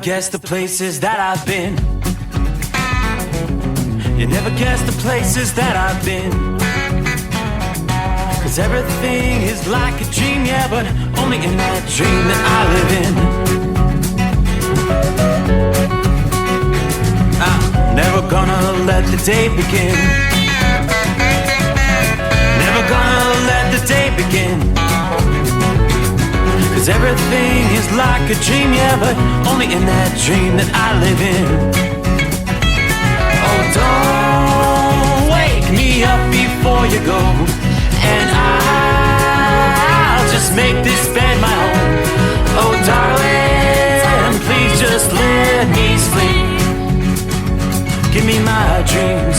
guess the places that I've been. You never guess the places that I've been. 'Cause everything is like a dream, yeah, but only in that dream that I live in. I'm never gonna let the day begin. Never gonna let the day begin. 'Cause everything is like a dream, yeah, but only in that dream that I live in. Oh, don't wake me up before you go, and I'll just make this bed my home. Oh, darling, please just let me sleep. Give me my dreams.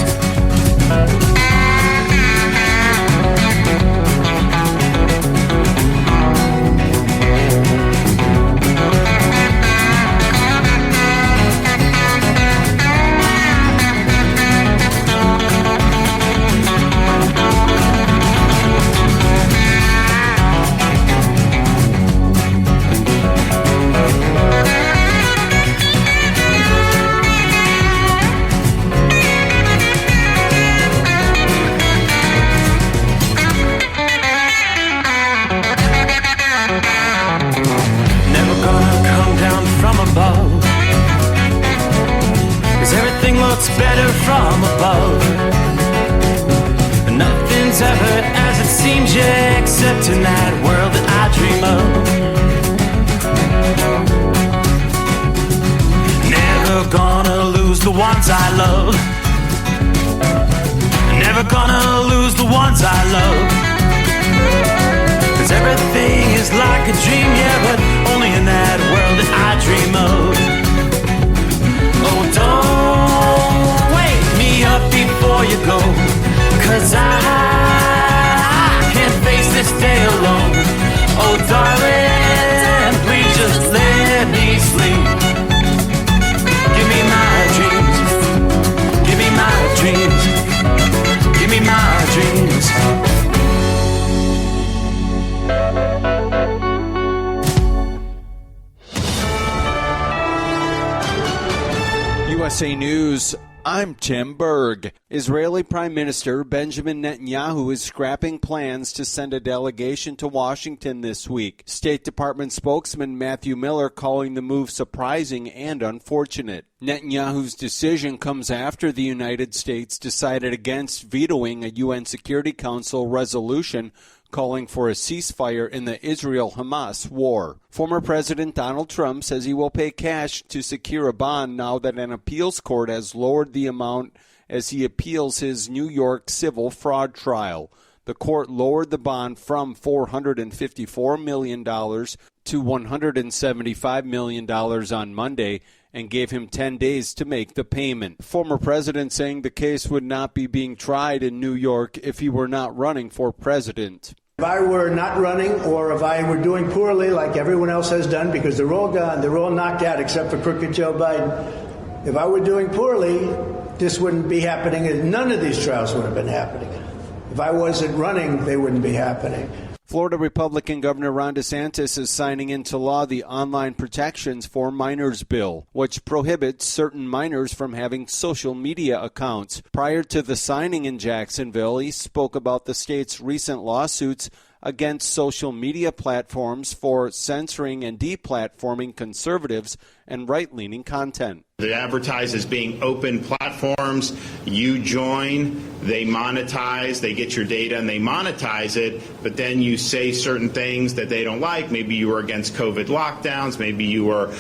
Better from above. Nothing's ever as it seems, yeah, except in that world that I dream of. Never gonna lose the ones I love. Never gonna lose the ones I love. 'Cause everything is like a dream, yeah, but only in that world that I dream of. Oh, don't wake me up before you go, 'cause I can't face this day alone. Oh, darling, please just let me sleep. Give me my dreams. Give me my dreams. Give me my dreams. USA News, I'm Tim Berg. Israeli Prime Minister Benjamin Netanyahu is scrapping plans to send a delegation to Washington this week. State Department spokesman Matthew Miller calling the move surprising and unfortunate. Netanyahu's decision comes after the United States decided against vetoing a UN Security Council resolution calling for a ceasefire in the Israel-Hamas war. Former President Donald Trump says he will pay cash to secure a bond now that an appeals court has lowered the amount as he appeals his New York civil fraud trial. The court lowered the bond from $454 million to $175 million on Monday and gave him 10 days to make the payment. Former president saying the case would not be being tried in New York if he were not running for president. If I were not running or if I were doing poorly like everyone else has done, because they're all gone, they're all knocked out except for crooked Joe Biden. If I were doing poorly, this wouldn't be happening. None of these trials would have been happening. If I wasn't running, they wouldn't be happening. Florida Republican Governor Ron DeSantis is signing into law the Online Protections for Minors bill, which prohibits certain minors from having social media accounts. Prior to the signing in Jacksonville, he spoke about the state's recent lawsuits against social media platforms for censoring and deplatforming conservatives and right-leaning content. They advertise as being open platforms. You join, they monetize, they get your data and they monetize it, but then you say certain things that they don't like. Maybe you were against COVID lockdowns. Maybe you were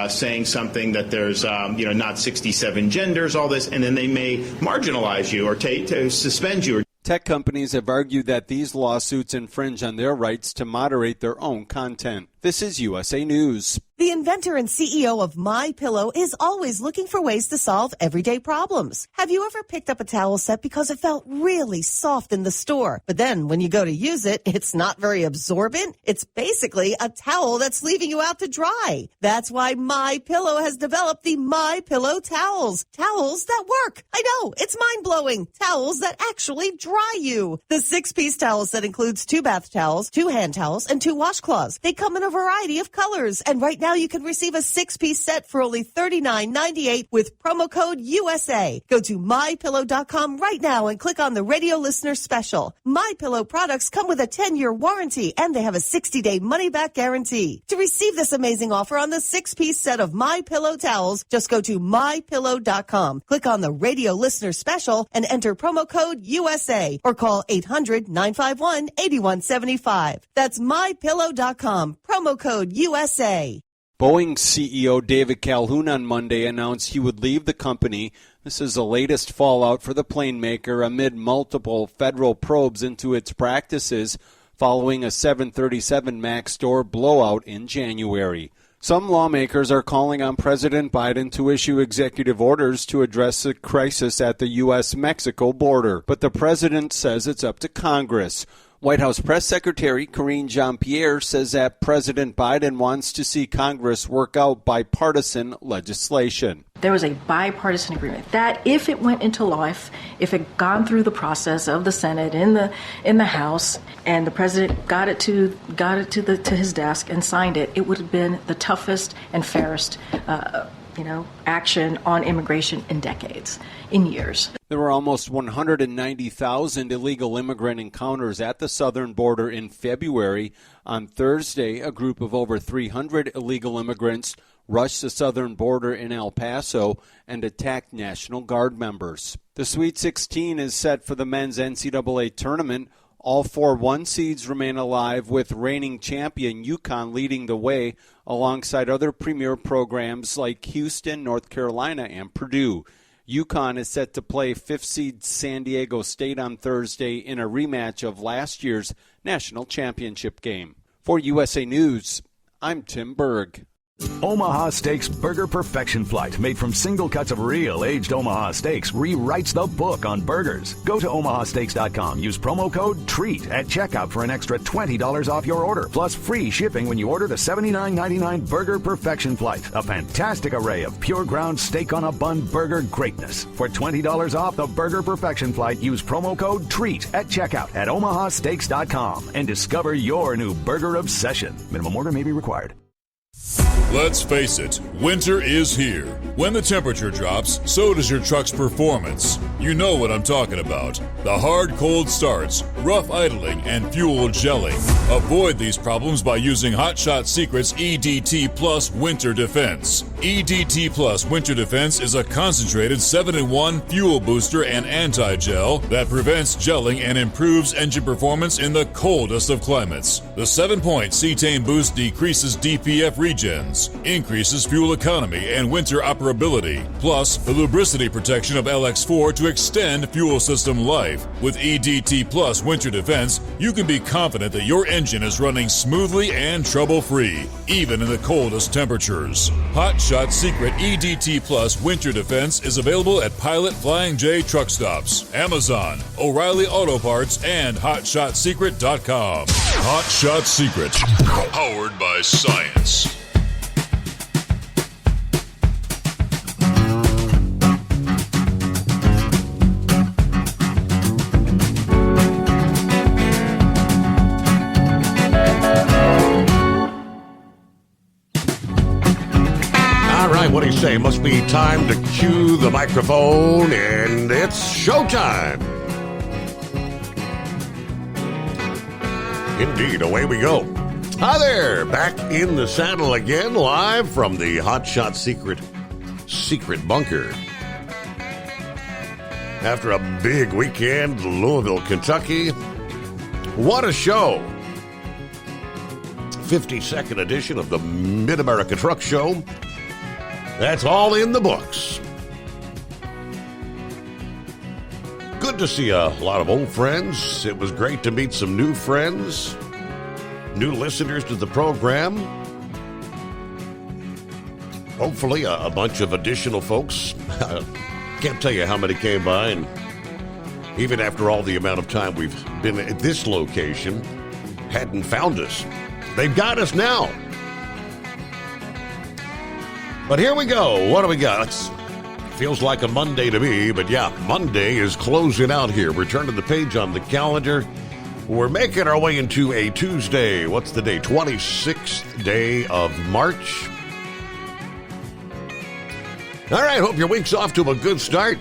saying something that there's, not 67 genders, all this, and then they may marginalize you or to suspend you. Tech companies have argued that these lawsuits infringe on their rights to moderate their own content. This is USA News. The inventor and CEO of MyPillow is always looking for ways to solve everyday problems. Have you ever picked up a towel set because it felt really soft in the store, but then when you go to use it, it's not very absorbent? It's basically a towel that's leaving you out to dry. That's why MyPillow has developed the MyPillow towels. Towels that work. I know, it's mind-blowing. Towels that actually dry you. The 6-piece towel set includes 2 bath towels, 2 hand towels, and 2 washcloths. They come in a variety of colors. And right now you can receive a 6-piece set for only $39.98 with promo code USA. Go to MyPillow.com right now and click on the radio listener special. MyPillow products come with a 10-year warranty and they have a 60-day money-back guarantee. To receive this amazing offer on the 6-piece set of MyPillow towels, just go to MyPillow.com. Click on the radio listener special and enter promo code USA or call 800-951-8175. That's MyPillow.com. Promo code USA. Boeing CEO David Calhoun on Monday announced he would leave the company. This is the latest fallout for the plane maker amid multiple federal probes into its practices following a 737 MAX door blowout in January. Some lawmakers are calling on President Biden to issue executive orders to address the crisis at the U.S.-Mexico border, but the president says it's up to Congress. White House Press Secretary Karine Jean-Pierre says that President Biden wants to see Congress work out bipartisan legislation. There was a bipartisan agreement that if it went into law, if it gone through the process of the Senate in the House, and the president got it to his desk and signed it, it would have been the toughest and fairest action on immigration in decades, in years. There were almost 190,000 illegal immigrant encounters at the southern border in February. On Thursday, a group of over 300 illegal immigrants rushed the southern border in El Paso and attacked National Guard members. The Sweet 16 is set for the men's NCAA tournament. All 4 1 seeds remain alive, with reigning champion UConn leading the way alongside other premier programs like Houston, North Carolina, and Purdue. UConn is set to play 5th seed San Diego State on Thursday in a rematch of last year's national championship game. For USA News, I'm Tim Berg. Omaha Steaks Burger Perfection Flight, made from single cuts of real aged Omaha steaks, rewrites the book on burgers. Go to omahasteaks.com. Use promo code TREAT at checkout for an extra $20 off your order, plus free shipping when you order the $79.99 Burger Perfection Flight. A fantastic array of pure ground steak on a bun burger greatness. For $20 off the Burger Perfection Flight, use promo code TREAT at checkout at omahasteaks.com and discover your new burger obsession. Minimum order may be required. Let's face it, winter is here. When the temperature drops, so does your truck's performance. You know what I'm talking about. The hard, cold starts, rough idling, and fuel gelling. Avoid these problems by using Hot Shot Secret's EDT Plus Winter Defense. EDT Plus Winter Defense is a concentrated 7-in-1 fuel booster and anti-gel that prevents gelling and improves engine performance in the coldest of climates. The 7-point cetane boost decreases DPF regens, increases fuel economy and winter operability, plus the lubricity protection of LX4 to extend fuel system life. With EDT Plus Winter Defense, you can be confident that your engine is running smoothly and trouble-free, even in the coldest temperatures. Hot Shot Secret EDT Plus Winter Defense is available at Pilot Flying J truck stops, Amazon, O'Reilly Auto Parts, and HotShotSecret.com. Hot Shot Secret, powered by science. What do you say? Must be time to cue the microphone, and it's showtime. Indeed, away we go. Hi there, back in the saddle again, live from the Hot Shot Secret Bunker. After a big weekend, Louisville, Kentucky. What a show. 52nd edition of the Mid-America Truck Show. That's all in the books. Good to see a lot of old friends. It was great to meet some new friends, new listeners to the program. Hopefully a bunch of additional folks. Can't tell you how many came by, and even after all the amount of time we've been at this location, hadn't found us. They've got us now. But here we go. What do we got? Feels like a Monday to me, but yeah, Monday is closing out here. We're turning the page on the calendar. We're making our way into a Tuesday. What's the day? 26th day of March. All right, hope your week's off to a good start.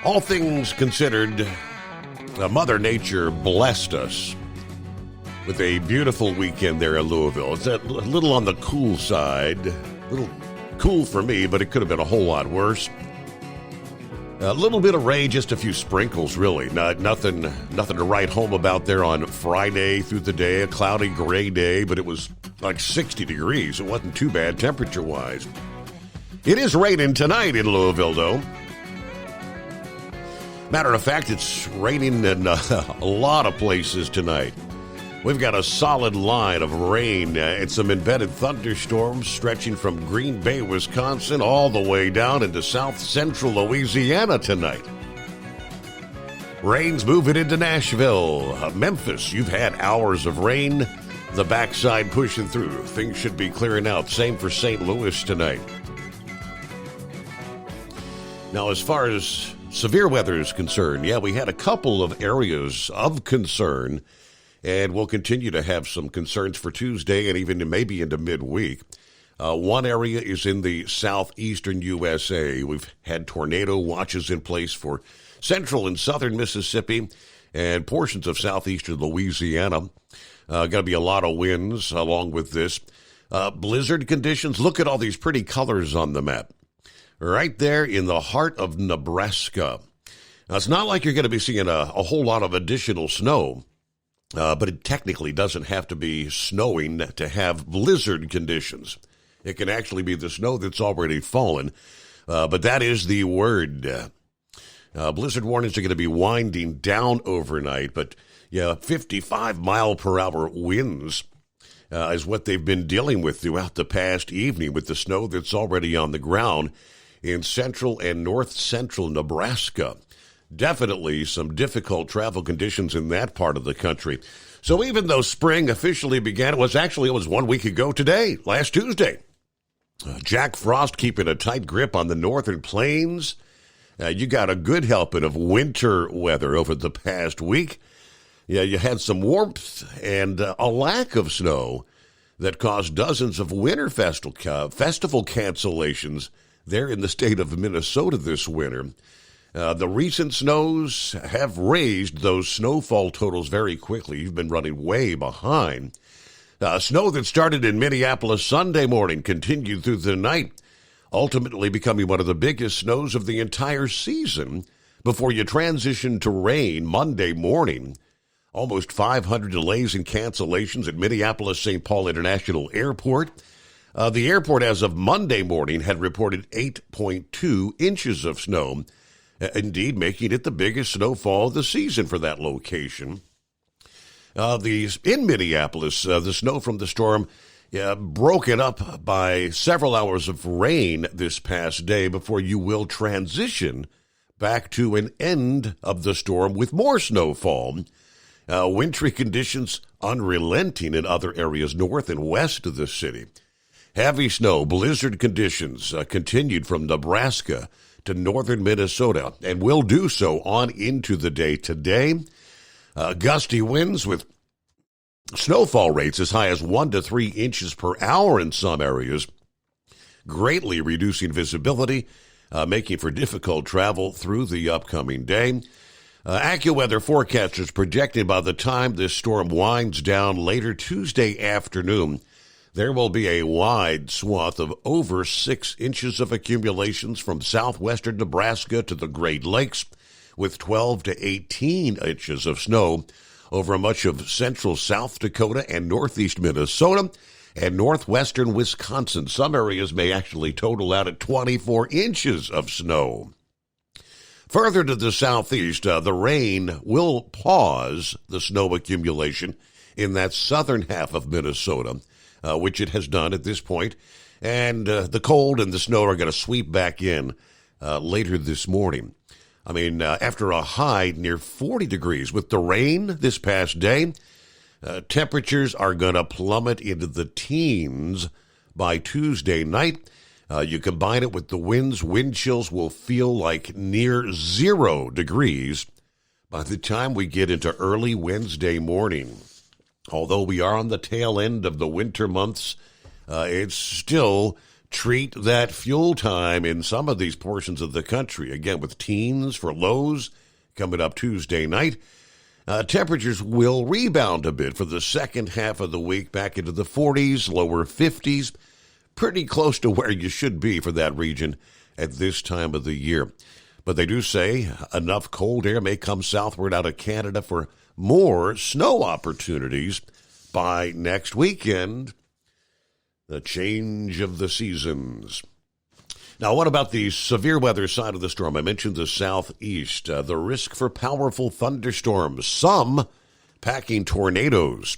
All things considered, Mother Nature blessed us with a beautiful weekend there in Louisville. It's a little on the cool side. A little cool for me, but it could have been a whole lot worse. A little bit of rain, just a few sprinkles, really. Nothing to write home about there on Friday through the day. A cloudy, gray day, but it was like 60 degrees. It wasn't too bad temperature-wise. It is raining tonight in Louisville, though. Matter of fact, it's raining in a lot of places tonight. We've got a solid line of rain and some embedded thunderstorms stretching from Green Bay, Wisconsin, all the way down into south central Louisiana tonight. Rain's moving into Nashville. Memphis, you've had hours of rain. The backside pushing through. Things should be clearing out. Same for St. Louis tonight. Now, as far as severe weather is concerned, we had a couple of areas of concern. And we'll continue to have some concerns for Tuesday and even maybe into midweek. One area is in the southeastern USA. We've had tornado watches in place for central and southern Mississippi and portions of southeastern Louisiana. Going to be a lot of winds along with this. Blizzard conditions. Look at all these pretty colors on the map. Right there in the heart of Nebraska. Now, it's not like you're going to be seeing a whole lot of additional snow. But it technically doesn't have to be snowing to have blizzard conditions. It can actually be the snow that's already fallen. But that is the word. Blizzard warnings are going to be winding down overnight. But 55-mile-per-hour winds is what they've been dealing with throughout the past evening with the snow that's already on the ground in central and north central Nebraska. Definitely some difficult travel conditions in that part of the country. So even though spring officially began, it was 1 week ago today, last Tuesday. Jack Frost keeping a tight grip on the northern plains. You got a good helping of winter weather over the past week. You had some warmth and a lack of snow that caused dozens of winter festival cancellations there in the state of Minnesota this winter. The recent snows have raised those snowfall totals very quickly. You've been running way behind. Snow that started in Minneapolis Sunday morning continued through the night, ultimately becoming one of the biggest snows of the entire season before you transitioned to rain Monday morning. Almost 500 delays and cancellations at Minneapolis-St. Paul International Airport. The airport, as of Monday morning, had reported 8.2 inches of snow, indeed making it the biggest snowfall of the season for that location. In Minneapolis, the snow from the storm broken up by several hours of rain this past day before you will transition back to an end of the storm with more snowfall. Wintry conditions unrelenting in other areas north and west of the city. Heavy snow, blizzard conditions continued from Nebraska to northern Minnesota and will do so on into the day today. Gusty winds with snowfall rates as high as 1 to 3 inches per hour in some areas, greatly reducing visibility, making for difficult travel through the upcoming day. AccuWeather forecasters projecting by the time this storm winds down later Tuesday afternoon, there will be a wide swath of over 6 inches of accumulations from southwestern Nebraska to the Great Lakes, with 12 to 18 inches of snow over much of central South Dakota and northeast Minnesota and northwestern Wisconsin. Some areas may actually total out at 24 inches of snow. Further to the southeast, the rain will pause the snow accumulation in that southern half of Minnesota, which it has done at this point, and the cold and the snow are going to sweep back in later this morning. I mean, after a high near 40 degrees with the rain this past day, temperatures are going to plummet into the teens by Tuesday night. You combine it with the winds, wind chills will feel like near 0 degrees by the time we get into early Wednesday morning. Although we are on the tail end of the winter months, it's still treat that fuel time in some of these portions of the country. Again, with teens for lows coming up Tuesday night. Temperatures will rebound a bit for the second half of the week, back into the 40s, lower 50s, pretty close to where you should be for that region at this time of the year. But they do say enough cold air may come southward out of Canada for more snow opportunities by next weekend. The change of the seasons. Now, what about the severe weather side of the storm? I mentioned the southeast, the risk for powerful thunderstorms, some packing tornadoes.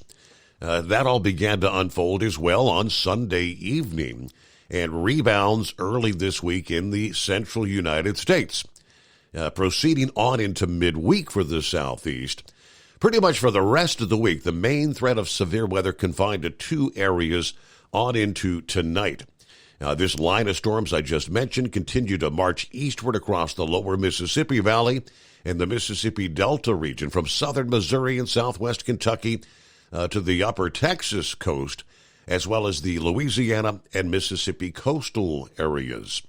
That all began to unfold as well on Sunday evening, and rebounds early this week in the central United States. Proceeding on into midweek for the southeast. Pretty much for the rest of the week, the main threat of severe weather confined to two areas on into tonight. This line of storms I just mentioned continue to march eastward across the lower Mississippi Valley and the Mississippi Delta region from southern Missouri and southwest Kentucky to the upper Texas coast, as well as the Louisiana and Mississippi coastal areas.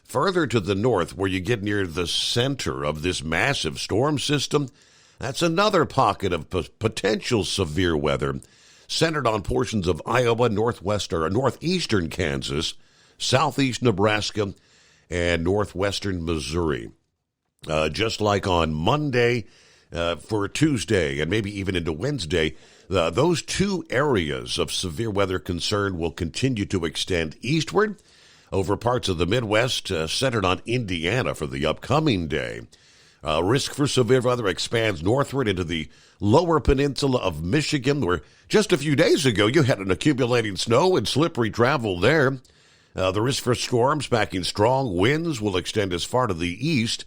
Further to the north, where you get near the center of this massive storm system, that's another pocket of potential severe weather centered on portions of Iowa, northeastern Kansas, southeast Nebraska, and northwestern Missouri. Just like on Monday for Tuesday and maybe even into Wednesday, those two areas of severe weather concern will continue to extend eastward over parts of the Midwest, centered on Indiana for the upcoming day. Risk for severe weather expands northward into the lower peninsula of Michigan, where just a few days ago you had an accumulating snow and slippery travel there. The risk for storms backing strong winds will extend as far to the east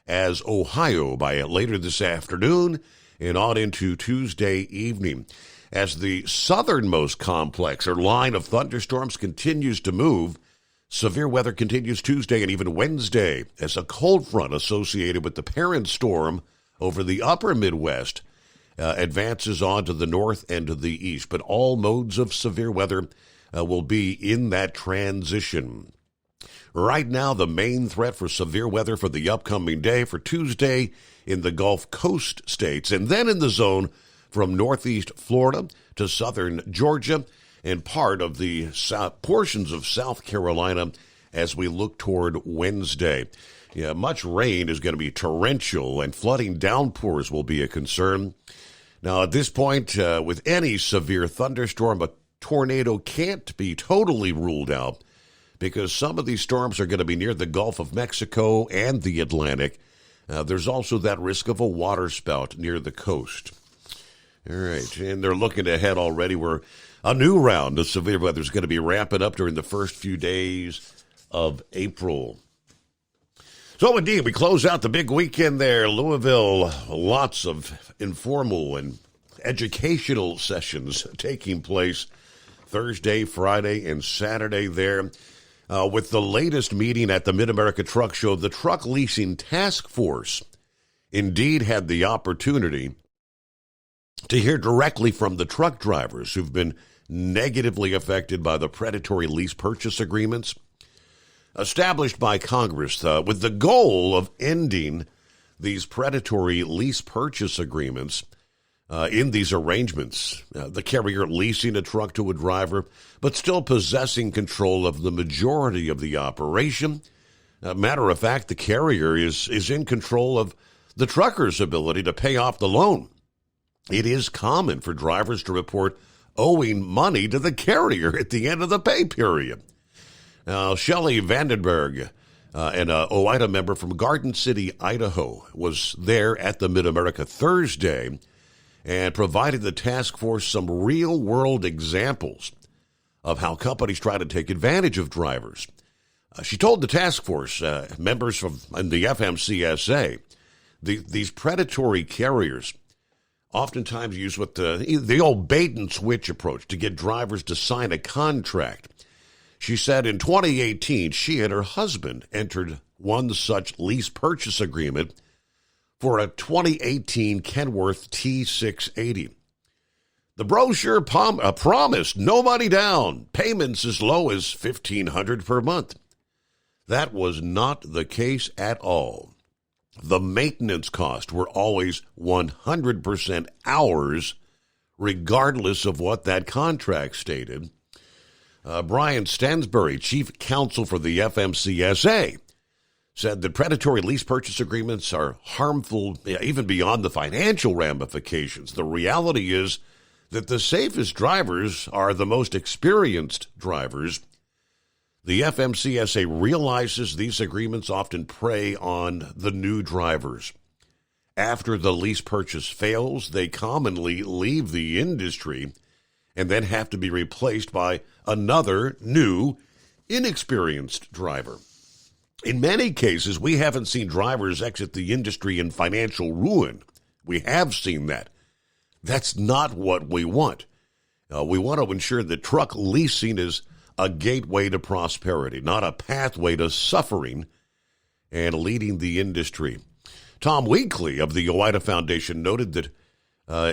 as Ohio by later this afternoon and on into Tuesday evening. As the southernmost complex or line of thunderstorms continues to move, severe weather continues Tuesday and even Wednesday as a cold front associated with the parent storm over the upper Midwest advances on to the north and to the east. But all modes of severe weather will be in that transition. Right now, the main threat for severe weather for the upcoming day for Tuesday in the Gulf Coast states, and then in the zone from northeast Florida to southern Georgia and part of the portions of South Carolina as we look toward Wednesday. Yeah, much rain is going to be torrential, and flooding downpours will be a concern. Now, at this point, with any severe thunderstorm, a tornado can't be totally ruled out because some of these storms are going to be near the Gulf of Mexico and the Atlantic. There's also that risk of a waterspout near the coast. All right, and they're looking ahead already where a new round of severe weather is going to be ramping up during the first few days of April. So, indeed, we close out the big weekend there. Louisville, lots of informal and educational sessions taking place Thursday, Friday, and Saturday there. With the latest meeting at the Mid-America Truck Show, the Truck Leasing Task Force indeed had the opportunity to hear directly from the truck drivers who've been negatively affected by the predatory lease purchase agreements established by Congress with the goal of ending these predatory lease purchase agreements. In these arrangements, the carrier leasing a truck to a driver, but still possessing control of the majority of the operation. Matter of fact, the carrier is in control of the trucker's ability to pay off the loan. It is common for drivers to report owing money to the carrier at the end of the pay period. Now, Shelley Vandenberg, an OIDA member from Garden City, Idaho, was there at the Mid-America Thursday and provided the task force some real-world examples of how companies try to take advantage of drivers. She told the task force members from the FMCSA, these predatory carriers oftentimes use what the old bait-and-switch approach to get drivers to sign a contract. She said in 2018, she and her husband entered one such lease purchase agreement for a 2018 Kenworth T680. The brochure promised no money down, payments as low as $1,500 per month. That was not the case at all. The maintenance costs were always 100% ours, regardless of what that contract stated. Brian Stansbury, chief counsel for the FMCSA, said that predatory lease purchase agreements are harmful even beyond the financial ramifications. The reality is that the safest drivers are the most experienced drivers. The FMCSA realizes these agreements often prey on the new drivers. After the lease purchase fails, they commonly leave the industry and then have to be replaced by another new, inexperienced driver. In many cases, we haven't seen drivers exit the industry in financial ruin. We have seen that. That's not what we want. We want to ensure that truck leasing is a gateway to prosperity, not a pathway to suffering and leading the industry. Tom Weekly of the OOIDA Foundation noted that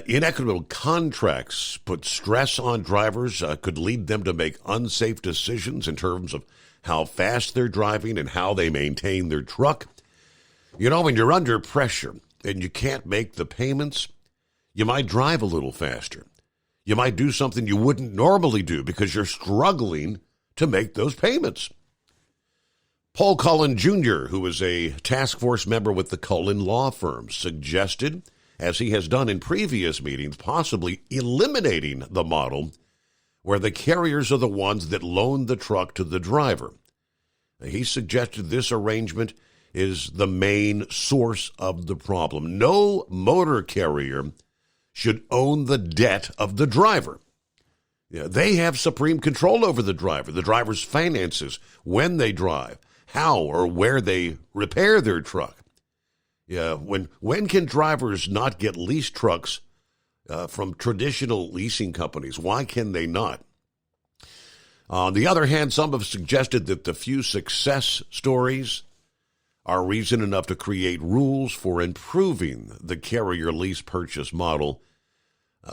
inequitable contracts put stress on drivers, could lead them to make unsafe decisions in terms of how fast they're driving and how they maintain their truck. You know, when you're under pressure and you can't make the payments, you might drive a little faster. You might do something you wouldn't normally do because you're struggling to make those payments. Paul Cullen Jr., who is a task force member with the Cullen Law Firm, suggested, as he has done in previous meetings, possibly eliminating the model where the carriers are the ones that loan the truck to the driver. He suggested this arrangement is the main source of the problem. No motor carrier should own the debt of the driver. They have supreme control over the driver's finances, when they drive, how or where they repair their truck. When can drivers not get leased trucks from traditional leasing companies? Why can they not? On the other hand, some have suggested that the few success stories are reason enough to create rules for improving the carrier lease purchase model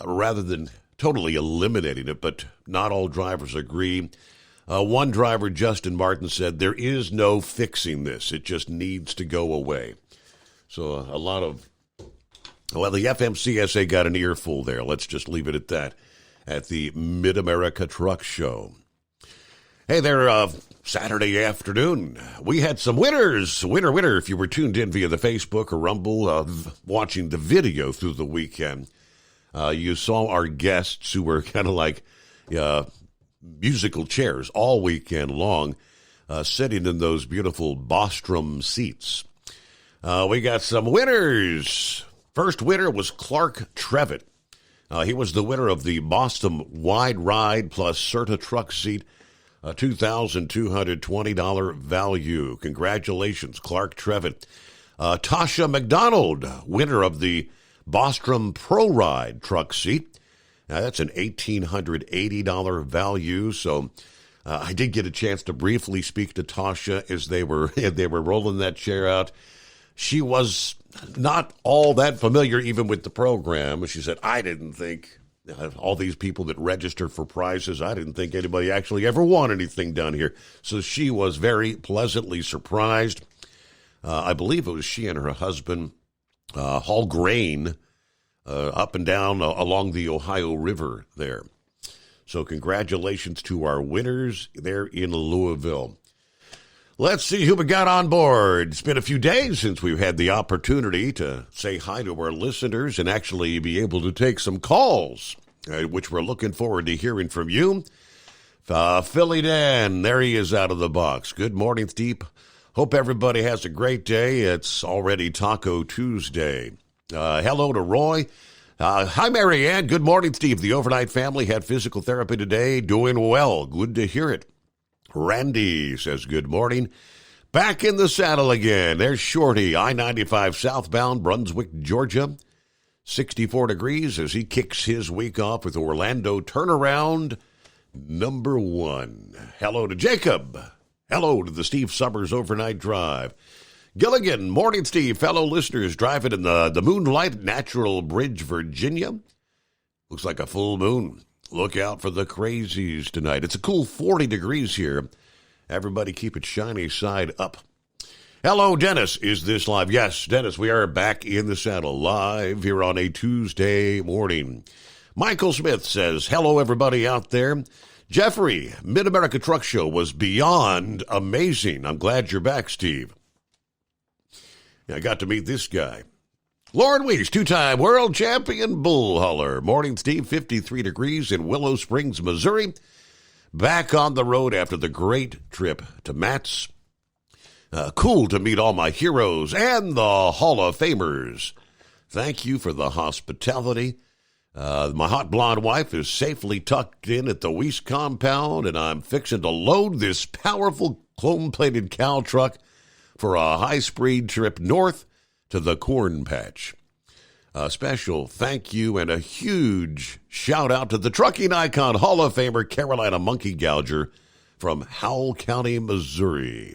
rather than totally eliminating it, but not all drivers agree. One driver, Justin Martin, said, there is no fixing this. It just needs to go away. So the FMCSA got an earful there. Let's just leave it at that at the Mid-America Truck Show. Hey there, Saturday afternoon, we had some winners. Winner, if you were tuned in via the Facebook or Rumble, watching the video through the weekend, you saw our guests who were kind of like musical chairs all weekend long, sitting in those beautiful Bostrom seats. We got some winners. First winner was Clark Trevitt. He was the winner of the Boston Wide Ride plus Certa truck seat, a $2,220 value. Congratulations, Clark Trevitt. Tasha McDonald, winner of the Bostrom Pro Ride truck seat. Now, that's an $1,880 value. So I did get a chance to briefly speak to Tasha as they were rolling that chair out. She was not all that familiar even with the program. She said, I didn't think all these people that register for prizes, I didn't think anybody actually ever won anything down here. So she was very pleasantly surprised. I believe it was she and her husband haul grain up and down along the Ohio River there. So congratulations to our winners there in Louisville. Let's see who we got on board. It's been a few days since we've had the opportunity to say hi to our listeners and actually be able to take some calls, which we're looking forward to hearing from you. Philly Dan, there he is out of the box. Good morning, Steve. Hope everybody has a great day. It's already Taco Tuesday. Hello to Roy. Hi, Mary Ann. Good morning, Steve. The overnight family had physical therapy today. Doing well. Good to hear it. Randy says good morning. Back in the saddle again. There's Shorty, I-95 southbound, Brunswick, Georgia. 64 degrees as he kicks his week off with Orlando turnaround number 1. Hello to Jacob. Hello to the Steve Summers overnight drive. Gilligan, morning, Steve. Fellow listeners driving in the Moonlight Natural Bridge, Virginia. Looks like a full moon. Look out for the crazies tonight. It's a cool 40 degrees here. Everybody keep it shiny side up. Hello, Dennis. Is this live? Yes, Dennis, we are back in the saddle live here on a Tuesday morning. Michael Smith says, hello, everybody out there. Jeffrey, Mid-America Truck Show was beyond amazing. I'm glad you're back, Steve. I got to meet this guy. Lauren Weiss, two-time world champion bull hauler. Morning, Steve, 53 degrees in Willow Springs, Missouri. Back on the road after the great trip to Matt's. Cool to meet all my heroes and the Hall of Famers. Thank you for the hospitality. My hot blonde wife is safely tucked in at the Weiss compound, and I'm fixing to load this powerful chrome-plated cow truck for a high-speed trip north to the corn patch. A special thank you and a huge shout-out to the trucking icon, Hall of Famer, Carolina Monkey Gouger from Howell County, Missouri.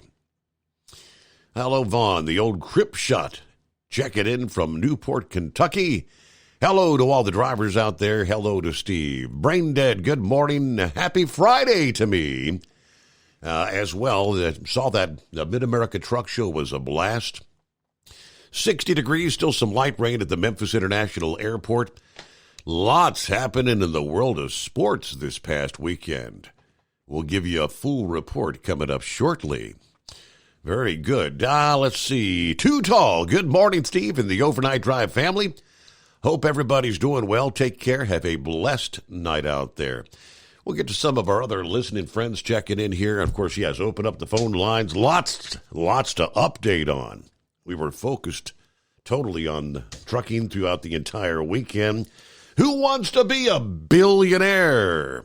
Hello, Vaughn, the old crip shot. Check it in from Newport, Kentucky. Hello to all the drivers out there. Hello to Steve. Brain Dead, good morning. Happy Friday to me. As well, saw that the Mid-America Truck Show was a blast. 60 degrees, still some light rain at the Memphis International Airport. Lots happening in the world of sports this past weekend. We'll give you a full report coming up shortly. Very good. Let's see. Too Tall, good morning, Steve, and the Overnight Drive family. Hope everybody's doing well. Take care. Have a blessed night out there. We'll get to some of our other listening friends checking in here. Of course, yes, open up the phone lines. Lots to update on. We were focused totally on trucking throughout the entire weekend. Who wants to be a billionaire?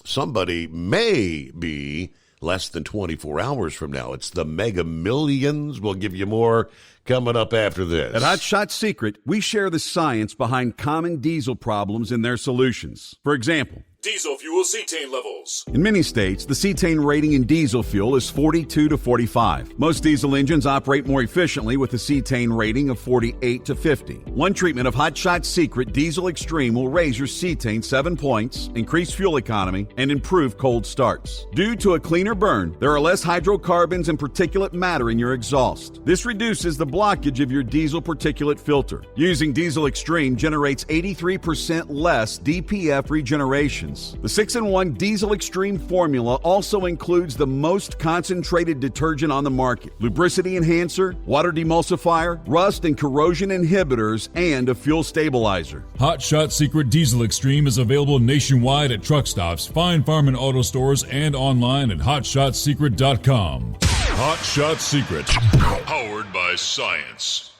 Somebody may be less than 24 hours from now. It's the Mega Millions. We'll give you more coming up after this. At Hot Shot Secret, we share the science behind common diesel problems and their solutions. For example, Diesel fuel cetane levels. in many states, the cetane rating in diesel fuel is 42 to 45. Most diesel engines operate more efficiently with a cetane rating of 48 to 50. One treatment of Hot Shot Secret Diesel Extreme will raise your cetane 7 points, increase fuel economy, and improve cold starts. Due to a cleaner burn, there are less hydrocarbons and particulate matter in your exhaust. This reduces the blockage of your diesel particulate filter. Using Diesel Extreme generates 83% less DPF regeneration. The 6-in-1 Diesel Extreme formula also includes the most concentrated detergent on the market, lubricity enhancer, water demulsifier, rust and corrosion inhibitors, and a fuel stabilizer. Hot Shot Secret Diesel Extreme is available nationwide at truck stops, fine farm and auto stores, and online at hotshotsecret.com. Hot Shot Secret, powered by science.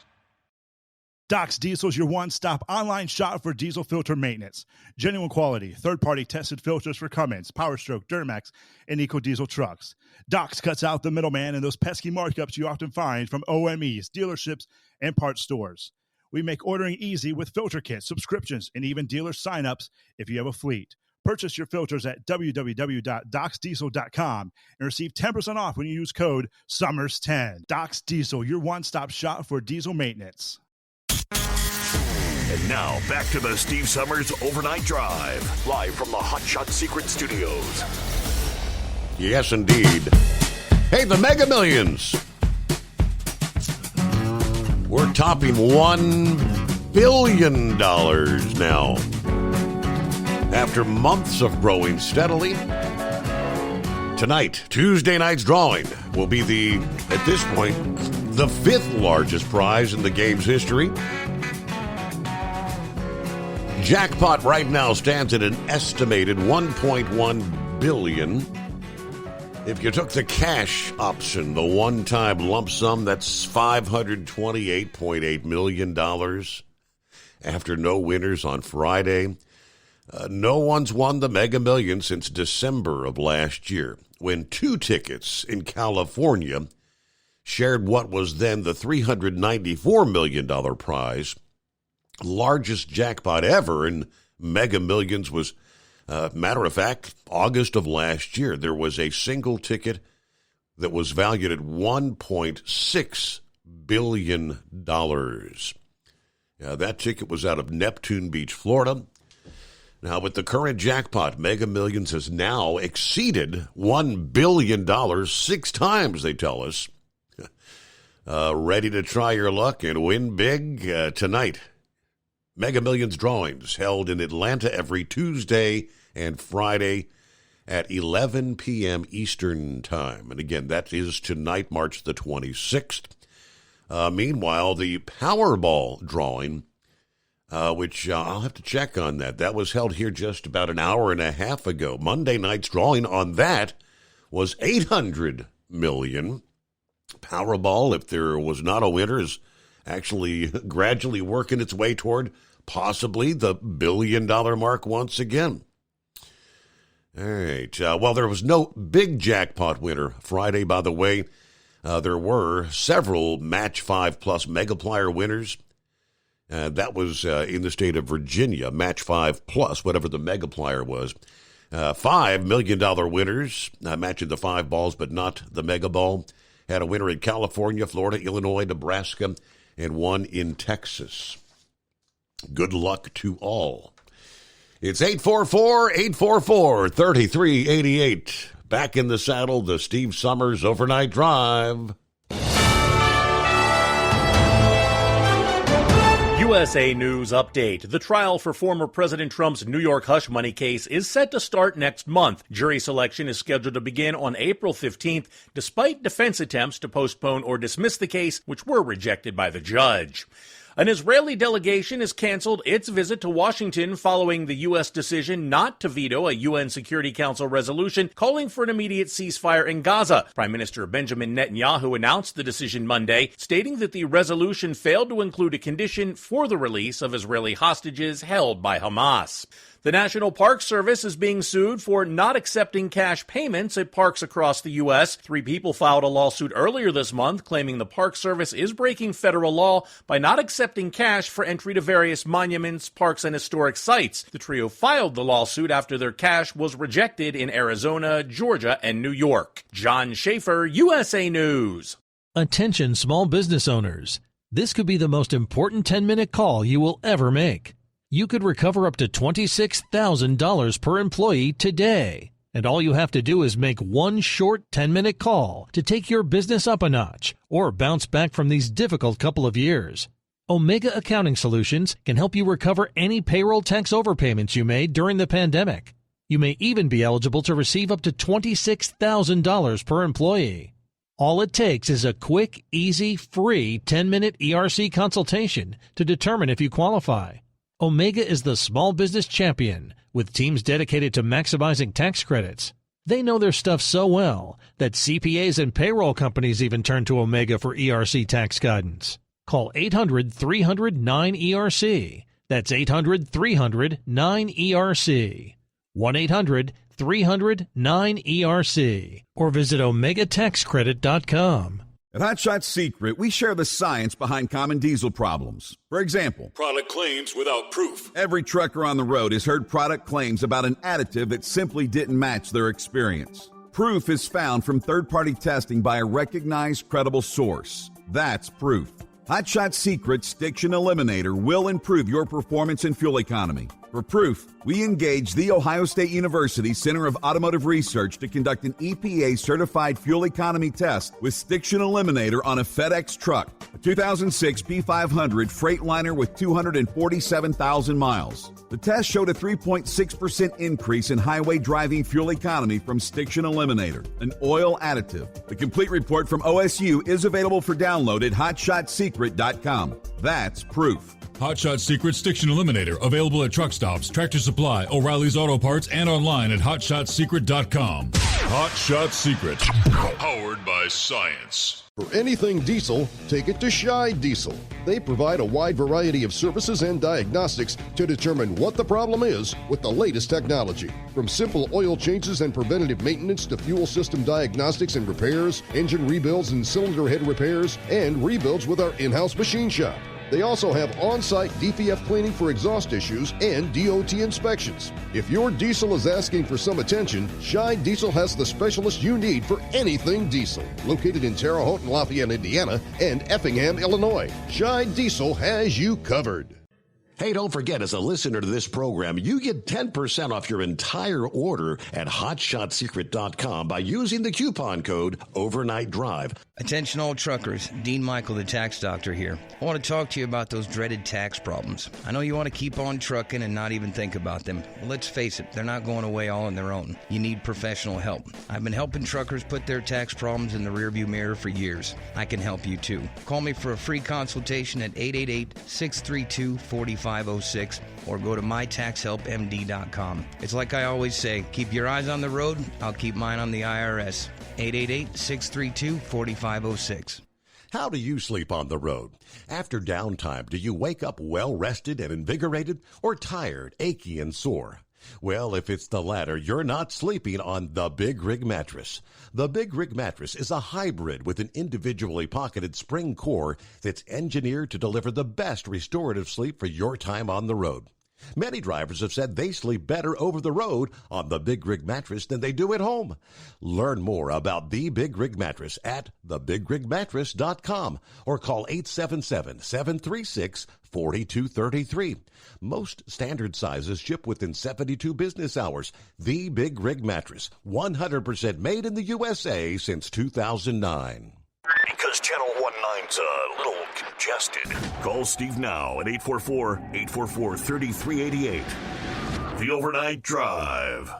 Doc's Diesel is your one-stop online shop for diesel filter maintenance. Genuine quality, third-party tested filters for Cummins, Powerstroke, Duramax, and EcoDiesel trucks. Doc's cuts out the middleman and those pesky markups you often find from OMEs, dealerships, and parts stores. We make ordering easy with filter kits, subscriptions, and even dealer sign-ups if you have a fleet. Purchase your filters at www.docsdiesel.com and receive 10% off when you use code SUMMERS10. Doc's Diesel, your one-stop shop for diesel maintenance. And now, back to the Steve Summers Overnight Drive, live from the Hot Shot Secret Studios. Yes, indeed. Hey, the Mega Millions. We're topping $1 billion now. After months of growing steadily, tonight, Tuesday night's drawing will be at this point, the 5th largest prize in the game's history. Jackpot right now stands at an estimated $1.1 billion. If you took the cash option, the one-time lump sum, that's $528.8 million. After no winners on Friday, no one's won the Mega Millions since December of last year, when 2 tickets in California shared what was then the $394 million prize. Largest jackpot ever in Mega Millions was, matter of fact, August of last year. There was a single ticket that was valued at $1.6 billion. That ticket was out of Neptune Beach, Florida. Now, with the current jackpot, Mega Millions has now exceeded $1 billion 6 times, they tell us. Ready to try your luck and win big tonight. Mega Millions drawings held in Atlanta every Tuesday and Friday at 11 p.m. Eastern Time. And again, that is tonight, March the 26th. Meanwhile, the Powerball drawing, which I'll have to check on that. That was held here just about an hour and a half ago. Monday night's drawing on that was $800 million. Powerball, if there was not a winner, is actually gradually working its way toward possibly the $1 billion mark once again. All right. Well, there was no big jackpot winner Friday, by the way. There were several Match 5 Plus Megaplier winners. That was in the state of Virginia, Match 5 Plus, whatever the Megaplier was. $5 million winners, matching the 5 balls, but not the Mega Ball. Had a winner in California, Florida, Illinois, Nebraska, and one in Texas. Good luck to all. It's 844-844-3388. Back in the saddle, the Steve Summers Overnight Drive. USA News Update. The trial for former President Trump's New York hush money case is set to start next month. Jury selection is scheduled to begin on April 15th, despite defense attempts to postpone or dismiss the case, which were rejected by the judge. An Israeli delegation has canceled its visit to Washington following the U.S. decision not to veto a UN Security Council resolution calling for an immediate ceasefire in Gaza. Prime Minister Benjamin Netanyahu announced the decision Monday, stating that the resolution failed to include a condition for the release of Israeli hostages held by Hamas. The National Park Service is being sued for not accepting cash payments at parks across the U.S. 3 people filed a lawsuit earlier this month claiming the Park Service is breaking federal law by not accepting cash for entry to various monuments, parks, and historic sites. The trio filed the lawsuit after their cash was rejected in Arizona, Georgia, and New York. John Schaefer, USA News. Attention small business owners. This could be the most important 10-minute call you will ever make. You could recover up to $26,000 per employee today. And all you have to do is make one short 10-minute call to take your business up a notch or bounce back from these difficult couple of years. Omega Accounting Solutions can help you recover any payroll tax overpayments you made during the pandemic. You may even be eligible to receive up to $26,000 per employee. All it takes is a quick, easy, free 10-minute ERC consultation to determine if you qualify. Omega is the small business champion with teams dedicated to maximizing tax credits. They know their stuff so well that CPAs and payroll companies even turn to Omega for ERC tax guidance. Call 800-300-9ERC. That's 800-300-9ERC. 1-800-300-9ERC. Or visit OmegaTaxCredit.com. At Hot Shot Secret, we share the science behind common diesel problems. For example, Product claims without proof. every trucker on the road has heard product claims about an additive that simply didn't match their experience. Proof is found from third-party testing by a recognized, credible source. That's proof. Hot Shot Secret's Stiction Eliminator will improve your performance and fuel economy. For proof, we engaged the Ohio State University Center of Automotive Research to conduct an EPA-certified fuel economy test with Stiction Eliminator on a FedEx truck, a 2006 P500 Freightliner with 247,000 miles. The test showed a 3.6% increase in highway driving fuel economy from Stiction Eliminator, an oil additive. The complete report from OSU is available for download at HotShotSecret.com. That's proof. Hot Shot Secret Stiction Eliminator, available at truck stops, Tractor Supply, O'Reilly's Auto Parts, and online at HotShotSecret.com. Hot Shot Secret, powered by science. For anything diesel, take it to Shy Diesel. They provide a wide variety of services and diagnostics to determine what the problem is with the latest technology. From simple oil changes and preventative maintenance to fuel system diagnostics and repairs, engine rebuilds and cylinder head repairs, and rebuilds with our in-house machine shop. They also have on-site DPF cleaning for exhaust issues and DOT inspections. If your diesel is asking for some attention, Shine Diesel has the specialist you need for anything diesel. Located in Terre Haute and Lafayette, Indiana, and Effingham, Illinois, Shine Diesel has you covered. Hey, don't forget, as a listener to this program, you get 10% off your entire order at HotShotSecret.com by using the coupon code Overnight Drive. Attention all truckers, Dean Michael, the tax doctor here. I want to talk to you about those dreaded tax problems. I know you want to keep on trucking and not even think about them. Well, let's face it, they're not going away all on their own. You need professional help. I've been helping truckers put their tax problems in the rearview mirror for years. I can help you too. Call me for a free consultation at 888-632-4506 or go to mytaxhelpmd.com. It's like I always say, keep your eyes on the road, I'll keep mine on the IRS. 888-632-4506. How do you sleep on the road? After downtime, do you wake up well-rested and invigorated or tired, achy, and sore? Well, if it's the latter, you're not sleeping on the Big Rig Mattress. The Big Rig Mattress is a hybrid with an individually pocketed spring core that's engineered to deliver the best restorative sleep for your time on the road. Many drivers have said they sleep better over the road on the Big Rig Mattress than they do at home. Learn more about the Big Rig Mattress at thebigrigmattress.com or call 877-736-4233. Most standard sizes ship within 72 business hours. The Big Rig Mattress, 100% made in the USA since 2009. Because Channel 19's a little congested. Call Steve now at 844-844-3388. The Overnight Drive.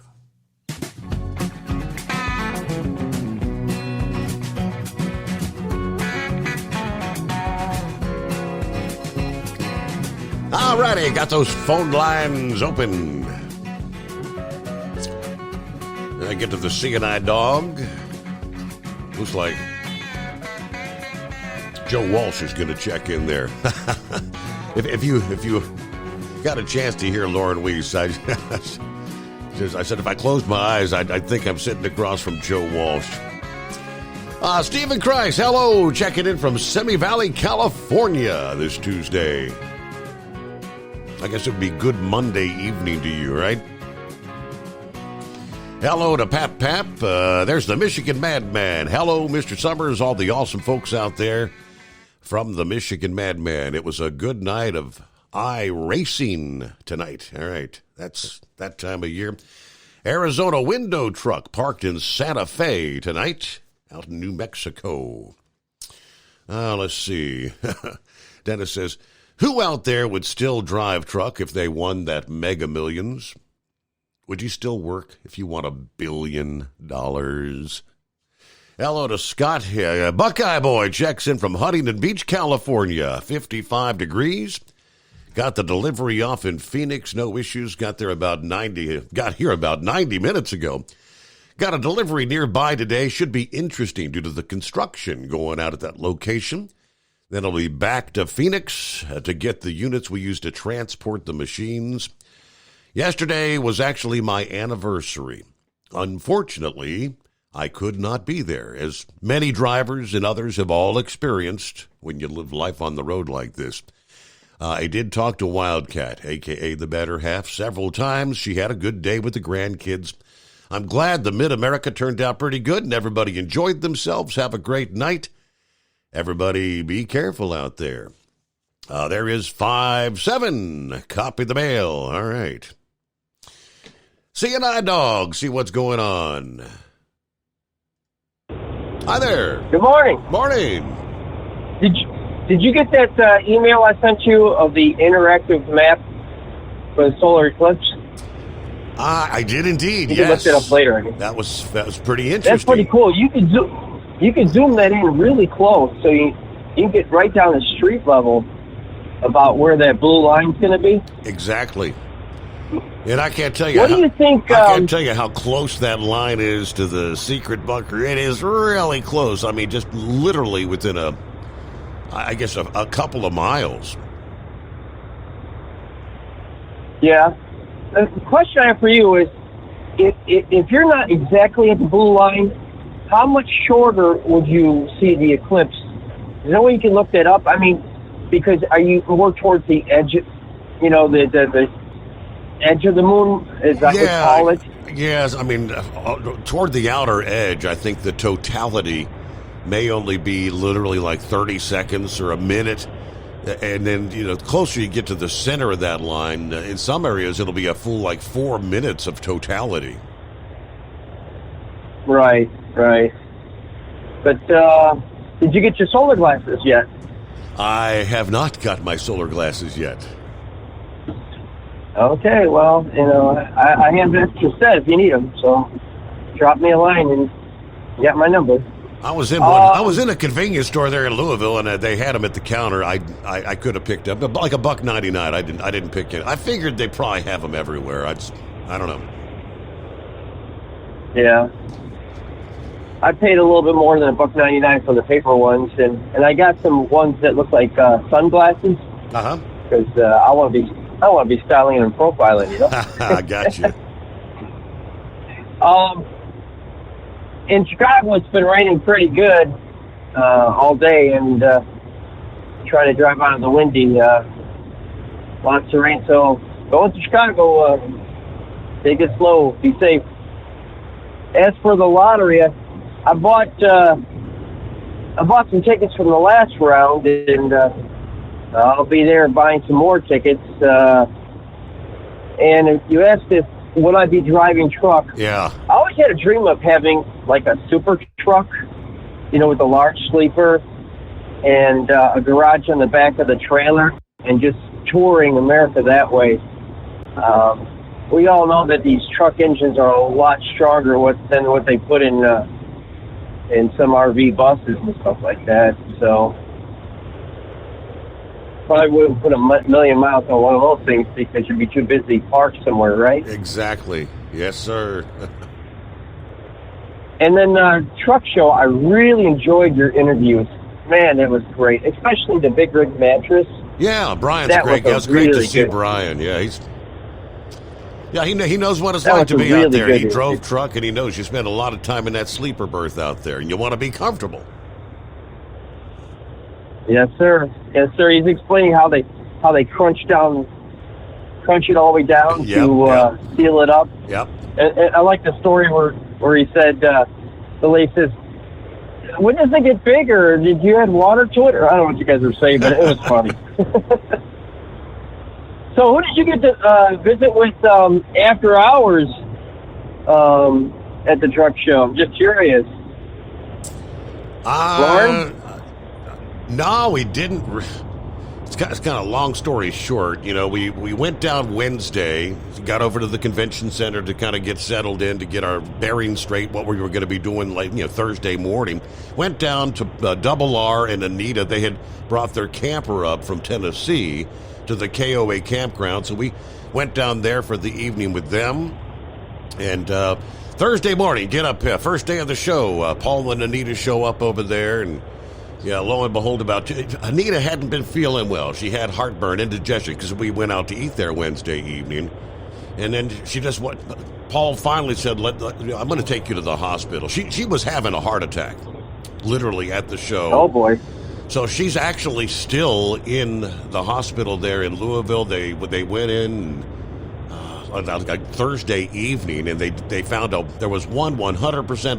All righty, got those phone lines open. Then I get to the C&I dog. Looks like Joe Walsh is going to check in there. if you got a chance to hear Lauren Weiss, I said if I closed my eyes, I'd think I'm sitting across from Joe Walsh. Stephen Christ, hello, checking in from Simi Valley, California this Tuesday. I guess it would be good Monday evening to you, right? Hello to Pap. There's the Michigan Madman. Hello, Mr. Summers, all the awesome folks out there from the Michigan Madman. It was a good night of iRacing tonight. All right, that's that time of year. Arizona window truck parked in Santa Fe tonight, out in New Mexico. Let's see. Dennis says, who out there would still drive truck if they won that Mega Millions? Would you still work if you won $1 billion? Hello to Scott here. Buckeye Boy checks in from Huntington Beach, California. 55 degrees. Got the delivery off in Phoenix. No issues. Got here about 90 minutes ago. Got a delivery nearby today. Should be interesting due to the construction going out at that location. Then I'll be back to Phoenix to get the units we use to transport the machines. Yesterday was actually my anniversary. Unfortunately, I could not be there, as many drivers and others have all experienced when you live life on the road like this. I did talk to Wildcat, a.k.a. the better half, several times. She had a good day with the grandkids. I'm glad the Mid-America turned out pretty good and everybody enjoyed themselves. Have a great night. Everybody be careful out there. There is 5-7. Copy the mail. All right. C&I Dog. See what's going on. Hi there. Good morning. Morning. Did you get that email I sent you of the interactive map for the solar eclipse? I did indeed. You yes. can look it up later. That was pretty interesting. That's pretty cool. You can zoom that in really close, so you can get right down to street level about where that blue line's going to be. Exactly. And I can't tell you. What do you think? I can't tell you how close that line is to the secret bunker. It is really close. I mean, just literally within a couple of miles. Yeah. The question I have for you is, if you're not exactly at the blue line, how much shorter would you see the eclipse? Is there a way you can look that up? I mean, because are you more towards the edge, the edge of the moon, as I would call it? Yes, I mean, toward the outer edge, I think the totality may only be literally like 30 seconds or a minute. And then, the closer you get to the center of that line, in some areas it'll be a full 4 minutes of totality. Right. But did you get your solar glasses yet? I have not got my solar glasses yet. Okay, well, I have an extra set if you need them, so drop me a line and you got my number. I was in a convenience store there in Louisville, and they had them at the counter. I could have picked up like $1.99. I didn't pick it. I figured they probably have them everywhere. I don't know. Yeah, I paid a little bit more than $1.99 for the paper ones, and I got some ones that look like sunglasses. Because I want to be styling and profiling. I got you. In Chicago, it's been raining pretty good all day, and trying to drive out of the windy. Lots of rain, so going to Chicago, take it slow, be safe. As for the lottery, I bought some tickets from the last round, and I'll be there buying some more tickets. And if you asked if would I be driving truck? Yeah. I always had a dream of having like a super truck, with a large sleeper and a garage on the back of the trailer, and just touring America that way. We all know that these truck engines are a lot stronger than what they put in some RV buses and stuff like that. So probably wouldn't put a million miles on one of those things because you'd be too busy parked somewhere, right? Exactly. Yes, sir. And then Truck Show, I really enjoyed your interviews. Man, it was great, especially the Big Rig Mattress. Yeah, Brian's great. It was great to see Brian. Yeah, he knows what it's like to be out there. He drove truck, and he knows you spend a lot of time in that sleeper berth out there, and you want to be comfortable. Yes, sir. Yes, sir. He's explaining how they crunch it all the way down to seal it up. Yep. And I like the story where he said, the lady says, when does it get big, or did you add water to it? Or I don't know what you guys were saying, but it was funny. So who did you get to visit with after hours at the truck show? I'm just curious. Lauren? No, we didn't. It's kind of a long story short. We went down Wednesday, got over to the convention center to kind of get settled in, to get our bearings straight, what we were going to be doing Thursday morning. Went down to Double R and Anita. They had brought their camper up from Tennessee to the KOA campground, so we went down there for the evening with them. And Thursday morning, get up here, first day of the show, Paul and Anita show up over there, and yeah, lo and behold, Anita hadn't been feeling well. She had heartburn, indigestion, because we went out to eat there Wednesday evening. And then Paul finally said, I'm going to take you to the hospital. She was having a heart attack, literally at the show. Oh, boy. So she's actually still in the hospital there in Louisville. They went in on Thursday evening, and they found there was 100%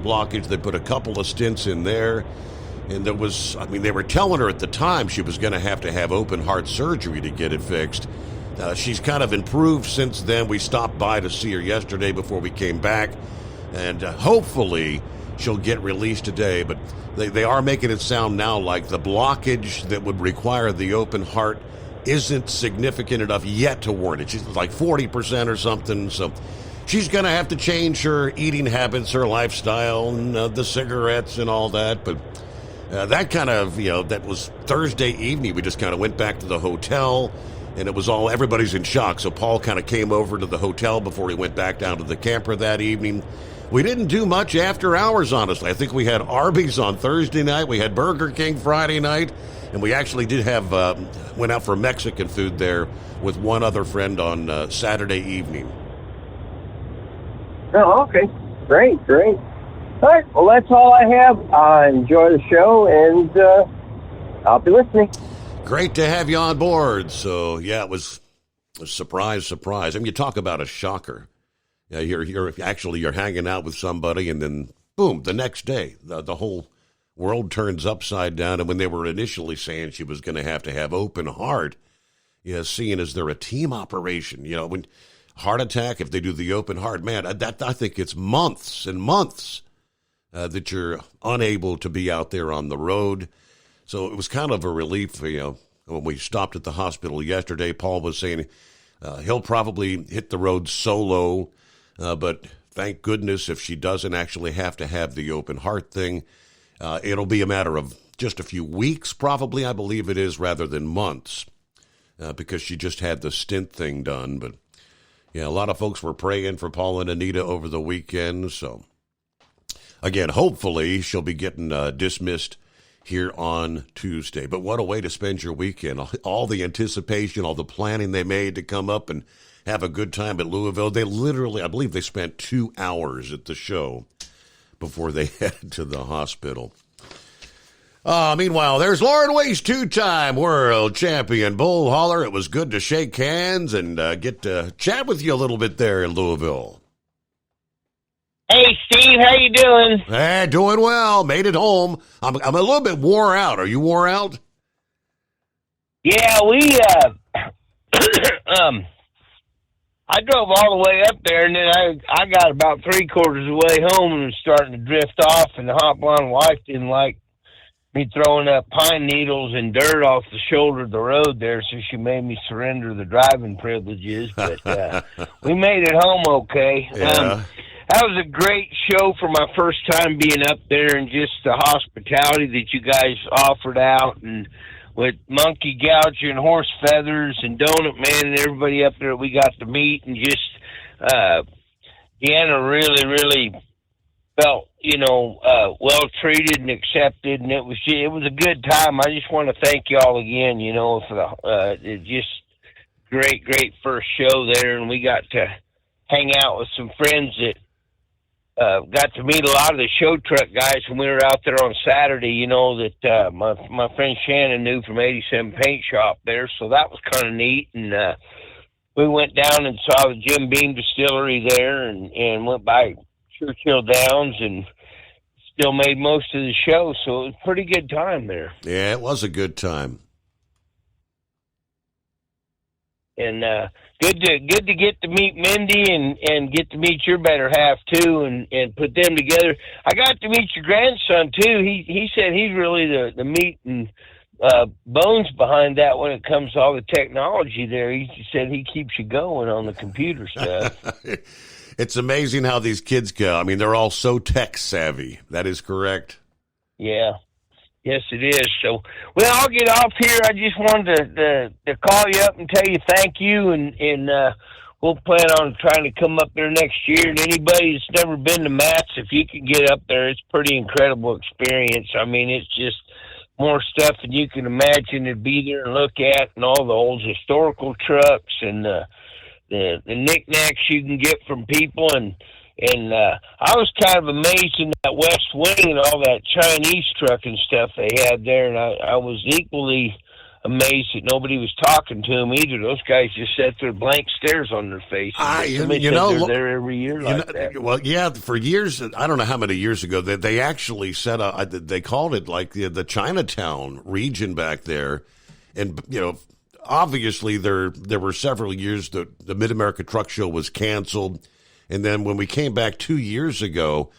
blockage. They put a couple of stents in there. And they were telling her at the time she was going to have open heart surgery to get it fixed. She's kind of improved since then. We stopped by to see her yesterday before we came back. And hopefully she'll get released today. But they are making it sound now like the blockage that would require the open heart isn't significant enough yet to warrant it. She's like 40% or something. So she's going to have to change her eating habits, her lifestyle, and the cigarettes and all that. But that kind of, that was Thursday evening. We just kind of went back to the hotel, and it was everybody's in shock. So Paul kind of came over to the hotel before he went back down to the camper that evening. We didn't do much after hours, honestly. I think we had Arby's on Thursday night. We had Burger King Friday night. And we actually did went out for Mexican food there with one other friend on Saturday evening. Oh, okay. Great. All right, well, that's all I have. Enjoy the show, and I'll be listening. Great to have you on board. So, yeah, it was a surprise. I mean, you talk about a shocker. Yeah, you're hanging out with somebody, and then, boom, the next day, the whole world turns upside down. And when they were initially saying she was going to have open heart, seeing as they're a team operation, when heart attack, if they do the open heart, man, I think it's months and months that you're unable to be out there on the road. So it was kind of a relief, when we stopped at the hospital yesterday. Paul was saying he'll probably hit the road solo, but thank goodness if she doesn't actually have to have the open heart thing, it'll be a matter of just a few weeks probably, I believe it is, rather than months, because she just had the stent thing done. But, yeah, a lot of folks were praying for Paul and Anita over the weekend. So, again, hopefully she'll be getting dismissed here on Tuesday. But what a way to spend your weekend. All the anticipation, all the planning they made to come up and have a good time at Louisville. They literally, I believe they spent 2 hours at the show before they headed to the hospital. Meanwhile, there's Lauren Weiss, 2-time world champion bull hauler. It was good to shake hands and get to chat with you a little bit there in Louisville. Hey, Steve, how you doing? Hey, doing well. Made it home. I'm a little bit wore out. Are you wore out? Yeah, I drove all the way up there, and then I got about 3/4 of the way home and was starting to drift off, and the hot blonde wife didn't like me throwing up pine needles and dirt off the shoulder of the road there, so she made me surrender the driving privileges, but we made it home okay. Yeah. That was a great show for my first time being up there, and just the hospitality that you guys offered out, and with Monkey Gouger and Horse Feathers and Donut Man and everybody up there we got to meet, and just Deanna really, really felt, well treated and accepted, and it was a good time. I just want to thank y'all again, for the just great first show there, and we got to hang out with some friends that got to meet a lot of the show truck guys when we were out there on Saturday, that my friend Shannon knew from 87 Paint Shop there, so that was kind of neat. And we went down and saw the Jim Beam Distillery there, and went by Churchill Downs, and still made most of the show, so it was a pretty good time there. Yeah, it was a good time. And good to get to meet Mindy and get to meet your better half too, and put them together. I got to meet your grandson too. He said he's really the meat and bones behind that when it comes to all the technology there. He said he keeps you going on the computer stuff. It's amazing how these kids go. I mean, they're all so tech savvy. That is correct. Yeah. Yes, it is. So, well, I'll get off here. I just wanted to call you up and tell you thank you, and we'll plan on trying to come up there next year. And anybody that's never been to Matt's, if you can get up there, it's a pretty incredible experience. I mean, it's just more stuff than you can imagine to be there and look at, and all the old historical trucks and the knickknacks you can get from people. And I was kind of amazed in that West Wing and all that Chinese truck and stuff they had there, and I was equally amazed that nobody was talking to them either. Those guys just sat there blank stares on their faces. They're there every year like that. Well, yeah, for years, I don't know how many years ago, they actually set up, they called it like the Chinatown region back there, and, obviously there were several years that the Mid-America Truck Show was canceled. And then when we came back 2 years ago,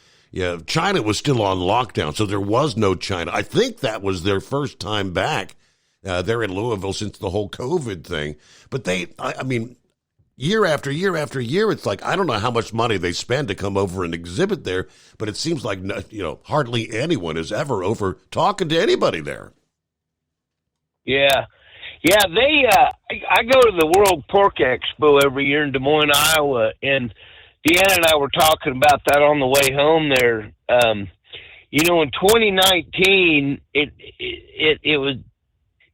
China was still on lockdown, so there was no China. I think that was their first time back there in Louisville since the whole COVID thing. But I mean, year after year after year, it's like, I don't know how much money they spend to come over and exhibit there, but it seems like, hardly anyone is ever over talking to anybody there. Yeah. Yeah, I go to the World Pork Expo every year in Des Moines, Iowa, and Deanna and I were talking about that on the way home there. In 2019, it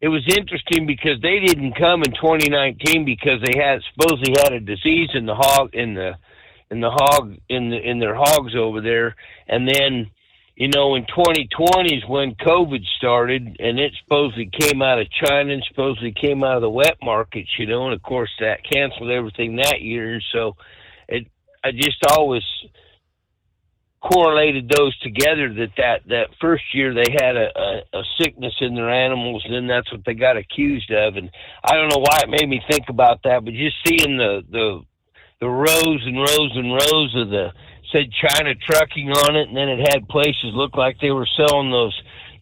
was interesting because they didn't come in 2019 because they supposedly had a disease in the hog in their hogs over there, and then in 2020 is when COVID started, and it supposedly came out of China and supposedly came out of the wet markets, and of course that canceled everything that year. So I just always correlated those together, that first year they had a sickness in their animals, and then that's what they got accused of. And I don't know why it made me think about that, but just seeing the rows and rows and rows of said China trucking on it, and then it had places look like they were selling those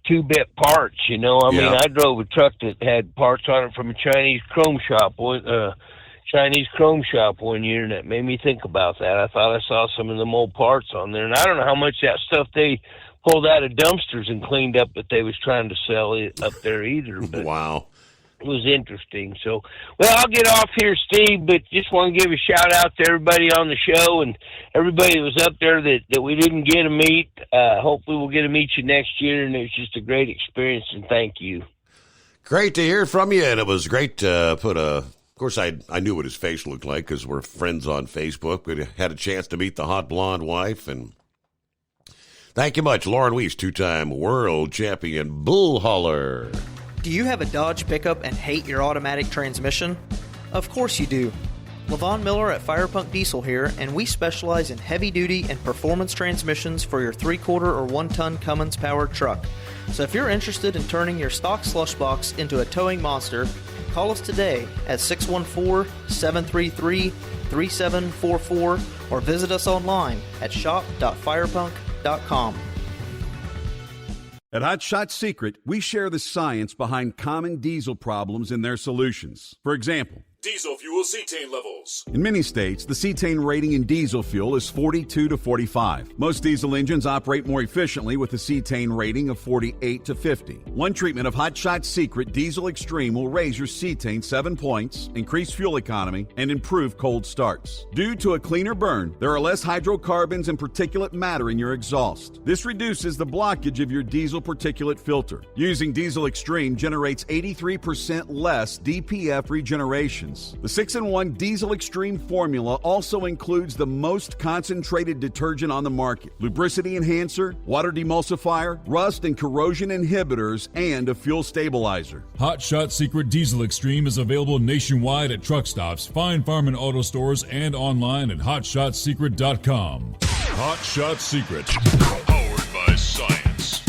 2-bit parts, I mean, I drove a truck that had parts on it from a Chinese chrome shop one year, and that made me think about that. I thought I saw some of them old parts on there, and I don't know how much that stuff they pulled out of dumpsters and cleaned up that they was trying to sell it up there either. But wow. It was interesting. So, well, I'll get off here, Steve, but just want to give a shout out to everybody on the show and everybody that was up there that we didn't get to meet. Hopefully we'll get to meet you next year, and it was just a great experience, and thank you. Great to hear from you, and it was great to put of course, I knew what his face looked like because we're friends on Facebook. We had a chance to meet the hot blonde wife, and thank you much, Lauren Weiss, 2-time world champion bull hauler. Do you have a Dodge pickup and hate your automatic transmission? Of course you do. Levon Miller at Firepunk Diesel here, and we specialize in heavy-duty and performance transmissions for your 3-quarter or 1-ton Cummins-powered truck. So if you're interested in turning your stock slush box into a towing monster, call us today at 614-733-3744 or visit us online at shop.firepunk.com. At Hot Shot Secret, we share the science behind common diesel problems and their solutions. For example, diesel fuel cetane levels. in many states, the cetane rating in diesel fuel is 42 to 45. Most diesel engines operate more efficiently with a cetane rating of 48 to 50. One treatment of Hot Shot Secret Diesel Extreme will raise your cetane 7 points, increase fuel economy, and improve cold starts. Due to a cleaner burn, there are less hydrocarbons and particulate matter in your exhaust. This reduces the blockage of your diesel particulate filter. Using Diesel Extreme generates 83% less DPF regeneration. The 6-in-1 Diesel Extreme formula also includes the most concentrated detergent on the market, lubricity enhancer, water demulsifier, rust and corrosion inhibitors, and a fuel stabilizer. Hot Shot Secret Diesel Extreme is available nationwide at truck stops, fine farm and auto stores, and online at hotshotsecret.com. Hot Shot Secret, powered by science.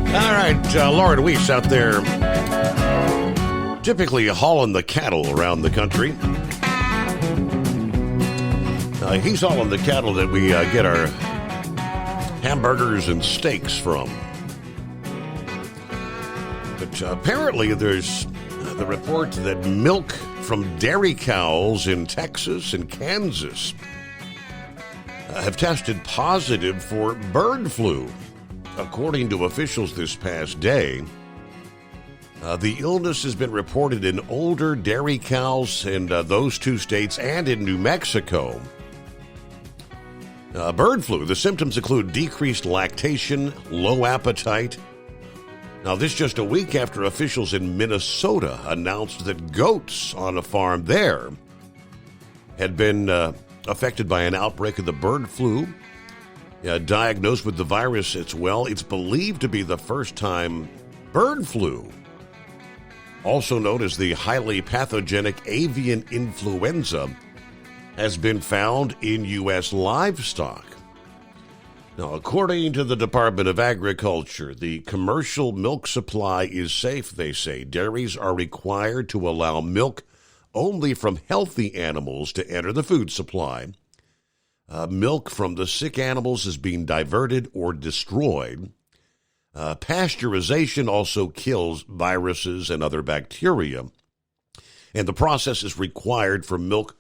All right, Lauren Weiss out there typically hauling the cattle around the country. He's hauling the cattle that we get our hamburgers and steaks from. But apparently there's the report that milk from dairy cows in Texas and Kansas have tested positive for bird flu. According to officials this past day, the illness has been reported in older dairy cows in those 2 states and in New Mexico. Bird flu, the symptoms include decreased lactation, low appetite. Now, this just a week after officials in Minnesota announced that goats on a farm there had been affected by an outbreak of the bird flu. Diagnosed with the virus, it's believed to be the first time bird flu, also known as the highly pathogenic avian influenza, has been found in U.S. livestock. Now, according to the Department of Agriculture, the commercial milk supply is safe, they say. Dairies are required to allow milk only from healthy animals to enter the food supply. Milk from the sick animals is being diverted or destroyed. Pasteurization also kills viruses and other bacteria. And the process is required for milk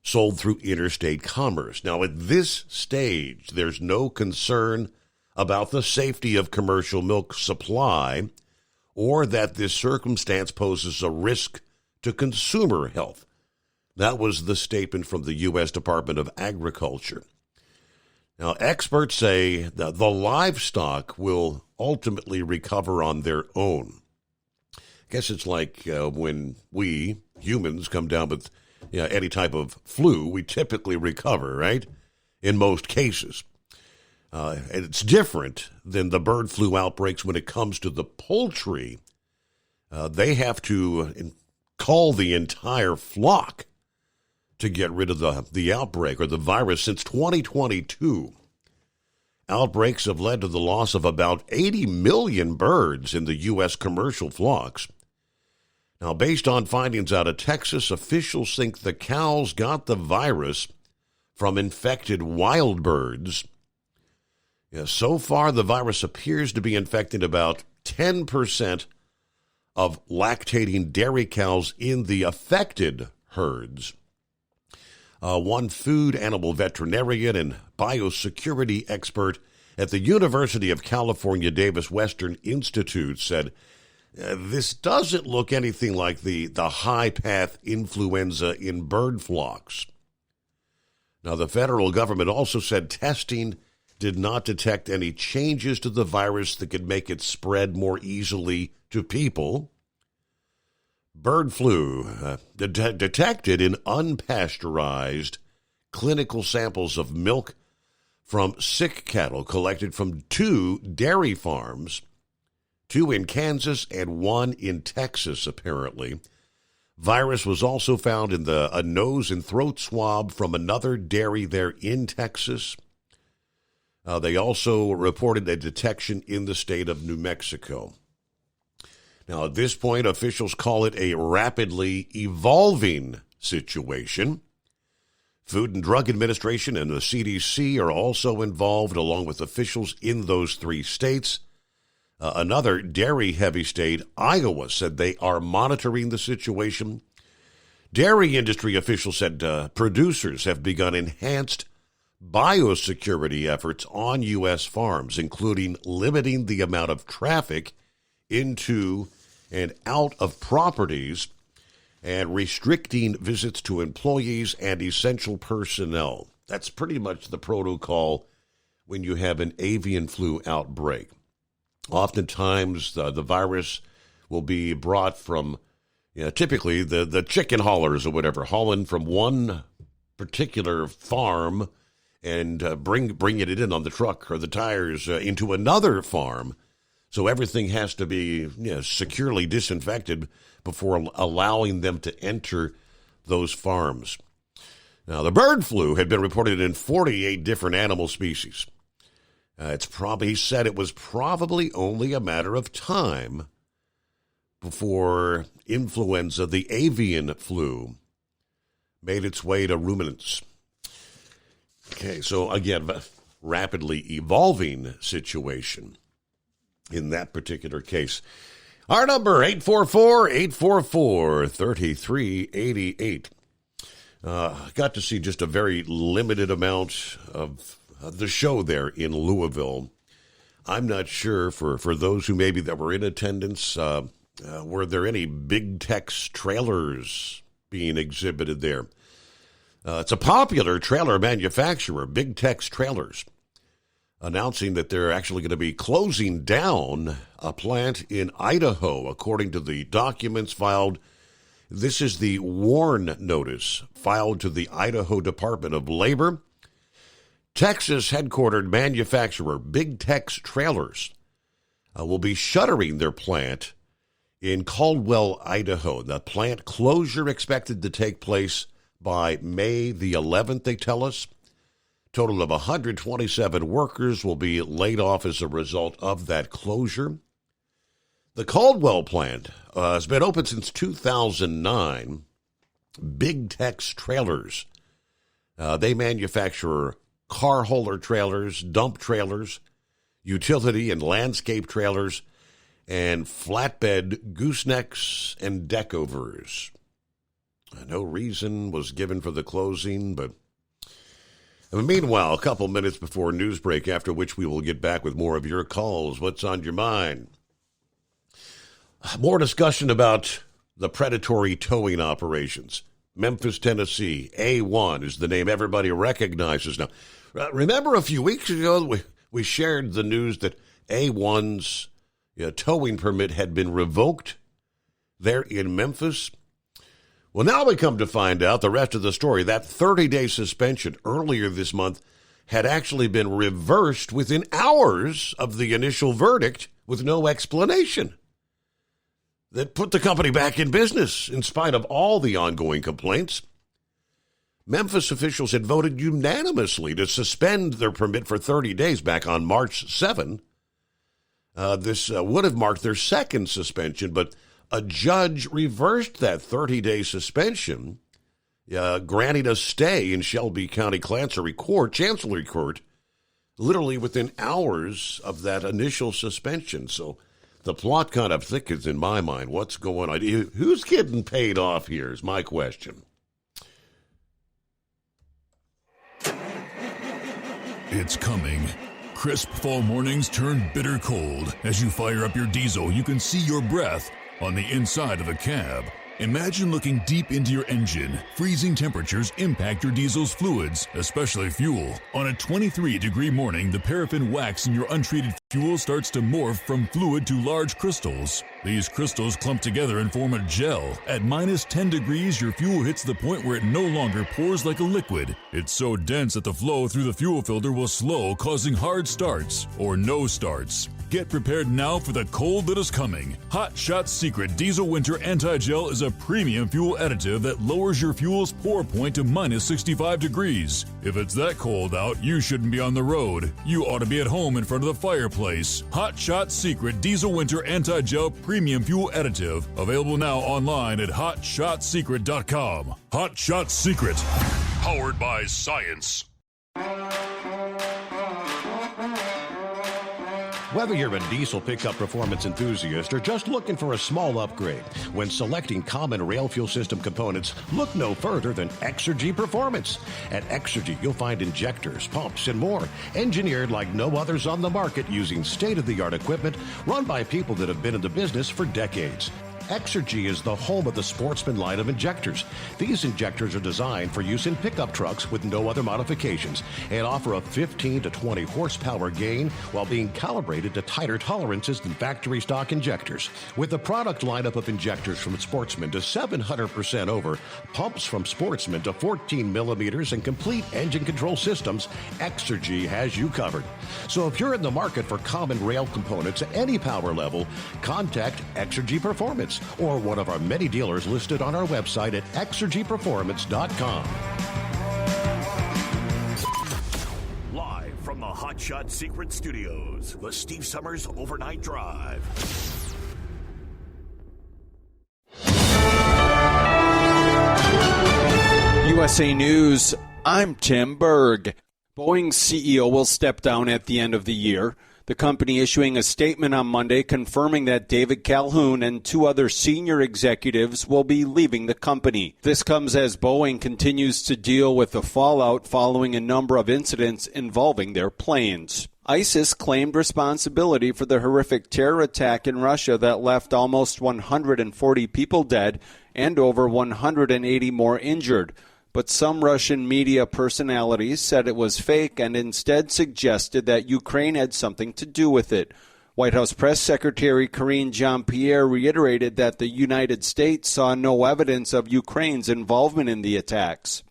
sold through interstate commerce. Now, at this stage, there's no concern about the safety of commercial milk supply or that this circumstance poses a risk to consumer health. That was the statement from the U.S. Department of Agriculture. Now, experts say that the livestock will ultimately recover on their own. I guess it's like when we, humans come down with any type of flu, we typically recover, right? In most cases. And it's different than the bird flu outbreaks when it comes to the poultry. They have to call the entire flock to get rid of the outbreak or the virus. Since 2022, outbreaks have led to the loss of about 80 million birds in the U.S. commercial flocks. Now, based on findings out of Texas, officials think the cows got the virus from infected wild birds. So far, the virus appears to be infecting about 10% of lactating dairy cows in the affected herds. One food animal veterinarian and biosecurity expert at the University of California, Davis Western Institute said, this doesn't look anything like the high-path influenza in bird flocks. Now, the federal government also said testing did not detect any changes to the virus that could make it spread more easily to people. Bird flu detected in unpasteurized clinical samples of milk from sick cattle collected from 2 dairy farms, 2 in Kansas and 1 in Texas, apparently. Virus was also found in a nose and throat swab from another dairy there in Texas. They also reported a detection in the state of New Mexico. Now, at this point, officials call it a rapidly evolving situation. Food and Drug Administration and the CDC are also involved, along with officials in those 3 states. Another dairy-heavy state, Iowa, said they are monitoring the situation. Dairy industry officials said producers have begun enhanced biosecurity efforts on U.S. farms, including limiting the amount of traffic into and out of properties and restricting visits to employees and essential personnel. That's pretty much the protocol when you have an avian flu outbreak. Oftentimes, the virus will be brought from, typically the chicken haulers or whatever, hauling from one particular farm and bring it in on the truck or the tires into another farm. So everything has to be securely disinfected before allowing them to enter those farms. Now, the bird flu had been reported in 48 different animal species. He said it was probably only a matter of time before influenza, the avian flu, made its way to ruminants. Okay, so again, rapidly evolving situation in that particular case. Our number, 844-844-3388. Got to see just a very limited amount of the show there in Louisville. I'm not sure for those who maybe that were in attendance, were there any Big Tex trailers being exhibited there? It's a popular trailer manufacturer, Big Tex Trailers, announcing that they're actually going to be closing down a plant in Idaho, according to the documents filed. This is the warn notice filed to the Idaho Department of Labor. Texas headquartered manufacturer Big Tex Trailers will be shuttering their plant in Caldwell, Idaho. The plant closure expected to take place by May the 11th, they tell us. Total of 127 workers will be laid off as a result of that closure. The Caldwell plant has been open since 2009. Big Tex Trailers. They manufacture car hauler trailers, dump trailers, utility and landscape trailers, and flatbed goosenecks and deckovers. No reason was given for the closing, but meanwhile, a couple minutes before news break, after which we will get back with more of your calls. What's on your mind? More discussion about the predatory towing operations. Memphis, Tennessee, A1 is the name everybody recognizes now. Remember a few weeks ago we shared the news that A1's towing permit had been revoked there in Memphis? Well, now we come to find out the rest of the story. That 30-day suspension earlier this month had actually been reversed within hours of the initial verdict with no explanation. That put the company back in business in spite of all the ongoing complaints. Memphis officials had voted unanimously to suspend their permit for 30 days back on March 7. This would have marked their second suspension, but a judge reversed that 30-day suspension, granting a stay in Shelby County Chancery Court, literally within hours of that initial suspension. So the plot kind of thickens in my mind. What's going on? Who's getting paid off here is my question. It's coming. Crisp fall mornings turn bitter cold. As you fire up your diesel, you can see your breath on the inside of a cab. Imagine looking deep into your engine. Freezing temperatures impact your diesel's fluids, especially fuel. On a 23-degree morning, the paraffin wax in your untreated fuel starts to morph from fluid to large crystals. These crystals clump together and form a gel. At minus 10 degrees, your fuel hits the point where it no longer pours like a liquid. It's so dense that the flow through the fuel filter will slow, causing hard starts or no starts. Get prepared now for the cold that is coming. Hot Shot Secret Diesel Winter Anti-Gel is a premium fuel additive that lowers your fuel's pour point to minus 65 degrees. If it's that cold out, you shouldn't be on the road. You ought to be at home in front of the fireplace. Hot Shot Secret Diesel Winter Anti-Gel Premium Fuel Additive. Available now online at hotshotsecret.com. Hot Shot Secret. Powered by science. Whether you're a diesel pickup performance enthusiast or just looking for a small upgrade, when selecting common rail fuel system components, look no further than Exergy Performance. At Exergy, you'll find injectors, pumps, and more, engineered like no others on the market using state-of-the-art equipment run by people that have been in the business for decades. Exergy is the home of the Sportsman line of injectors. These injectors are designed for use in pickup trucks with no other modifications and offer a 15 to 20 horsepower gain while being calibrated to tighter tolerances than factory stock injectors. With a product lineup of injectors from Sportsman to 700% over, pumps from Sportsman to 14 millimeters, and complete engine control systems, Exergy has you covered. So if you're in the market for common rail components at any power level, contact Exergy Performance or one of our many dealers listed on our website at exergyperformance.com. Live from the Hot Shot Secret Studios, the Steve Summers Overnight Drive. USA News, I'm Tim Berg. Boeing's CEO will step down at the end of the year. The company issuing a statement on Monday confirming that David Calhoun and two other senior executives will be leaving the company. This comes as Boeing continues to deal with the fallout following a number of incidents involving their planes. ISIS claimed responsibility for the horrific terror attack in Russia that left almost 140 people dead and over 180 more injured. But some Russian media personalities said it was fake and instead suggested that Ukraine had something to do with it. White House Press Secretary Karine Jean-Pierre reiterated that the United States saw no evidence of Ukraine's involvement in the attacks.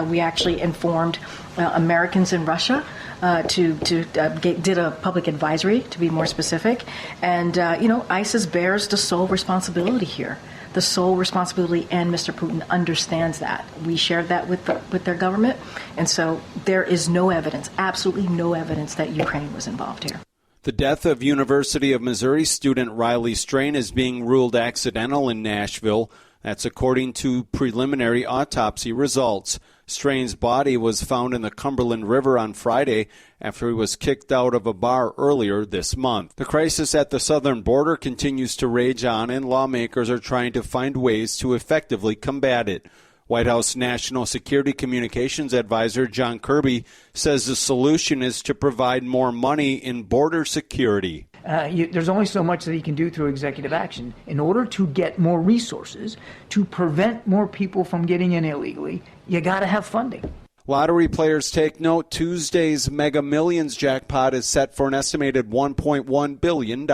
We actually informed Americans in Russia did a public advisory, to be more specific. And, ISIS bears the sole responsibility here. The sole responsibility, and Mr. Putin understands that. We shared that with their government, and so there is no evidence, absolutely no evidence that Ukraine was involved here. The death of University of Missouri student Riley Strain is being ruled accidental in Nashville. That's according to preliminary autopsy results. Strain's body was found in the Cumberland River on Friday after he was kicked out of a bar earlier this month. The crisis at the southern border continues to rage on, and lawmakers are trying to find ways to effectively combat it. White House National Security Communications Advisor John Kirby says the solution is to provide more money in border security. There's only so much that he can do through executive action. In order to get more resources, to prevent more people from getting in illegally, you got to have funding. Lottery players take note. Tuesday's Mega Millions jackpot is set for an estimated $1.1 billion.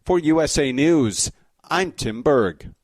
For USA News, I'm Tim Berg.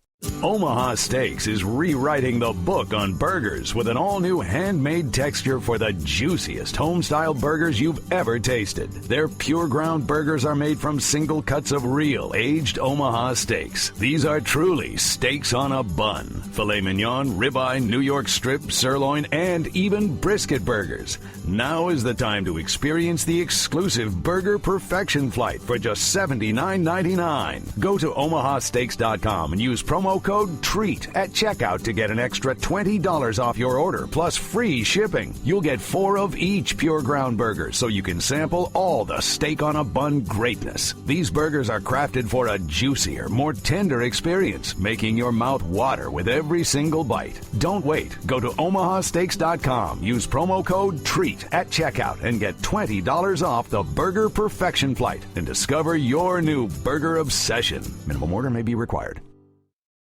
Omaha Steaks is rewriting the book on burgers with an all-new handmade texture for the juiciest home-style burgers you've ever tasted. Their pure ground burgers are made from single cuts of real aged Omaha steaks. These are truly steaks on a bun. Filet mignon, ribeye, New York strip, sirloin, and even brisket burgers. Now is the time to experience the exclusive Burger Perfection Flight for just $79.99. Go to omahasteaks.com and use promo code TREAT at checkout to get an extra $20 off your order plus free shipping. You'll get 4 of each pure ground burger so you can sample all the steak on a bun greatness. These burgers are crafted for a juicier, more tender experience, making your mouth water with every single bite. Don't wait. Go to omahasteaks.com. Use promo code TREAT at checkout and get $20 off the Burger Perfection Flight and discover your new burger obsession. Minimum order may be required.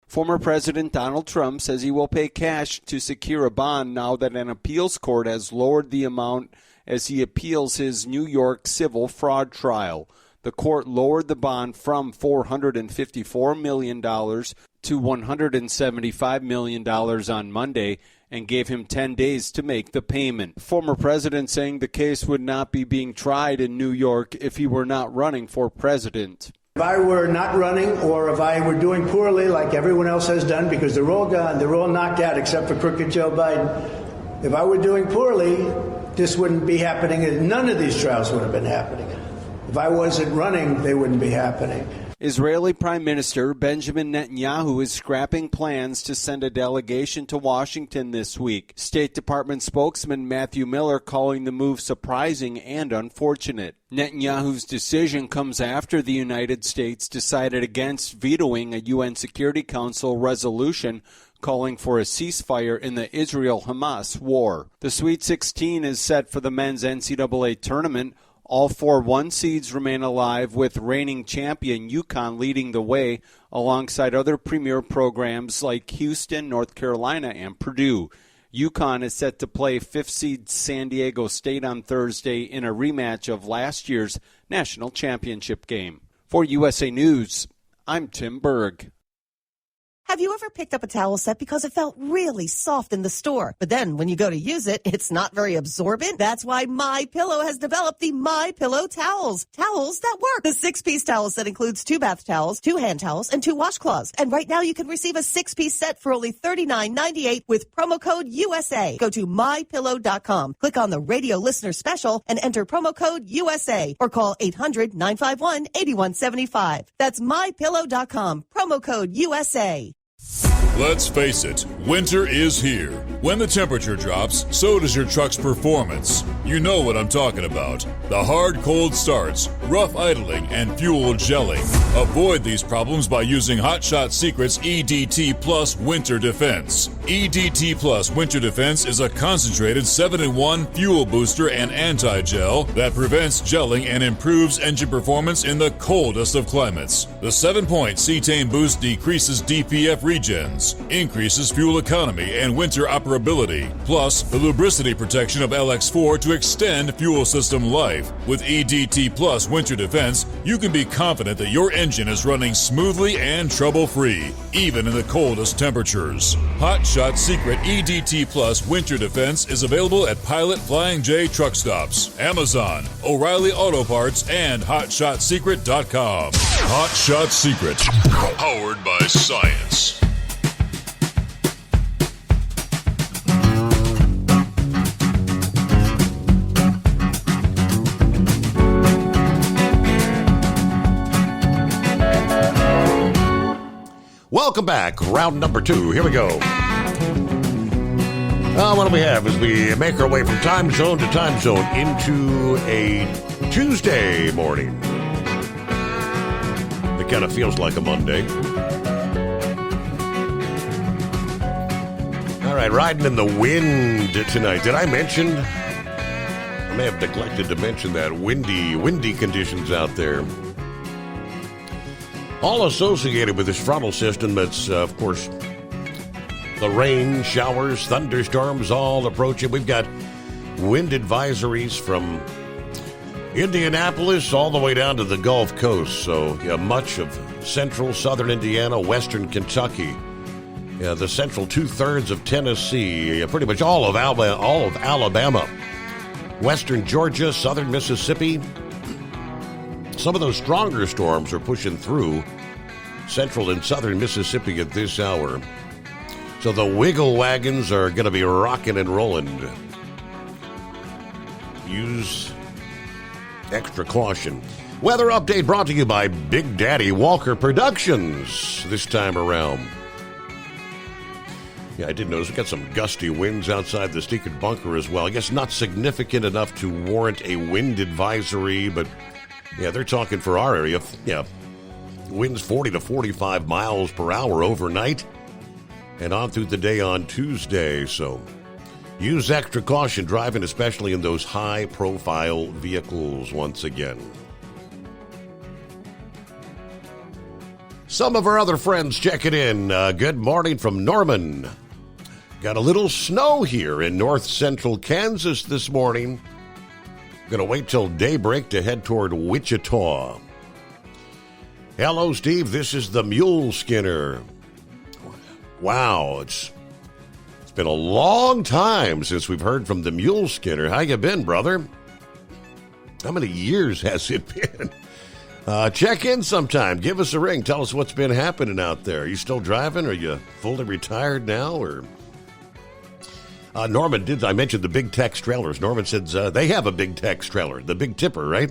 Former President Donald Trump says he will pay cash to secure a bond now that an appeals court has lowered the amount as he appeals his New York civil fraud trial. The court lowered the bond from $454 million to $175 million on Monday and gave him 10 days to make the payment. Former president saying the case would not be being tried in New York if he were not running for president. If I were not running or if I were doing poorly like everyone else has done, because they're all gone, they're all knocked out except for crooked Joe Biden. If I were doing poorly, this wouldn't be happening. None of these trials would have been happening. If I wasn't running, they wouldn't be happening. Israeli Prime Minister Benjamin Netanyahu is scrapping plans to send a delegation to Washington this week. State Department spokesman Matthew Miller calling the move surprising and unfortunate. Netanyahu's decision comes after the United States decided against vetoing a UN Security Council resolution calling for a ceasefire in the Israel-Hamas war. The Sweet 16 is set for the men's NCAA tournament. All 4 1 seeds remain alive, with reigning champion UConn leading the way alongside other premier programs like Houston, North Carolina, and Purdue. UConn is set to play 5th seed San Diego State on Thursday in a rematch of last year's national championship game. For USA News, I'm Tim Berg. Have you ever picked up a towel set because it felt really soft in the store, but then when you go to use it, it's not very absorbent? That's why MyPillow has developed the MyPillow towels. Towels that work. The 6-piece towel set includes 2 bath towels, 2 hand towels, and 2 washcloths. And right now you can receive a 6-piece set for only $39.98 with promo code USA. Go to MyPillow.com, click on the radio listener special, and enter promo code USA, or call 800-951-8175. That's MyPillow.com, promo code USA. Let's face it, winter is here. When the temperature drops, so does your truck's performance. You know what I'm talking about. The hard cold starts, rough idling, and fuel gelling. Avoid these problems by using Hot Shot Secret's EDT Plus Winter Defense. EDT Plus Winter Defense is a concentrated 7-in-1 fuel booster and anti-gel that prevents gelling and improves engine performance in the coldest of climates. The 7-point cetane boost decreases DPF regens, increases fuel economy and winter operability, plus the lubricity protection of LX4 to extend fuel system life. With EDT Plus Winter Defense, you can be confident that your engine is running smoothly and trouble-free, even in the coldest temperatures. Hot Shot Secret EDT Plus Winter Defense is available at Pilot Flying J truck stops, Amazon, O'Reilly Auto Parts, and HotShotSecret.com. Hot Shot Secret, powered by science. Welcome back. Round number 2. Here we go. What do we have as we make our way from time zone to time zone into a Tuesday morning? It kind of feels like a Monday. All right, riding in the wind tonight. Did I mention? I may have neglected to mention that windy conditions out there. All associated with this frontal system that's, of course, the rain, showers, thunderstorms all approaching. We've got wind advisories from Indianapolis all the way down to the Gulf Coast. So, yeah, much of central, southern Indiana, western Kentucky, the central 2/3 of Tennessee, pretty much all of Alabama, western Georgia, southern Mississippi. Some of those stronger storms are pushing through central and southern Mississippi at this hour. So the wiggle wagons are going to be rocking and rolling. Use extra caution. Weather update brought to you by Big Daddy Walker Productions this time around. Yeah, I did notice we got some gusty winds outside the Steakett Bunker as well. I guess not significant enough to warrant a wind advisory, but yeah, they're talking for our area. Yeah, winds 40 to 45 miles per hour overnight and on through the day on Tuesday. So use extra caution driving, especially in those high-profile vehicles once again. Some of our other friends checking in. Good morning from Norman. Got a little snow here in north central Kansas this morning. Going to wait till daybreak to head toward Wichita. Hello, Steve. This is the Mule Skinner. Wow, it's been a long time since we've heard from the Mule Skinner. How you been, brother? How many years has it been? Check in sometime. Give us a ring. Tell us what's been happening out there. Are you still driving? Are you fully retired now? Or Norman did. I mentioned the Big Tex trailers. Norman said they have a Big Tex trailer, the Big Tipper, right?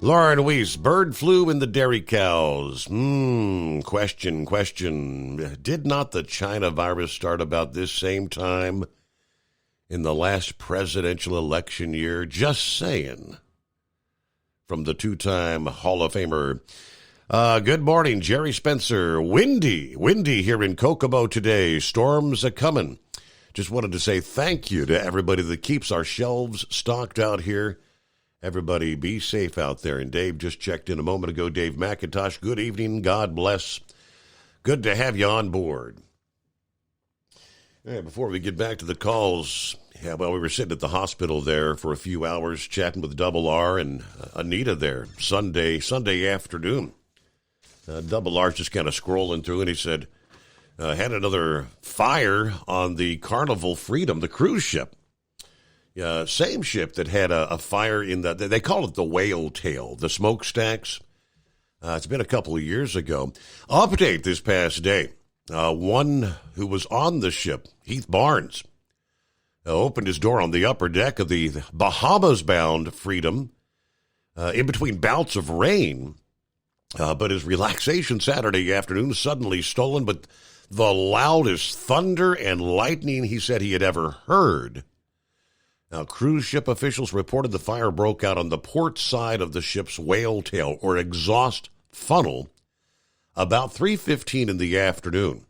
Lauren Weiss, bird flu in the dairy cows. Question. Did not the China virus start about this same time in the last presidential election year? Just saying. From the two-time Hall of Famer. Good morning, Jerry Spencer. Windy here in Kokomo today. Storms a-coming. Just wanted to say thank you to everybody that keeps our shelves stocked out here. Everybody be safe out there. And Dave just checked in a moment ago. Dave McIntosh, good evening. God bless. Good to have you on board. Yeah, before we get back to the calls, we were sitting at the hospital there for a few hours chatting with Double R and Anita there Sunday afternoon. Double R's just kind of scrolling through, and he said, had another fire on the Carnival Freedom, the cruise ship. Same ship that had a fire in they call it the whale tail, the smokestacks. It's been a couple of years ago. Update this past day. One who was on the ship, Heath Barnes, opened his door on the upper deck of the Bahamas-bound Freedom in between bouts of rain. But his relaxation Saturday afternoon suddenly stolen, but the loudest thunder and lightning he said he had ever heard. Now, cruise ship officials reported the fire broke out on the port side of the ship's whale tail, or exhaust funnel, about 3:15 in the afternoon.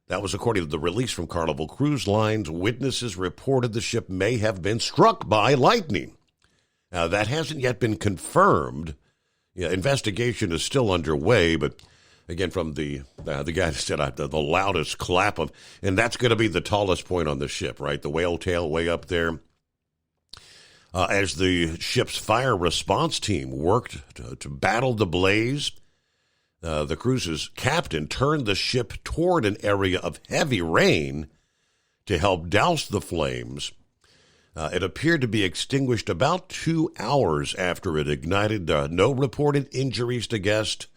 That was according to the release from Carnival Cruise Lines. Witnesses reported the ship may have been struck by lightning. Now, that hasn't yet been confirmed. Investigation is still underway, but again, from the guy that said the loudest clap of, and that's going to be the tallest point on the ship, right? The whale tail way up there. As the ship's fire response team worked to battle the blaze, the cruise's captain turned the ship toward an area of heavy rain to help douse the flames. It appeared to be extinguished about 2 hours after it ignited. No reported injuries to guests.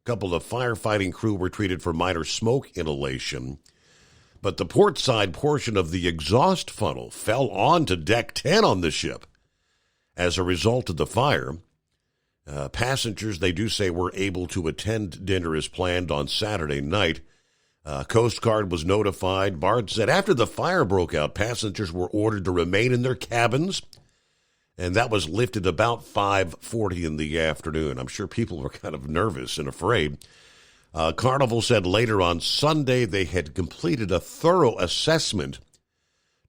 A couple of firefighting crew were treated for minor smoke inhalation. But the port side portion of the exhaust funnel fell onto deck 10 on the ship. As a result of the fire, passengers, they do say, were able to attend dinner as planned on Saturday night. Coast Guard was notified. Bard said after the fire broke out, passengers were ordered to remain in their cabins, and that was lifted about 5:40 in the afternoon. I'm sure people were kind of nervous and afraid. Carnival said later on Sunday they had completed a thorough assessment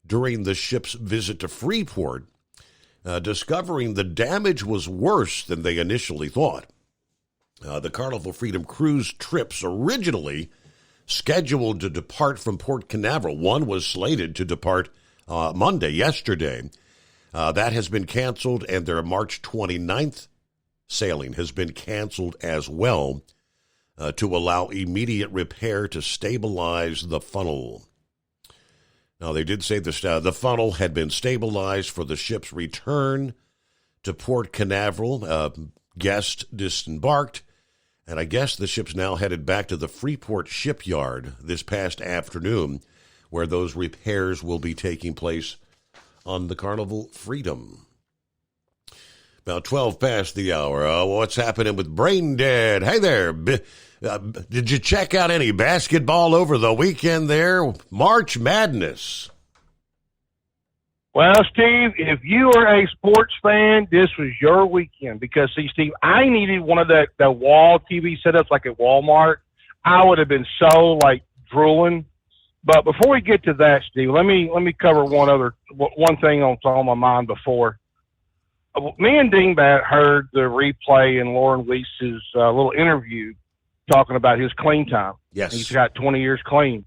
during the ship's visit to Freeport, discovering the damage was worse than they initially thought. The Carnival Freedom cruise trips originally scheduled to depart from Port Canaveral. One was slated to depart yesterday. That has been canceled, and their March 29th sailing has been canceled as well to allow immediate repair to stabilize the funnel. Now, they did say the funnel had been stabilized for the ship's return to Port Canaveral. Guests disembarked, and I guess the ship's now headed back to the Freeport shipyard this past afternoon, where those repairs will be taking place on the Carnival Freedom. About 12 past the hour. What's happening with Brain Dead? Hey there. Did you check out any basketball over the weekend there? March Madness. Well, Steve, if you are a sports fan, this was your weekend. Because, see, Steve, I needed one of the wall TV setups like at Walmart. I would have been so, drooling. But before we get to that, Steve, let me cover one thing on my mind before. Me and Dingbat heard the replay in Lauren Leese's little interview talking about his clean time. Yes. He's got 20 years clean.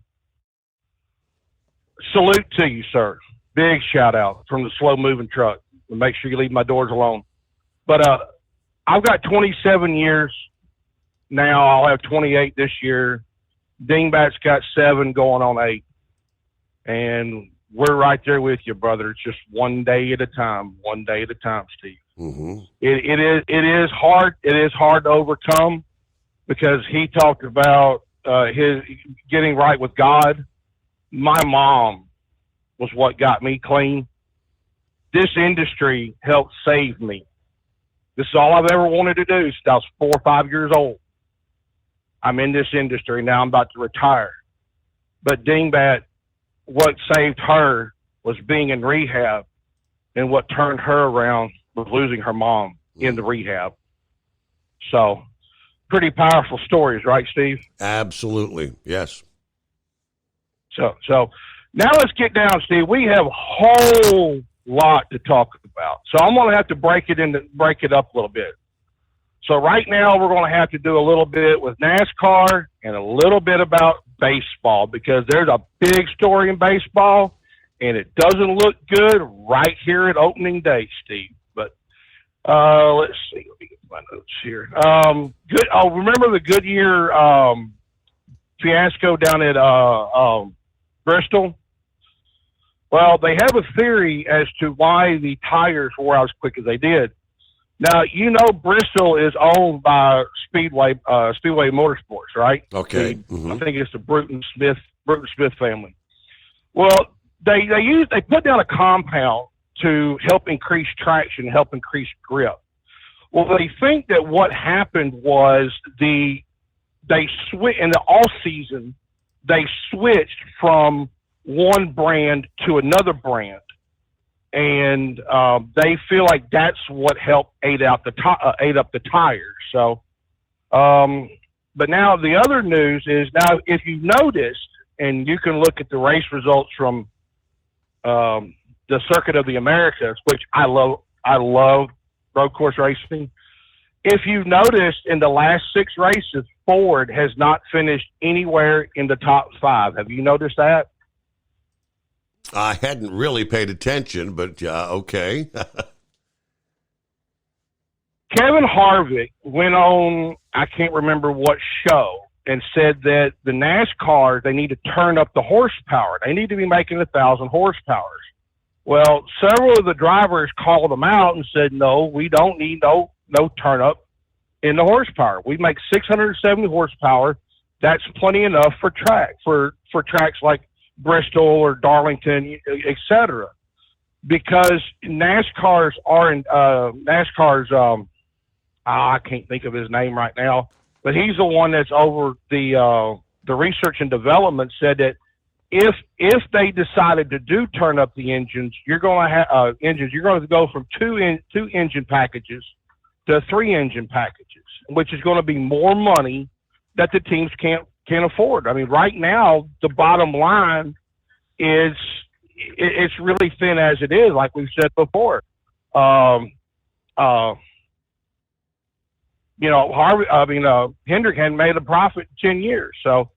Salute to you, sir. Big shout out from the slow moving truck. Make sure you leave my doors alone. But I've got 27 years now. I'll have 28 this year. Dingbat's got 7 going on 8. And we're right there with you, brother. It's just one day at a time, Steve. Mm-hmm. It is hard. It is hard to overcome because he talked about his getting right with God. My mom was what got me clean. This industry helped save me. This is all I've ever wanted to do since I was 4 or 5 years old. I'm in this industry now. I'm about to retire. But Dingbat, what saved her was being in rehab, and what turned her around was losing her mom in the rehab. So, pretty powerful stories, right, Steve? Absolutely, yes. So now let's get down, Steve. We have a whole lot to talk about. So I'm going to have to break it up a little bit. So right now we're going to have to do a little bit with NASCAR and a little bit about baseball because there's a big story in baseball and it doesn't look good right here at opening day, Steve. But let's see. Let me get my notes here. Remember the Goodyear fiasco down at Bristol? Well, they have a theory as to why the tires wore out as quick as they did. Now, Bristol is owned by Speedway Motorsports, right? Okay. I think it's the Bruton Smith family. Well, they put down a compound to help increase traction, help increase grip. Well, they think that what happened was in the off season, they switched from one brand to another brand. And they feel like that's what helped ate up the tires. So, but now the other news is now if you've noticed, and you can look at the race results from the Circuit of the Americas, which I love road course racing. If you've noticed, in the last 6 races, Ford has not finished anywhere in the top 5. Have you noticed that? I hadn't really paid attention, but okay. Kevin Harvick went on, I can't remember what show, and said that the NASCAR, they need to turn up the horsepower. They need to be making 1,000 horsepower. Well, several of the drivers called them out and said, no, we don't need no turn up in the horsepower. We make 670 horsepower. That's plenty enough for tracks like Bristol or Darlington, etc. Because NASCAR's I can't think of his name right now, but he's the one that's over the research and development, said that if they decided to do turn up the engines, you're going to go from two engine packages to 3 engine packages, which is going to be more money that the teams can't afford. I mean, right now, the bottom line is it's really thin as it is, like we've said before. Hendrick hadn't made a profit in 10 years. So,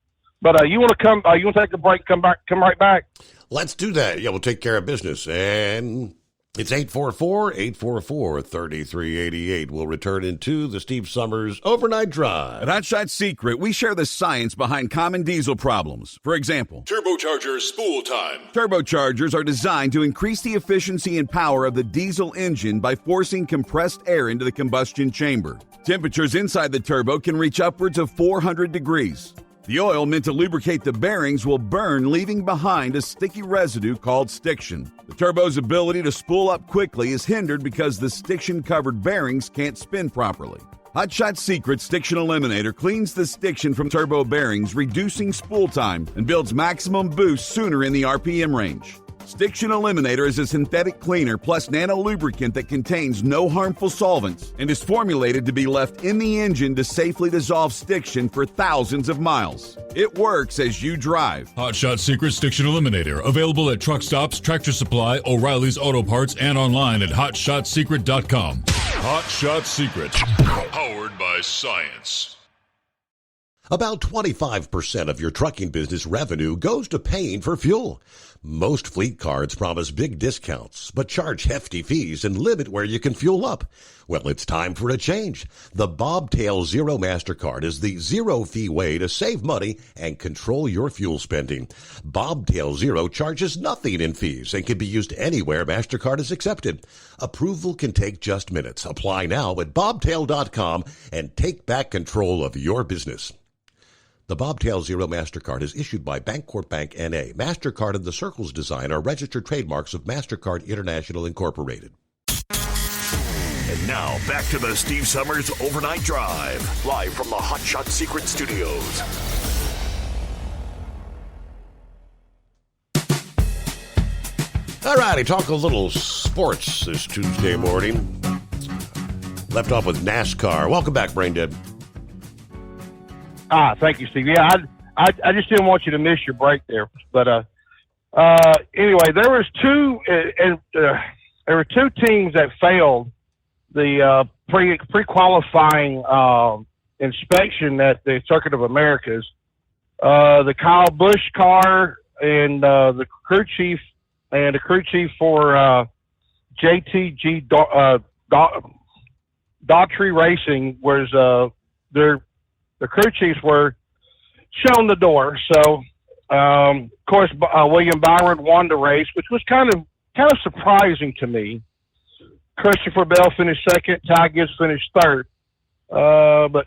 but you want to take a break, come right back? Let's do that. Yeah, we'll take care of business and It's 844-844-3388. We'll return into the Steve Summers Overnight Drive. At Hot Shot Secret, we share the science behind common diesel problems. For example, Turbocharger spool time. Turbochargers are designed to increase the efficiency and power of the diesel engine by forcing compressed air into the combustion chamber. Temperatures inside the turbo can reach upwards of 400 degrees. The oil meant to lubricate the bearings will burn, leaving behind a sticky residue called stiction. The turbo's ability to spool up quickly is hindered because the stiction-covered bearings can't spin properly. Hot Shot Secret Stiction Eliminator cleans the stiction from turbo bearings, reducing spool time, and builds maximum boost sooner in the RPM range. Stiction Eliminator is a synthetic cleaner plus nano-lubricant that contains no harmful solvents and is formulated to be left in the engine to safely dissolve stiction for thousands of miles. It works as you drive. Hot Shot Secret Stiction Eliminator. Available at truck stops, Tractor Supply, O'Reilly's Auto Parts, and online at hotshotsecret.com. Hot Shot Secret. Powered by science. About 25% of your trucking business revenue goes to paying for fuel. Most fleet cards promise big discounts, but charge hefty fees and limit where you can fuel up. Well, it's time for a change. The Bobtail Zero MasterCard is the zero-fee way to save money and control your fuel spending. Bobtail Zero charges nothing in fees and can be used anywhere MasterCard is accepted. Approval can take just minutes. Apply now at bobtail.com and take back control of your business. The Bobtail Zero MasterCard is issued by Bancorp Bank N.A. MasterCard and the Circles design are registered trademarks of MasterCard International Incorporated. And now, back to the Steve Summers Overnight Drive, live from the Hot Shot Secret Studios. All righty, talk a little sports this Tuesday morning. Left off with NASCAR. Welcome back, Braindead. Thank you, Steve. Yeah, I just didn't want you to miss your break there. But anyway, there were two teams that failed the pre-qualifying inspection at the Circuit of Americas. The Kyle Busch car and the crew chief for JTG Daughtry Racing was the crew chiefs were shown the door. So, of course, William Byron won the race, which was kind of surprising to me. Christopher Bell finished second. Ty Gibbs finished third. But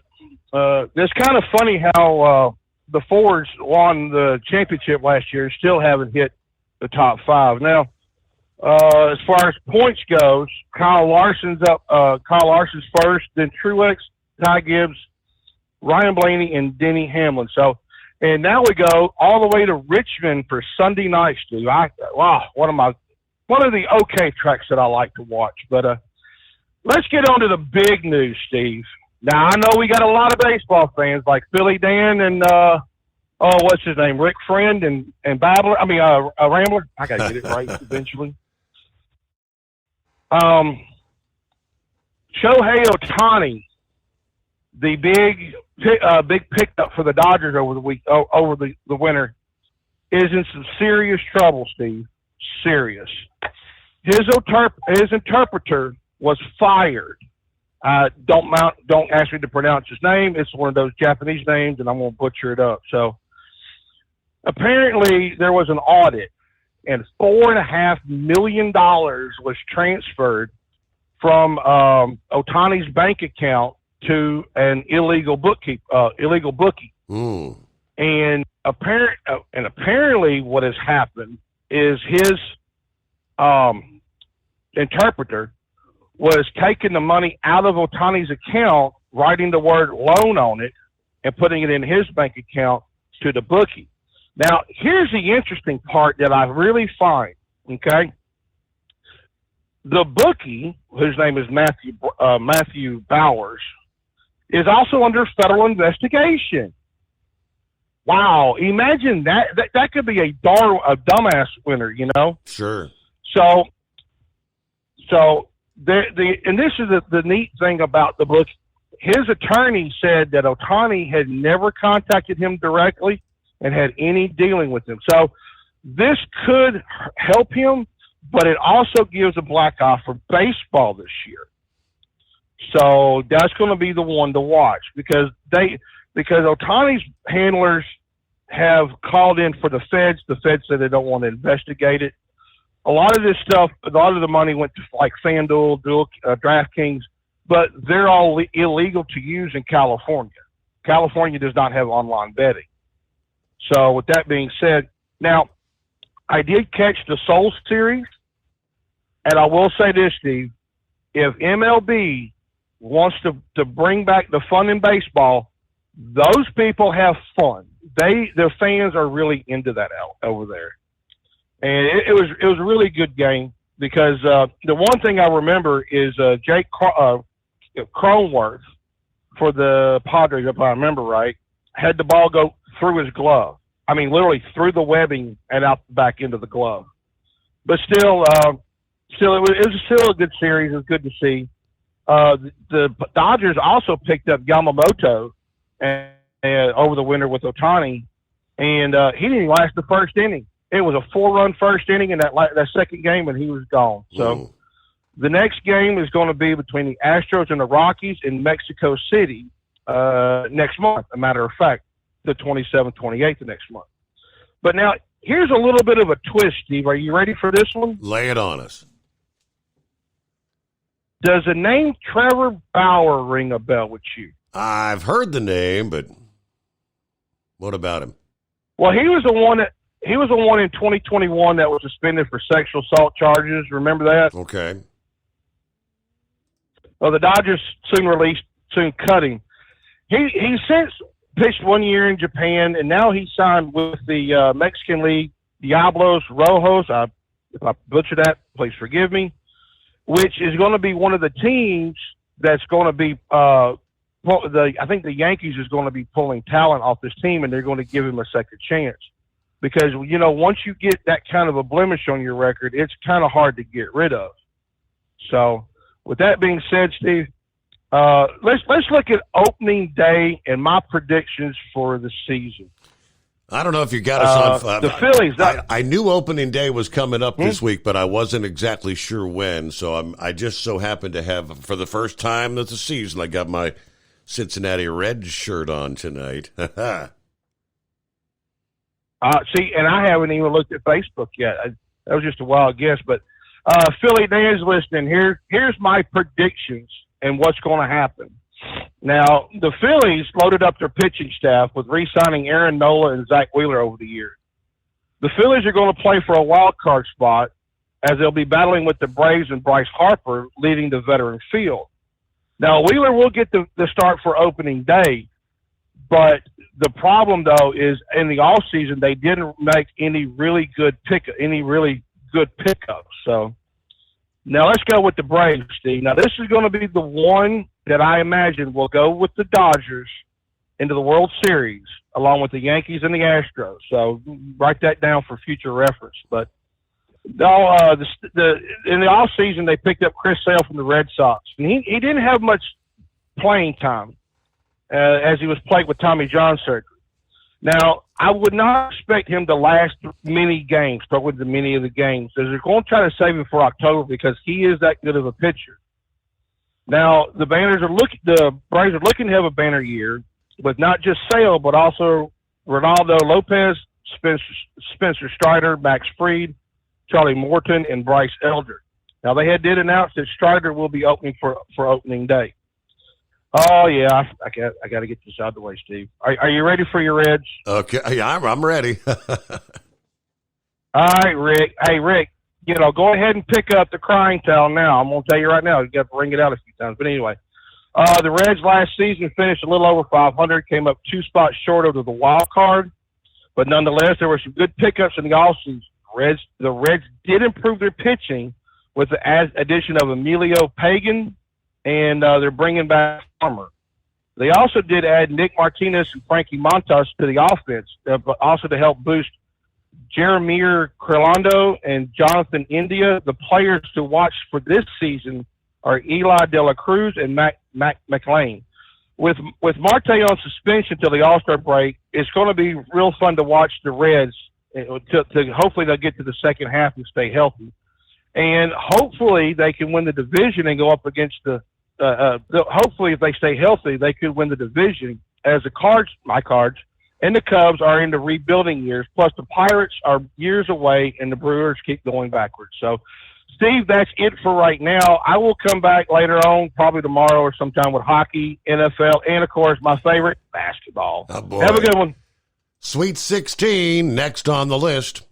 it's kind of funny how the Fords won the championship last year and still haven't hit the top five. Now, as far as points goes, Kyle Larson's first, then Truex, Ty Gibbs, Ryan Blaney, and Denny Hamlin. So, and now we go all the way to Richmond for Sunday night, Steve. One of the okay tracks that I like to watch. But let's get on to the big news, Steve. Now, I know we got a lot of baseball fans like Philly Dan and what's his name, Rick Friend and Babbler. I mean, Rambler. I got to get it right eventually. Shohei Ohtani, the big pickup for the Dodgers over the winter, is in some serious trouble, Steve. Serious. His interpreter was fired. Don't ask me to pronounce his name. It's one of those Japanese names, and I'm going to butcher it up. So apparently there was an audit, and $4.5 million was transferred from Ohtani's bank account to an illegal bookie. And apparently what has happened is his interpreter was taking the money out of Ohtani's account, writing the word loan on it, and putting it in his bank account to the bookie. Now, here's the interesting part that I really find, okay? The bookie, whose name is Matthew Bowers, is also under federal investigation. Wow, imagine that could be a dumbass winner, you know? Sure. So and this is the neat thing about the book. His attorney said that Ohtani had never contacted him directly and had any dealing with him. So this could help him, but it also gives a black eye for baseball this year. So that's going to be the one to watch because Ohtani's handlers have called in for the feds. The feds said they don't want to investigate it. A lot of this stuff, a lot of the money went to like FanDuel, DraftKings, but they're all illegal to use in California. California does not have online betting. So with that being said, now I did catch the Soul Series, and I will say this, Steve, if MLB wants to bring back the fun in baseball, those people have fun. Their fans are really into that over there. And it was a really good game because the one thing I remember is Jake Cronenworth for the Padres, if I remember right, had the ball go through his glove. I mean, literally through the webbing and out the back into the glove. But still, it was still a good series. It was good to see. The Dodgers also picked up Yamamoto and over the winter with Ohtani, and he didn't even last the first inning. It was a 4-run first inning in that second game, and he was gone. So the next game is going to be between the Astros and the Rockies in Mexico City next month, a matter of fact, the 27th, 28th of next month. But now, here's a little bit of a twist, Steve. Are you ready for this one? Lay it on us. Does the name Trevor Bauer ring a bell with you? I've heard the name, but what about him? Well, he was the one in 2021 that was suspended for sexual assault charges. Remember that? Okay. Well, the Dodgers soon cut him. He since pitched 1 year in Japan, and now he signed with the Mexican League, Diablos Rojos. If I butcher that, please forgive me. Which is going to be one of the teams that's going to be I think the Yankees is going to be pulling talent off this team, and they're going to give him a second chance. Because, you know, once you get that kind of a blemish on your record, it's kind of hard to get rid of. So, with that being said, Steve, let's look at opening day and my predictions for the season. I don't know if you got us on. The Phillies. I knew opening day was coming up this week, but I wasn't exactly sure when. So I just so happened to have, for the first time of the season, I got my Cincinnati Reds shirt on tonight. See, and I haven't even looked at Facebook yet. That was just a wild guess. But Philly Dan's listening. Here's my predictions and what's going to happen. Now, the Phillies loaded up their pitching staff with re-signing Aaron Nola and Zach Wheeler over the years. The Phillies are going to play for a wild card spot as they'll be battling with the Braves and Bryce Harper leading the veteran field. Now, Wheeler will get the start for opening day, but the problem, though, is in the offseason they didn't make any really good pickups. So now let's go with the Braves, Steve. Now, this is going to be the one that I imagine will go with the Dodgers into the World Series, along with the Yankees and the Astros. So write that down for future reference. But in the offseason, they picked up Chris Sale from the Red Sox. And he didn't have much playing time as he was plagued with Tommy John surgery. Now, I would not expect him to last many games, probably many of the games. They're going to try to save him for October because he is that good of a pitcher. Now, the Braves are looking to have a banner year with not just Sale, but also Ronaldo Lopez, Spencer Strider, Max Fried, Charlie Morton, and Bryce Elder. Now, they did announce that Strider will be opening for opening day. Oh, yeah, I got to get this out of the way, Steve. Are you ready for your Reds? Okay, yeah, I'm ready. All right, Rick. Hey, Rick. Go ahead and pick up the crying towel now. I'm going to tell you right now. You got to ring it out a few times. But anyway, the Reds last season finished a little over 500, came up 2 spots short of the wild card. But nonetheless, there were some good pickups in the offseason. The Reds did improve their pitching with the addition of Emilio Pagan, and they're bringing back Farmer. They also did add Nick Martinez and Frankie Montas to the offense, but also to help boost Jeremiah Crelando and Jonathan India. The players to watch for this season are Eli De La Cruz and Mac McLean. With Marte on suspension till the All-Star break, it's going to be real fun to watch the Reds. To hopefully they'll get to the second half and stay healthy. And hopefully they can win the division and go up against hopefully if they stay healthy, they could win the division, as my Cards, and the Cubs are in the rebuilding years. Plus the Pirates are years away and the Brewers keep going backwards. So, Steve, that's it for right now. I will come back later on, probably tomorrow or sometime, with hockey, NFL, and, of course, my favorite, basketball. Oh, boy. Have a good one. Sweet 16 next on the list.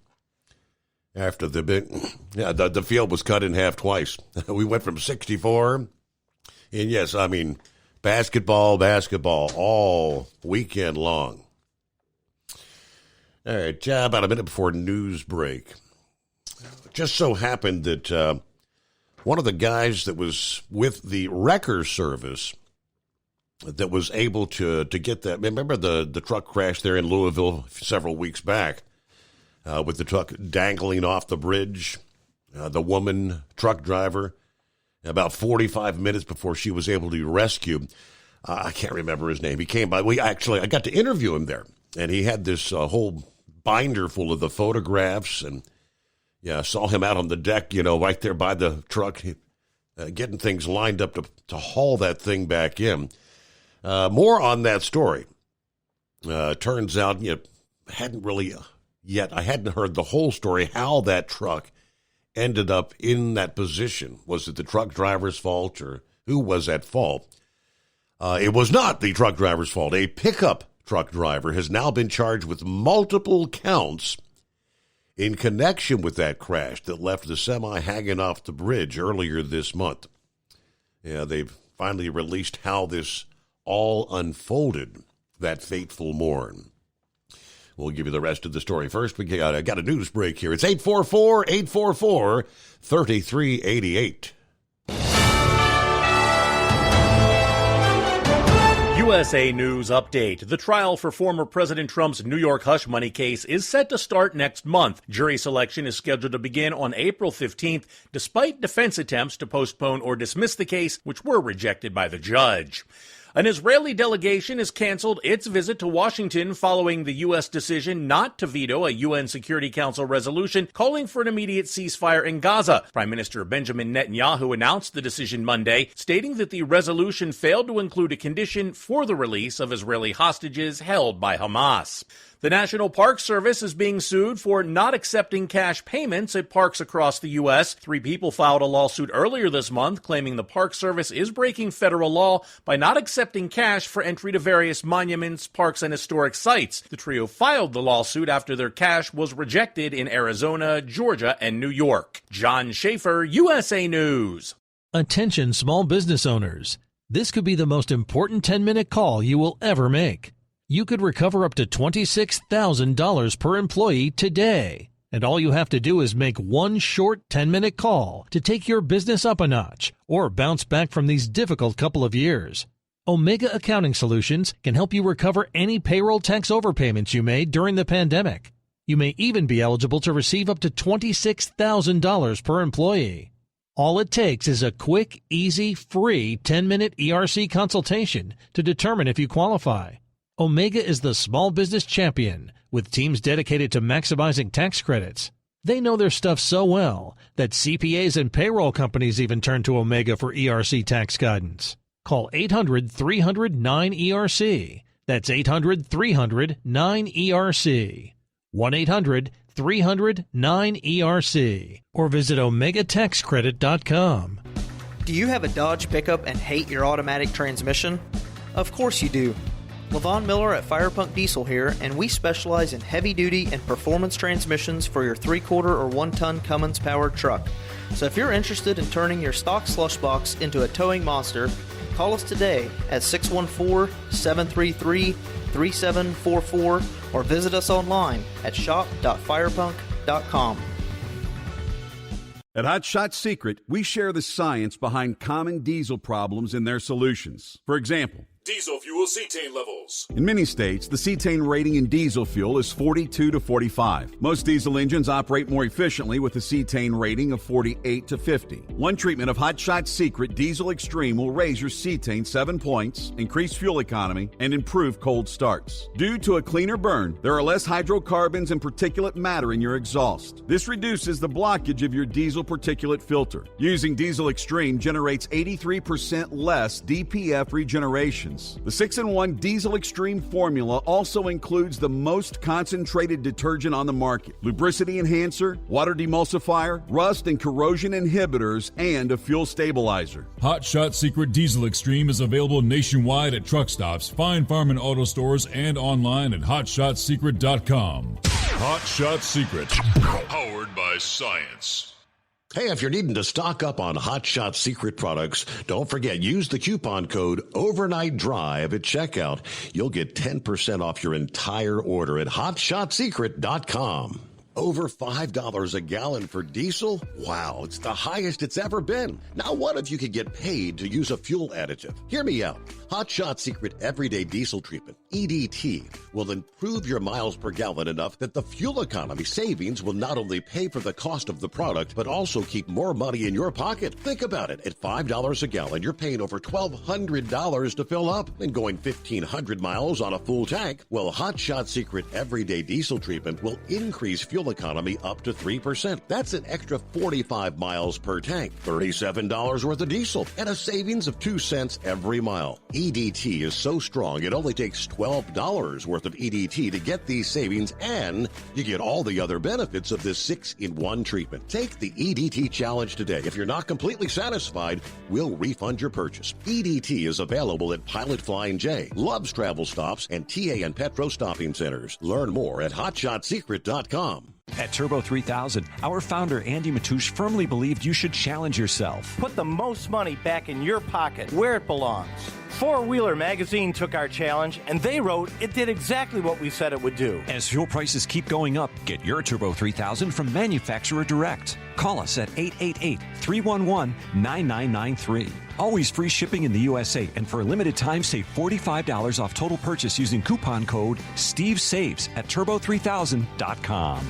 After the field was cut in half twice. We went from 64, and yes, I mean, basketball all weekend long. All right, about a minute before news break. Just so happened that one of the guys that was with the wrecker service that was able to get that, remember the truck crash there in Louisville several weeks back? With the truck dangling off the bridge, the woman truck driver, about 45 minutes before she was able to be rescued. I can't remember his name. He came by. I got to interview him there, and he had this whole binder full of the photographs, and saw him out on the deck, right there by the truck, getting things lined up to haul that thing back in. More on that story. Turns out, hadn't really... Yet I hadn't heard the whole story, how that truck ended up in that position. Was it the truck driver's fault, or who was at fault? It was not the truck driver's fault. A pickup truck driver has now been charged with multiple counts in connection with that crash that left the semi hanging off the bridge earlier this month. Yeah, they've finally released how this all unfolded that fateful morn. We'll give you the rest of the story. First, we got a news break here. It's 844-844-3388. USA News Update. The trial for former President Trump's New York hush money case is set to start next month. Jury selection is scheduled to begin on April 15th, despite defense attempts to postpone or dismiss the case, which were rejected by the judge. An Israeli delegation has canceled its visit to Washington following the U.S. decision not to veto a UN Security Council resolution calling for an immediate ceasefire in Gaza. Prime Minister Benjamin Netanyahu announced the decision Monday, stating that the resolution failed to include a condition for the release of Israeli hostages held by Hamas. The National Park Service is being sued for not accepting cash payments at parks across the U.S. 3 people filed a lawsuit earlier this month claiming the Park Service is breaking federal law by not accepting cash for entry to various monuments, parks, and historic sites. The trio filed the lawsuit after their cash was rejected in Arizona, Georgia, and New York. John Schaefer, USA News. Attention small business owners. This could be the most important 10-minute call you will ever make. You could recover up to $26,000 per employee today. And all you have to do is make one short 10-minute call to take your business up a notch or bounce back from these difficult couple of years. Omega Accounting Solutions can help you recover any payroll tax overpayments you made during the pandemic. You may even be eligible to receive up to $26,000 per employee. All it takes is a quick, easy, free 10-minute ERC consultation to determine if you qualify. Omega is the small business champion with teams dedicated to maximizing tax credits. They know their stuff so well that CPAs and payroll companies even turn to Omega for ERC tax guidance. Call 800-300-9ERC. That's 800-300-9ERC. 1-800-300-9ERC. Or visit OmegaTaxCredit.com. Do you have a Dodge pickup and hate your automatic transmission? Of course you do. Levon Miller at Firepunk Diesel here, and we specialize in heavy-duty and performance transmissions for your 3/4 or 1-ton Cummins-powered truck. So if you're interested in turning your stock slush box into a towing monster, call us today at 614-733-3744 or visit us online at shop.firepunk.com. At Hot Shot Secret, we share the science behind common diesel problems and their solutions. For example, Diesel fuel cetane levels. In many states, the cetane rating in diesel fuel is 42 to 45. Most diesel engines operate more efficiently with a cetane rating of 48 to 50. One treatment of Hot Shot Secret Diesel Extreme will raise your cetane 7 points, increase fuel economy, and improve cold starts. Due to a cleaner burn, there are less hydrocarbons and particulate matter in your exhaust. This reduces the blockage of your diesel particulate filter. Using Diesel Extreme generates 83% less DPF regeneration. The 6-in-1 Diesel Extreme formula also includes the most concentrated detergent on the market, lubricity enhancer, water demulsifier, rust and corrosion inhibitors, and a fuel stabilizer. Hot Shot Secret Diesel Extreme is available nationwide at truck stops, fine farm and auto stores, and online at hotshotsecret.com. Hot Shot Secret, powered by science. Hey, if you're needing to stock up on Hot Shot Secret products, don't forget, use the coupon code OvernightDrive at checkout. You'll get 10% off your entire order at hotshotsecret.com. Over $5 a gallon for diesel? Wow, it's the highest it's ever been. Now what if you could get paid to use a fuel additive? Hear me out. Hot Shot Secret Everyday Diesel Treatment, EDT, will improve your miles per gallon enough that the fuel economy savings will not only pay for the cost of the product, but also keep more money in your pocket. Think about it. At $5 a gallon, you're paying over $1,200 to fill up and going 1,500 miles on a full tank. Well, Hot Shot Secret Everyday Diesel Treatment will increase fuel economy up to 3%. That's an extra 45 miles per tank, $37 worth of diesel, and a savings of 2 cents every mile. EDT is so strong, it only takes $12 worth of EDT to get these savings, and you get all the other benefits of this 6-in-1 treatment. Take the EDT challenge today. If you're not completely satisfied, we'll refund your purchase. EDT is available at Pilot Flying J, Love's Travel Stops, and TA and Petro Stopping Centers. Learn more at hotshotsecret.com. At Turbo 3000, our founder Andy Matouche firmly believed you should challenge yourself. Put the most money back in your pocket, where it belongs. Four Wheeler magazine took our challenge, and they wrote it did exactly what we said it would do. As fuel prices keep going up, get your Turbo 3000 from manufacturer direct. Call us at 888-311-9993. Always free shipping in the USA, and for a limited time, save $45 off total purchase using coupon code STEVESAVES at turbo3000.com.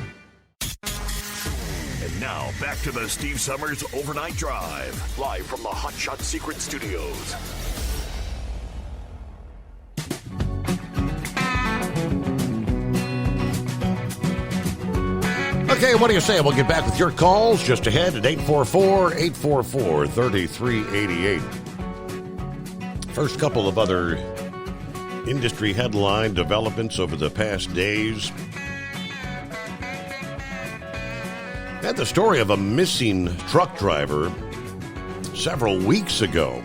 And now, back to the Steve Summers Overnight Drive, live from the Hot Shot Secret Studios. Okay, what do you say? We'll get back with your calls just ahead at 844-844-3388. First couple of other industry headline developments over the past days. Had the story of a missing truck driver several weeks ago.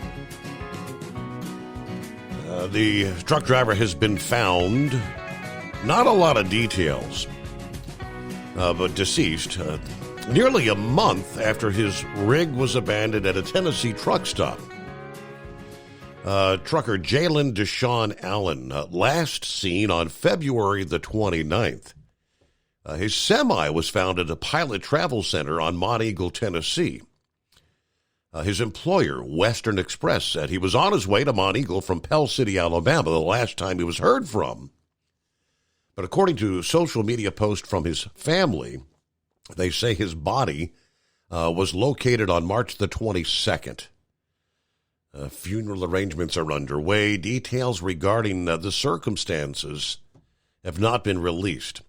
The truck driver has been found. Not a lot of details, but deceased nearly a month after his rig was abandoned at a Tennessee truck stop. Trucker Jalen Deshaun Allen, last seen on February the 29th. His semi was found at a Pilot Travel Center on Monteagle, Tennessee. His employer, Western Express, said he was on his way to Monteagle from Pell City, Alabama, the last time he was heard from. But according to a social media post from his family, they say his body was located on March the 22nd. Funeral arrangements are underway. Details regarding the circumstances have not been released.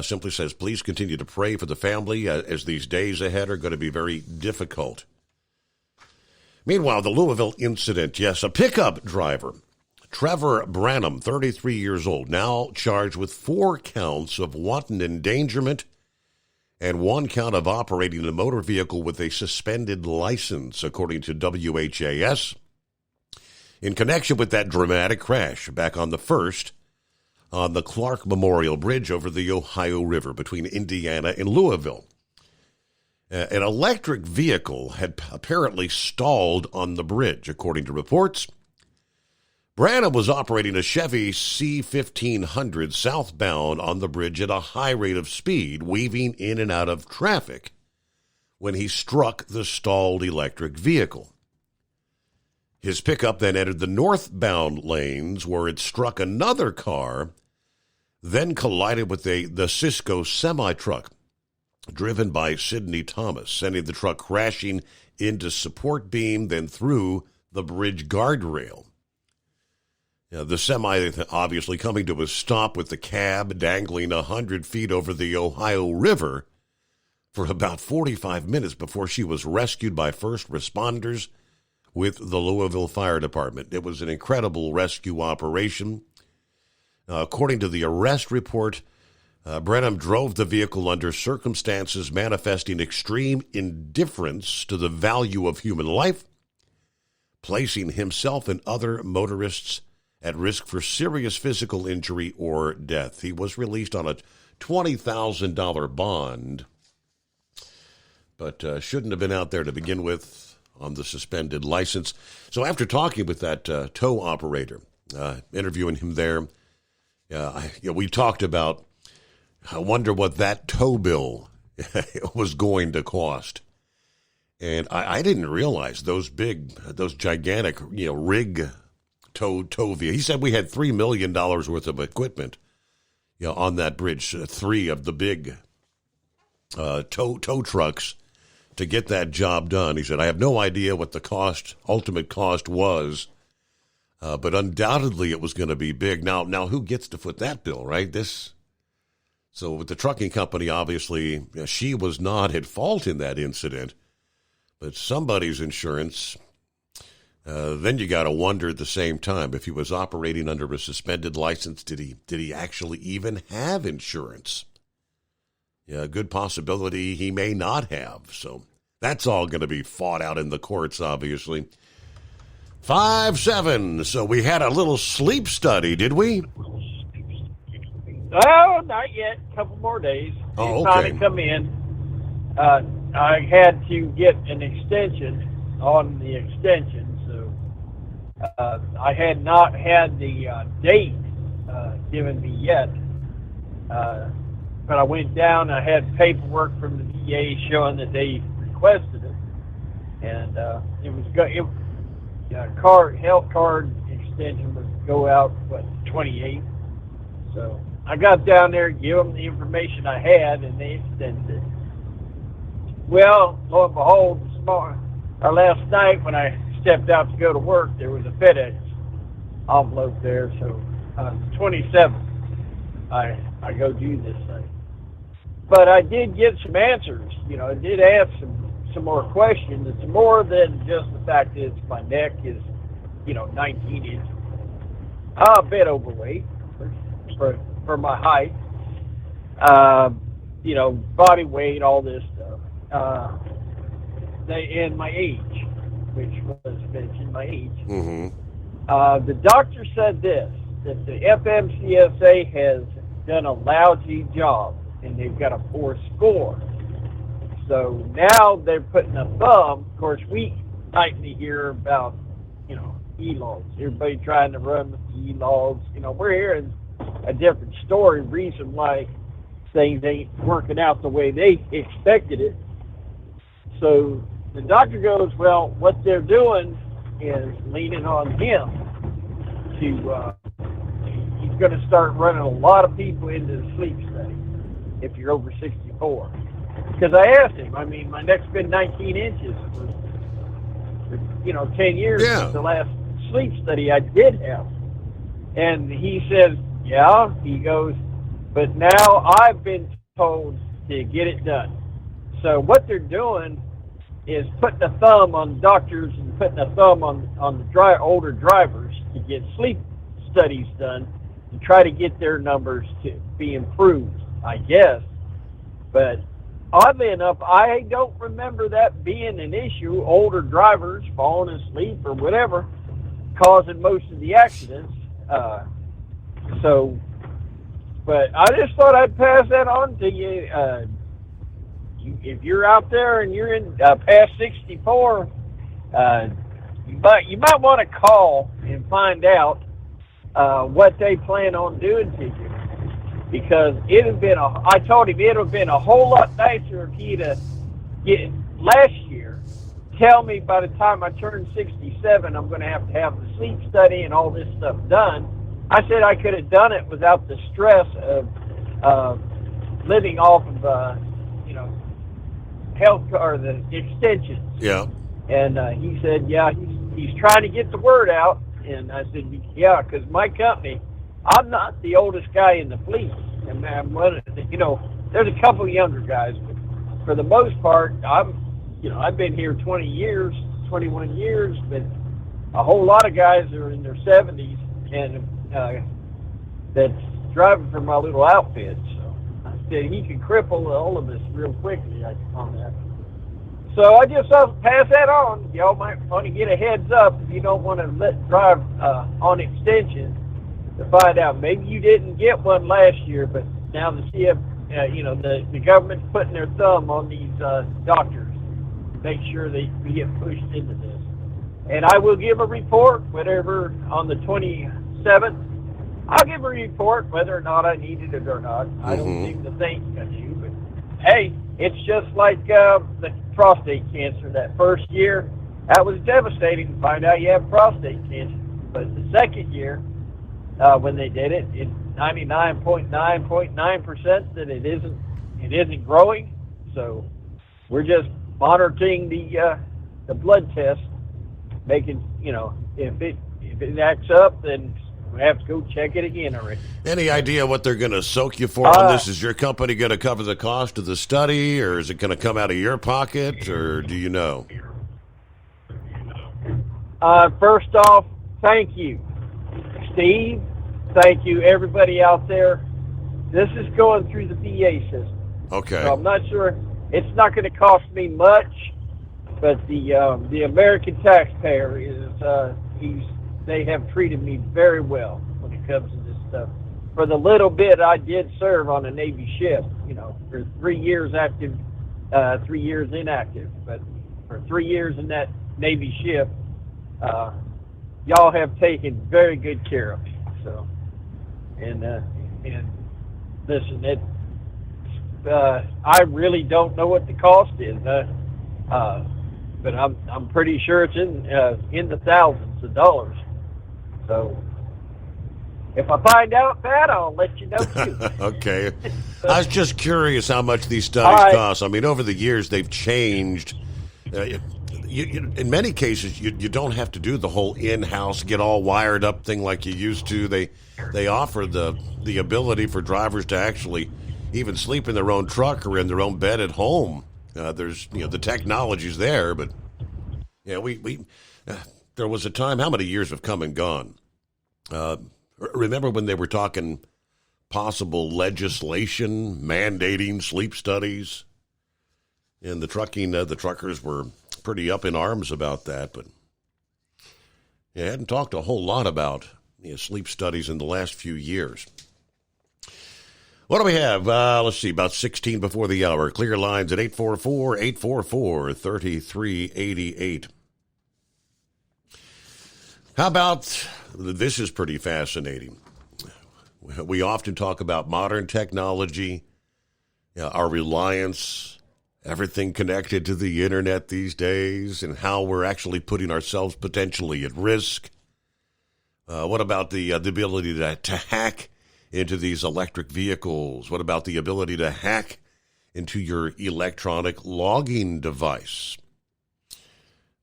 Simply says, please continue to pray for the family as these days ahead are going to be very difficult. Meanwhile, the Louisville incident, yes, a pickup driver, Trevor Branham, 33 years old, now charged with 4 counts of wanton endangerment and 1 count of operating a motor vehicle with a suspended license, according to WHAS, in connection with that dramatic crash back on the 1st on the Clark Memorial Bridge over the Ohio River between Indiana and Louisville. An electric vehicle had apparently stalled on the bridge, according to reports. Branham was operating a Chevy C1500 southbound on the bridge at a high rate of speed, weaving in and out of traffic when he struck the stalled electric vehicle. His pickup then entered the northbound lanes where it struck another car, then collided with the Cisco semi-truck driven by Sidney Thomas, sending the truck crashing into support beam, then through the bridge guardrail. The semi obviously coming to a stop with the cab dangling 100 feet over the Ohio River for about 45 minutes before she was rescued by first responders with the Louisville Fire Department. It was an incredible rescue operation. According to the arrest report, Brenham drove the vehicle under circumstances manifesting extreme indifference to the value of human life, placing himself and other motorists at risk for serious physical injury or death. He was released on a $20,000 bond, but shouldn't have been out there to begin with on the suspended license. So after talking with that tow operator, interviewing him there, we talked about, I wonder what that tow bill was going to cost. And I didn't realize those gigantic, rig tow vehicles. He said we had $3 million worth of equipment, on that bridge, 3 of the big tow trucks to get that job done. He said, I have no idea what the ultimate cost was, but undoubtedly it was going to be big. Now who gets to foot that bill, right? So with the trucking company, obviously, she was not at fault in that incident, but somebody's insurance. Then you got to wonder at the same time, if he was operating under a suspended license, did he actually even have insurance? Yeah, good possibility he may not have. So that's all going to be fought out in the courts, obviously. 5-7. So we had a little sleep study, did we? Oh, not yet. A couple more days. Oh, okay. Trying to come in. I had to get an extension on the extension, so I had not had the date given me yet. But I went down. I had paperwork from the VA showing that they requested it, and it was health card extension would go out 28. So I got down there, give them the information I had, and they extended it. Well, lo and behold, last night when I stepped out to go to work, there was a FedEx envelope there. So on the 27th, I go do this thing. But I did get some answers. I did ask some more questions. It's more than just the fact that my neck is, 19 inches. A bit overweight for my height. Body weight, all this stuff. And my age, which was mentioned, my age. Mm-hmm. The doctor said this, that the FMCSA has done a lousy job, and they've got a poor score. So now they're putting a thumb. Of course, we nightly hear about, e-logs. Everybody trying to run with the e-logs. We're hearing a different story, reason why things ain't working out the way they expected it. So the doctor goes, well, what they're doing is leaning on him to, he's going to start running a lot of people into the sleep study if you're over 64. Because I asked him, my neck's been 19 inches for 10 years since the last sleep study I did have. And he says, yeah, he goes, but now I've been told to get it done. So what they're doing is putting a thumb on doctors and putting a thumb on the older drivers to get sleep studies done to try to get their numbers to be improved, I guess. But oddly enough, I don't remember that being an issue, older drivers falling asleep or whatever, causing most of the accidents. But I just thought I'd pass that on to you. If you're out there and you're in past 64, you might want to call and find out what they plan on doing to you. Because I told him it would have been a whole lot nicer if he'd last year tell me by the time I turn 67, I'm going to have the sleep study and all this stuff done. I said I could have done it without the stress of living off of, health or the extensions. Yeah. And he said, yeah, he's trying to get the word out. And I said, yeah, because my company, I'm not the oldest guy in the fleet. And I'm one of the, there's a couple younger guys, but for the most part, I've been here 21 years, but a whole lot of guys are in their 70s and that's driving for my little outfit. So I said he could cripple all of us real quickly on that. So I just pass that on. Y'all might want to get a heads up if you don't want to drive on extension to find out. Maybe you didn't get one last year, but now the the government's putting their thumb on these doctors to make sure they get pushed into this. And I will give a report, whatever, on the 27th. I'll give a report whether or not I needed it or not. I don't seem to think I do, but hey, it's just like the prostate cancer. That first year, that was devastating to find out you have prostate cancer. But the second year, when they did it, it's 99.9% that it isn't growing. So we're just monitoring the blood test, making if it acts up, then we have to go check it again already. Any idea what they're going to soak you for on this? Is your company going to cover the cost of the study, or is it going to come out of your pocket, or do you know? First off, thank you, Steve. Thank you, everybody out there. This is going through the VA system. Okay. So I'm not sure. It's not going to cost me much, but the American taxpayer they have treated me very well when it comes to this stuff. For the little bit I did serve on a Navy ship, for 3 years active, 3 years inactive, but for 3 years in that Navy ship, y'all have taken very good care of me. So, and listen, I really don't know what the cost is, but I'm pretty sure it's in the thousands of dollars. So if I find out that, I'll let you know too. Okay. I was just curious how much these studies cost. I mean, over the years, they've changed. In many cases, you don't have to do the whole in-house, get all wired up thing like you used to. They offer the ability for drivers to actually even sleep in their own truck or in their own bed at home. There's the technology's there, but we there was a time. How many years have come and gone? Remember when they were talking possible legislation mandating sleep studies, and the truckers were pretty up in arms about that, but I hadn't talked a whole lot about sleep studies in the last few years. What do we have? Let's see, about 16 before the hour. Clear lines at 844-844-3388. How about, this is pretty fascinating. We often talk about modern technology, our reliance, everything connected to the internet these days, and how we're actually putting ourselves potentially at risk. What about the ability to hack into these electric vehicles? What about the ability to hack into your electronic logging device?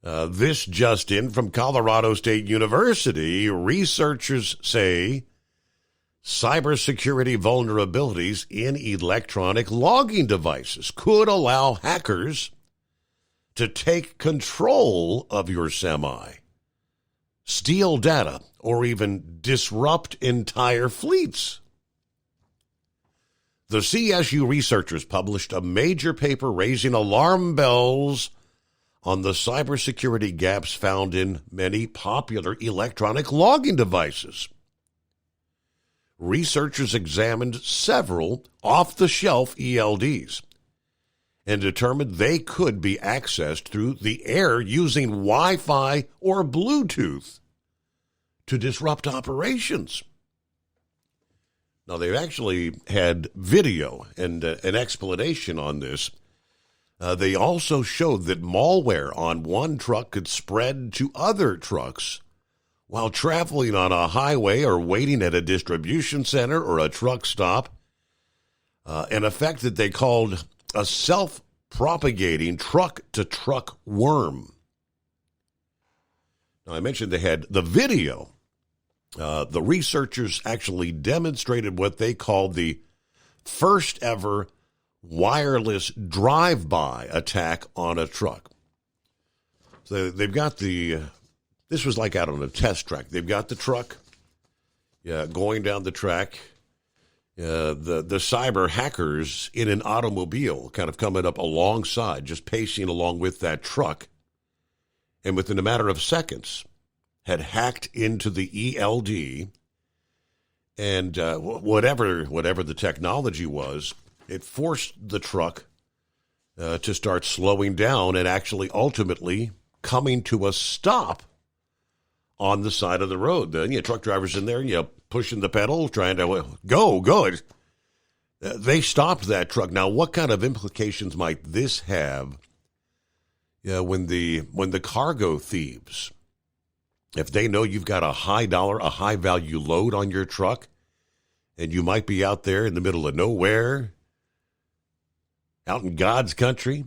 This just in from Colorado State University, researchers say cybersecurity vulnerabilities in electronic logging devices could allow hackers to take control of your semi, steal data, or even disrupt entire fleets. The CSU researchers published a major paper raising alarm bells on the cybersecurity gaps found in many popular electronic logging devices. Researchers examined several off-the-shelf ELDs and determined they could be accessed through the air using Wi-Fi or Bluetooth to disrupt operations. Now, they've actually had video and an explanation on this. They also showed that malware on one truck could spread to other trucks while traveling on a highway or waiting at a distribution center or a truck stop, an effect that they called a self-propagating truck-to-truck worm. Now, I mentioned they had the video. The researchers actually demonstrated what they called the first ever wireless drive-by attack on a truck. So they've got this was like out on a test track. They've got the truck going down the track. The cyber hackers in an automobile kind of coming up alongside, just pacing along with that truck. And within a matter of seconds, had hacked into the ELD. And whatever the technology was, it forced the truck to start slowing down and actually ultimately coming to a stop on the side of the road. Then truck drivers in there, pushing the pedal, trying to go. They stopped that truck. Now, what kind of implications might this have when the cargo thieves, if they know you've got a high value load on your truck, and you might be out there in the middle of nowhere, out in God's country,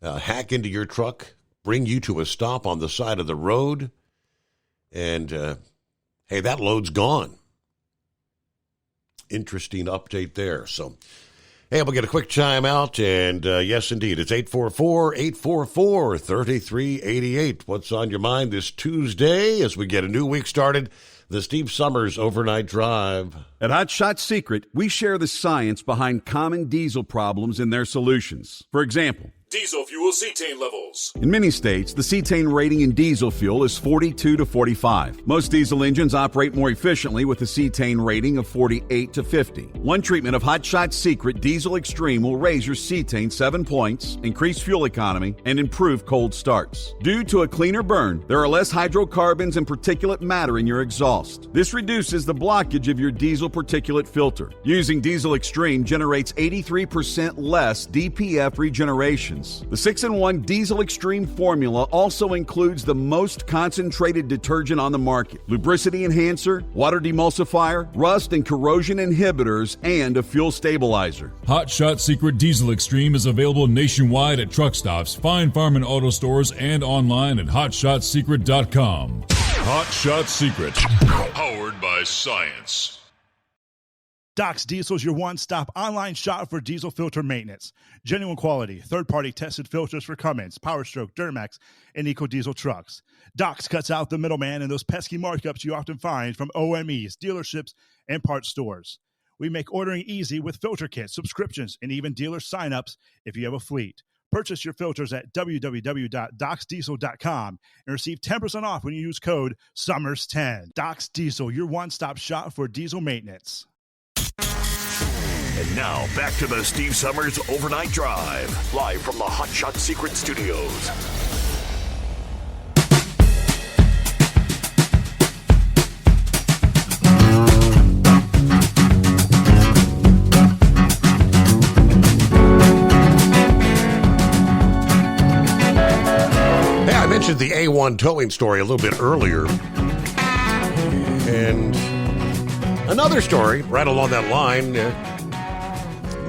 hack into your truck, bring you to a stop on the side of the road, and, hey, that load's gone. Interesting update there. So, hey, we'll get a quick chime out, and yes, indeed, it's 844-844-3388. What's on your mind this Tuesday as we get a new week started? The Steve Summers Overnight Drive. At Hot Shot Secret, we share the science behind common diesel problems and their solutions. For example, diesel fuel cetane levels. in many states, the cetane rating in diesel fuel is 42 to 45. Most diesel engines operate more efficiently with a cetane rating of 48 to 50. One treatment of Hot Shot Secret Diesel Extreme will raise your cetane 7 points, increase fuel economy, and improve cold starts. Due to a cleaner burn, there are less hydrocarbons and particulate matter in your exhaust. This reduces the blockage of your diesel particulate filter. Using Diesel Extreme generates 83% less DPF regenerations. The 6-in-1 Diesel Extreme formula also includes the most concentrated detergent on the market, lubricity enhancer, water demulsifier, rust and corrosion inhibitors, and a fuel stabilizer. Hot Shot Secret Diesel Extreme is available nationwide at truck stops, Fine Farm and auto stores, and online at hotshotsecret.com. Hot Shot Secret, powered by science. Doc's Diesel is your one-stop online shop for diesel filter maintenance. Genuine quality, third-party tested filters for Cummins, Powerstroke, Duramax, and EcoDiesel trucks. Doc's cuts out the middleman and those pesky markups you often find from OMEs, dealerships, and parts stores. We make ordering easy with filter kits, subscriptions, and even dealer sign-ups if you have a fleet. Purchase your filters at www.docsdiesel.com and receive 10% off when you use code SUMMERS10. Doc's Diesel, your one-stop shop for diesel maintenance. And now, back to the Steve Summers Overnight Drive, live from the Hot Shot Secret Studios. Hey, I mentioned the A1 towing story a little bit earlier. And another story right along that line,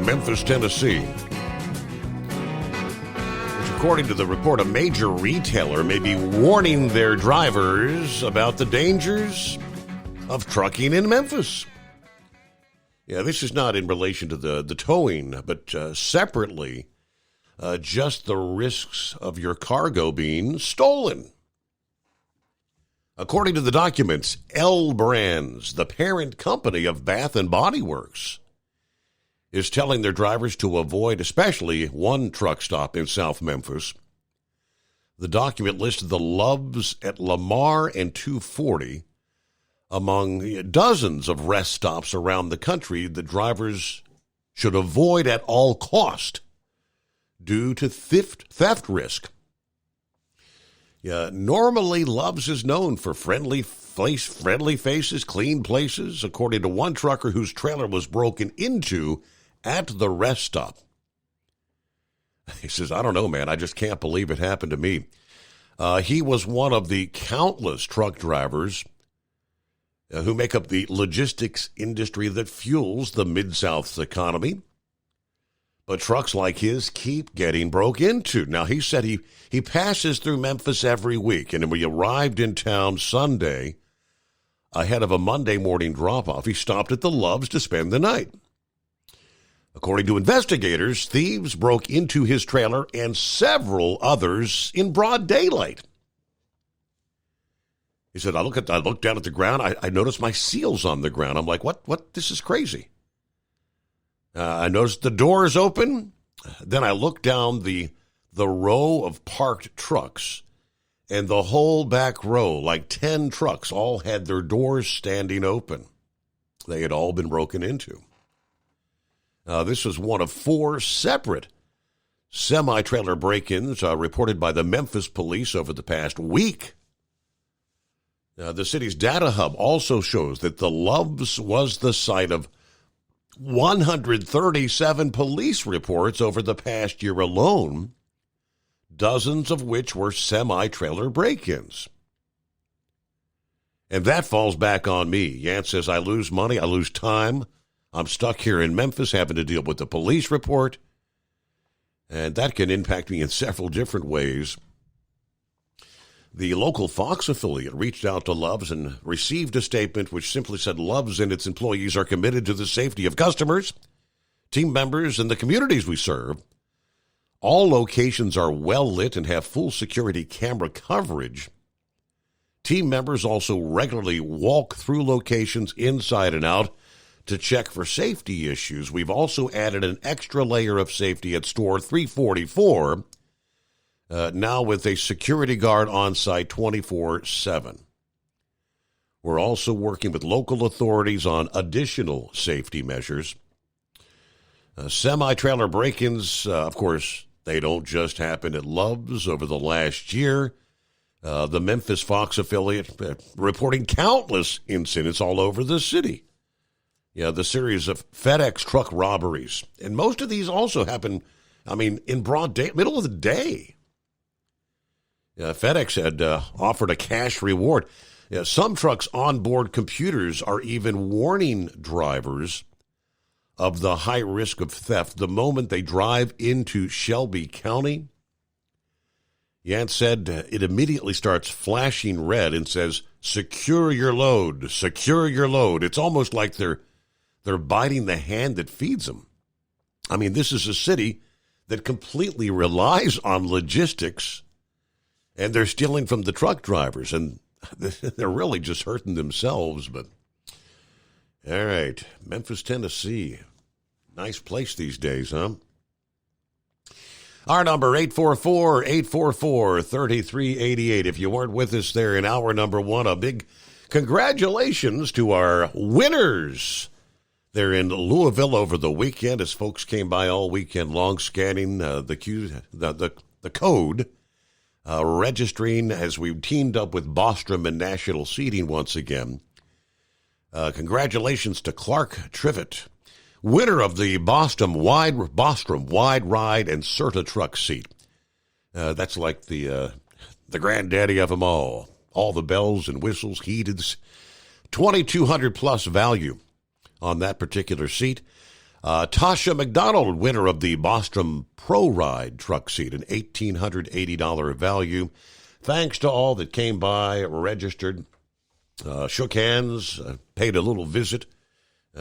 Memphis, Tennessee. Which, according to the report, a major retailer may be warning their drivers about the dangers of trucking in Memphis. Yeah, this is not in relation to the towing, but separately, just the risks of your cargo being stolen. According to the documents, L Brands, the parent company of Bath and Body Works, is telling their drivers to avoid especially one truck stop in South Memphis. The document listed the Loves at Lamar and 240 among dozens of rest stops around the country that drivers should avoid at all cost due to theft risk. Yeah, normally Loves is known for friendly faces, clean places, according to one trucker whose trailer was broken into at the rest stop. He says, I don't know, man. I just can't believe it happened to me. He was one of the countless truck drivers who make up the logistics industry that fuels the Mid-South's economy. But trucks like his keep getting broke into. Now, he said he passes through Memphis every week, and when he arrived in town Sunday, ahead of a Monday morning drop-off, he stopped at the Loves to spend the night. According to investigators, thieves broke into his trailer and several others in broad daylight. He said, I looked down at the ground. I noticed my seals on the ground. I'm like, what? This is crazy. I noticed the doors open. Then I looked down the row of parked trucks, and the whole back row, like 10 trucks, all had their doors standing open. They had all been broken into. This was one of 4 separate semi-trailer break-ins reported by the Memphis police over the past week. The city's data hub also shows that the Loves was the site of 137 police reports over the past year alone, dozens of which were semi-trailer break-ins. And that falls back on me. Yant says, I lose money, I lose time. I'm stuck here in Memphis having to deal with the police report, and that can impact me in several different ways. The local Fox affiliate reached out to Loves and received a statement which simply said Loves and its employees are committed to the safety of customers, team members, and the communities we serve. All locations are well lit and have full security camera coverage. Team members also regularly walk through locations inside and out to check for safety issues. We've also added an extra layer of safety at store 344, now with a security guard on site 24/7. We're also working with local authorities on additional safety measures. Semi-trailer break-ins, of course, they don't just happen at Loves. Over the last year, the Memphis Fox affiliate reporting countless incidents all over the city. Yeah, the series of FedEx truck robberies. And most of these also happen, in broad day, middle of the day. FedEx had offered a cash reward. Some trucks' onboard computers are even warning drivers of the high risk of theft the moment they drive into Shelby County. Yant said it immediately starts flashing red and says, secure your load, secure your load. It's almost like they're biting the hand that feeds them. This is a city that completely relies on logistics, and they're stealing from the truck drivers, and they're really just hurting themselves. But all right, Memphis, Tennessee. Nice place these days, huh? Our number, 844-844-3388. If you weren't with us there in hour number 1, a big congratulations to our winners. They're in Louisville over the weekend as folks came by all weekend long scanning the code, registering as we teamed up with Bostrom and National Seating once again. Congratulations to Clark Trivet, winner of the Bostrom Wide Ride and Certa truck seat. That's like the granddaddy of them all. All the bells and whistles, heated, $2,200 plus value on that particular seat. Tasha McDonald, winner of the Bostrom Pro Ride truck seat, an $1,880 value. Thanks to all that came by, registered, shook hands, paid a little visit,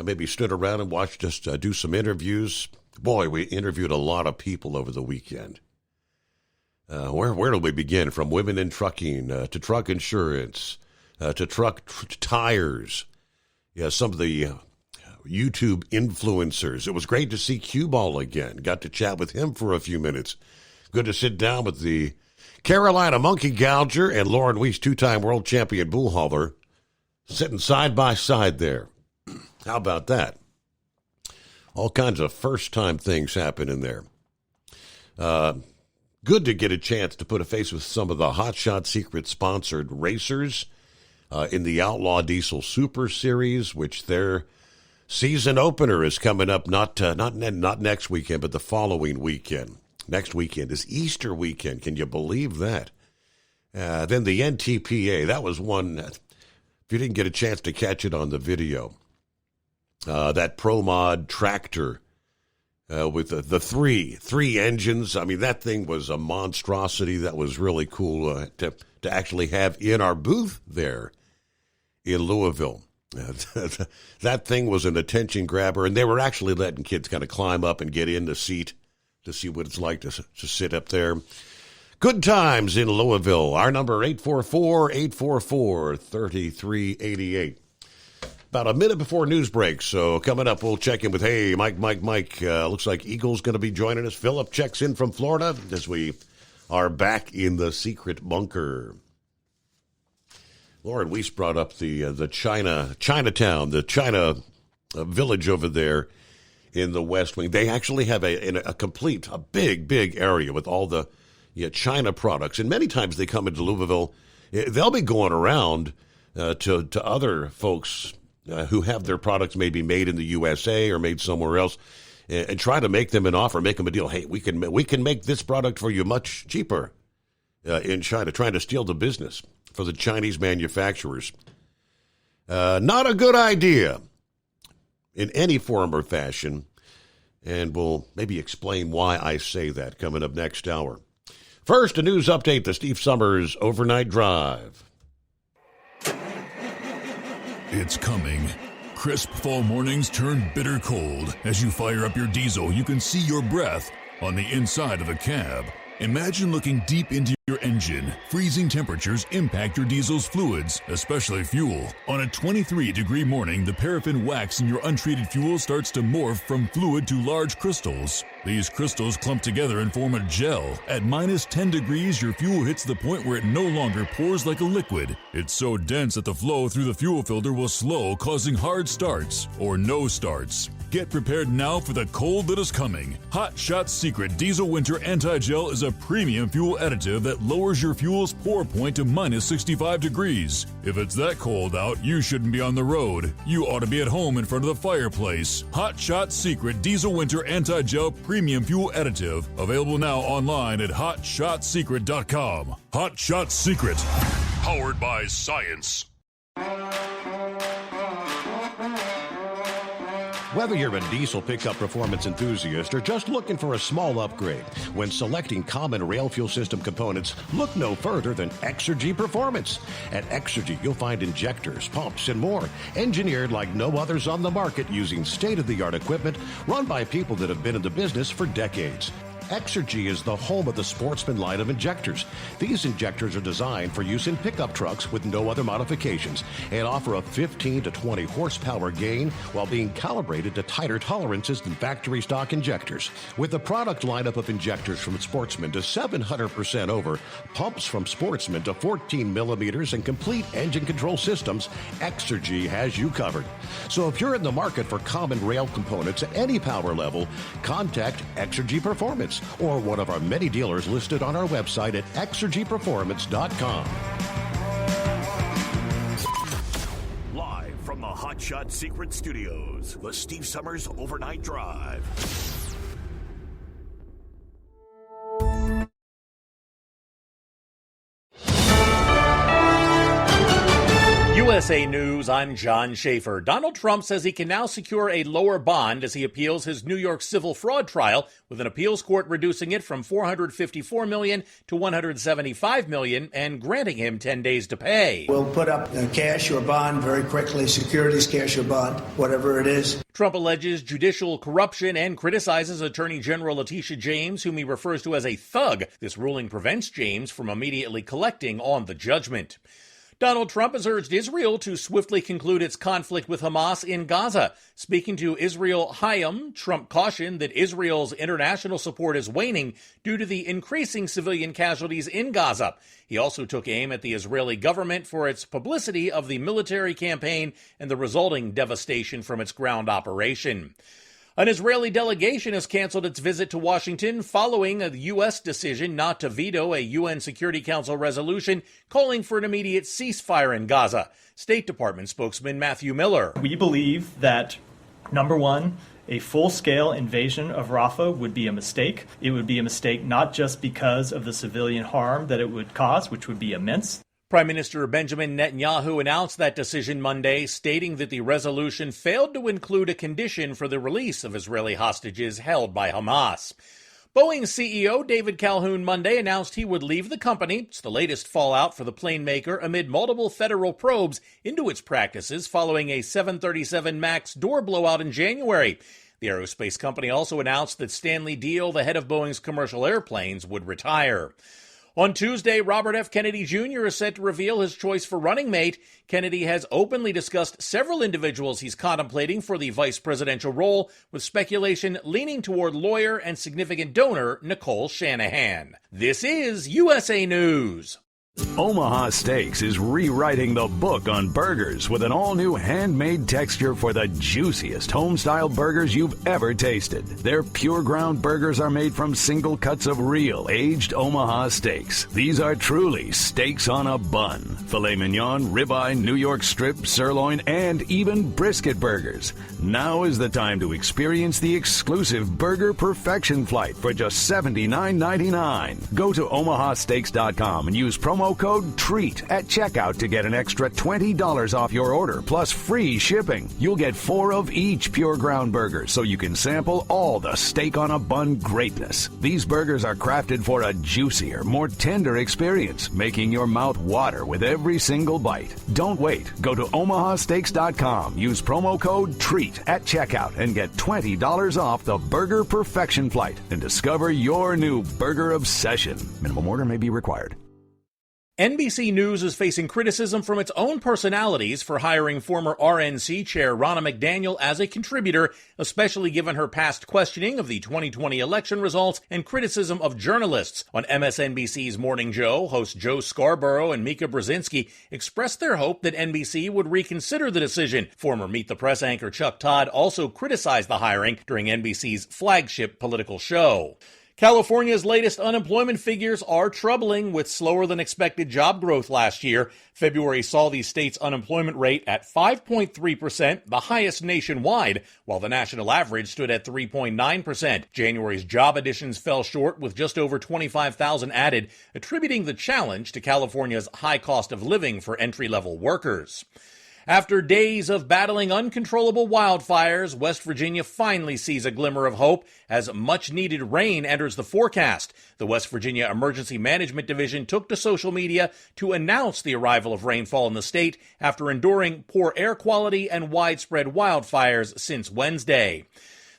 maybe stood around and watched us do some interviews. Boy, we interviewed a lot of people over the weekend. Where do we begin? From women in trucking to truck insurance to truck tires. Yeah, some of the YouTube influencers. It was great to see Cue Ball again. Got to chat with him for a few minutes. Good to sit down with the Carolina Monkey Gouger and Lauren Weiss, 2-time world champion bull hauler, sitting side by side there. How about that? All kinds of first-time things happening there. Good to get a chance to put a face with some of the Hot Shot Secret-sponsored racers in the Outlaw Diesel Super Series, which their season opener is coming up not next weekend, but the following weekend. Next weekend is Easter weekend. Can you believe that? Then the NTPA, that was one, if you didn't get a chance to catch it on the video, that ProMod tractor with the three engines. I mean, that thing was a monstrosity. That was really cool to actually have in our booth there in Louisville. That thing was an attention grabber, and they were actually letting kids kind of climb up and get in the seat to see what it's like to sit up there. Good times in Louisville. Our number, 844-844-3388. About a minute before news break, so coming up, we'll check in with, Mike. Looks like Eagle's going to be joining us. Philip checks in from Florida as we are back in the secret bunker. Lauren Weiss brought up the Chinatown, the China village over there in the West Wing. They actually have a big area with all the China products. And many times they come into Louisville. They'll be going around to other folks who have their products maybe made in the USA or made somewhere else and try to make them an offer, make them a deal. Hey, we can make this product for you much cheaper in China, trying to steal the business for the Chinese manufacturers. Not a good idea in any form or fashion, and we'll maybe explain why I say that coming up next hour. First, a news update, the Steve Summers Overnight Drive. It's coming. Crisp fall mornings turn bitter cold. As you fire up your diesel, you can see your breath on the inside of the cab. Imagine looking deep into your engine. Freezing temperatures impact your diesel's fluids, especially fuel. On a 23-degree morning, the paraffin wax in your untreated fuel starts to morph from fluid to large crystals. These crystals clump together and form a gel. At minus 10 degrees, your fuel hits the point where it no longer pours like a liquid. It's so dense that the flow through the fuel filter will slow, causing hard starts or no starts. Get prepared now for the cold that is coming. Hot Shot Secret Diesel Winter Anti-Gel is a premium fuel additive that lowers your fuel's pour point to minus 65 degrees. If it's that cold out, you shouldn't be on the road. You ought to be at home in front of the fireplace. Hot Shot Secret Diesel Winter Anti-Gel Premium Fuel Additive. Available now online at hotshotsecret.com. Hot Shot Secret. Powered by science. Whether you're a diesel pickup performance enthusiast or just looking for a small upgrade, when selecting common rail fuel system components, look no further than Exergy Performance. At Exergy, you'll find injectors, pumps, and more, engineered like no others on the market using state-of-the-art equipment run by people that have been in the business for decades. Exergy is the home of the Sportsman line of injectors. These injectors are designed for use in pickup trucks with no other modifications and offer a 15 to 20 horsepower gain while being calibrated to tighter tolerances than factory stock injectors. With a product lineup of injectors from Sportsman to 700% over, pumps from Sportsman to 14 millimeters, and complete engine control systems, Exergy has you covered. So if you're in the market for common rail components at any power level, contact Exergy Performance or one of our many dealers listed on our website at exergyperformance.com. Live from the Hot Shot Secret Studios, the Steve Summers Overnight Drive. USA News, I'm John Schaefer. Donald Trump says he can now secure a lower bond as he appeals his New York civil fraud trial, with an appeals court reducing it from $454 million to $175 million and granting him 10 days to pay. We'll put up cash or bond very quickly, securities, cash or bond, whatever it is. Trump alleges judicial corruption and criticizes Attorney General Letitia James, whom he refers to as a thug. This ruling prevents James from immediately collecting on the judgment. Donald Trump has urged Israel to swiftly conclude its conflict with Hamas in Gaza. Speaking to Israel Hayom, Trump cautioned that Israel's international support is waning due to the increasing civilian casualties in Gaza. He also took aim at the Israeli government for its publicity of the military campaign and the resulting devastation from its ground operation. An Israeli delegation has canceled its visit to Washington following a U.S. decision not to veto a UN Security Council resolution calling for an immediate ceasefire in Gaza. State Department spokesman Matthew Miller. We believe that, number one, A full-scale invasion of Rafah would be a mistake. It would be a mistake not just because of the civilian harm that it would cause, which would be immense. Prime Minister Benjamin Netanyahu announced that decision Monday, stating that the resolution failed to include a condition for the release of Israeli hostages held by Hamas. Boeing CEO David Calhoun Monday announced he would leave the company. It's the latest fallout for the plane maker amid multiple federal probes into its practices following a 737 MAX door blowout in January. The aerospace company also announced that Stanley Deal, the head of Boeing's commercial airplanes, would retire. On Tuesday, Robert F. Kennedy Jr. is set to reveal his choice for running mate. Kennedy has openly discussed several individuals he's contemplating for the vice presidential role, with speculation leaning toward lawyer and significant donor Nicole Shanahan. This is USA News. Omaha Steaks is rewriting the book on burgers with an all-new handmade texture for the juiciest home-style burgers you've ever tasted. Their pure ground burgers are made from single cuts of real aged Omaha steaks. These are truly steaks on a bun. Filet mignon, ribeye, New York strip, sirloin, and even brisket burgers. Now is the time to experience the exclusive Burger Perfection Flight for just $79.99. Go to omahasteaks.com and use promo code TREAT at checkout to get an extra $20 off your order, plus free shipping. You'll get 4 of each pure ground burger, so you can sample all the steak on a bun greatness. These burgers are crafted for a juicier, more tender experience, making your mouth water with every single bite. Don't wait. Go to omahasteaks.com. Use promo code TREAT at checkout and get $20 off the Burger Perfection Flight and discover your new burger obsession. Minimum order may be required. NBC News is facing criticism from its own personalities for hiring former RNC chair Ronna McDaniel as a contributor, especially given her past questioning of the 2020 election results and criticism of journalists. On MSNBC's Morning Joe, hosts Joe Scarborough and Mika Brzezinski expressed their hope that NBC would reconsider the decision. Former Meet the Press anchor Chuck Todd also criticized the hiring during NBC's flagship political show. California's latest unemployment figures are troubling, with slower than expected job growth last year. February saw the state's unemployment rate at 5.3%, the highest nationwide, while the national average stood at 3.9%. January's job additions fell short, with just over 25,000 added, attributing the challenge to California's high cost of living for entry-level workers. After days of battling uncontrollable wildfires, West Virginia finally sees a glimmer of hope as much-needed rain enters the forecast. The West Virginia Emergency Management Division took to social media to announce the arrival of rainfall in the state after enduring poor air quality and widespread wildfires since Wednesday.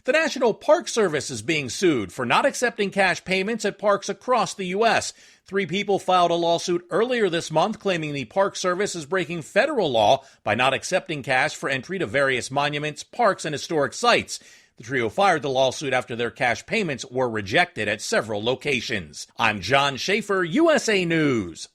The National Park Service is being sued for not accepting cash payments at parks across the U.S. 3 people filed a lawsuit earlier this month claiming the Park Service is breaking federal law by not accepting cash for entry to various monuments, parks, and historic sites. The trio filed the lawsuit after their cash payments were rejected at several locations. I'm John Schaefer, USA News.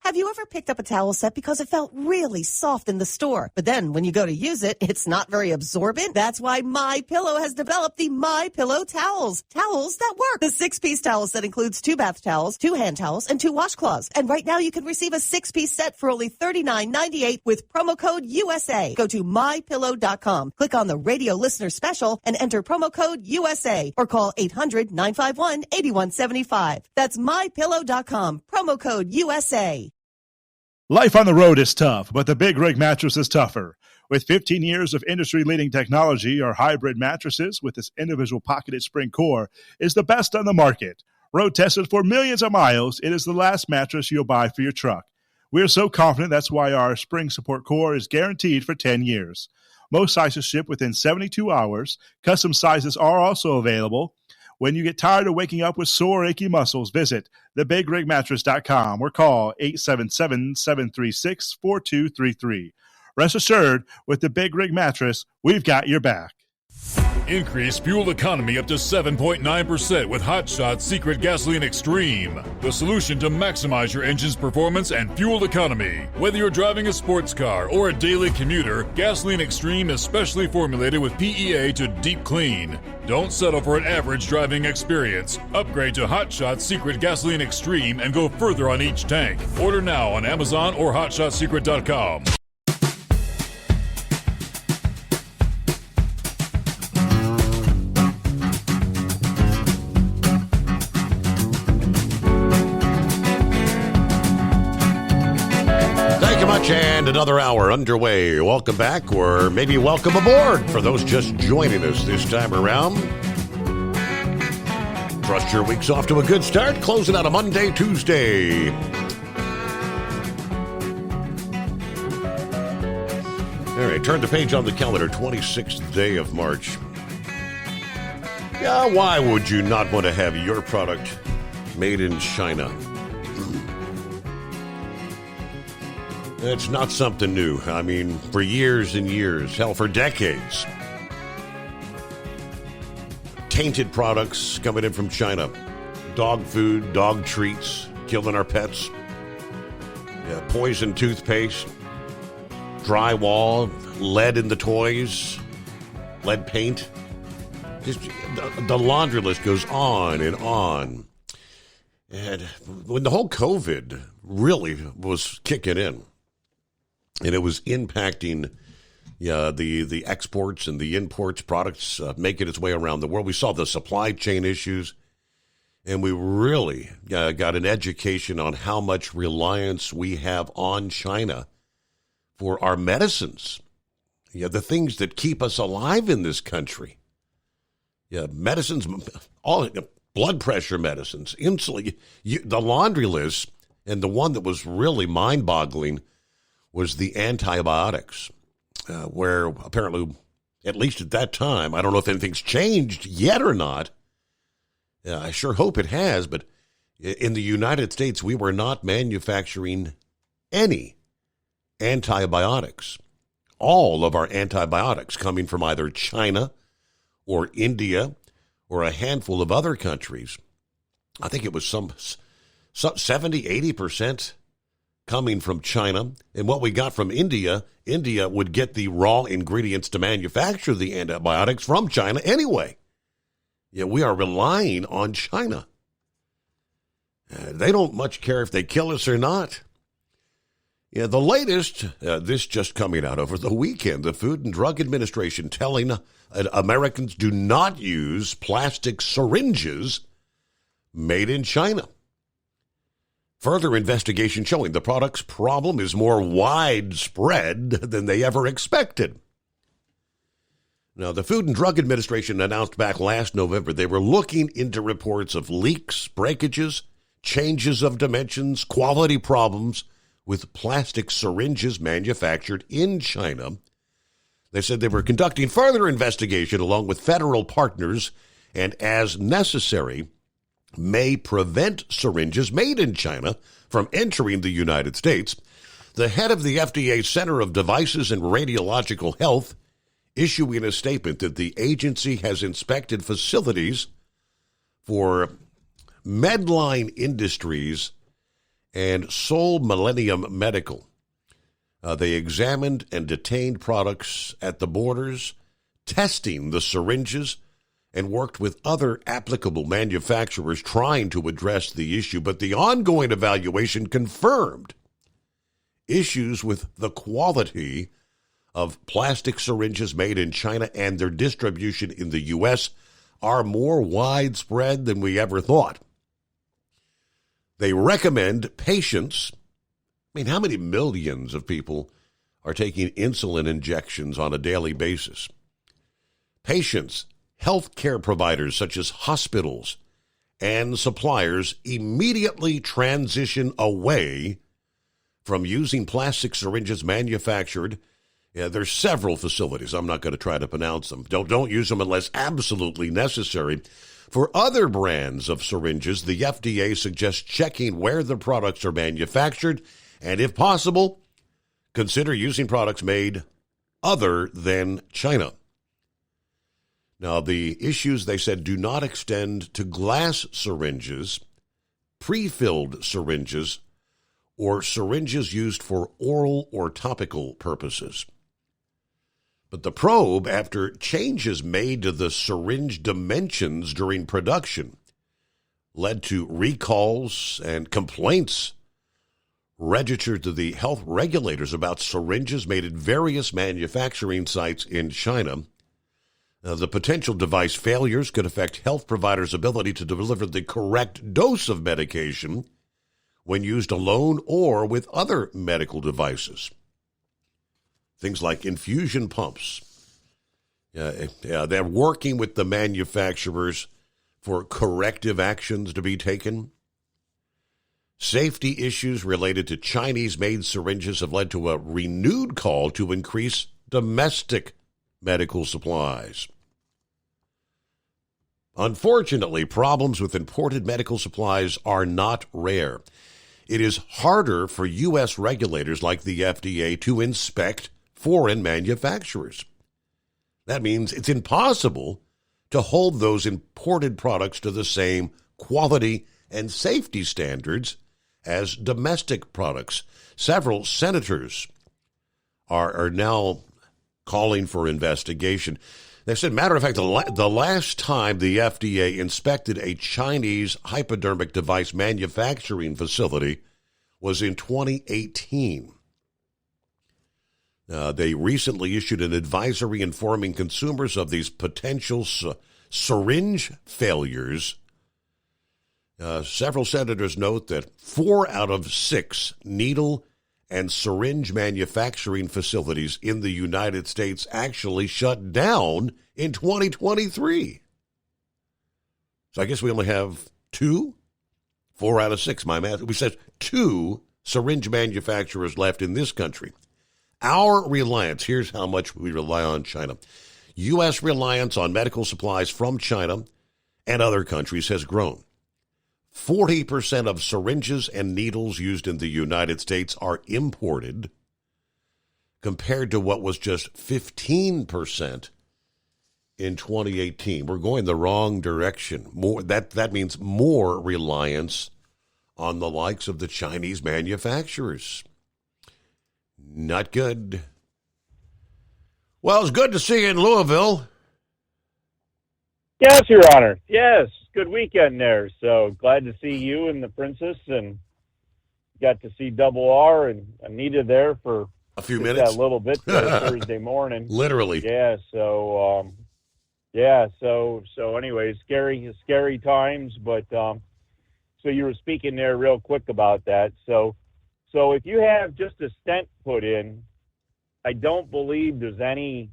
Have you ever picked up a towel set because it felt really soft in the store, but then when you go to use it, it's not very absorbent? That's why MyPillow has developed the MyPillow towels. Towels that work. The 6-piece towel set includes 2 bath towels, 2 hand towels, and 2 washcloths. And right now you can receive a 6-piece set for only $39.98 with promo code USA. Go to MyPillow.com, click on the radio listener special, and enter promo code USA, or call 800-951-8175. That's MyPillow.com, promo code USA. Life on the road is tough, but the Big Rig mattress is tougher. With 15 years of industry-leading technology, our hybrid mattresses with its individual pocketed spring core is the best on the market. Road tested for millions of miles, it is the last mattress you'll buy for your truck. We are so confident that's why our spring support core is guaranteed for 10 years. Most sizes ship within 72 hours. Custom sizes are also available. When you get tired of waking up with sore, achy muscles, visit thebigrigmattress.com or call 877-736-4233. Rest assured, with the Big Rig Mattress, we've got your back. Increase fuel economy up to 7.9% with Hot Shot Secret Gasoline Extreme, the solution to maximize your engine's performance and fuel economy. Whether you're driving a sports car or a daily commuter, Gasoline Extreme is specially formulated with PEA to deep clean. Don't settle for an average driving experience. Upgrade to Hot Shot Secret Gasoline Extreme and go further on each tank. Order now on Amazon or much, and another hour underway. Welcome back, or maybe welcome aboard for those just joining us this time around. Trust your week's off to a good start, closing out a Monday, Tuesday. All right, turn the page on the calendar, 26th day of March. Yeah, why would you not want to have your product made in China? It's not something new. I mean, for years and years, hell, for decades. Tainted products coming in from China. Dog food, dog treats, killing our pets. Yeah, poison toothpaste, drywall, lead in the toys, lead paint. Just the laundry list goes on and on. And when the whole COVID really was kicking in, and it was impacting the exports and the imports, products making its way around the world. We saw the supply chain issues, and we really got an education on how much reliance we have on China for our medicines. Yeah, the things that keep us alive in this country. Yeah, medicines, all blood pressure medicines, insulin, the laundry list, and the one that was really mind-boggling was the antibiotics, where apparently, at least at that time, I don't know if anything's changed yet or not. I sure hope it has, but in the United States, we were not manufacturing any antibiotics. All of our antibiotics coming from either China or India or a handful of other countries. I think it was some 70, 80% coming from China, and what we got from India would get the raw ingredients to manufacture the antibiotics from China anyway. Yeah, we are relying on China. They don't much care if they kill us or not. Yeah, the latest, this just coming out over the weekend, the Food and Drug Administration telling Americans do not use plastic syringes made in China. Further investigation showing the product's problem is more widespread than they ever expected. Now, the Food and Drug Administration announced back last November they were looking into reports of leaks, breakages, changes of dimensions, quality problems with plastic syringes manufactured in China. They said they were conducting further investigation along with federal partners and, as necessary, may prevent syringes made in China from entering the United States. The head of the FDA Center of Devices and Radiological Health issuing a statement that the agency has inspected facilities for Medline Industries and Seoul Millennium Medical. They examined and detained products at the borders, testing the syringes, and worked with other applicable manufacturers trying to address the issue. But the ongoing evaluation confirmed issues with the quality of plastic syringes made in China and their distribution in the U.S. are more widespread than we ever thought. They recommend patients, how many millions of people are taking insulin injections on a daily basis? Patients, healthcare providers such as hospitals and suppliers immediately transition away from using plastic syringes manufactured. Yeah, there's several facilities. I'm not going to try to pronounce them. Don't use them unless absolutely necessary. For other brands of syringes, the FDA suggests checking where the products are manufactured and, if possible, consider using products made other than China. Now, the issues, they said, do not extend to glass syringes, pre-filled syringes, or syringes used for oral or topical purposes. But the probe, after changes made to the syringe dimensions during production, led to recalls and complaints registered to the health regulators about syringes made at various manufacturing sites in China. The potential device failures could affect health providers' ability to deliver the correct dose of medication when used alone or with other medical devices. Things like infusion pumps. They're working with the manufacturers for corrective actions to be taken. Safety issues related to Chinese-made syringes have led to a renewed call to increase domestic medical supplies. Unfortunately, problems with imported medical supplies are not rare. It is harder for U.S. regulators like the FDA to inspect foreign manufacturers. That means it's impossible to hold those imported products to the same quality and safety standards as domestic products. Several senators are now calling for investigation. They said, matter of fact, the last time the FDA inspected a Chinese hypodermic device manufacturing facility was in 2018. They recently issued an advisory informing consumers of these potential syringe failures. Several senators note that 4 out of 6 needle and syringe manufacturing facilities in the United States actually shut down in 2023. So I guess we only have 2? 4 out of 6, my math. We said 2 syringe manufacturers left in this country. Our reliance, here's how much we rely on China. U.S. reliance on medical supplies from China and other countries has grown. 40% of syringes and needles used in the United States are imported, compared to what was just 15% in 2018. We're going the wrong direction. That means more reliance on the likes of the Chinese manufacturers. Not good. Well, it's good to see you in Louisville. Yes, Your Honor. Yes, good weekend there. So glad to see you and the Princess, and got to see Double R and Anita there for a few minutes. That little bit there Thursday morning. Literally. Yeah. So, So anyways, scary times. But so you were speaking there real quick about that. So if you have just a stent put in, I don't believe there's any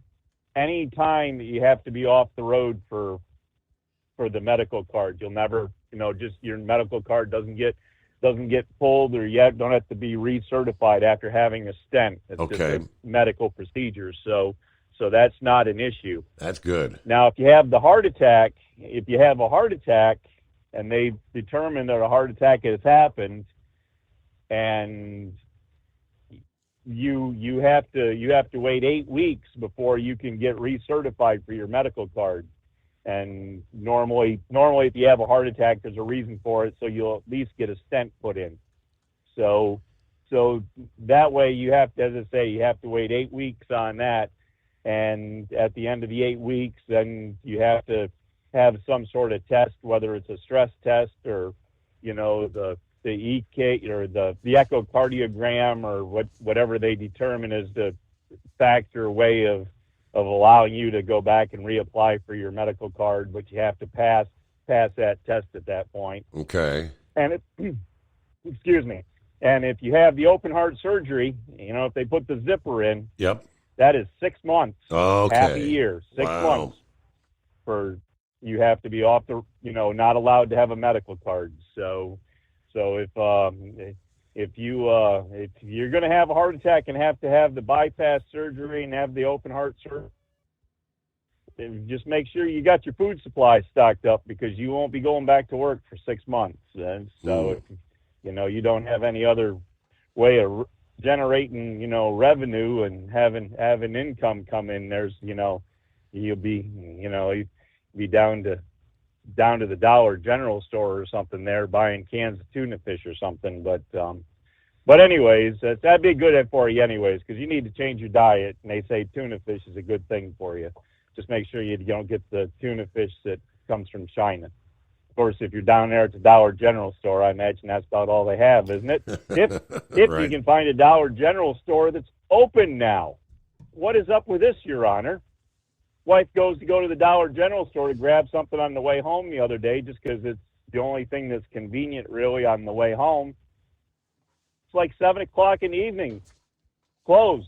time that you have to be off the road for the medical card. You'll never, just your medical card doesn't get pulled, or you don't have to be recertified after having a stent. It's just a medical procedure. So that's not an issue. That's good. Now, if you have a heart attack and they determine that a heart attack has happened, and you have to wait 8 weeks before you can get recertified for your medical card. And normally if you have a heart attack, there's a reason for it, so you'll at least get a stent put in. So that way you have to, as I say, you have to wait 8 weeks on that. And at the end of the 8 weeks, then you have to have some sort of test, whether it's a stress test or, the EK or the echocardiogram or whatever they determine is the factor way of allowing you to go back and reapply for your medical card, but you have to pass that test at that point. Okay. And excuse me. And if you have the open heart surgery, if they put the zipper in, yep, that is 6 months, okay, half a year, 6 months for you have to be off the, not allowed to have a medical card. So if you're going to have a heart attack and have to have the bypass surgery and have the open heart surgery, just make sure you got your food supply stocked up, because you won't be going back to work for 6 months. And so, if, you don't have any other way of generating, revenue and having income come in, there's, you'll be down to the Dollar General store or something there buying cans of tuna fish or something. But anyways, that'd be good for you anyways, because you need to change your diet. And they say tuna fish is a good thing for you. Just make sure you don't get the tuna fish that comes from China. Of course, if you're down there at the Dollar General store, I imagine that's about all they have, isn't it? If Right. You can find a Dollar General store that's open now. What is up with this, Your Honor? Wife goes to the Dollar General store to grab something on the way home the other day, just because it's the only thing that's convenient really on the way home. It's like 7 o'clock in the evening. Closed.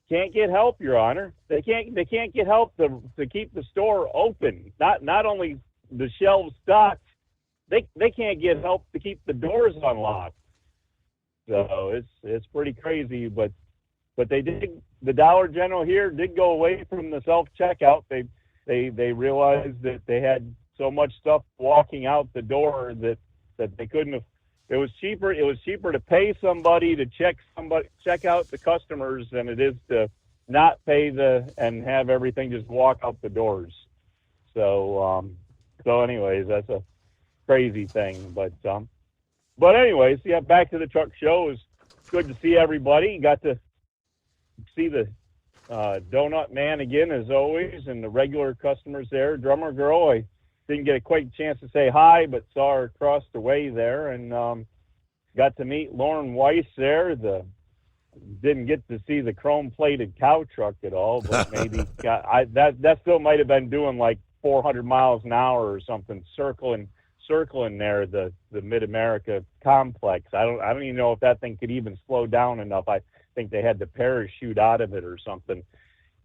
Can't get help, Your Honor. They can't get help to keep the store open. Not only the shelves stocked, they can't get help to keep the doors unlocked. So it's pretty crazy, but the Dollar General here did go away from the self checkout. They realized that they had so much stuff walking out the door that they couldn't have. It was cheaper to pay somebody to check out the customers than it is to not pay and have everything just walk out the doors. So anyways, that's a crazy thing. But anyways, yeah, back to the truck show. It was good to see everybody. Got to see the Donut Man again, as always, and the regular customers there. Drummer Girl, I didn't get a quite chance to say hi, but saw her across the way there, and got to meet Lauren Weiss there. Didn't get to see the chrome-plated cow truck at all, but maybe that still might have been doing like 400 miles an hour or something, circling there the Mid-America complex. I don't even know if that thing could even slow down enough. I think they had to parachute out of it or something.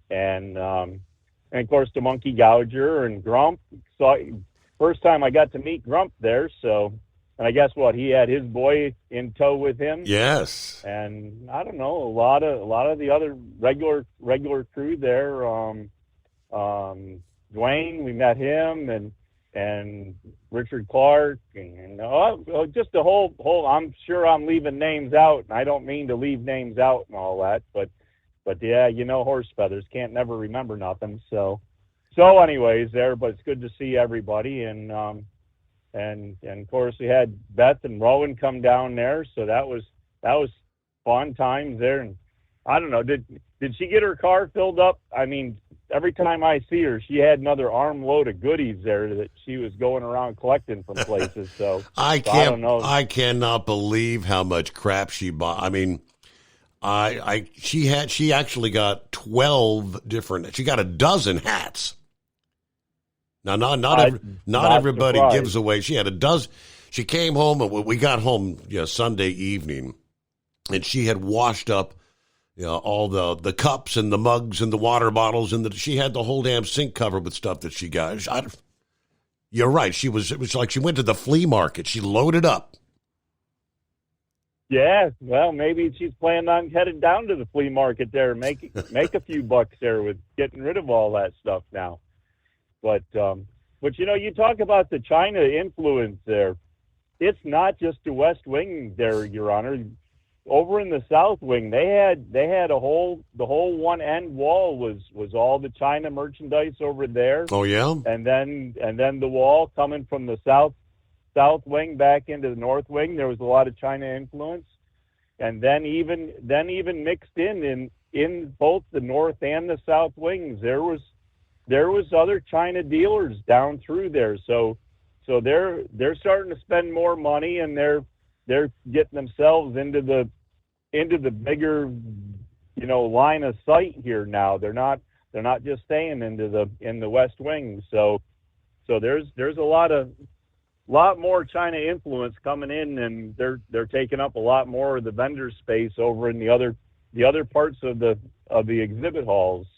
And of course the Monkey Gouger and Grump. First time I got to meet Grump there. So, and I guess what, he had his boy in tow with him. Yes. And I don't know, a lot of the other regular crew there. Dwayne, we met him, and Richard Clark, and just the whole. I'm sure I'm leaving names out, and I don't mean to leave names out and all that, but yeah, horse feathers can't never remember nothing. So anyways, there. But it's good to see everybody, and of course we had Beth and Rowan come down there, so that was fun times there. And I don't know, did she get her car filled up? I mean, every time I see her, she had another armload of goodies there that she was going around collecting from places. So I don't know. I cannot believe how much crap she bought. I mean, she actually got 12 different. She got a dozen hats. Now, not everybody gives away. She had a dozen. She came home, and we got home Sunday evening, and she had washed up all the cups and the mugs and the water bottles, and she had the whole damn sink covered with stuff that she got. You're right. It was like she went to the flea market. She loaded up. Yeah, well, maybe she's planning on heading down to the flea market there, make a few bucks there with getting rid of all that stuff now. But you talk about the China influence there. It's not just the West Wing there, Your Honor. Over in the South Wing, they had the whole one end wall was all the China merchandise over there. Oh yeah. And then the wall coming from the South Wing back into the North Wing, there was a lot of China influence. And then even mixed in both the North and the South Wings, there was other China dealers down through there. So they're starting to spend more money, and they're getting themselves into the bigger, line of sight here now. They're not just staying in the West Wing. So there's a lot more China influence coming in, and they're taking up a lot more of the vendor space over in the other parts of the exhibit halls.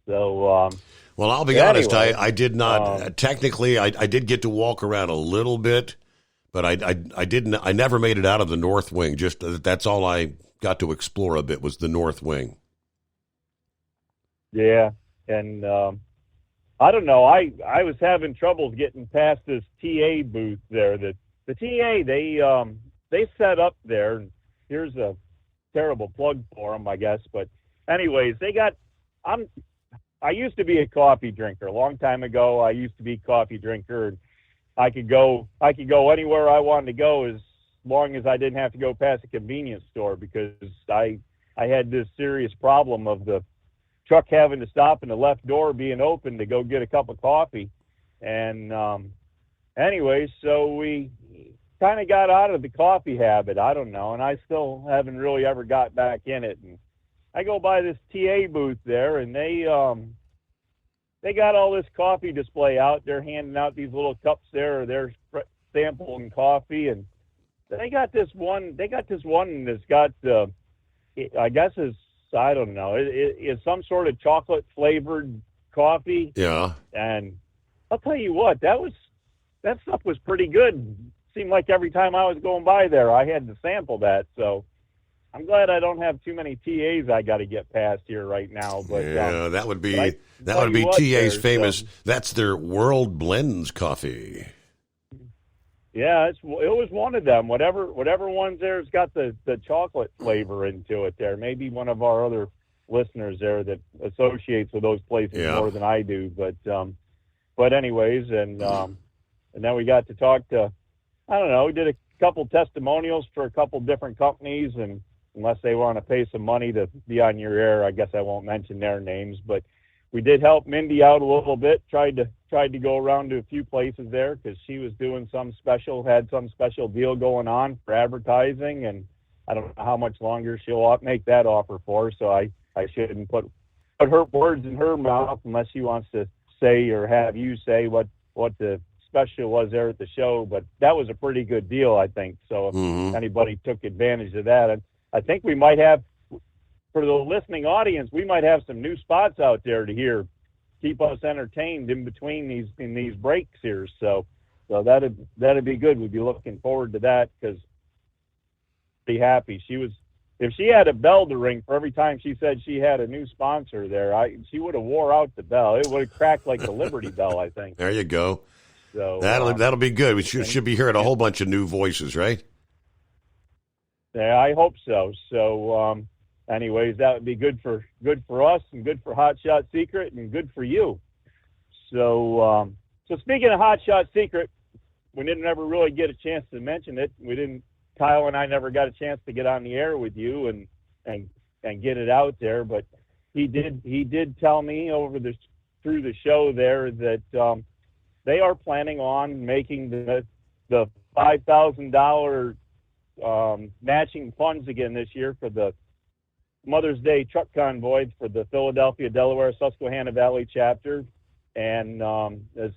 So well, I'll be honest. I did not technically. I did get to walk around a little bit. But I didn't. I never made it out of the North Wing. Just that's all I got to explore a bit was the North Wing. Yeah, and I don't know. I was having trouble getting past this TA booth there. The TA they set up there. And here's a terrible plug for them, I guess. But anyways, they got. I used to be a coffee drinker a long time ago. I used to be a coffee drinker. And I could go anywhere I wanted to go as long as I didn't have to go past a convenience store, because I had this serious problem of the truck having to stop and the left door being open to go get a cup of coffee. And anyway, so we kind of got out of the coffee habit. I don't know, and I still haven't really ever got back in it. And I go by this TA booth there, and they got all this coffee display out. They're handing out these little cups there. They're sampling coffee, and They got this one that's got, I guess I don't know. It's some sort of chocolate flavored coffee. Yeah. And I'll tell you what, that stuff was pretty good. Seemed like every time I was going by there, I had to sample that. So I'm glad I don't have too many TAs I got to get past here right now. But yeah, that would be TA's famous. That's their World Blends coffee. Yeah, it was one of them. Whatever one's there's got the chocolate flavor into it there. Maybe one of our other listeners there that associates with those places more than I do. But anyways, and then we got to talk to, I don't know, we did a couple testimonials for a couple different companies, and unless they want to pay some money to be on your air, I guess I won't mention their names, but we did help Mindy out a little bit, tried to go around to a few places there because she was doing had some special deal going on for advertising, and I don't know how much longer she'll make that offer for, so I shouldn't put her words in her mouth unless she wants to say or have you say what the special was there at the show, but that was a pretty good deal, I think, so if anybody took advantage of that, I think we might have, for the listening audience, we might have some new spots out there to keep us entertained in between these breaks here. So that'd be good. We'd be looking forward to that because be happy. If she had a bell to ring for every time she said she had a new sponsor there, she would have wore out the bell. It would have cracked like the Liberty Bell, I think. There you go. So that'll be good. We should be hearing a whole bunch of new voices, right? Yeah, I hope so. So. Anyways, that would be good for us and good for Hot Shot Secret and good for you. So speaking of Hot Shot Secret, we didn't ever really get a chance to mention it. Kyle and I never got a chance to get on the air with you and get it out there. But he did tell me through the show there that they are planning on making the $5,000 matching funds again this year for the Mother's Day truck convoy for the Philadelphia, Delaware, Susquehanna Valley chapter, and is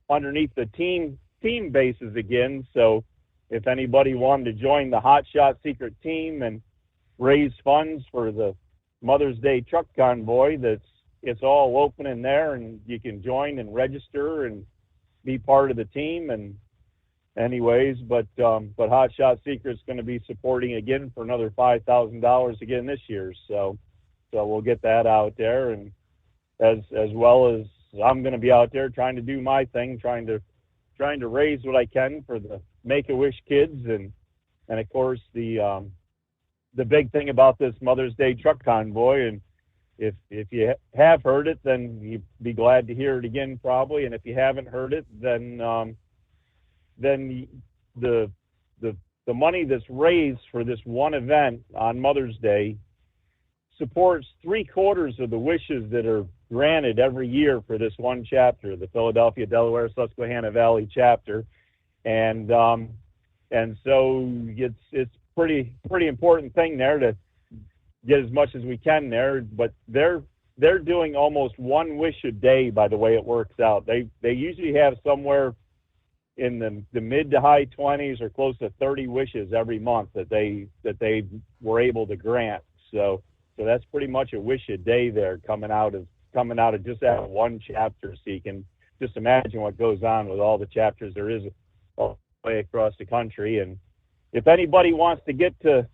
underneath the team bases again. So if anybody wanted to join the Hot Shot Secret team and raise funds for the Mother's Day truck convoy, it's all open in there, and you can join and register and be part of the team. And anyways, but Hot Shot Secret's going to be supporting again for another $5,000 again this year. So we'll get that out there, and as well as I'm going to be out there trying to do my thing, trying to raise what I can for the Make-A-Wish kids, and of course the big thing about this Mother's Day truck convoy, and if you have heard it, then you'd be glad to hear it again probably, and if you haven't heard it, then the money that's raised for this one event on Mother's Day supports 3/4 of the wishes that are granted every year for this one chapter, the Philadelphia, Delaware, Susquehanna Valley chapter, and so it's pretty important thing there to get as much as we can there. But they're doing almost one wish a day by the way it works out. They usually have somewhere in the mid to high 20s or close to 30 wishes every month that they were able to grant. So that's pretty much a wish a day there coming out of just that one chapter. So you can just imagine what goes on with all the chapters there is all the way across the country. And if anybody wants to get to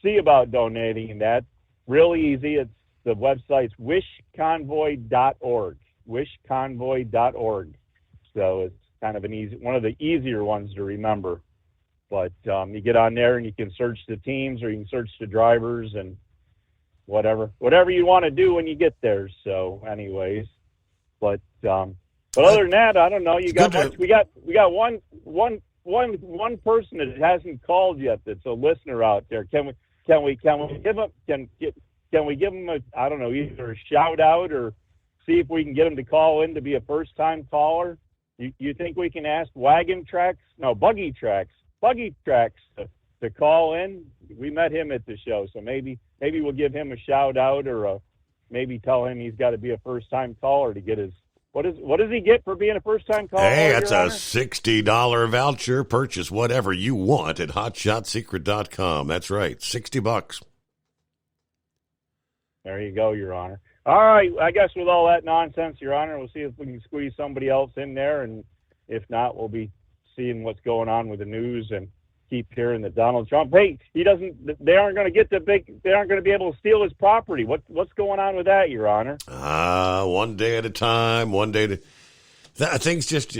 see about donating that, really easy. The website's wishconvoy.org. Wishconvoy.org. So it's kind of one of the easier ones to remember. But you get on there and you can search the teams or you can search the drivers and whatever you want to do when you get there. So anyways, but other than that, I don't know. You got much? We got one person that hasn't called yet that's a listener out there. Can we give him I don't know, either a shout out or see if we can get him to call in to be a first time caller? You think we can ask Buggy Tracks to call in? We met him at the show, so maybe we'll give him a shout out or maybe tell him he's got to be a first time caller to get his What does he get for being a first-time caller? Hey, that's a $60 voucher. Purchase whatever you want at HotShotSecret.com. That's right, $60. There you go, Your Honor. All right, I guess with all that nonsense, Your Honor, we'll see if we can squeeze somebody else in there, and if not, we'll be seeing what's going on with the news and keep hearing that Donald Trump, hey, they aren't going to be able to steal his property. What's going on with that, Your Honor? One day at a time, things just,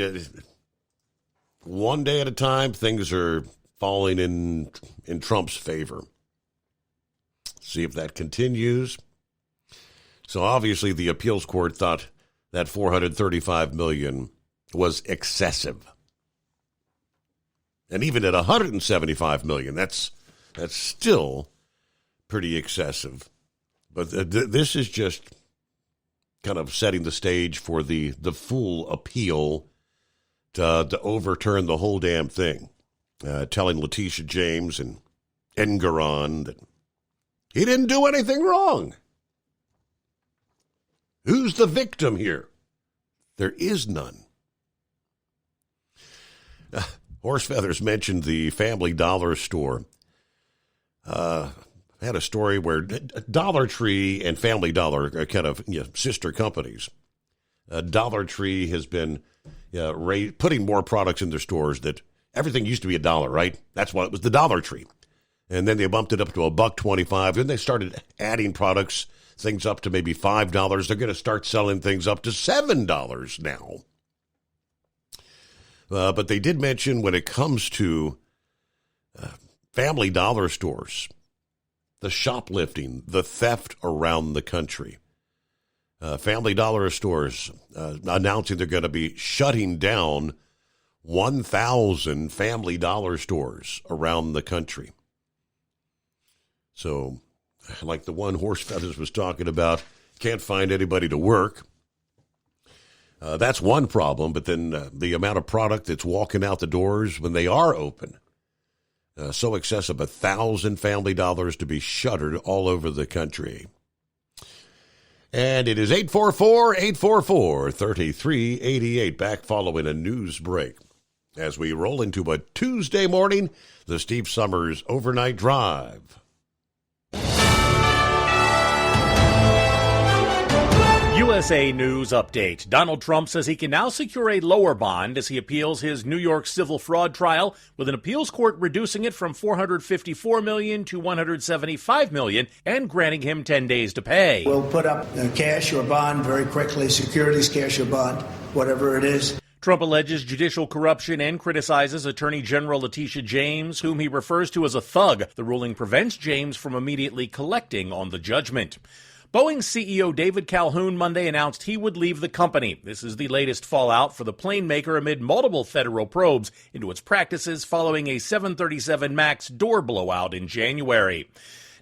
one day at a time, things are falling in Trump's favor. See if that continues. So obviously the appeals court thought that $435 million was excessive. And even at $175 million, that's still pretty excessive. But this is just kind of setting the stage for the full appeal to overturn the whole damn thing. Telling Letitia James and Engoron that he didn't do anything wrong. Who's the victim here? There is none. Horse Feathers mentioned the Family Dollar store. Had a story where Dollar Tree and Family Dollar are kind of sister companies. Dollar Tree has been putting more products in their stores. That everything used to be $1, right? That's why it was the Dollar Tree. And then they bumped it up to $1.25. Then they started adding things up to maybe $5. They're going to start selling things up to $7 now. But they did mention when it comes to Family Dollar stores, the shoplifting, the theft around the country. Family Dollar stores announcing they're going to be shutting down 1,000 Family Dollar stores around the country. So, like the one Horse Feathers was talking about, can't find anybody to work. That's one problem, but then the amount of product that's walking out the doors when they are open. So excessive, 1,000 Family Dollars to be shuttered all over the country. And it is 844-844-3388, back following a news break. As we roll into a Tuesday morning, the Steve Summers Overnight Drive. USA News Update. Donald Trump says he can now secure a lower bond as he appeals his New York civil fraud trial, with an appeals court reducing it from $454 million to $175 million and granting him 10 days to pay. We'll put up cash or bond very quickly, securities, cash or bond, whatever it is. Trump alleges judicial corruption and criticizes Attorney General Letitia James, whom he refers to as a thug. The ruling prevents James from immediately collecting on the judgment. Boeing CEO David Calhoun Monday announced he would leave the company. This is the latest fallout for the plane maker amid multiple federal probes into its practices following a 737 MAX door blowout in January.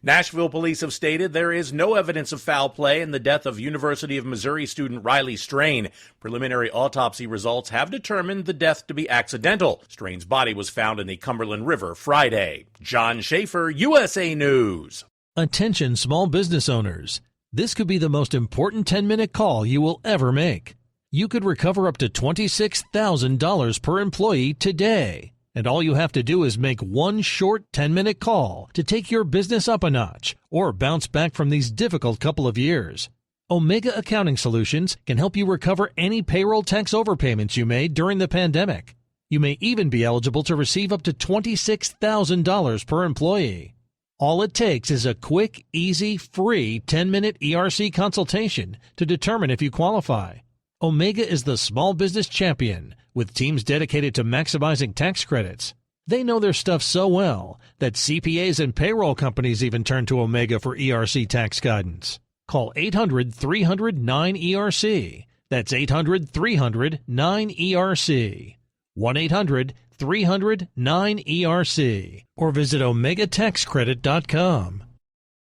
Nashville police have stated there is no evidence of foul play in the death of University of Missouri student Riley Strain. Preliminary autopsy results have determined the death to be accidental. Strain's body was found in the Cumberland River Friday. John Schaefer, USA News. Attention small business owners. This could be the most important 10-minute call you will ever make. You could recover up to $26,000 per employee today. And all you have to do is make one short 10-minute call to take your business up a notch or bounce back from these difficult couple of years. Omega Accounting Solutions can help you recover any payroll tax overpayments you made during the pandemic. You may even be eligible to receive up to $26,000 per employee. All it takes is a quick, easy, free 10-minute ERC consultation to determine if you qualify. Omega is the small business champion with teams dedicated to maximizing tax credits. They know their stuff so well that CPAs and payroll companies even turn to Omega for ERC tax guidance. Call 800-300-9ERC. That's 800-300-9ERC. 1-800-300-9ERC. Or visit OmegaTaxCredit.com.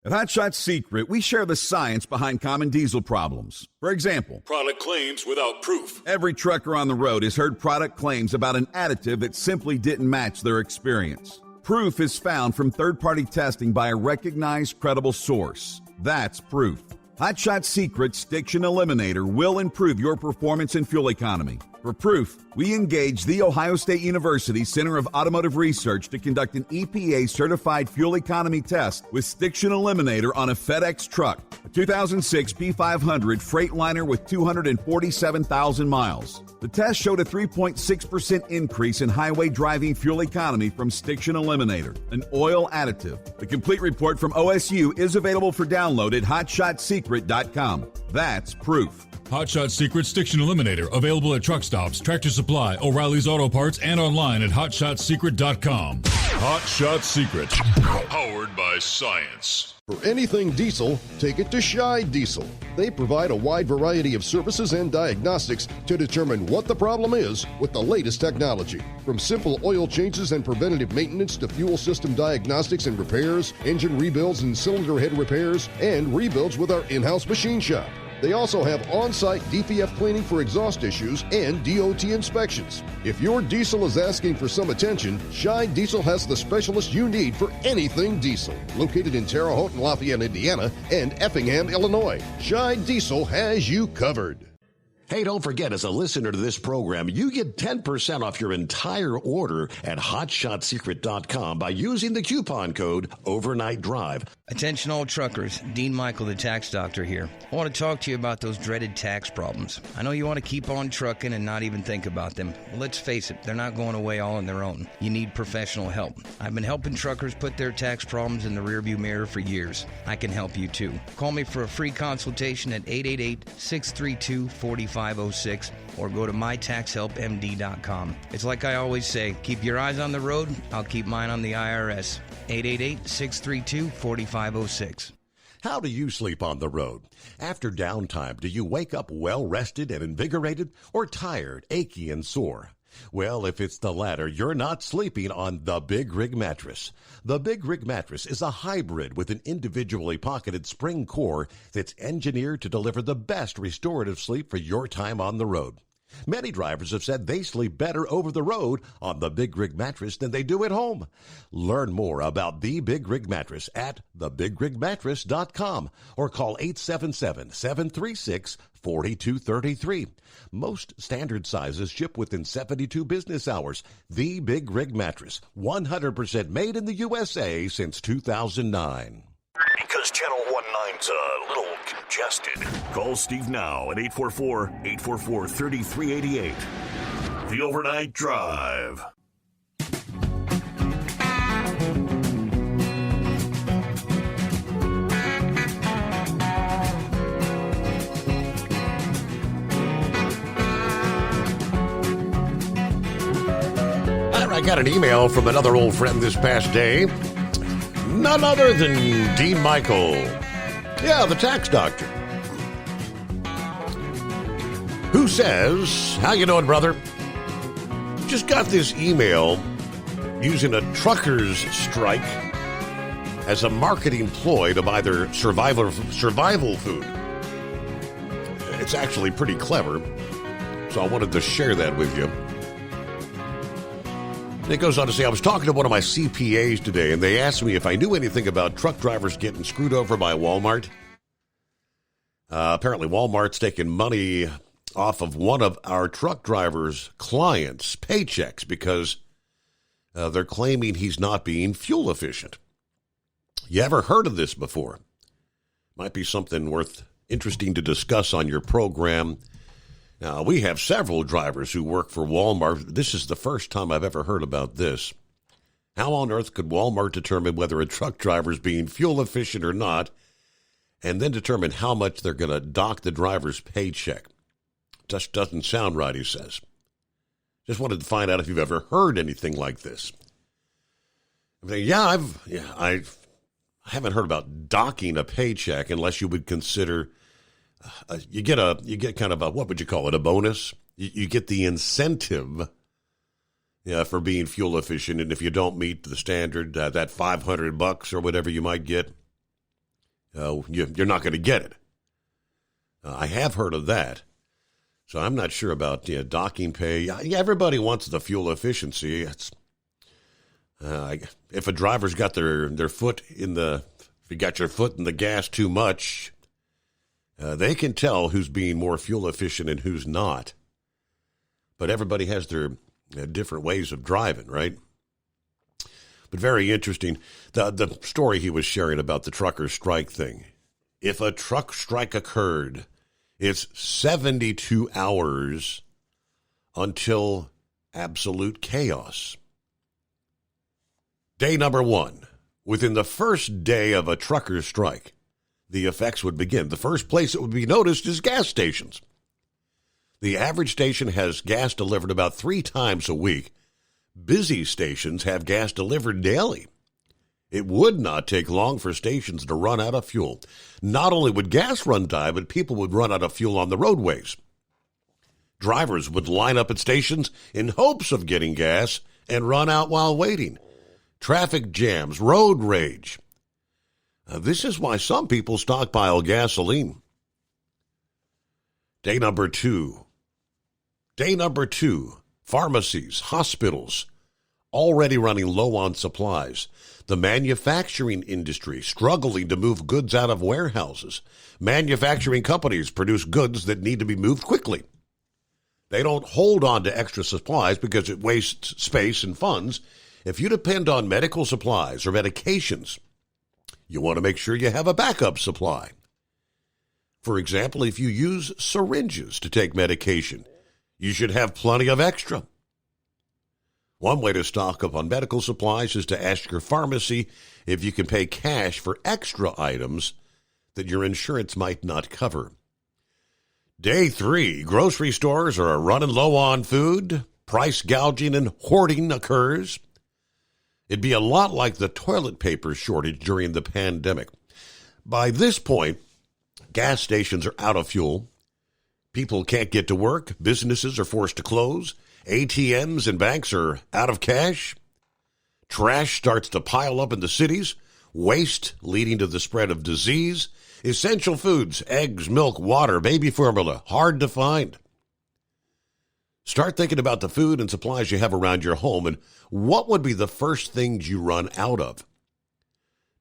At Hot Shot Secret, we share the science behind common diesel problems. For example, product claims without proof. Every trucker on the road has heard product claims about an additive that simply didn't match their experience. Proof is found from third-party testing by a recognized, credible source. That's proof. Hot Shot Secret Stiction Eliminator will improve your performance and fuel economy. For proof, we engaged The Ohio State University Center of Automotive Research to conduct an EPA-certified fuel economy test with Stiction Eliminator on a FedEx truck, a 2006 P500 Freightliner with 247,000 miles. The test showed a 3.6% increase in highway driving fuel economy from Stiction Eliminator, an oil additive. The complete report from OSU is available for download at hotshotsecret.com. That's proof. Hot Shot Secret Stiction Eliminator, available at truck stops, Tractor Supply, O'Reilly's Auto Parts, and online at hotshotsecret.com. Hot Shot Secret, powered by science. For anything diesel, take it to Scheid Diesel. They provide a wide variety of services and diagnostics to determine what the problem is with the latest technology. From simple oil changes and preventative maintenance to fuel system diagnostics and repairs, engine rebuilds and cylinder head repairs, and rebuilds with our in-house machine shop. They also have on-site DPF cleaning for exhaust issues and DOT inspections. If your diesel is asking for some attention, Scheid Diesel has the specialist you need for anything diesel. Located in Terre Haute and Lafayette, Indiana, and Effingham, Illinois, Scheid Diesel has you covered. Hey, don't forget, as a listener to this program, you get 10% off your entire order at hotshotsecret.com by using the coupon code Overnight Drive. Attention all truckers, Dean Michael, the tax doctor here. I want to talk to you about those dreaded tax problems. I know you want to keep on trucking and not even think about them. Well, let's face it, they're not going away all on their own. You need professional help. I've been helping truckers put their tax problems in the rearview mirror for years. I can help you too. Call me for a free consultation at 888-632-4506 or go to mytaxhelpmd.com. It's like I always say, keep your eyes on the road, I'll keep mine on the IRS. 888-632-4506. How do you sleep on the road? After downtime, do you wake up well-rested and invigorated or tired, achy, and sore? Well, if it's the latter, you're not sleeping on the Big Rig Mattress. The Big Rig Mattress is a hybrid with an individually pocketed spring core that's engineered to deliver the best restorative sleep for your time on the road. Many drivers have said they sleep better over the road on the Big Rig Mattress than they do at home. Learn more about the Big Rig Mattress at thebigrigmattress.com or call 877-736-4233. Most standard sizes ship within 72 business hours. The Big Rig Mattress, 100% made in the USA since 2009. Because Channel 19's a little congested. Call Steve now at 844-844-3388. The Overnight Drive. I got an email from another old friend this past day. None other than Dean Michael. Yeah, the tax doctor. Who says, how you doing, brother? Just got this email using a trucker's strike as a marketing ploy to buy their survival food. It's actually pretty clever, so I wanted to share that with you. And it goes on to say, I was talking to one of my CPAs today, and they asked me if I knew anything about truck drivers getting screwed over by Walmart. Apparently, Walmart's taking money off of one of our truck drivers' clients' paychecks because they're claiming he's not being fuel efficient. You ever heard of this before? Might be something interesting to discuss on your program. We have several drivers who work for Walmart. This is the first time I've ever heard about this. How on earth could Walmart determine whether a truck driver is being fuel efficient or not, and then determine how much they're going to dock the driver's paycheck? Just doesn't sound right, he says. Just wanted to find out if you've ever heard anything like this. I haven't heard about docking a paycheck unless you would consider you get kind of a, what would you call it, a bonus? You get the incentive for being fuel efficient, and if you don't meet the standard, that $500 or whatever you might get, you're not going to get it. I have heard of that, so I'm not sure about docking pay. Yeah, everybody wants the fuel efficiency. It's if a driver's got their foot in if you got your foot in the gas too much, They can tell who's being more fuel efficient and who's not. But everybody has their different ways of driving, right? But very interesting. The story he was sharing about the trucker strike thing. If a truck strike occurred, it's 72 hours until absolute chaos. Day number 1. Within the first day of a trucker strike, the effects would begin. The first place it would be noticed is gas stations. The average station has gas delivered about 3 times a week. Busy stations have gas delivered daily. It would not take long for stations to run out of fuel. Not only would gas run dry, but people would run out of fuel on the roadways. Drivers would line up at stations in hopes of getting gas and run out while waiting. Traffic jams, road rage. This is why some people stockpile gasoline. Day number 2. Day number 2. Pharmacies, hospitals, already running low on supplies. The manufacturing industry struggling to move goods out of warehouses. Manufacturing companies produce goods that need to be moved quickly. They don't hold on to extra supplies because it wastes space and funds. If you depend on medical supplies or medications, you want to make sure you have a backup supply. For example, if you use syringes to take medication, you should have plenty of extra. One way to stock up on medical supplies is to ask your pharmacy if you can pay cash for extra items that your insurance might not cover. Day 3, grocery stores are running low on food. Price gouging and hoarding occurs. It'd be a lot like the toilet paper shortage during the pandemic. By this point, gas stations are out of fuel. People can't get to work. Businesses are forced to close. ATMs and banks are out of cash. Trash starts to pile up in the cities. Waste leading to the spread of disease. Essential foods, eggs, milk, water, baby formula, hard to find. Start thinking about the food and supplies you have around your home and what would be the first things you run out of.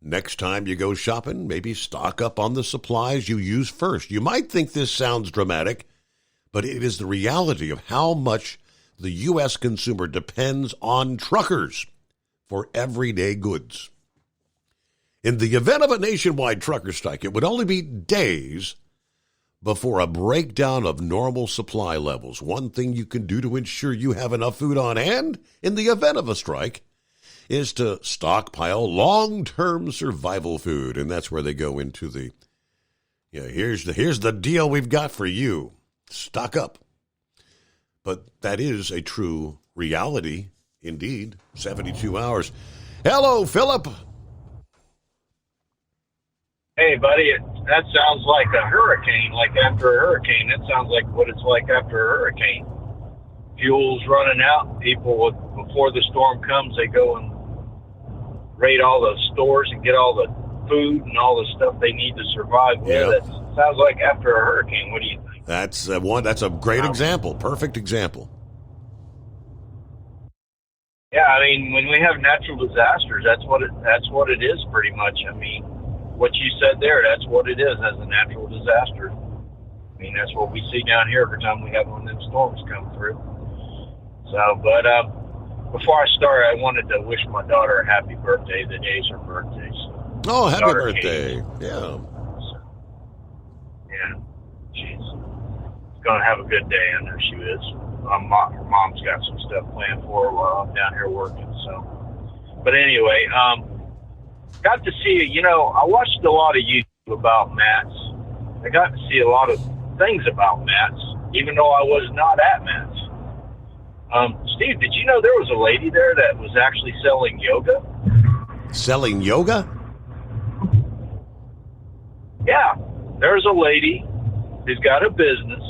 Next time you go shopping, maybe stock up on the supplies you use first. You might think this sounds dramatic, but it is the reality of how much the U.S. consumer depends on truckers for everyday goods. In the event of a nationwide trucker strike, it would only be days before a breakdown of normal supply levels. One thing you can do to ensure you have enough food on hand in the event of a strike is to stockpile long-term survival food. And that's where they go into the, here's the deal we've got for you. Stock up. But that is a true reality, indeed. 72 hours. Hello, Philip. Hey, buddy, that sounds like a hurricane, like after a hurricane. That sounds like what it's like after a hurricane. Fuel's running out. People, before the storm comes, they go and raid all the stores and get all the food and all the stuff they need to survive. Yeah, that sounds like after a hurricane. What do you think? That's that's a great example. Perfect example. Yeah, I mean, when we have natural disasters, that's what it is pretty much. I mean, what you said there, that's what it is as a natural disaster. I mean, that's what we see down here every time we have one of them storms come through. So, but before I start, I wanted to wish my daughter a happy birthday. The day's her birthday. So oh, happy birthday. Yeah. So, yeah. She's going to have a good day. I know she is. Her mom's got some stuff planned for her while I'm down here working. So, but anyway, got to see, I watched a lot of YouTube about Matt's. I got to see a lot of things about Matt's, even though I was not at Matt's. Steve, did you know there was a lady there that was actually selling yoga? Selling yoga? Yeah. There's a lady who's got a business,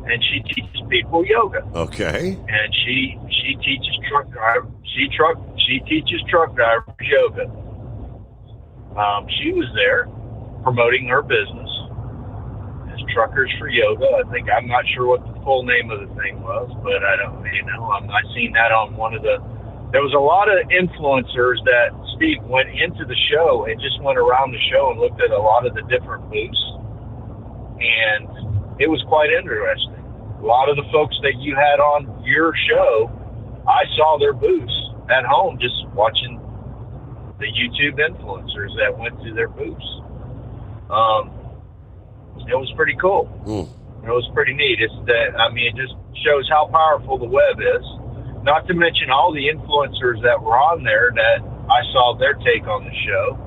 and she teaches people yoga. Okay. And she teaches truck drivers. She teaches truck drivers yoga. She was there promoting her business as Truckers for Yoga. I'm not sure what the full name of the thing was, but I seen that on one of there was a lot of influencers that Steve went into the show and just went around the show and looked at a lot of the different booths And it was quite interesting. A lot of the folks that you had on your show, I saw their booths at home just watching the YouTube influencers that went to their booths. It was pretty cool. It was pretty neat. It just shows how powerful the web is. Not to mention all the influencers that were on there that I saw their take on the show.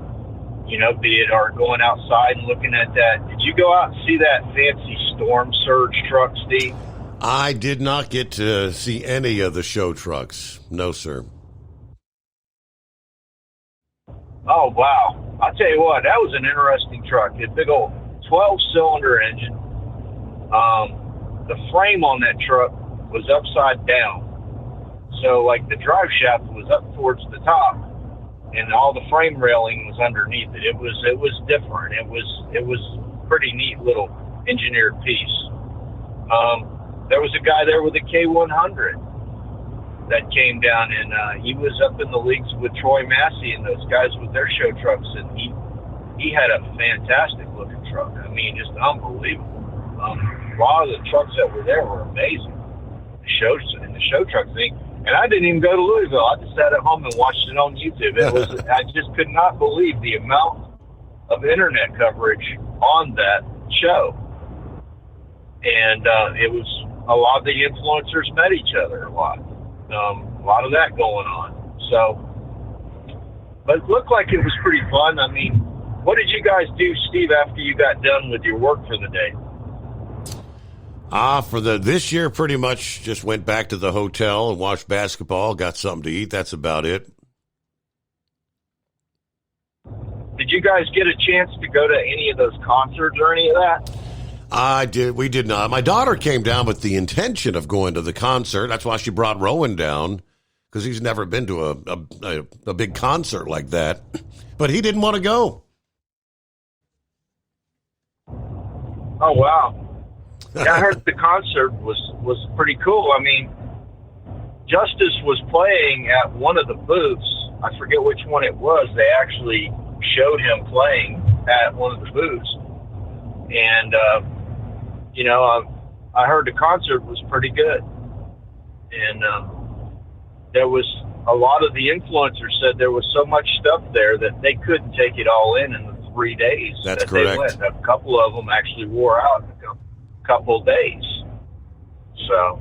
You know, be it or going outside and looking at that. Did you go out and see that fancy storm surge truck, Steve? I did not get to see any of the show trucks. No, sir. Oh, wow. I'll tell you what, that was an interesting truck. A big old 12-cylinder engine. The frame on that truck was upside down. So, like, the drive shaft was up towards the top, and all the frame railing was underneath it. It was different. It was pretty neat little engineered piece. There was a guy there with a K100 that came down, and he was up in the leagues with Troy Massey and those guys with their show trucks, and he had a fantastic looking truck. I mean, just unbelievable. A lot of the trucks that were there were amazing. The show truck thing. And I didn't even go to Louisville. I just sat at home and watched it on YouTube. I just could not believe the amount of internet coverage on that show. And it was a lot of the influencers met each other a lot. A lot of that going on. So, but it looked like it was pretty fun. I mean, what did you guys do, Steve, after you got done with your work for the day? This year, pretty much just went back to the hotel and watched basketball, got something to eat. That's about it. Did you guys get a chance to go to any of those concerts or any of that? I did. We did not. My daughter came down with the intention of going to the concert. That's why she brought Rowan down, because he's never been to a big concert like that. But he didn't want to go. Oh, wow. Yeah, I heard the concert was pretty cool. I mean, Justice was playing at one of the booths. I forget which one it was. They actually showed him playing at one of the booths. And, I heard the concert was pretty good. And there was a lot of the influencers said there was so much stuff there that they couldn't take it all in the 3 days. That's that correct. They went. A couple of them actually wore out in a couple of days. So,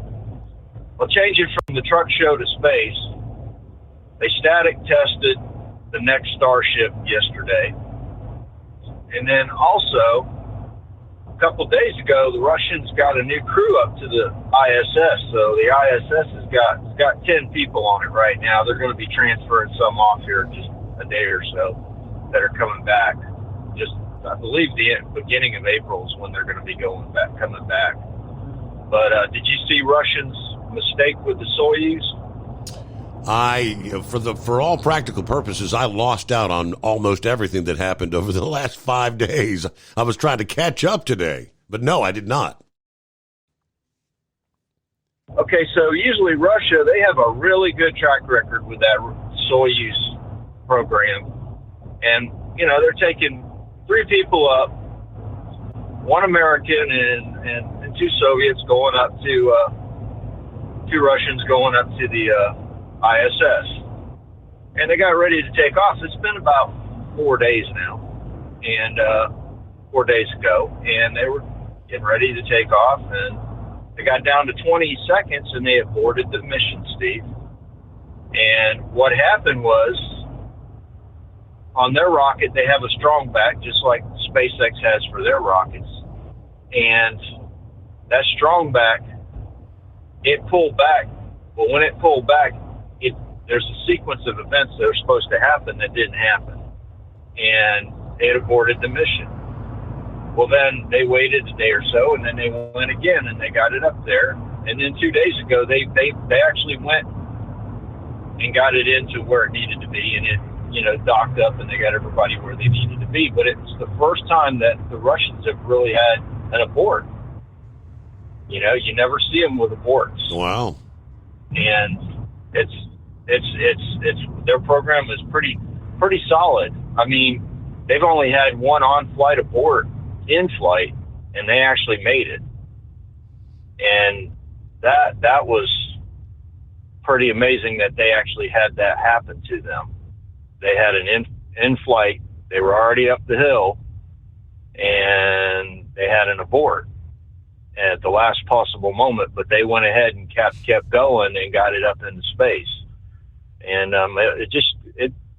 well, changing from the truck show to space, they static tested the next Starship yesterday. And then also, a couple of days ago, the Russians got a new crew up to the ISS. So the ISS has got 10 people on it right now. They're going to be transferring some off here in just a day or so that are coming back. I believe the beginning of April is when they're going to be coming back. But did you see Russians' mistake with the Soyuz? For all practical purposes, I lost out on almost everything that happened over the last 5 days. I was trying to catch up today, but no, I did not. Okay, so usually Russia, they have a really good track record with that Soyuz program. And, they're taking 3 people up, 1 American and 2 Soviets going up to 2 Russians going up to the ISS. And they got ready to take off. It's been about 4 days now, and 4 days ago, and they were getting ready to take off, and they got down to 20 seconds, and they aborted the mission, Steve. And what happened was, on their rocket, they have a strong back, just like SpaceX has for their rockets. And that strong back, it pulled back. Well, when it pulled back, there's a sequence of events that are supposed to happen that didn't happen. And it aborted the mission. Well, then they waited a day or so, and then they went again, and they got it up there. And then 2 days ago, they actually went and got it into where it needed to be, and it docked up, and they got everybody where they needed to be. But it's the first time that the Russians have really had an abort. You never see them with aborts. Wow. And it's their program is pretty solid. I mean, they've only had 1 on-flight abort in flight, and they actually made it. And that was pretty amazing that they actually had that happen to them. They had an in-flight, they were already up the hill, and they had an abort at the last possible moment, but they went ahead and kept going and got it up into space. And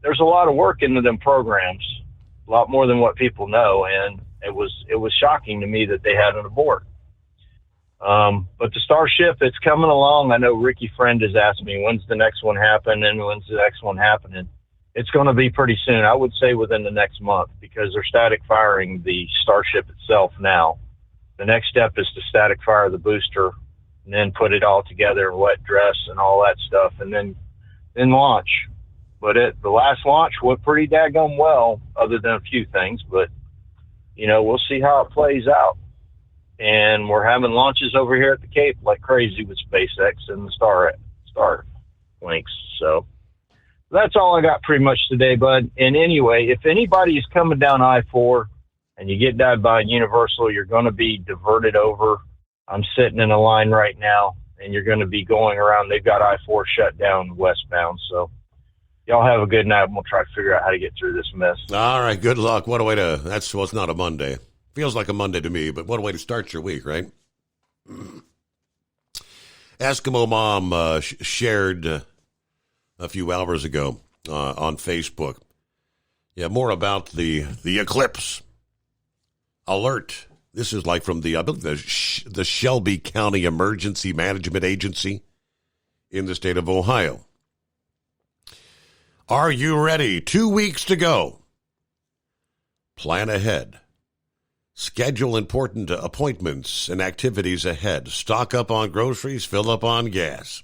there's a lot of work into them programs, a lot more than what people know, and it was shocking to me that they had an abort. But the Starship, it's coming along. I know Ricky Friend has asked me, when's the next one happen, and when's the next one happening? It's going to be pretty soon. I would say within the next month, because they're static firing the Starship itself now. The next step is to static fire the booster and then put it all together in wet dress and all that stuff, and then launch. But the last launch went pretty daggone well, other than a few things. But, we'll see how it plays out. And we're having launches over here at the Cape like crazy with SpaceX and the Starlinks. So that's all I got pretty much today, bud. And anyway, if anybody is coming down I-4 and you get died by Universal, you're going to be diverted over. I'm sitting in a line right now, and you're going to be going around. They've got I-4 shut down westbound. So y'all have a good night, and we'll try to figure out how to get through this mess. All right, good luck. What a way to, it's not a Monday. Feels like a Monday to me, but what a way to start your week, right? Eskimo Mom shared a few hours ago on Facebook. Yeah, more about the eclipse alert. This is like from the Shelby County Emergency Management Agency in the state of Ohio. Are you ready? 2 weeks to go. Plan ahead. Schedule important appointments and activities ahead. Stock up on groceries, fill up on gas.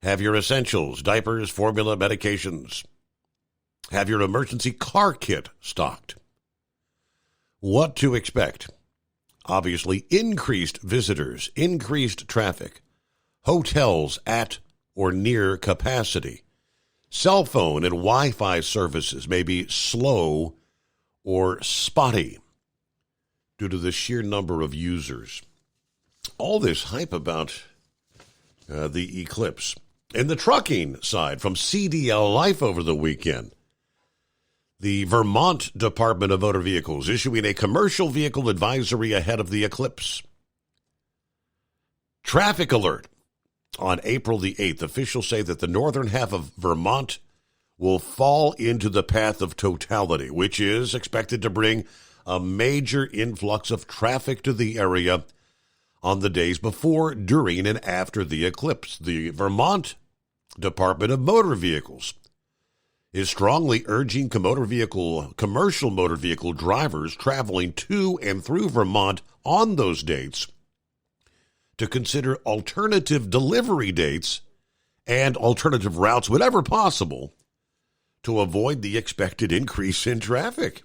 Have your essentials, diapers, formula, medications. Have your emergency car kit stocked. What to expect? Obviously, increased visitors, increased traffic, hotels at or near capacity. Cell phone and Wi-Fi services may be slow or spotty due to the sheer number of users. All this hype about the eclipse. In the trucking side, from CDL Life over the weekend, the Vermont Department of Motor Vehicles issuing a commercial vehicle advisory ahead of the eclipse. Traffic alert. On April the 8th, officials say that the northern half of Vermont will fall into the path of totality, which is expected to bring a major influx of traffic to the area on the days before, during, and after the eclipse. The Vermont Department of Motor Vehicles is strongly urging commercial motor vehicle drivers traveling to and through Vermont on those dates to consider alternative delivery dates and alternative routes whenever possible to avoid the expected increase in traffic.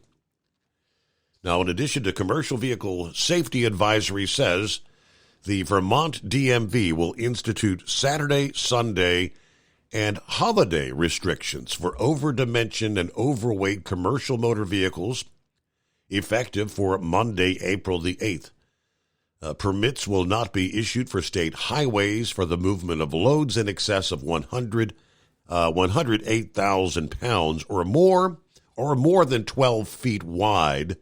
Now, in addition to commercial vehicle safety advisory says, the Vermont DMV will institute Saturday, Sunday, and holiday restrictions for over-dimensioned and overweight commercial motor vehicles effective for Monday, April the 8th. Permits will not be issued for state highways for the movement of loads in excess of 108,000 pounds or more than 12 feet wide,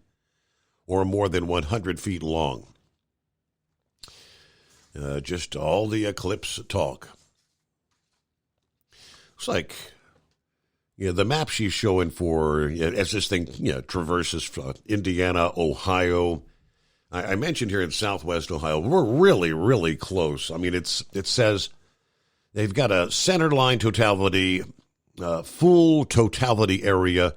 or more than 100 feet long. Just all the eclipse talk. It's like, the map she's showing for, as this thing traverses Indiana, Ohio. I mentioned here in Southwest Ohio, we're really, really close. I mean, it says they've got a center line totality, full totality area,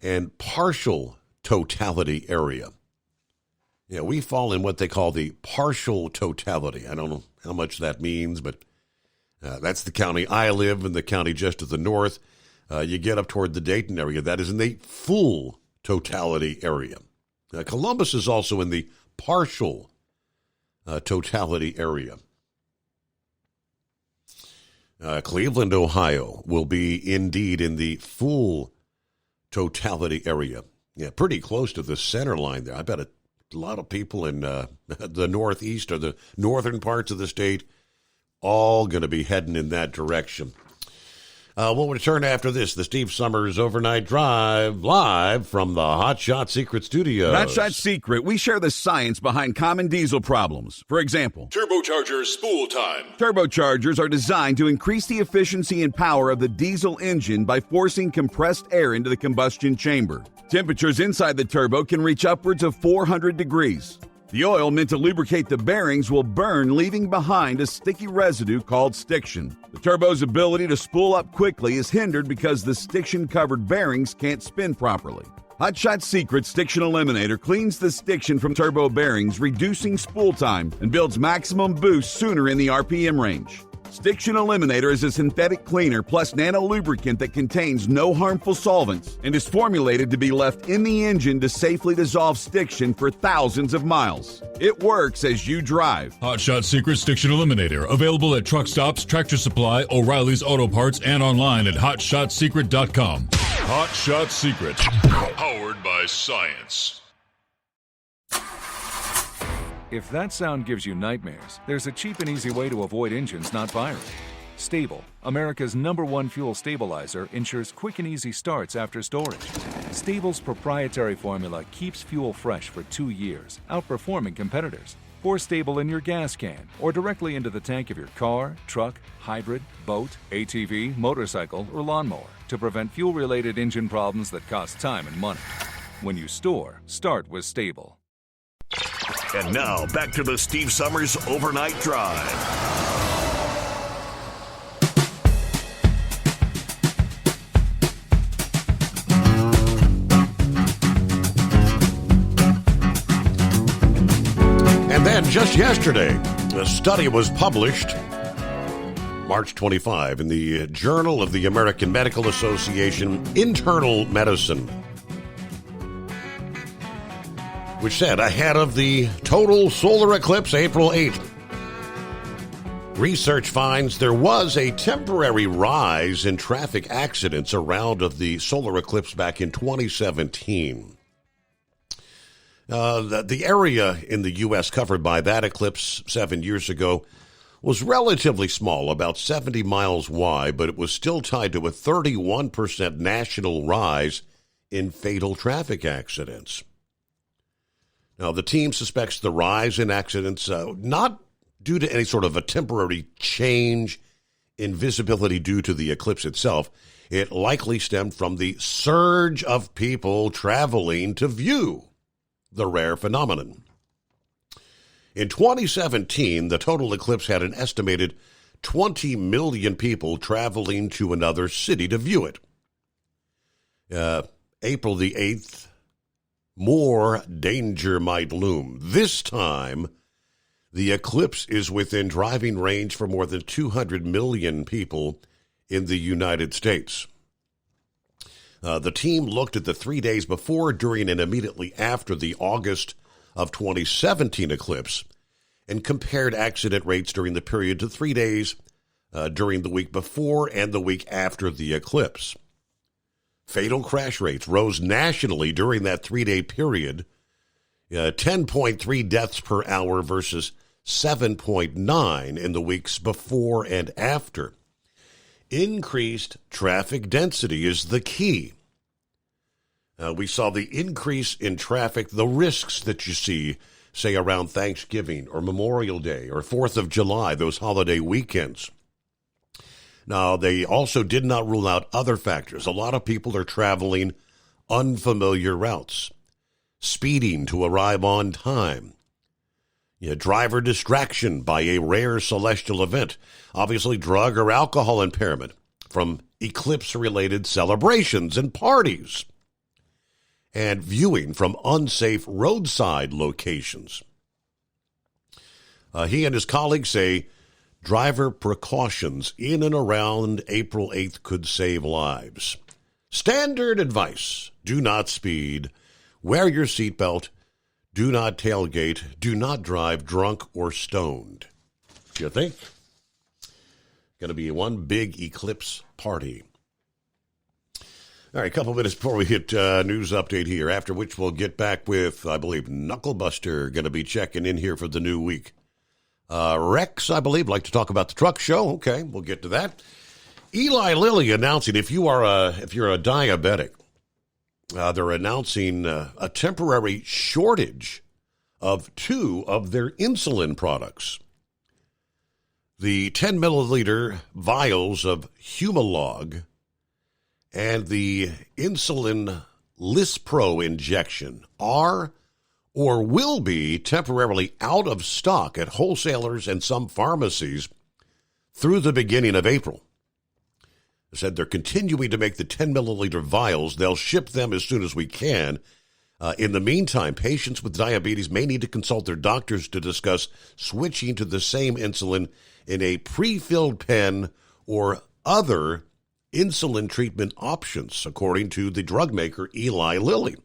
and partial totality area. Yeah, we fall in what they call the partial totality. I don't know how much that means, but that's the county I live in, the county just to the north. You get up toward the Dayton area, that is in the full totality area. Columbus is also in the partial totality area. Cleveland, Ohio will be indeed in the full totality area. Yeah, pretty close to the center line there. I bet A lot of people in the Northeast or the northern parts of the state all going to be heading in that direction. We'll return after this. The Steve Summers Overnight Drive, live from the Hot Shot Secret Studios. Hot Shot Secret, we share the science behind common diesel problems. For example, Turbochargers spool time. Turbochargers are designed to increase the efficiency and power of the diesel engine by forcing compressed air into the combustion chamber. Temperatures inside the turbo can reach upwards of 400 degrees. The oil meant to lubricate the bearings will burn, leaving behind a sticky residue called stiction. The turbo's ability to spool up quickly is hindered because the stiction-covered bearings can't spin properly. Hot Shot Secret Stiction Eliminator cleans the stiction from turbo bearings, reducing spool time, and builds maximum boost sooner in the RPM range. Stiction Eliminator is a synthetic cleaner plus nano-lubricant that contains no harmful solvents and is formulated to be left in the engine to safely dissolve stiction for thousands of miles. It works as you drive. Hot Shot Secret Stiction Eliminator. Available at truck stops, Tractor Supply, O'Reilly's Auto Parts, and online at HotShotSecret.com. Hot Shot Secret. Powered by science. If that sound gives you nightmares, there's a cheap and easy way to avoid engines not firing. Stable, America's #1 fuel stabilizer, ensures quick and easy starts after storage. Stable's proprietary formula keeps fuel fresh for 2 years, outperforming competitors. Pour Stable in your gas can or directly into the tank of your car, truck, hybrid, boat, ATV, motorcycle, or lawnmower to prevent fuel-related engine problems that cost time and money. When you store, start with Stable. And now, back to the Steve Summers Overnight Drive. And then, just yesterday, a study was published, March 25, in the Journal of the American Medical Association, Internal Medicine, which said ahead of the total solar eclipse April 8th, research finds there was a temporary rise in traffic accidents around of the solar eclipse back in 2017. The area in the U.S. covered by that eclipse 7 years ago was relatively small, about 70 miles wide, but it was still tied to a 31% national rise in fatal traffic accidents. Now, the team suspects the rise in accidents not due to any sort of a temporary change in visibility due to the eclipse itself. It likely stemmed from the surge of people traveling to view the rare phenomenon. In 2017, the total eclipse had an estimated 20 million people traveling to another city to view it. April the 8th, more danger might loom. This time, the eclipse is within driving range for more than 200 million people in the United States. The team looked at the 3 days before, during, and immediately after the August of 2017 eclipse and compared accident rates during the period to 3 days during the week before and the week after the eclipse. Fatal crash rates rose nationally during that 3-day period, 10.3 deaths per hour versus 7.9 in the weeks before and after. Increased traffic density is the key. We saw the increase in traffic, the risks that you see, say, around Thanksgiving or Memorial Day or 4th of July, those holiday weekends. Now, they also did not rule out other factors. A lot of people are traveling unfamiliar routes, speeding to arrive on time, driver distraction by a rare celestial event, obviously drug or alcohol impairment from eclipse-related celebrations and parties, and viewing from unsafe roadside locations. He and his colleagues say driver precautions in and around April 8th could save lives. Standard advice: do not speed, wear your seatbelt, do not tailgate, do not drive drunk or stoned. You think? Going to be one big eclipse party. All right, a couple minutes before we hit news update here, after which we'll get back with, I believe, Knucklebuster going to be checking in here for the new week. Rex, I believe, like to talk about the truck show. Okay, we'll get to that. Eli Lilly announcing if you're a diabetic, they're announcing a temporary shortage of 2 of their insulin products. The 10 milliliter vials of Humalog and the insulin Lispro injection are or will be temporarily out of stock at wholesalers and some pharmacies through the beginning of April. They said they're continuing to make the 10 milliliter vials. They'll ship them as soon as we can. In the meantime, patients with diabetes may need to consult their doctors to discuss switching to the same insulin in a pre-filled pen or other insulin treatment options, according to the drug maker Eli Lilly.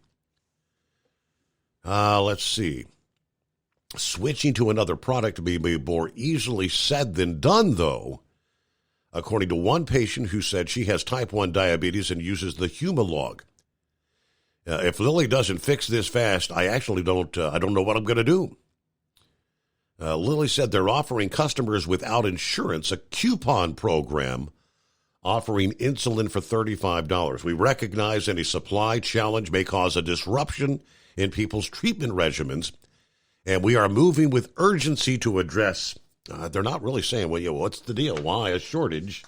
Let's see. Switching to another product may be more easily said than done, though, according to one patient who said she has type 1 diabetes and uses the Humalog. If Lilly doesn't fix this fast, I actually don't know what I'm going to do. Lilly said they're offering customers without insurance a coupon program offering insulin for $35. We recognize any supply challenge may cause a disruption in people's treatment regimens, and we are moving with urgency to address. They're not really saying, well, what's the deal? Why a shortage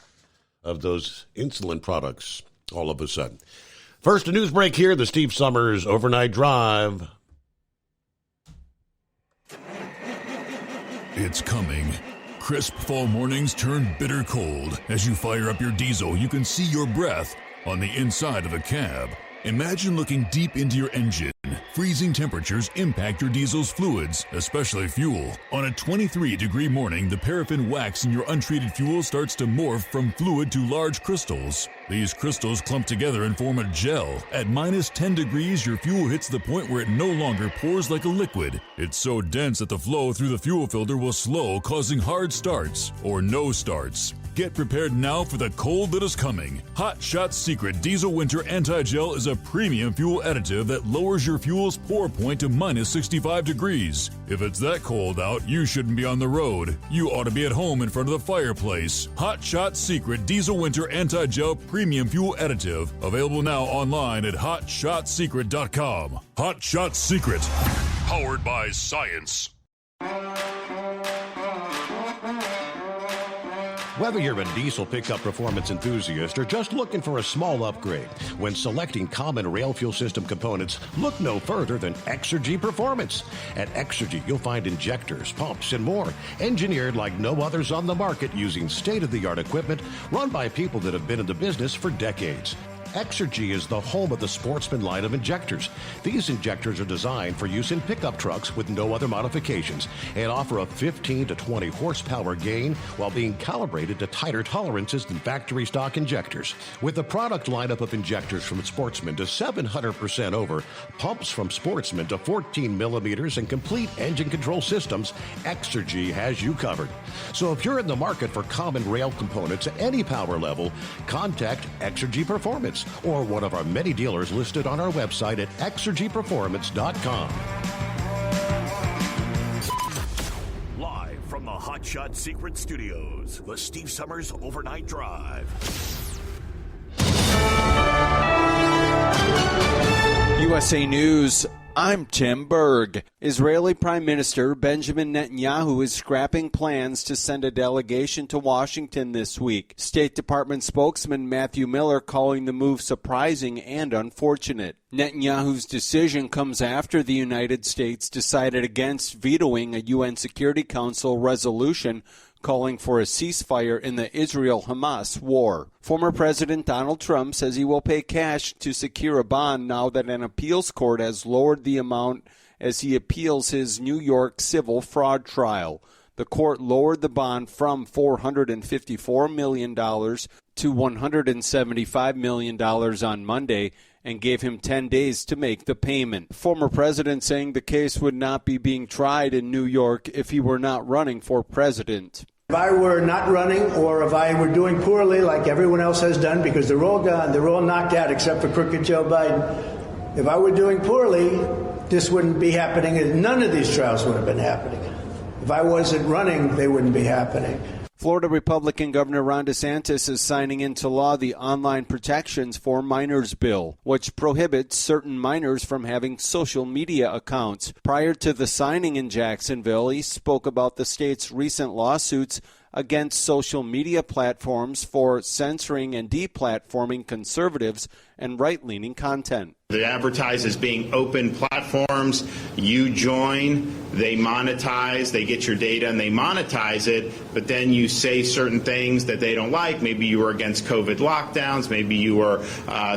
of those insulin products all of a sudden? First, a news break here, the Steve Summers Overnight Drive. It's coming. Crisp fall mornings turn bitter cold. As you fire up your diesel, you can see your breath on the inside of the cab. Imagine looking deep into your engine. Freezing temperatures impact your diesel's fluids, especially fuel. On a 23-degree morning, the paraffin wax in your untreated fuel starts to morph from fluid to large crystals. These crystals clump together and form a gel. At minus 10 degrees, your fuel hits the point where it no longer pours like a liquid. It's so dense that the flow through the fuel filter will slow, causing hard starts or no starts. Get prepared now for the cold that is coming. Hot Shot's Secret Diesel Winter Anti-Gel is a premium fuel additive that lowers your fuel's pour point to minus 65 degrees. If it's that cold out, you shouldn't be on the road. You ought to be at home in front of the fireplace. Hot Shot's Secret Diesel Winter Anti-Gel Premium Fuel Additive. Available now online at HotShotSecret.com. Hot Shot Secret. Powered by science. Whether you're a diesel pickup performance enthusiast or just looking for a small upgrade, when selecting common rail fuel system components, look no further than Exergy Performance. At Exergy, you'll find injectors, pumps, and more, engineered like no others on the market using state-of-the-art equipment run by people that have been in the business for decades. Exergy is the home of the Sportsman line of injectors. These injectors are designed for use in pickup trucks with no other modifications and offer a 15 to 20 horsepower gain while being calibrated to tighter tolerances than factory stock injectors. With a product lineup of injectors from Sportsman to 700% over, pumps from Sportsman to 14 millimeters, and complete engine control systems, Exergy has you covered. So if you're in the market for common rail components at any power level, contact Exergy Performance or one of our many dealers listed on our website at exergyperformance.com. Live from the Hot Shot Secret Studios, the Steve Summers Overnight Drive. USA News. I'm Tim Berg. Israeli Prime Minister Benjamin Netanyahu is scrapping plans to send a delegation to Washington this week. State Department spokesman Matthew Miller calling the move surprising and unfortunate. Netanyahu's decision comes after the United States decided against vetoing a UN Security Council resolution calling for a ceasefire in the Israel-Hamas war. Former President Donald Trump says he will pay cash to secure a bond now that an appeals court has lowered the amount as he appeals his New York civil fraud trial. The court lowered the bond from $454 million to $175 million on Monday and gave him 10 days to make the payment. Former president saying the case would not be being tried in New York if he were not running for president. If I were not running or if I were doing poorly like everyone else has done, because they're all gone, they're all knocked out except for crooked Joe Biden. If I were doing poorly, this wouldn't be happening. None of these trials would have been happening. If I wasn't running, they wouldn't be happening. Florida Republican Governor Ron DeSantis is signing into law the Online Protections for Minors bill, which prohibits certain minors from having social media accounts. Prior to the signing in Jacksonville, he spoke about the state's recent lawsuits against social media platforms for censoring and deplatforming conservatives and right-leaning content. They advertise as being open platforms. You join, they monetize, they get your data and they monetize it, but then you say certain things that they don't like. Maybe you were against COVID lockdowns. Maybe you were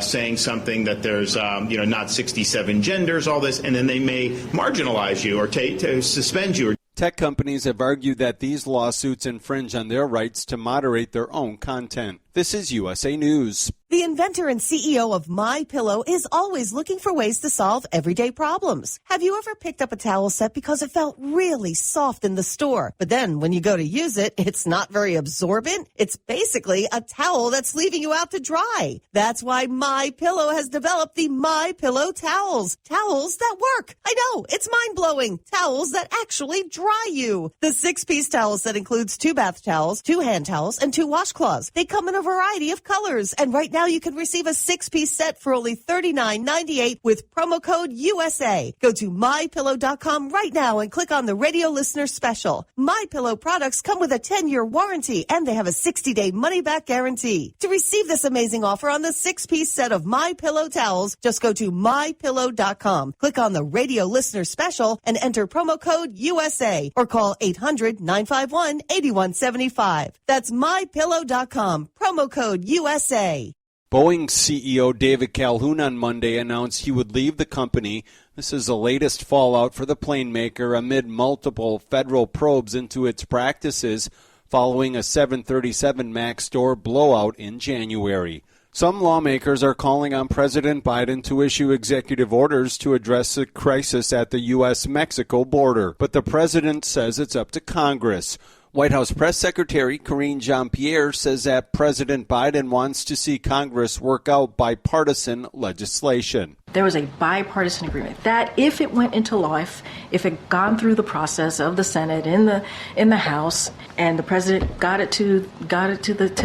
saying something that there's, not 67 genders, all this, and then they may marginalize you or to suspend you. Tech companies have argued that these lawsuits infringe on their rights to moderate their own content. This is USA News. The inventor and CEO of MyPillow is always looking for ways to solve everyday problems. Have you ever picked up a towel set because it felt really soft in the store, but then when you go to use it, it's not very absorbent? It's basically a towel that's leaving you out to dry. That's why MyPillow has developed the MyPillow towels. Towels that work. I know, it's mind-blowing. Towels that actually dry you. The 6-piece towel set includes 2 bath towels, 2 hand towels, and 2 washcloths. They come in a variety of colors, and right now you can receive a 6-piece set for only $39.98 with promo code USA. Go to MyPillow.com right now and click on the radio listener special. MyPillow products come with a 10-year warranty, and they have a 60-day money-back guarantee. To receive this amazing offer on the 6-piece set of MyPillow towels, just go to MyPillow.com, click on the radio listener special, and enter promo code USA, or call 800-951-8175. That's MyPillow.com, promo code USA. Boeing CEO David Calhoun on Monday announced he would leave the company. This is the latest fallout for the plane maker amid multiple federal probes into its practices following a 737 MAX door blowout in January. Some lawmakers are calling on President Biden to issue executive orders to address the crisis at the U.S.-Mexico border, but the president says it's up to Congress. White House Press Secretary Karine Jean-Pierre says that President Biden wants to see Congress work out bipartisan legislation. There was a bipartisan agreement that if it went into law, if it gone through the process of the Senate in the House, and the president got it to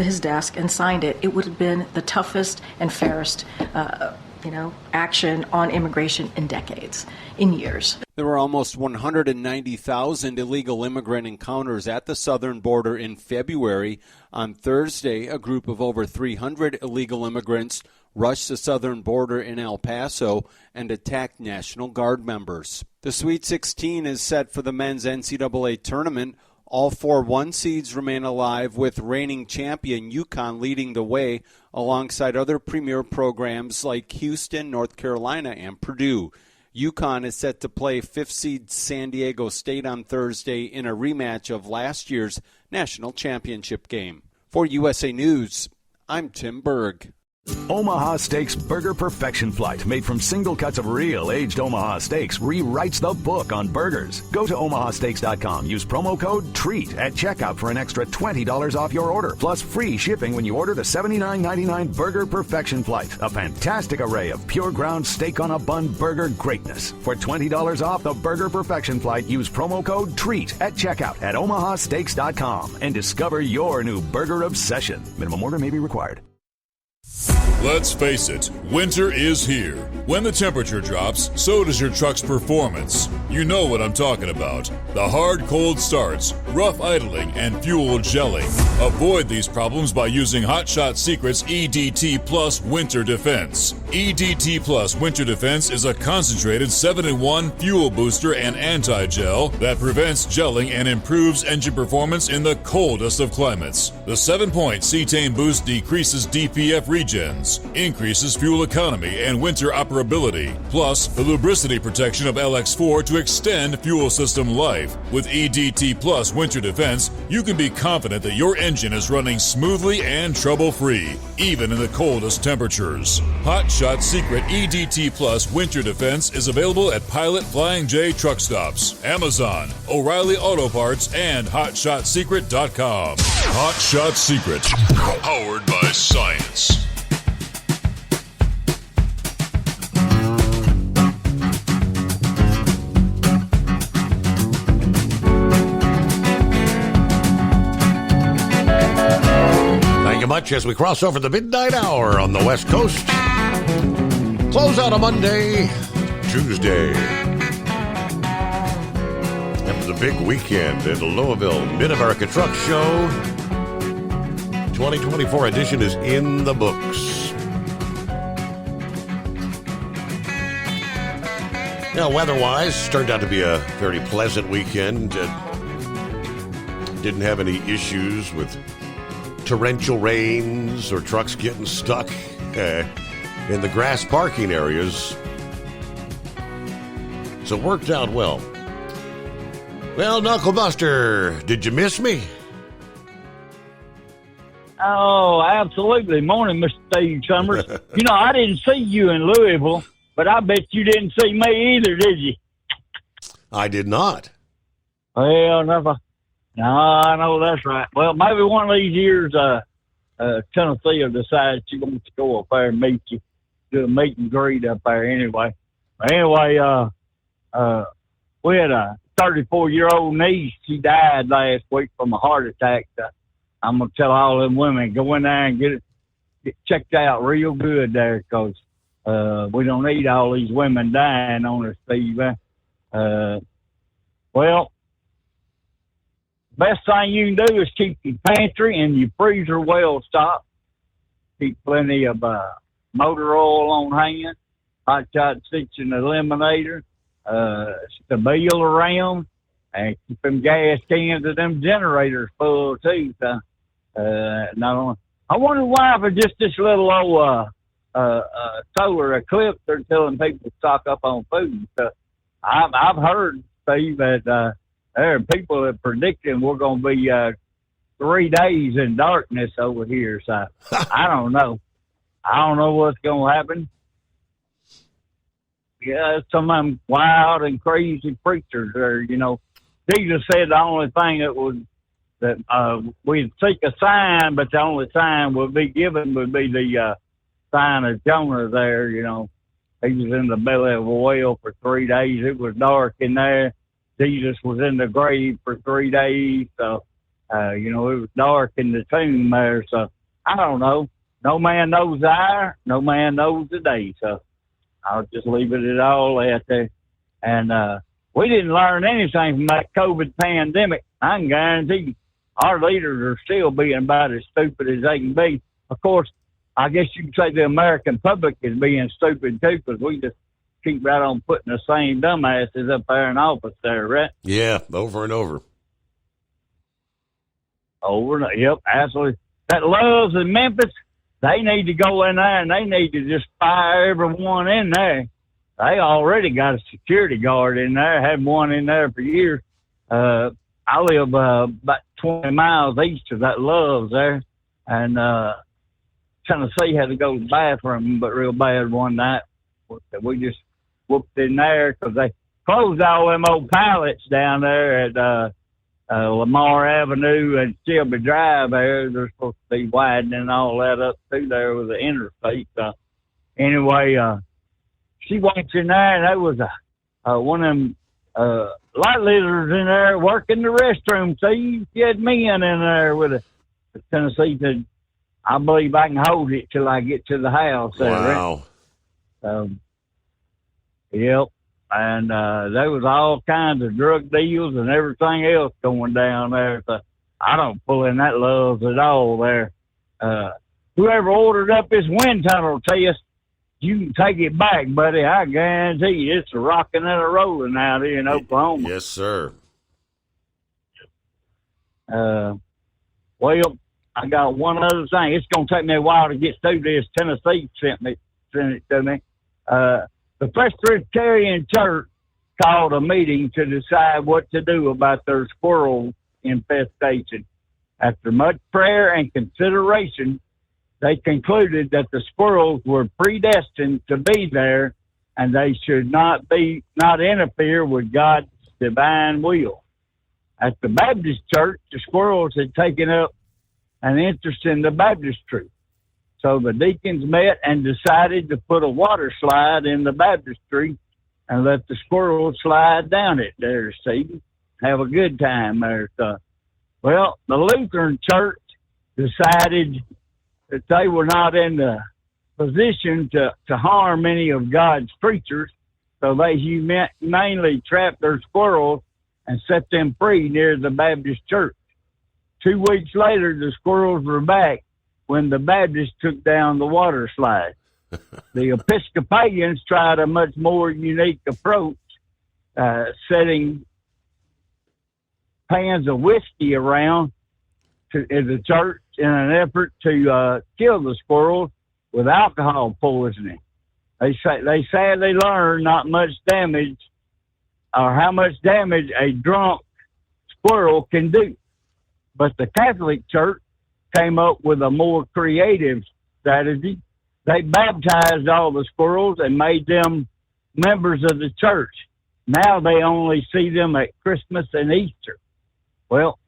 his desk and signed it, it would have been the toughest and fairest action on immigration in decades, in years. There were almost 190,000 illegal immigrant encounters at the southern border in February. On Thursday, a group of over 300 illegal immigrants rushed the southern border in El Paso and attacked National Guard members. The Sweet 16 is set for the men's NCAA tournament. All 4 1 seeds remain alive, with reigning champion UConn leading the way alongside other premier programs like Houston, North Carolina, and Purdue. UConn is set to play 5th seed San Diego State on Thursday in a rematch of last year's national championship game. For USA News, I'm Tim Berg. Omaha Steaks Burger Perfection Flight, made from single cuts of real aged Omaha steaks, rewrites the book on burgers. Go to omahasteaks.com. Use promo code TREAT at checkout for an extra $20 off your order, plus free shipping when you order the $79.99 Burger Perfection Flight, a fantastic array of pure ground steak on a bun burger greatness. For $20 off the Burger Perfection Flight, use promo code TREAT at checkout at omahasteaks.com and discover your new burger obsession. Minimum order may be required. Let's face it, winter is here. When the temperature drops, so does your truck's performance. You know what I'm talking about. The hard, cold starts, rough idling, and fuel gelling. Avoid these problems by using Hot Shot Secret's EDT Plus Winter Defense. EDT Plus Winter Defense is a concentrated 7-in-1 fuel booster and anti-gel that prevents gelling and improves engine performance in the coldest of climates. The 7-point cetane boost decreases DPF regens, increases fuel economy and winter operability, plus the lubricity protection of LX4 to extend fuel system life. With EDT Plus Winter Defense, you can be confident that your engine is running smoothly and trouble-free, even in the coldest temperatures. Hot Shot Shot Secret EDT Plus Winter Defense is available at Pilot Flying J Truck Stops, Amazon, O'Reilly Auto Parts, and HotShotSecret.com. Hot Shot Secret, powered by science. Much as we cross over the midnight hour on the West Coast. Close out a Monday, Tuesday. After the big weekend at the Louisville Mid-America Truck Show, 2024 edition is in the books. Now, weather-wise, turned out to be a very pleasant weekend. Didn't have any issues with torrential rains or trucks getting stuck in the grass parking areas. So it worked out well. Well, Knucklebuster, did you miss me? Oh, absolutely. Morning, Mr. Steve Summers. I didn't see you in Louisville, but I bet you didn't see me either, did you? I did not. Well, never. No, I know that's right. Well, maybe one of these years, Tennessee will decide she's going to go up there and meet you, do a meet and greet up there anyway. Anyway, we had a 34-year-old niece. She died last week from a heart attack. I'm going to tell all them women, go in there and get checked out real good there, because we don't need all these women dying on us, Steve. Well, best thing you can do is keep your pantry and your freezer well stocked. Keep plenty of motor oil on hand, Hot Shot 6 and eliminator, Stabile around, and keep them gas cans and them generators full too. Now, I wonder why for just this little old solar eclipse they're telling people to stock up on food and stuff. I've heard, Steve, that there are people that predicting we're going to be 3 days in darkness over here. So I don't know. I don't know what's going to happen. Yeah, some of them wild and crazy preachers there, Jesus said the only thing that we'd seek a sign, but the only sign would be given would be the sign of Jonah there, He was in the belly of a whale for 3 days. It was dark in there. Jesus was in the grave for 3 days. So, it was dark in the tomb there. So, I don't know. No man knows the hour. No man knows the day. So, I'll just leave it at all out there. And we didn't learn anything from that COVID pandemic. I can guarantee you, our leaders are still being about as stupid as they can be. Of course, I guess you could say the American public is being stupid too, because we just keep right on putting the same dumbasses up there in office there, right? Yeah, over and over. Yep, absolutely. That Loves in Memphis, they need to go in there and they need to just fire everyone in there. They already got a security guard in there, had one in there for years. I live about 20 miles east of that Loves there, and Tennessee had to go to the bathroom, but real bad one night. We just whooped in there because they closed all them old pallets down there at Lamar Avenue and Shelby Drive there. They're supposed to be widening all that up through there with the interstate. Anyway, she went in there, and there was one of them light leaders in there working the restroom. See, she had men in there with a Tennessee said, I believe I can hold it till I get to the house. Wow. Yep. And there was all kinds of drug deals and everything else going down there. So I don't pull in that Loves at all there. Whoever ordered up this wind tunnel test, you can take it back, buddy. I guarantee you it's a rocking and a rolling out here in Oklahoma. Yes, sir. Well, I got one other thing. It's going to take me a while to get through this. Tennessee sent it to me. The Presbyterian Church called a meeting to decide what to do about their squirrel infestation. After much prayer and consideration, they concluded that the squirrels were predestined to be there, and they should not interfere with God's divine will. At the Baptist church, the squirrels had taken up an interest in the baptistry. So the deacons met and decided to put a water slide in the baptistry and let the squirrels slide down it there, see, have a good time there. Well, the Lutheran church decided that they were not in the position to harm any of God's creatures, so they humanely trapped their squirrels and set them free near the Baptist church. 2 weeks later, the squirrels were back when the Baptists took down the water slide. The Episcopalians tried a much more unique approach, setting pans of whiskey around in the church in an effort to kill the squirrels with alcohol poisoning. They sadly learned not much damage or how much damage a drunk squirrel can do. But the Catholic Church came up with a more creative strategy. They baptized all the squirrels and made them members of the church. Now they only see them at Christmas and Easter. Well,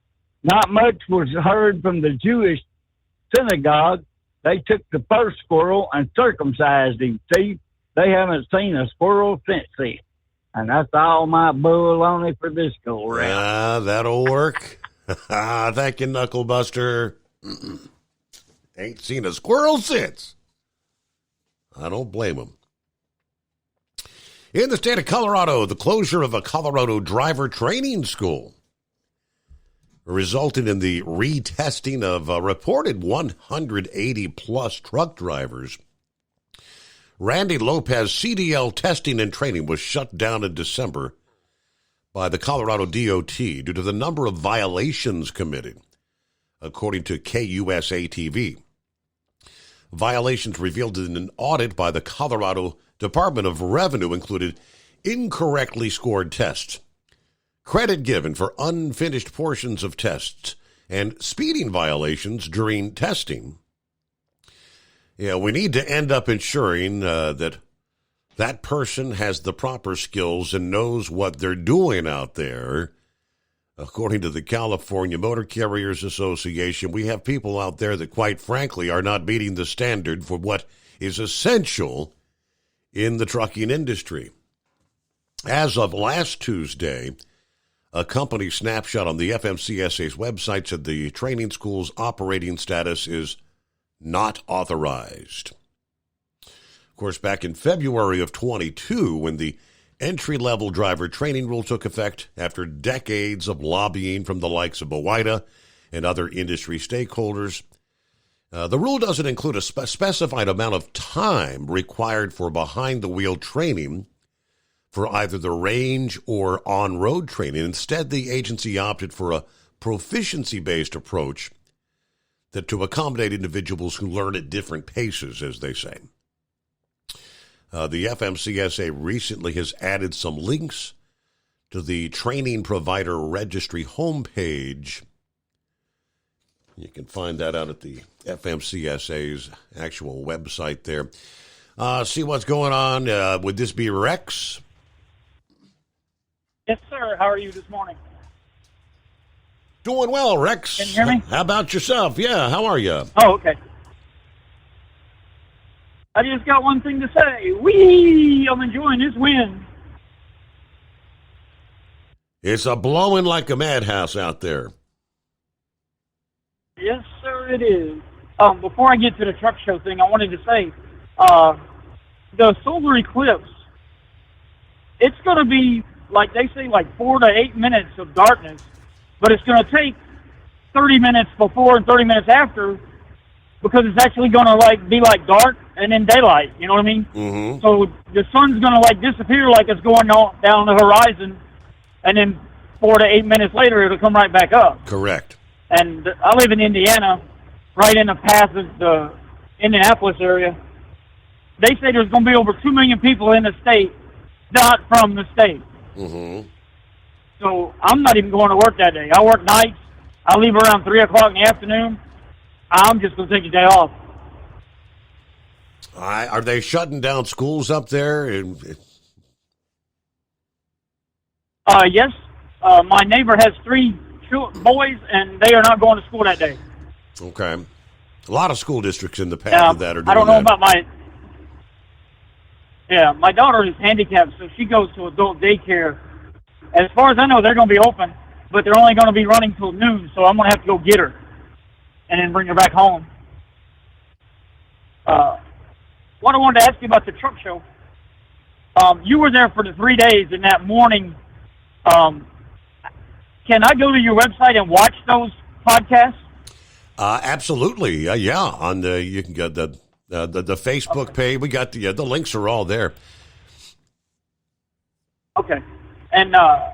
not much was heard from the Jewish synagogue. They took the first squirrel and circumcised him. See, they haven't seen a squirrel since then. And that's all my bull on it for this go around. That'll work. Thank you, Knucklebuster. Ain't seen a squirrel since. I don't blame him. In the state of Colorado, the closure of a Colorado driver training school resulted in the retesting of a reported 180-plus truck drivers. Randy Lopez CDL testing and training was shut down in December by the Colorado DOT due to the number of violations committed, according to KUSA-TV. Violations revealed in an audit by the Colorado Department of Revenue included incorrectly scored tests, credit given for unfinished portions of tests, and speeding violations during testing. Yeah, we need to end up ensuring that person has the proper skills and knows what they're doing out there. According to the California Motor Carriers Association, we have people out there that, quite frankly, are not meeting the standard for what is essential in the trucking industry. As of last Tuesday, a company snapshot on the FMCSA's website said the training school's operating status is not authorized. Of course, back in February of 22, when the entry-level driver training rule took effect after decades of lobbying from the likes of BOIDA and other industry stakeholders, the rule doesn't include a specified amount of time required for behind-the-wheel training for either the range or on-road training. Instead, the agency opted for a proficiency-based approach that to accommodate individuals who learn at different paces, as they say. The FMCSA recently has added some links to the training provider registry homepage. You can find that out at the FMCSA's actual website there. See what's going on. Would this be Rex? Yes, sir. How are you this morning? Doing well, Rex. Can you hear me? How about yourself? Yeah, how are you? Oh, okay. I just got one thing to say. Whee! I'm enjoying this wind. It's a blowing like a madhouse out there. Yes, sir, it is. Before I get to the truck show thing, I wanted to say, the solar eclipse, it's going to be, like they say, like 4 to 8 minutes of darkness, but it's going to take 30 minutes before and 30 minutes after, because it's actually going to be dark and then daylight. You know what I mean? Mm-hmm. So the sun's going to disappear like it's going down the horizon, and then 4 to 8 minutes later it'll come right back up. Correct. And I live in Indiana, right in the path of the Indianapolis area. They say there's going to be over 2 million people in the state, not from the state. Mm-hmm. So I'm not even going to work that day. I work nights. I leave around 3 o'clock in the afternoon. I'm just going to take a day off. Are they shutting down schools up there? Yes. My neighbor has 3 boys, and they are not going to school that day. Okay. A lot of school districts in the path of that are doing I don't know that. about my... Yeah, my daughter is handicapped, so she goes to adult daycare. As far as I know, they're going to be open, but they're only going to be running till noon, so I'm going to have to go get her and then bring her back home. What I wanted to ask you about the truck show, you were there for the 3 days, and that morning, can I go to your website and watch those podcasts? Absolutely. Yeah. On you can get the Facebook page. We got the links are all there. Okay. And I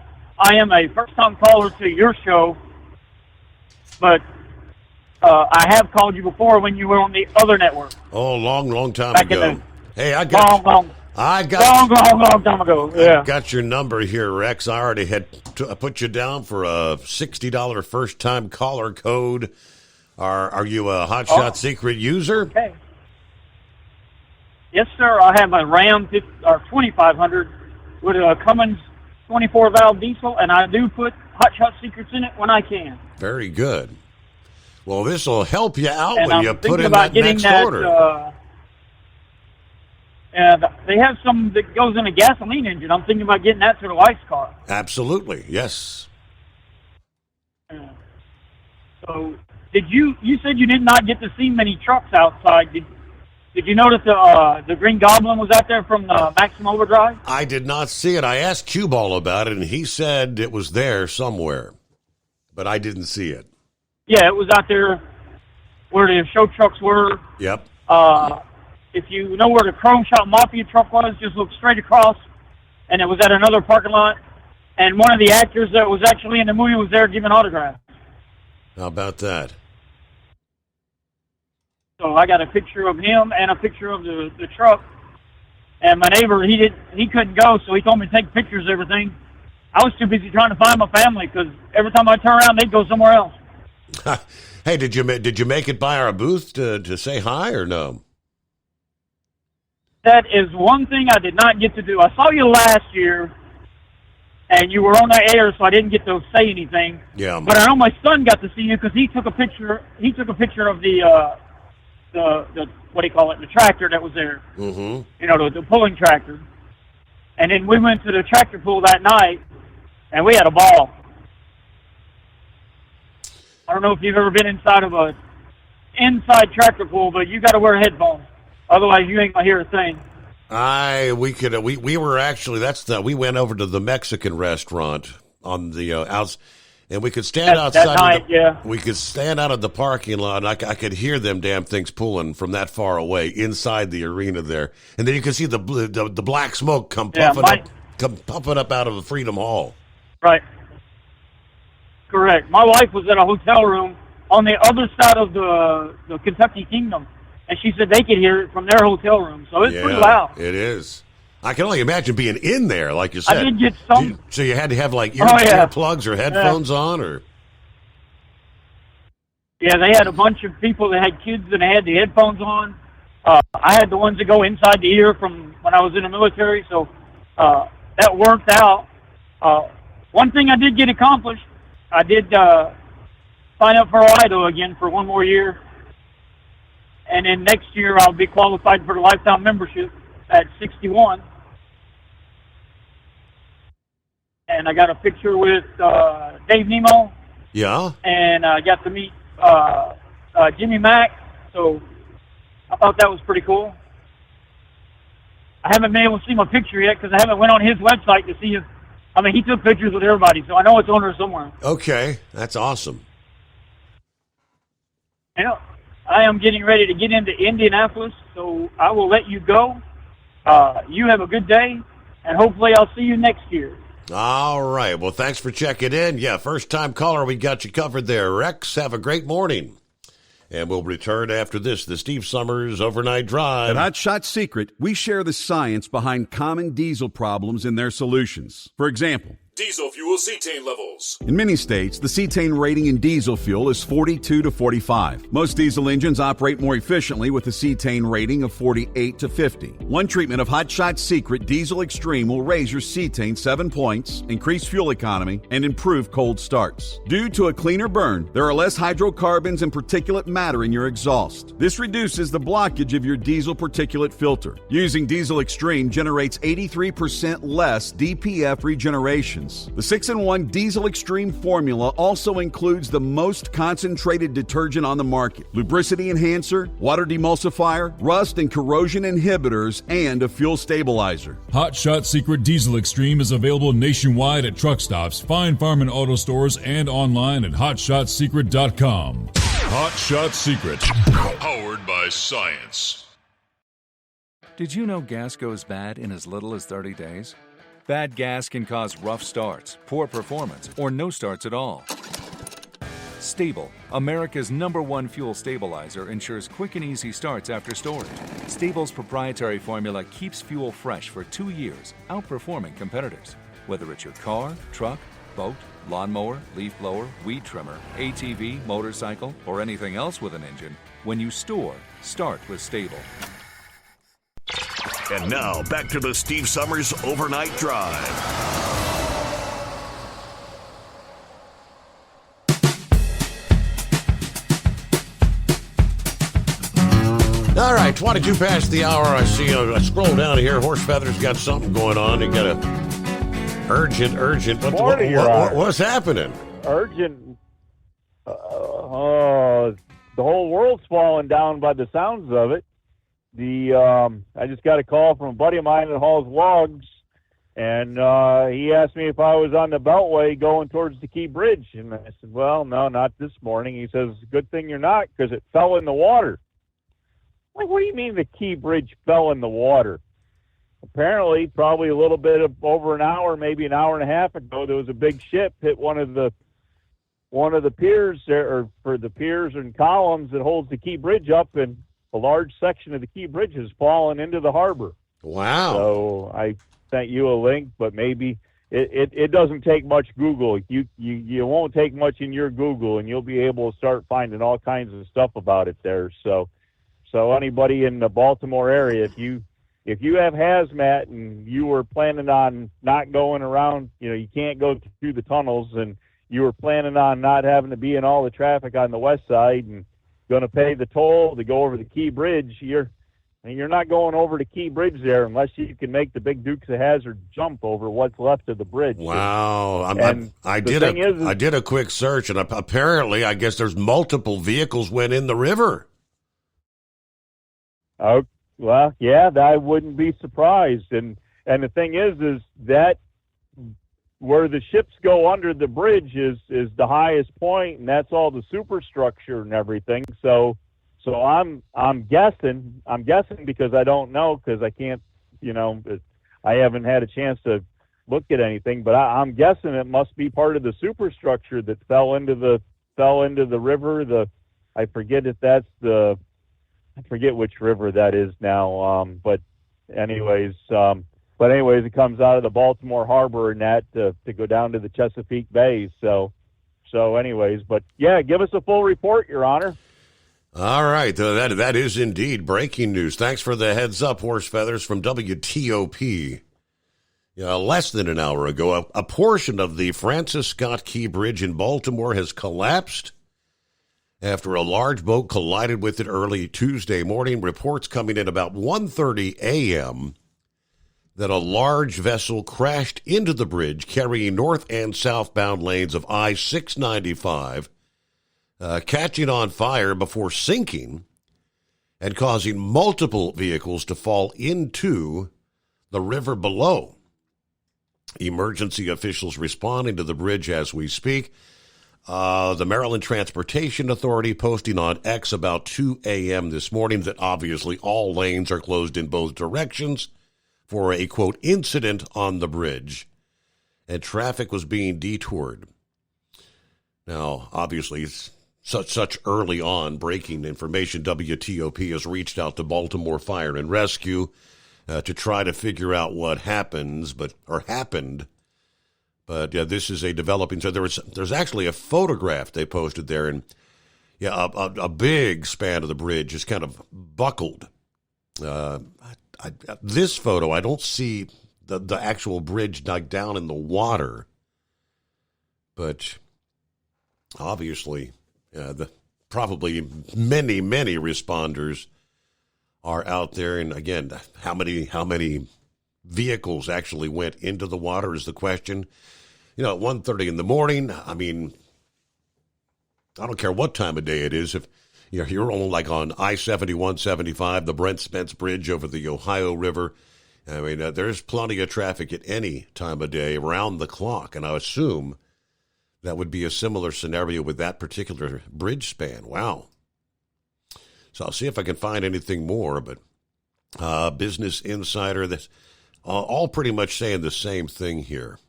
am a first-time caller to your show, but I have called you before when you were on the other network. Oh, long time Back ago. in Hey, I got long time ago. Yeah. I got your number here, Rex. I already had put you down for a $60 first-time caller code. Are you a Hotshot Secret user? Okay. Yes, sir. I have a Ram 2500 with a Cummins 24-valve diesel, and I do put Hotshot Secrets in it when I can. Very good. Well, this will help you out And when I'm you put thinking in about that getting next that, order. And they have some that goes in a gasoline engine. I'm thinking about getting that to the wife's car. Absolutely, yes. So, you said you did not get to see many trucks outside. Did you notice the Green Goblin was out there from the Maximum Overdrive? I did not see it. I asked Cue Ball about it, and he said it was there somewhere, but I didn't see it. Yeah, it was out there where the show trucks were. Yep. If you know where the Chrome Shop Mafia truck was, just look straight across, and it was at another parking lot. And one of the actors that was actually in the movie was there giving autographs. How about that? So I got a picture of him and a picture of the truck. And my neighbor, he couldn't go, so he told me to take pictures of everything. I was too busy trying to find my family because every time I turn around, they'd go somewhere else. Hey, did you make it by our booth to say hi or no? That is one thing I did not get to do. I saw you last year, and you were on the air, so I didn't get to say anything. Yeah. But I know my son got to see you because he took a picture. He took a picture of the what do you call it? The tractor that was there. Mm-hmm. You know, the pulling tractor. And then we went to the tractor pool that night, and we had a ball. I don't know if you've ever been inside of a inside tractor pool, but you got to wear headphones. Otherwise, you ain't gonna hear a thing. We were actually we went over to the Mexican restaurant on the outs, and we could stand outside. That night, we could stand out of the parking lot, and I could hear them damn things pulling from that far away inside the arena there, and then you could see the black smoke come puffing up out of the Freedom Hall. Right. Correct. My wife was at a hotel room on the other side of the Kentucky Kingdom. And she said they could hear it from their hotel room. So it's pretty loud. It is. I can only imagine being in there, like you said. I did get some. So you had to have like ear plugs or headphones on, or? Yeah, they had a bunch of people that had kids and they had the headphones on. I had the ones that go inside the ear from when I was in the military. So that worked out. One thing I did get accomplished, I did sign up for IDO again for one more year. And then next year I'll be qualified for the lifetime membership at 61. And I got a picture with Dave Nemo. Yeah. And I got to meet Jimmy Mack. So I thought that was pretty cool. I haven't been able to see my picture yet because I haven't went on his website to see if... I mean, he took pictures with everybody, so I know it's on there somewhere. Okay, that's awesome. Yeah. I am getting ready to get into Indianapolis, so I will let you go. You have a good day, and hopefully I'll see you next year. All right. Well, thanks for checking in. Yeah, first-time caller, we got you covered there. Rex, have a great morning. And we'll return after this, the Steve Summers Overnight Drive. At Hotshot Secret, we share the science behind common diesel problems and their solutions. For example, diesel fuel cetane levels. In many states, the cetane rating in diesel fuel is 42 to 45. Most diesel engines operate more efficiently with a cetane rating of 48 to 50. One treatment of Hot Shot Secret Diesel Extreme will raise your cetane 7 points, increase fuel economy, and improve cold starts. Due to a cleaner burn, there are less hydrocarbons and particulate matter in your exhaust. This reduces the blockage of your diesel particulate filter. Using Diesel Extreme generates 83% less DPF regenerations. The 6-in-1 Diesel Extreme formula also includes the most concentrated detergent on the market, lubricity enhancer, water demulsifier, rust and corrosion inhibitors, and a fuel stabilizer. Hot Shot Secret Diesel Extreme is available nationwide at truck stops, Fine Farm and auto stores, and online at hotshotsecret.com. Hot Shot Secret, powered by science. Did you know gas goes bad in as little as 30 days? Bad gas can cause rough starts, poor performance, or no starts at all. Stable, America's #1 fuel stabilizer, ensures quick and easy starts after storage. Stable's proprietary formula keeps fuel fresh for 2 years, outperforming competitors. Whether it's your car, truck, boat, lawnmower, leaf blower, weed trimmer, ATV, motorcycle, or anything else with an engine, when you store, start with Stable. And now, back to the Steve Summers Overnight Drive. All right, 22 past the hour. I see I scroll down here. Horse Feather's got something going on. He got a urgent. What's happening? Urgent. The whole world's falling down by the sounds of it. I just got a call from a buddy of mine that hauls logs, and he asked me if I was on the Beltway going towards the Key Bridge, and I said, well, no, not this morning. He says, good thing you're not, because it fell in the water. Like, what do you mean the Key Bridge fell in the water? Apparently, probably a little bit of over an hour, maybe an hour and a half ago, there was a big ship hit one of the piers there, or for the piers and columns that holds the Key Bridge up, and a large section of the Key Bridge has fallen into the harbor. Wow. So I sent you a link, but maybe it doesn't take much Google. You won't take much in your Google, and you'll be able to start finding all kinds of stuff about it there. So anybody in the Baltimore area, if you have hazmat and you were planning on not going around, you can't go through the tunnels, and you were planning on not having to be in all the traffic on the west side and going to pay the toll to go over the Key Bridge, you're not going over the Key Bridge there unless you can make the big Dukes of Hazzard jump over what's left of the bridge. Wow. I did a quick search, and apparently, I guess there's multiple vehicles went in the river. Oh, well, yeah, I wouldn't be surprised. And the thing is that where the ships go under the bridge is the highest point, and that's all the superstructure and everything. So I'm guessing because I don't know, because I can't, I haven't had a chance to look at anything, but I'm guessing it must be part of the superstructure that fell into the river. I forget which river that is now. But anyways, it comes out of the Baltimore Harbor and that to go down to the Chesapeake Bay. So anyways, but yeah, give us a full report, Your Honor. All right, that is indeed breaking news. Thanks for the heads up, Horse Feathers, from WTOP. Less than an hour ago, a portion of the Francis Scott Key Bridge in Baltimore has collapsed after a large boat collided with it early Tuesday morning. Reports coming in about 1:30 a.m. that a large vessel crashed into the bridge carrying north and southbound lanes of I-695, catching on fire before sinking and causing multiple vehicles to fall into the river below. Emergency officials responding to the bridge as we speak. The Maryland Transportation Authority posting on X about 2 a.m. this morning that obviously all lanes are closed in both directions for a, quote, incident on the bridge, and traffic was being detoured. Now, obviously, it's such early on breaking information. WTOP has reached out to Baltimore Fire and Rescue to try to figure out what happened. But yeah, this is a developing. So there's actually a photograph they posted there, and yeah, a big span of the bridge is kind of buckled. This photo, I don't see the actual bridge dug down in the water, but obviously, probably many responders are out there. And again, how many vehicles actually went into the water is the question. At 1:30 in the morning, I mean, I don't care what time of day it is. If you're on like on I-71, 75, the Brent Spence Bridge over the Ohio River, I mean, there's plenty of traffic at any time of day around the clock. And I assume that would be a similar scenario with that particular bridge span. Wow. So I'll see if I can find anything more, but Business Insider, that's all pretty much saying the same thing here.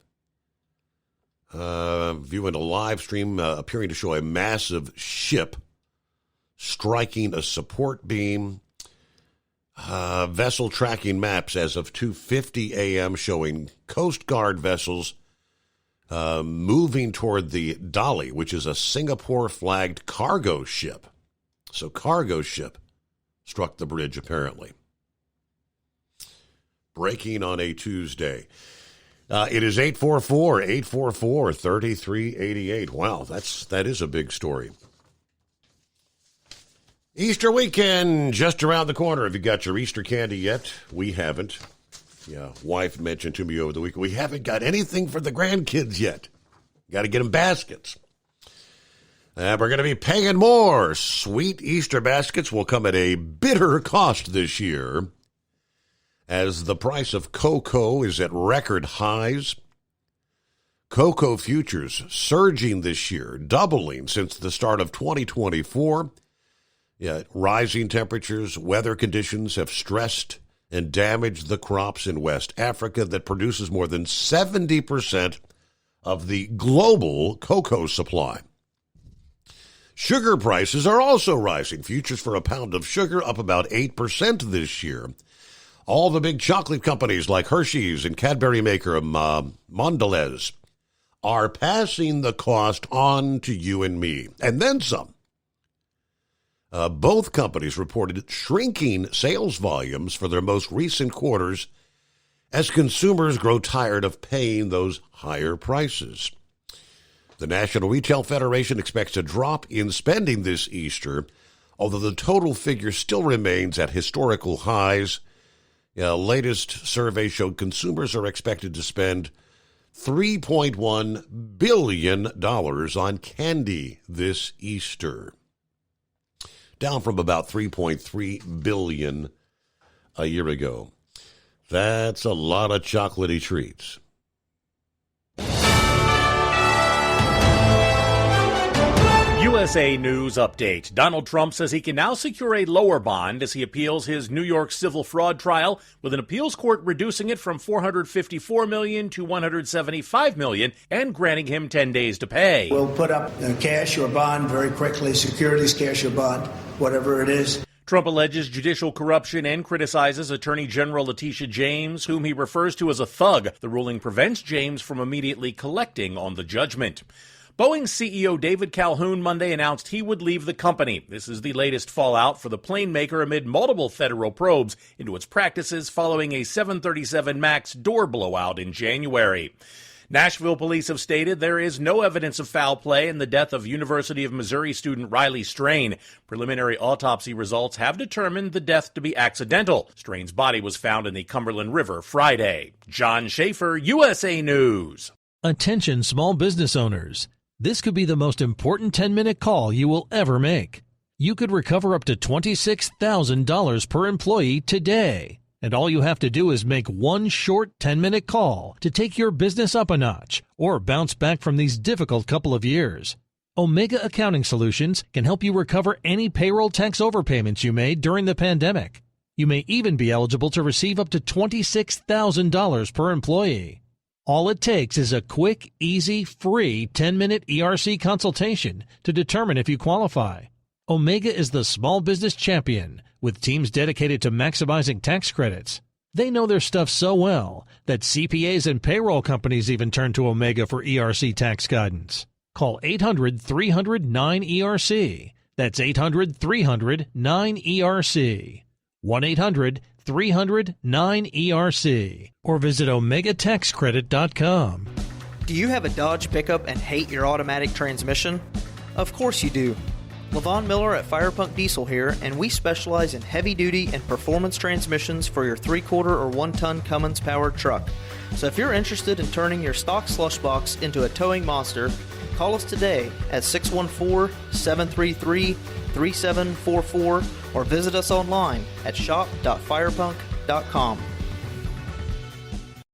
Viewing a live stream appearing to show a massive ship striking a support beam. Vessel tracking maps as of 2:50 a.m. showing Coast Guard vessels moving toward the Dali, which is a Singapore-flagged cargo ship. So cargo ship struck the bridge, apparently. Breaking on a Tuesday. It is 844-844-3388. Wow, that is a big story. Easter weekend just around the corner. Have you got your Easter candy yet? We haven't. Yeah, wife mentioned to me over the week, we haven't got anything for the grandkids yet. Got to get them baskets. We're going to be paying more. Sweet Easter baskets will come at a bitter cost this year, as the price of cocoa is at record highs. Cocoa futures surging this year, doubling since the start of 2024. Yeah, rising temperatures, weather conditions have stressed and damaged the crops in West Africa that produces more than 70% of the global cocoa supply. Sugar prices are also rising. Futures for a pound of sugar up about 8% this year. All the big chocolate companies like Hershey's and Cadbury maker Mondelez are passing the cost on to you and me, and then some. Both companies reported shrinking sales volumes for their most recent quarters as consumers grow tired of paying those higher prices. The National Retail Federation expects a drop in spending this Easter, although the total figure still remains at historical highs. Latest survey showed consumers are expected to spend $3.1 billion on candy this Easter, down from about $3.3 billion a year ago. That's a lot of chocolatey treats. USA News Update. Donald Trump says he can now secure a lower bond as he appeals his New York civil fraud trial, with an appeals court reducing it from $454 million to $175 million and granting him 10 days to pay. We'll put up cash or bond very quickly, securities, cash or bond, whatever it is. Trump alleges judicial corruption and criticizes Attorney General Letitia James, whom he refers to as a thug. The ruling prevents James from immediately collecting on the judgment. Boeing CEO David Calhoun Monday announced he would leave the company. This is the latest fallout for the plane maker amid multiple federal probes into its practices following a 737 MAX door blowout in January. Nashville police have stated there is no evidence of foul play in the death of University of Missouri student Riley Strain. Preliminary autopsy results have determined the death to be accidental. Strain's body was found in the Cumberland River Friday. John Schaefer, USA News. Attention small business owners. This could be the most important 10-minute call you will ever make. You could recover up to $26,000 per employee today. And all you have to do is make one short 10-minute call to take your business up a notch or bounce back from these difficult couple of years. Omega Accounting Solutions can help you recover any payroll tax overpayments you made during the pandemic. You may even be eligible to receive up to $26,000 per employee. All it takes is a quick, easy, free 10-minute ERC consultation to determine if you qualify. Omega is the small business champion with teams dedicated to maximizing tax credits. They know their stuff so well that CPAs and payroll companies even turn to Omega for ERC tax guidance. Call 800-300-9ERC. That's 800-300-9ERC. 1-800-300-9ERC. Or visit OmegaTaxCredit.com. Do you have a Dodge pickup and hate your automatic transmission? Of course you do. LaVon Miller at Firepunk Diesel here, and we specialize in heavy-duty and performance transmissions for your 3/4 or 1-ton Cummins-powered truck. So if you're interested in turning your stock slush box into a towing monster, call us today at 614-733-3744 or visit us online at shop.firepunk.com.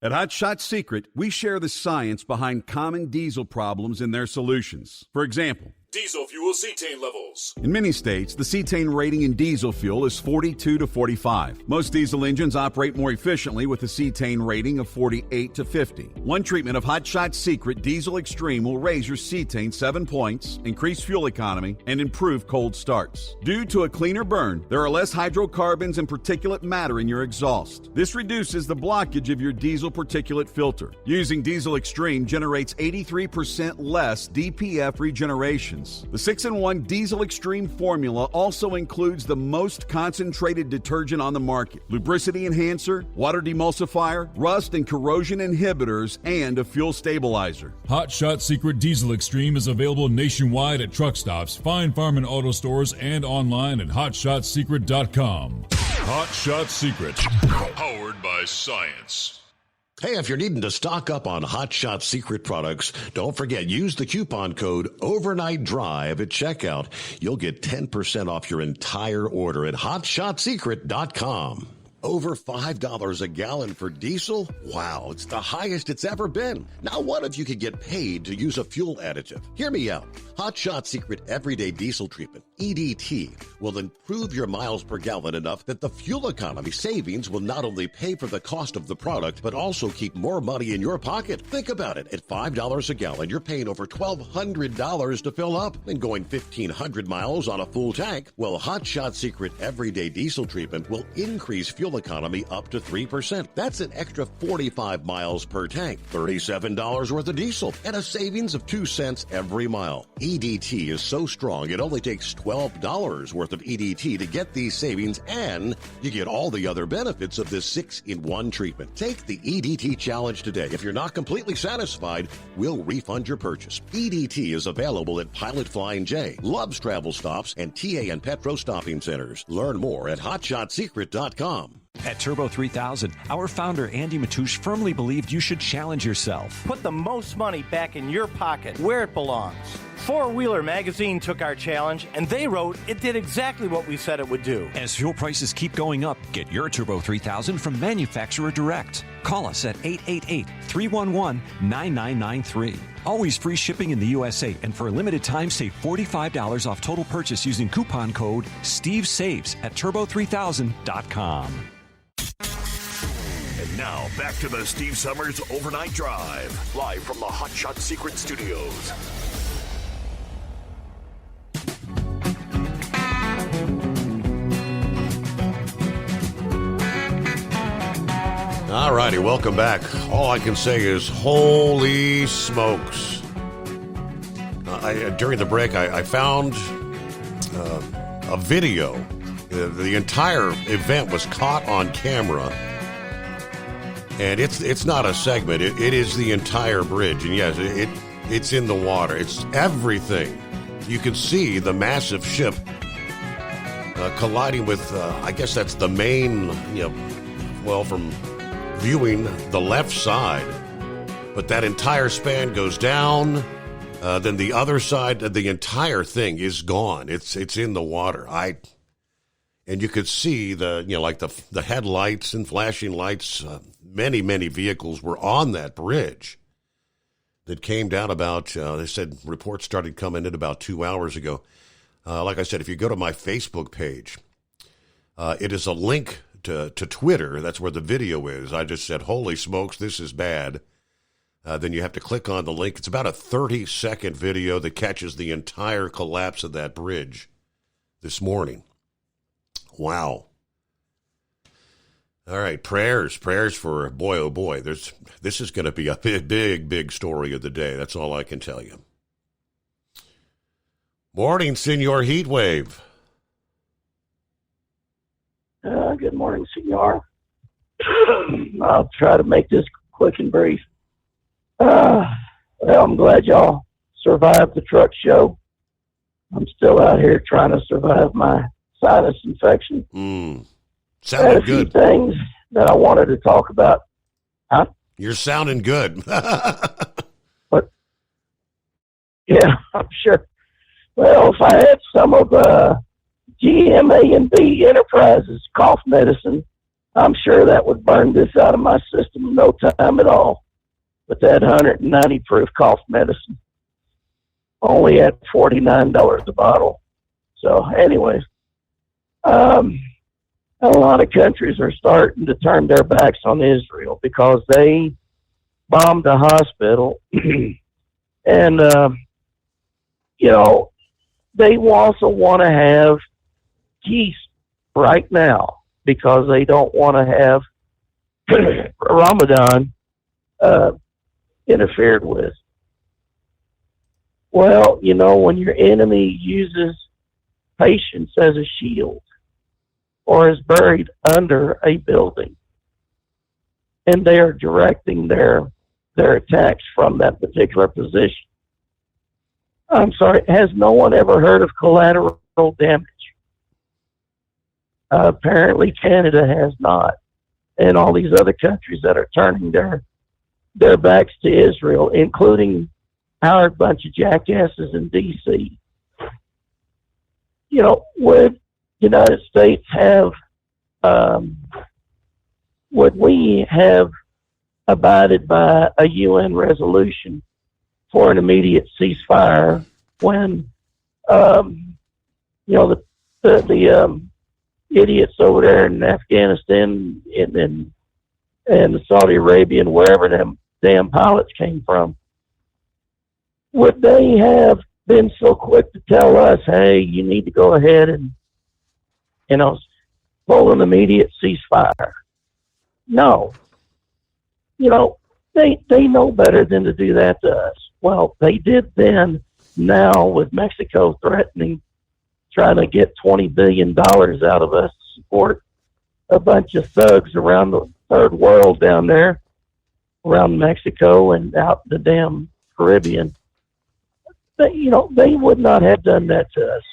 At Hot Shot Secret, we share the science behind common diesel problems and their solutions. For example, Diesel fuel cetane levels. in many states, the cetane rating in diesel fuel is 42 to 45. Most diesel engines operate more efficiently with a cetane rating of 48 to 50. One treatment of Hot Shot Secret Diesel Extreme will raise your cetane 7 points, increase fuel economy, and improve cold starts. Due to a cleaner burn, there are less hydrocarbons and particulate matter in your exhaust. This reduces the blockage of your diesel particulate filter. Using Diesel Extreme generates 83% less DPF regeneration. The 6-in-1 Diesel Extreme formula also includes the most concentrated detergent on the market, lubricity enhancer, water demulsifier, rust and corrosion inhibitors, and a fuel stabilizer. Hot Shot Secret Diesel Extreme is available nationwide at truck stops, fine farm and auto stores, and online at hotshotsecret.com. Hot Shot Secret, powered by science. Hey, if you're needing to stock up on Hot Shot Secret products, don't forget, use the coupon code Overnight Drive at checkout. You'll get 10% off your entire order at hotshotsecret.com. Over $5 a gallon for diesel? Wow, it's the highest it's ever been. Now what if you could get paid to use a fuel additive? Hear me out. Hot Shot Secret Everyday Diesel Treatment, EDT, will improve your miles per gallon enough that the fuel economy savings will not only pay for the cost of the product, but also keep more money in your pocket. Think about it. At $5 a gallon, you're paying over $1,200 to fill up and going 1,500 miles on a full tank. Well, Hot Shot Secret Everyday Diesel Treatment will increase fuel economy up to 3%. That's an extra 45 miles per tank, $37 worth of diesel, and a savings of 2 cents every mile. EDT is so strong, it only takes $12 worth of EDT to get these savings, and you get all the other benefits of this 6-in-1 treatment. Take the EDT challenge today. If you're not completely satisfied, we'll refund your purchase. EDT is available at Pilot Flying J, Love's Travel Stops, and TA and Petro Stopping Centers. Learn more at hotshotsecret.com. At Turbo 3000, our founder Andy Matouche firmly believed you should challenge yourself. Put the most money back in your pocket, where it belongs. Four Wheeler Magazine took our challenge, and they wrote it did exactly what we said it would do. As fuel prices keep going up, get your Turbo 3000 from manufacturer direct. Call us at 888-311-9993. Always free shipping in the USA, and for a limited time, save $45 off total purchase using coupon code SteveSaves at turbo3000.com. And now, back to the Steve Summers Overnight Drive, live from the Hot Shot Secret Studios. All righty, welcome back. All I can say is, holy smokes. During the break, I found a video. The entire event was caught on camera. And it's not a segment. It is the entire bridge. And yes, it's in the water. It's everything. You can see the massive ship colliding with, I guess that's the main, from viewing the left side. But that entire span goes down. Then the other side, the entire thing is gone. It's in the water. And you could see the headlights and flashing lights. Many, many vehicles were on that bridge that came down about, they said reports started coming in about 2 hours ago. Like I said, if you go to my Facebook page, it is a link to Twitter. That's where the video is. I just said, holy smokes, this is bad. Then you have to click on the link. It's about a 30-second video that catches the entire collapse of that bridge this morning. Wow. All right, prayers for boy, oh boy. This is going to be a big story of the day. That's all I can tell you. Morning, Senor Heatwave. Good morning, Senor. I'll try to make this quick and brief. Well, I'm glad y'all survived the truck show. I'm still out here trying to survive my sinus infection. Sounded good. Few things that I wanted to talk about. Huh? You're sounding good. But yeah, I'm sure. Well, if I had some of GMA&B Enterprises cough medicine, I'm sure that would burn this out of my system in no time at all. But that 190 proof cough medicine, only at $49 a bottle. So anyways, a lot of countries are starting to turn their backs on Israel because they bombed a hospital. And, they also want to have peace right now because they don't want to have Ramadan interfered with. Well, when your enemy uses patience as a shield or is buried under a building and they are directing their attacks from that particular position. I'm sorry, has no one ever heard of collateral damage? Apparently Canada has not. And all these other countries that are turning their backs to Israel, including our bunch of jackasses in D.C. Would United States have, would we have abided by a UN resolution for an immediate ceasefire when, the idiots over there in Afghanistan and the Saudi Arabia and wherever them damn pilots came from? Would they have been so quick to tell us, hey, you need to go ahead and, pull an immediate ceasefire? No. They know better than to do that to us. Well, they did then. Now with Mexico threatening, trying to get $20 billion out of us to support a bunch of thugs around the third world down there, around Mexico and out the damn Caribbean. But, they would not have done that to us.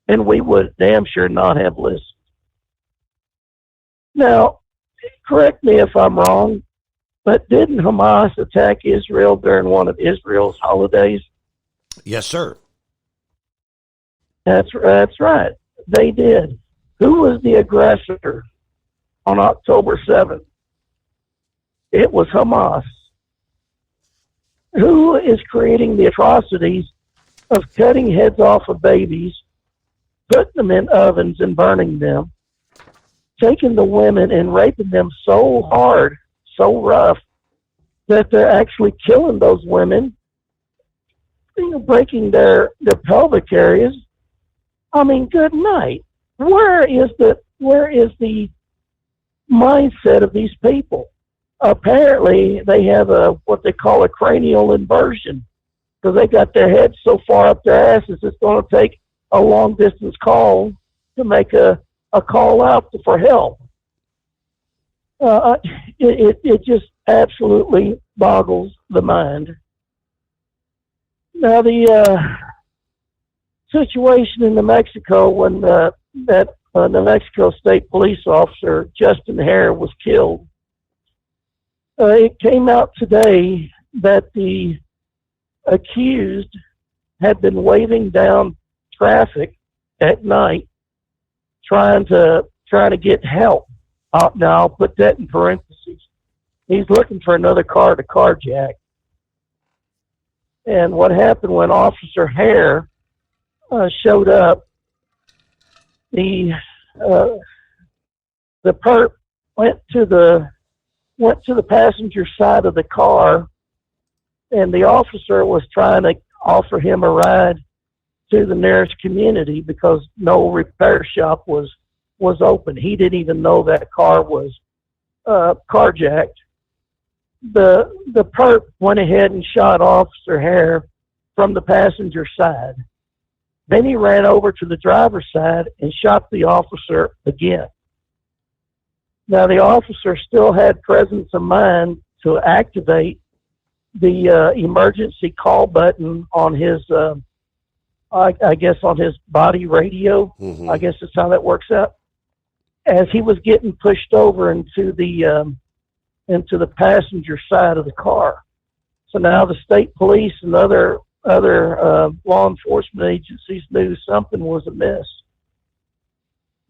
And we would damn sure not have listened. Now, correct me if I'm wrong, but didn't Hamas attack Israel during one of Israel's holidays? Yes, sir. That's right. They did. Who was the aggressor on October 7th? It was Hamas. Who is creating the atrocities of cutting heads off of babies, putting them in ovens and burning them, taking the women and raping them so hard, so rough, that they're actually killing those women, breaking their pelvic areas? I mean, good night. Where is the mindset of these people? Apparently, they have what they call a cranial inversion, because they got their heads so far up their asses, it's going to take a long distance call to make a call out for help. It just absolutely boggles the mind. Now, the situation in New Mexico when that New Mexico State police officer, Justin Hare, was killed, it came out today that the accused had been waving down traffic at night trying to get help. Now, I'll put that in parentheses. He's looking for another car to carjack. And what happened when Officer Hare showed up, the perp went to the passenger side of the car, and the officer was trying to offer him a ride to the nearest community because no repair shop was open. He didn't even know that car was carjacked. The perp went ahead and shot Officer Hare from the passenger side. Then he ran over to the driver's side and shot the officer again. Now, the officer still had presence of mind to activate the emergency call button on his, I guess, on his body radio. Mm-hmm. I guess that's how that works out. As he was getting pushed over into the passenger side of the car. So now the state police and other law enforcement agencies knew something was amiss.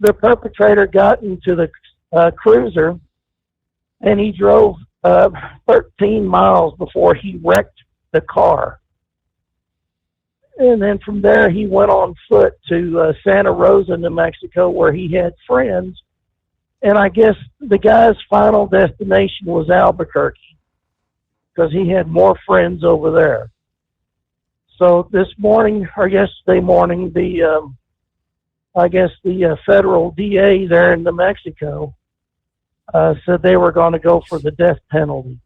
The perpetrator got into the cruiser, and he drove 13 miles before he wrecked the car. And then from there, he went on foot to Santa Rosa, New Mexico, where he had friends. And I guess the guy's final destination was Albuquerque because he had more friends over there. So this morning, or yesterday morning, the federal DA there in New Mexico said they were going to go for the death penalty.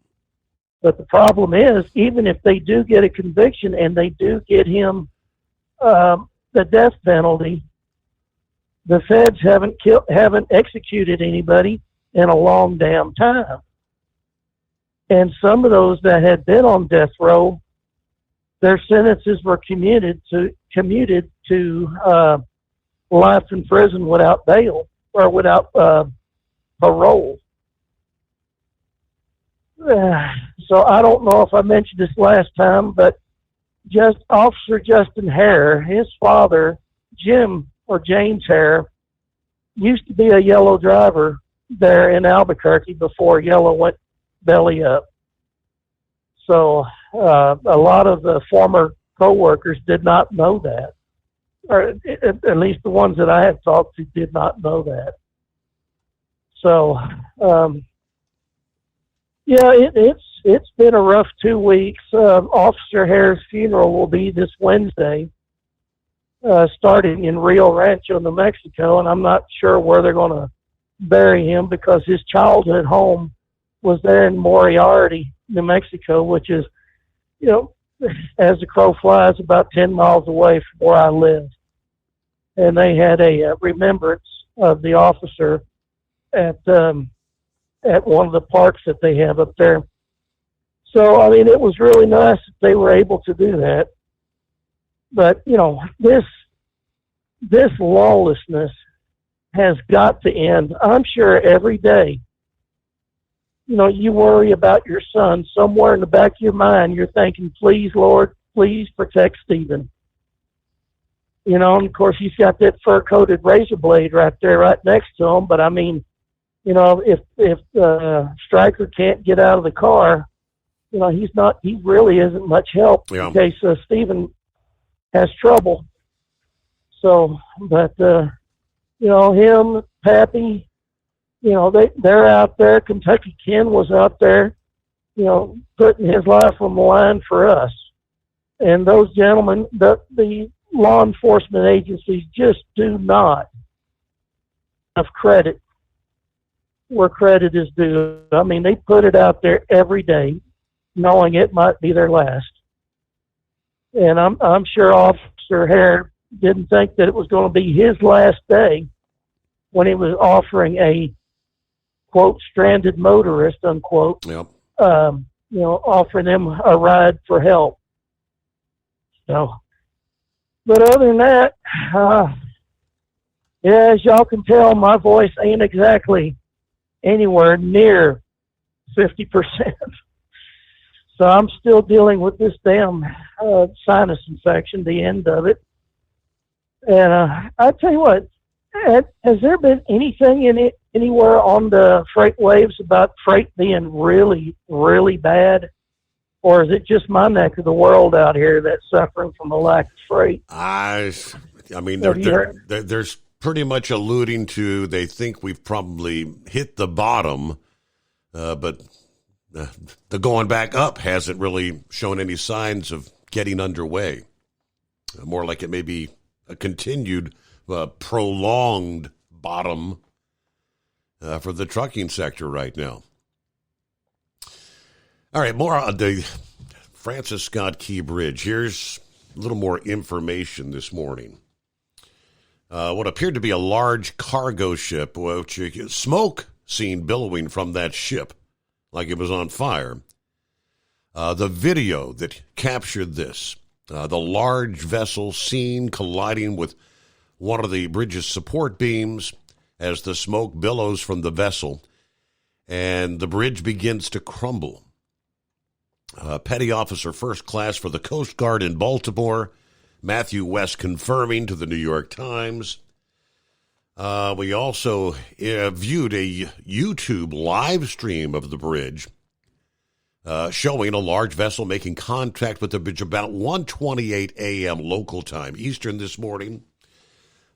But the problem is, even if they do get a conviction and they do get him the death penalty, the feds haven't executed anybody in a long damn time. And some of those that had been on death row, their sentences were commuted to life in prison without bail or without parole. So I don't know if I mentioned this last time, but just Officer Justin Hare, his father, Jim or James Hare, used to be a yellow driver there in Albuquerque before yellow went belly up. So a lot of the former co-workers did not know that, or at least the ones that I had talked to did not know that. So, it's been a rough 2 weeks. Officer Hare's funeral will be this Wednesday, starting in Rio Rancho, New Mexico, and I'm not sure where they're going to bury him because his childhood home was there in Moriarty, New Mexico, which is, as the crow flies, about 10 miles away from where I live. And they had a remembrance of the officer at one of the parks that they have up there. So, I mean, it was really nice that they were able to do that. But, this lawlessness has got to end. I'm sure every day, you worry about your son. Somewhere in the back of your mind, you're thinking, please, Lord, please protect Stephen. And of course, he's got that fur-coated razor blade right there, right next to him. But I mean, if Stryker can't get out of the car, he really isn't much help in case Stephen has trouble. So, but, him, Pappy, they're out there. Kentucky Ken was out there, putting his life on the line for us. And those gentlemen, the law enforcement agencies just do not have credit where credit is due. I mean, they put it out there every day, knowing it might be their last. And I'm sure Officer Hare didn't think that it was going to be his last day when he was offering a, quote, stranded motorist, unquote, offering them a ride for help. So, but other than that, as y'all can tell, my voice ain't exactly anywhere near 50%. So I'm still dealing with this damn sinus infection, the end of it. And I tell you what, has there been anything anywhere on the freight waves about freight being really, really bad? Or is it just my neck of the world out here that's suffering from a lack of freight? I mean, they're pretty much alluding to they think we've probably hit the bottom, but the going back up hasn't really shown any signs of getting underway. More like it may be a continued, prolonged bottom. for the trucking sector right now. All right, more on the Francis Scott Key Bridge. Here's a little more information this morning. What appeared to be a large cargo ship, which smoke seen billowing from that ship like it was on fire. The video that captured this, the large vessel seen colliding with one of the bridge's support beams as the smoke billows from the vessel, and the bridge begins to crumble. Petty Officer First Class for the Coast Guard in Baltimore, Matthew West, confirming to the New York Times. We also viewed a YouTube live stream of the bridge showing a large vessel making contact with the bridge about 1:28 a.m. local time, Eastern this morning.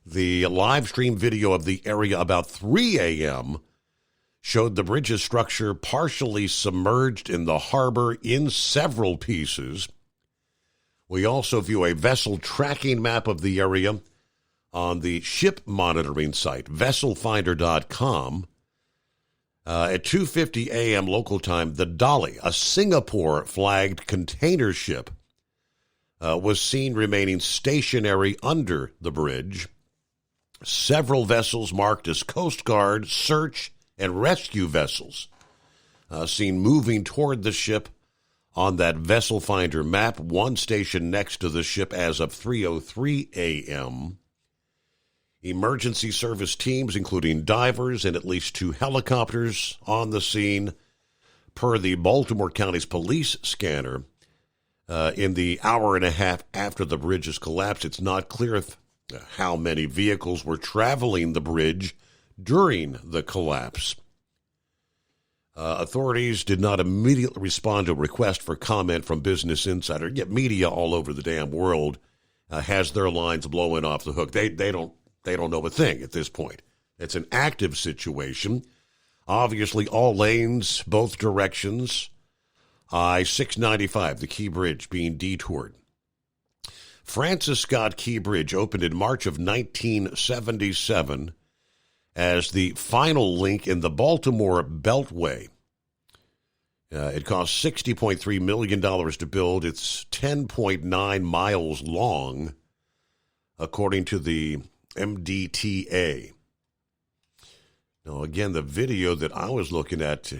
The live stream video of the area about 3 a.m. showed the bridge's structure partially submerged in the harbor in several pieces. We also view a vessel tracking map of the area on the ship monitoring site, vesselfinder.com. At 2:50 a.m. local time, the Dolly, a Singapore-flagged container ship, was seen remaining stationary under the bridge. Several vessels marked as Coast Guard, search, and rescue vessels seen moving toward the ship on that Vessel Finder map, one station next to the ship as of 3:03 a.m. Emergency service teams, including divers and at least 2 helicopters on the scene, per the Baltimore County's police scanner. In the hour and a half after the bridge has collapsed, it's not clear how many vehicles were traveling the bridge during the collapse. Authorities did not immediately respond to a request for comment from Business Insider, yet media all over the damn world has their lines blowing off the hook. They don't know a thing at this point. It's an active situation. Obviously, all lanes, both directions. I-695, the Key Bridge, being detoured. Francis Scott Key Bridge opened in March of 1977 as the final link in the Baltimore Beltway. It cost $60.3 million to build. It's 10.9 miles long, according to the MDTA. Now, again, the video that I was looking at,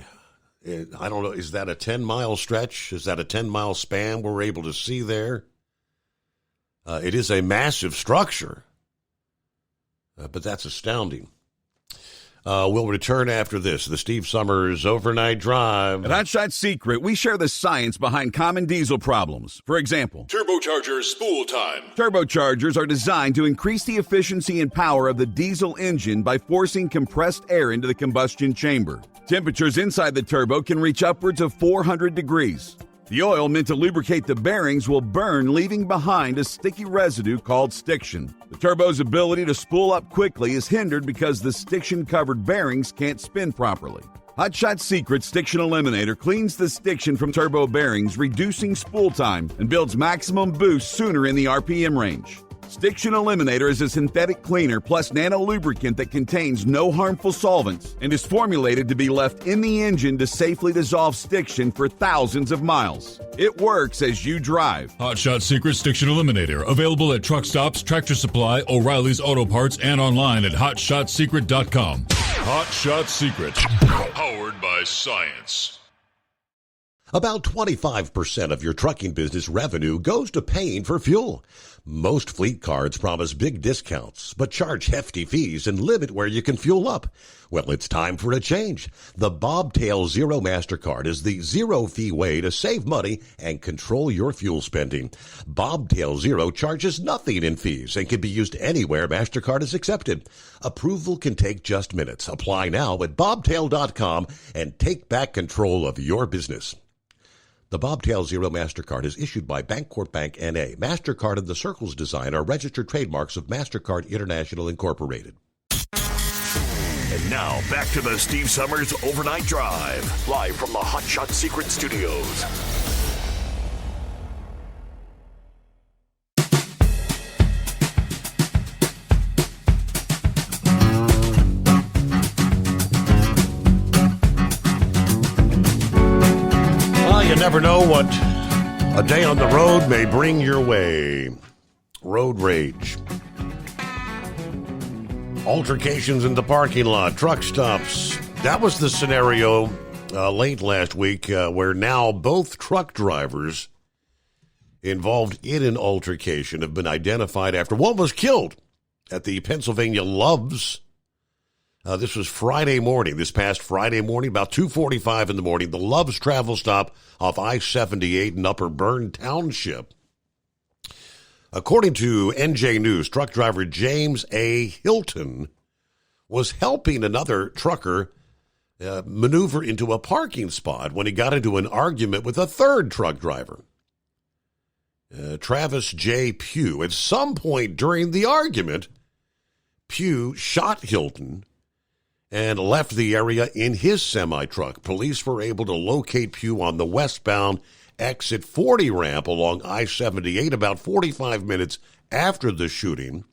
I don't know, is that a 10-mile stretch? Is that a 10-mile span we're able to see there? It is a massive structure, but that's astounding. We'll return after this. The Steve Summers Overnight Drive. At Hot Shot Secret, we share the science behind common diesel problems. For example, Turbocharger spool time. Turbochargers are designed to increase the efficiency and power of the diesel engine by forcing compressed air into the combustion chamber. Temperatures inside the turbo can reach upwards of 400 degrees. The oil meant to lubricate the bearings will burn, leaving behind a sticky residue called stiction. The turbo's ability to spool up quickly is hindered because the stiction-covered bearings can't spin properly. Hot Shot Secret Stiction Eliminator cleans the stiction from turbo bearings, reducing spool time, and builds maximum boost sooner in the RPM range. Stiction Eliminator is a synthetic cleaner plus nano lubricant that contains no harmful solvents and is formulated to be left in the engine to safely dissolve stiction for thousands of miles. It works as you drive. Hot Shot Secret Stiction Eliminator. Available at truck stops, Tractor Supply, O'Reilly's Auto Parts, and online at hotshotsecret.com. Hot Shot Secret. Powered by science. About 25% of your trucking business revenue goes to paying for fuel. Most fleet cards promise big discounts, but charge hefty fees and limit where you can fuel up. Well, it's time for a change. The Bobtail Zero MasterCard is the zero-fee way to save money and control your fuel spending. Bobtail Zero charges nothing in fees and can be used anywhere MasterCard is accepted. Approval can take just minutes. Apply now at bobtail.com and take back control of your business. The Bobtail Zero MasterCard is issued by Bancorp Bank N.A. MasterCard and the Circles design are registered trademarks of MasterCard International Incorporated. And now, back to the Steve Summers Overnight Drive, live from the Hot Shot Secret Studios. never know what a day on the road may bring your way. Road rage. Altercations in the parking lot, truck stops. That was the scenario late last week where now both truck drivers involved in an altercation have been identified after one was killed at the Pennsylvania Loves. This was Friday morning, this past Friday morning, about 2:45 in the morning, the Loves travel stop off I-78 in Upper Bern Township. According to NJ News, truck driver James A. Hilton was helping another trucker maneuver into a parking spot when he got into an argument with a third truck driver, Travis J. Pugh. At some point during the argument, Pugh shot Hilton and left the area in his semi-truck. Police were able to locate Pugh on the westbound exit 40 ramp along I-78 about 45 minutes after the shooting.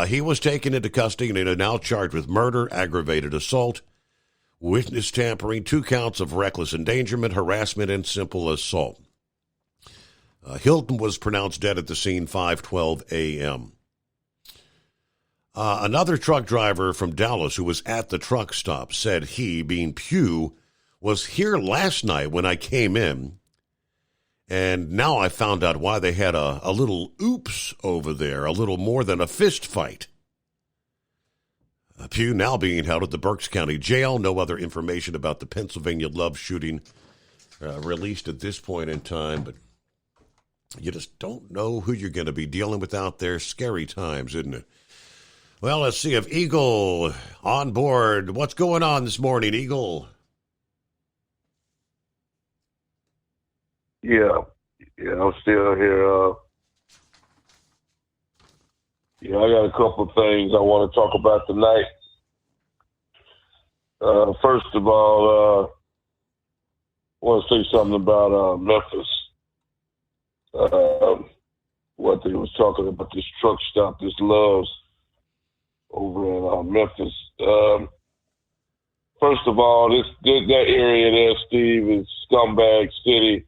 He was taken into custody and is now charged with murder, aggravated assault, witness tampering, 2 counts of reckless endangerment, harassment, and simple assault. Hilton was pronounced dead at the scene 5:12 a.m. Another truck driver from Dallas who was at the truck stop said he, being Pugh, was here last night when I came in, and now I found out why they had a little oops over there, a little more than a fist fight. Pugh now being held at the Berks County Jail. No other information about the Pennsylvania Love shooting released at this point in time, but you just don't know who you're going to be dealing with out there. Scary times, isn't it? Well, let's see if Eagle on board. What's going on this morning, Eagle? Yeah, I'm still here. I got a couple of things I want to talk about tonight. First of all, I want to say something about Memphis. What they was talking about, this truck stop, this Loves over in Memphis. First of all, that area there, Steve, is scumbag city.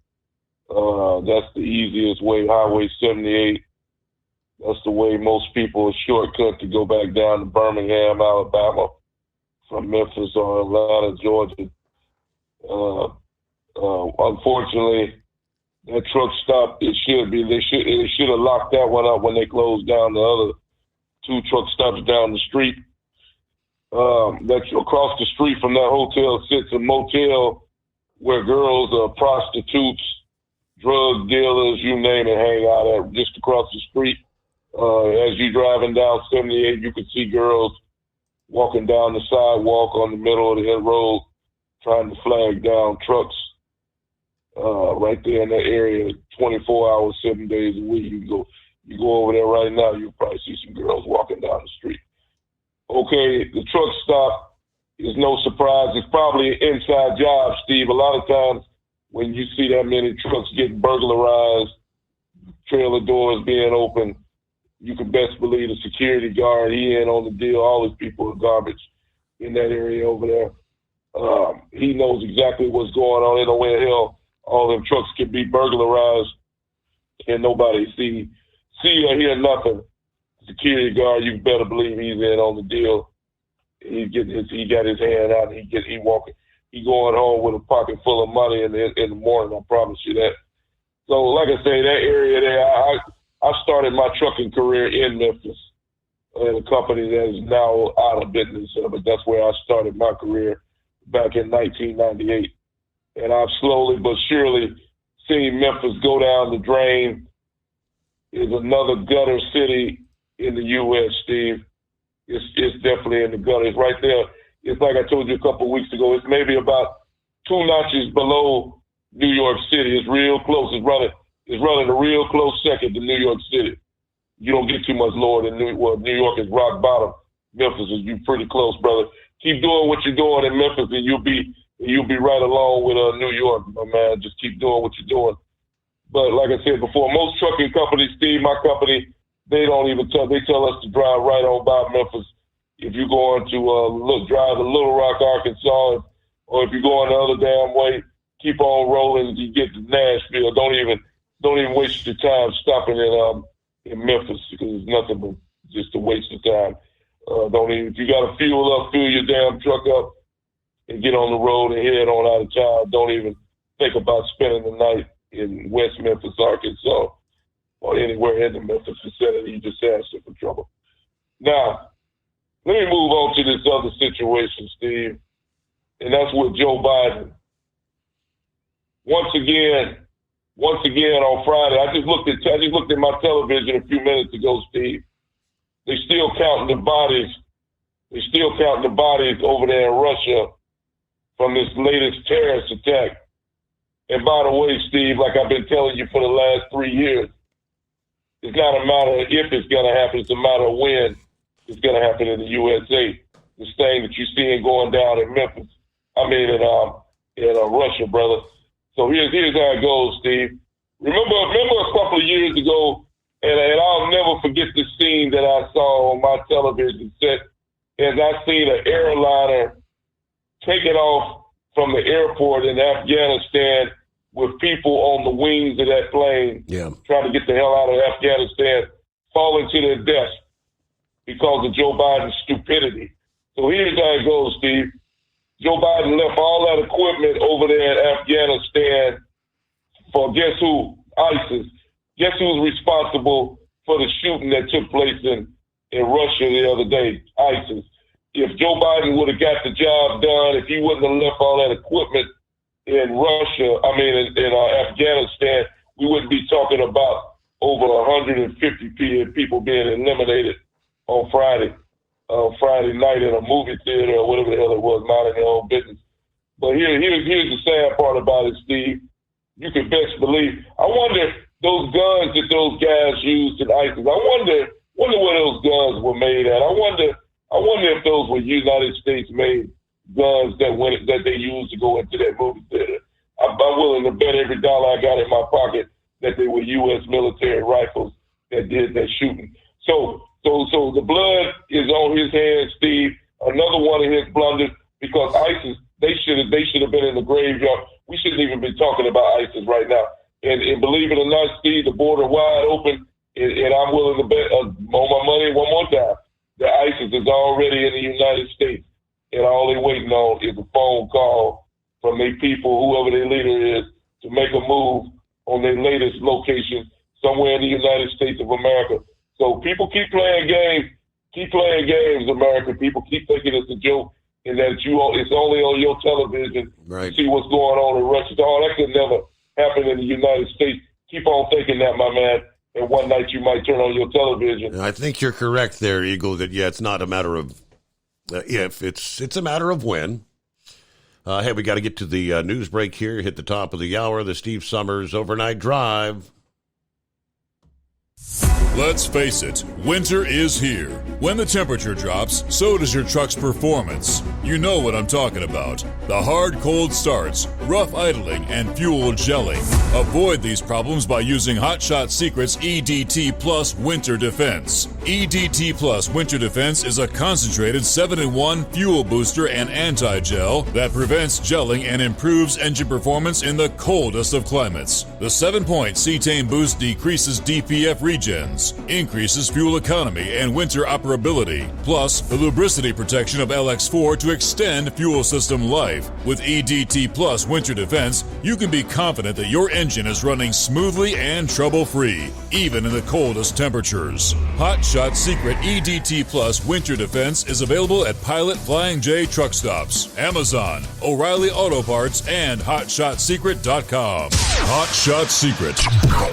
That's the easiest way, Highway 78. That's the way most people shortcut to go back down to Birmingham, Alabama, from Memphis or Atlanta, Georgia. Unfortunately, that truck stop, they should have locked that one up when they closed down the other 2 truck stops down the street. That's across the street from that hotel sits a motel where girls, prostitutes, drug dealers, you name it, hang out at just across the street. As you driving down 78, you can see girls walking down the sidewalk on the middle of the road trying to flag down trucks right there in that area, 24 hours, 7 days a week. You go over there right now, you'll probably see some girls walking down the street. Okay, the truck stop is no surprise. It's probably an inside job, Steve. A lot of times when you see that many trucks getting burglarized, trailer doors being open, you can best believe the security guard, he ain't on the deal. All these people are garbage in that area over there. He knows exactly what's going on. Ain't no way in hell all them trucks can be burglarized and nobody see or hear nothing. Security guard, you better believe he's in on the deal. He got his hand out. He walking. He going home with a pocket full of money in the morning. I promise you that. So, like I say, that area there, I started my trucking career in Memphis at a company that is now out of business, but that's where I started my career back in 1998. And I've slowly but surely seen Memphis go down the drain. It's another gutter city in the U.S., Steve. It's definitely in the gutter. It's right there. It's like I told you a couple of weeks ago. It's maybe about 2 notches below New York City. It's real close. It's running a real close second to New York City. You don't get too much lower than New York is rock bottom. Memphis is you pretty close, brother. Keep doing what you're doing in Memphis, and you'll be right along with New York, my man. Just keep doing what you're doing. But like I said before, most trucking companies, Steve, my company, they don't even they tell us to drive right on by Memphis. If you're going to drive to Little Rock, Arkansas, or if you're going the other damn way, keep on rolling. You get to Nashville. Don't even waste your time stopping in Memphis, because it's nothing but just a waste of time. If you got to fuel up, fill your damn truck up and get on the road and head on out of town. Don't even think about spending the night in West Memphis, Arkansas, or anywhere in the Memphis vicinity. You just asking for trouble. Now, let me move on to this other situation, Steve, and that's with Joe Biden. Once again on Friday, I just looked at my television a few minutes ago, Steve. They're still counting the bodies. They're still counting the bodies over there in Russia from this latest terrorist attack. And by the way, Steve, like I've been telling you for the last 3 years, it's not a matter of if it's going to happen. It's a matter of when it's going to happen in the USA. This thing that you're seeing going down in Memphis, in Russia, brother. So here's how it goes, Steve. Remember a couple of years ago, and I'll never forget the scene that I saw on my television set as I seen an airliner taking off from the airport in Afghanistan with people on the wings of that plane trying to get the hell out of Afghanistan, falling to their deaths because of Joe Biden's stupidity. So here's how it goes, Steve. Joe Biden left all that equipment over there in Afghanistan for guess who? ISIS. Guess who's responsible for the shooting that took place in Russia the other day? ISIS. If Joe Biden would have got the job done, if he wouldn't have left all that equipment in Afghanistan, we wouldn't be talking about over 150 people being eliminated on Friday night in a movie theater or whatever the hell it was, minding their own business. But here's the sad part about it, Steve. You can best believe. I wonder those guns that those guys used in ISIS. I wonder where those guns were made at. I wonder if those were United States made guns that they used to go into that movie theater. I'm willing to bet every dollar I got in my pocket that they were U.S. military rifles that did that shooting. So the blood is on his hands, Steve. Another one of his blunders, because ISIS, they should have been in the graveyard. We shouldn't even be talking about ISIS right now. And believe it or not, Steve, the border wide open, and I'm willing to bet on my money one more time that ISIS is already in the United States, and all they're waiting on is a phone call from their people, whoever their leader is, to make a move on their latest location somewhere in the United States of America. So people keep playing games. Keep playing games, America. People keep thinking it's a joke and that it's only on your television to see what's going on in Russia. Oh, that could never happen in the United States. Keep on thinking that, my man. And one night you might turn on your television. I think you're correct there, Eagle, that, it's not a matter of if. It's a matter of when. Hey, we got to get to the news break here. Hit the top of the hour. The Steve Summers Overnight Drive. Let's face it, winter is here. When the temperature drops, so does your truck's performance. You know what I'm talking about. The hard, cold starts, rough idling, and fuel gelling. Avoid these problems by using Hot Shot Secret's EDT Plus Winter Defense. EDT Plus Winter Defense is a concentrated 7-in-1 fuel booster and anti-gel that prevents gelling and improves engine performance in the coldest of climates. The 7-point cetane boost decreases DPF regens, increases fuel economy and winter operability, plus the lubricity protection of LX4 to extend fuel system life. With EDT Plus Winter Defense, you can be confident that your engine is running smoothly and trouble-free, even in the coldest temperatures. Hot Shot Secret EDT Plus Winter Defense is available at Pilot Flying J truck stops, Amazon, O'Reilly Auto Parts, and HotShotSecret.com. Hot Shot Secret,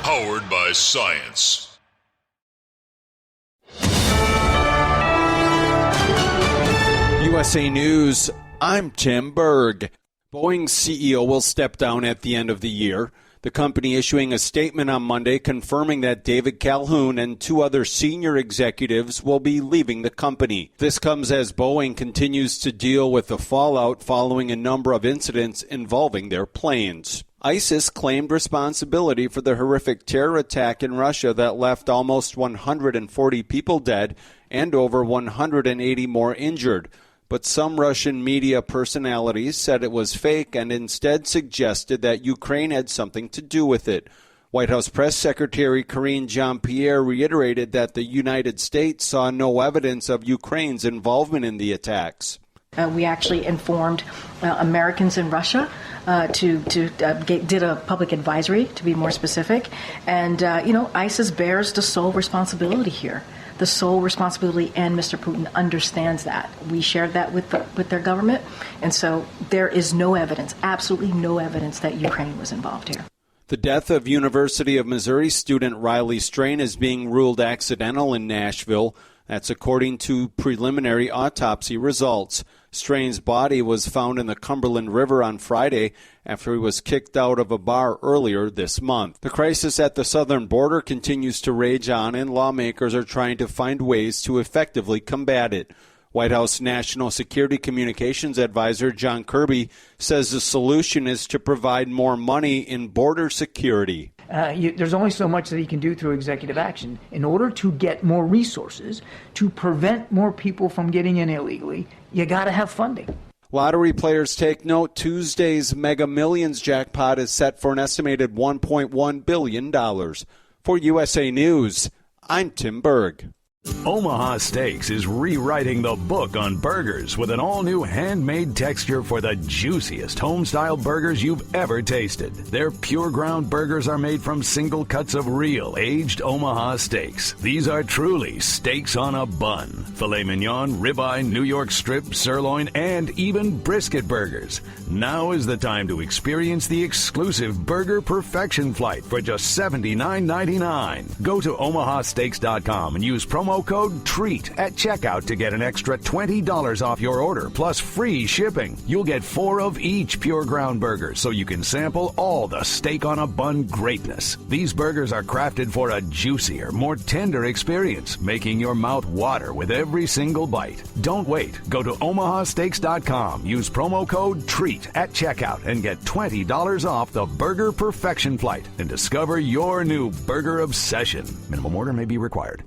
powered by science. USA News, I'm Tim Berg. Boeing's CEO will step down at the end of the year. The company issuing a statement on Monday confirming that David Calhoun and 2 other senior executives will be leaving the company. This comes as Boeing continues to deal with the fallout following a number of incidents involving their planes. ISIS claimed responsibility for the horrific terror attack in Russia that left almost 140 people dead and over 180 more injured. but some Russian media personalities said it was fake and instead suggested that Ukraine had something to do with it. White House Press Secretary Karine Jean-Pierre reiterated that the United States saw no evidence of Ukraine's involvement in the attacks. We actually informed Americans in Russia did a public advisory, to be more specific. And, ISIS bears the sole responsibility here. The sole responsibility, and Mr. Putin understands that. We shared that with their government. And so there is no evidence, absolutely no evidence that Ukraine was involved here. The death of University of Missouri student Riley Strain is being ruled accidental in Nashville. That's according to preliminary autopsy results. Strain's body was found in the Cumberland River on Friday after he was kicked out of a bar earlier this month. The crisis at the southern border continues to rage on, and lawmakers are trying to find ways to effectively combat it. White House National Security Communications Advisor John Kirby says the solution is to provide more money in border security. There's only so much that he can do through executive action. In order to get more resources, to prevent more people from getting in illegally, you got to have funding. Lottery players take note. Tuesday's Mega Millions jackpot is set for an estimated $1.1 billion. For USA News, I'm Tim Berg. Omaha Steaks is rewriting the book on burgers with an all-new handmade texture for the juiciest home-style burgers you've ever tasted. Their pure ground burgers are made from single cuts of real aged Omaha steaks. These are truly steaks on a bun. Filet mignon, ribeye, New York strip, sirloin, and even brisket burgers. Now is the time to experience the exclusive Burger Perfection Flight for just $79.99. Go to omahasteaks.com and use promo code TREAT at checkout to get an extra $20 off your order, plus free shipping. You'll get 4 of each pure ground burger, so you can sample all the steak on a bun greatness. These burgers are crafted for a juicier, more tender experience, making your mouth water with every single bite. Don't wait. Go to omahasteaks.com. Use promo code TREAT at checkout and get $20 off the Burger Perfection Flight and discover your new burger obsession. Minimum order may be required.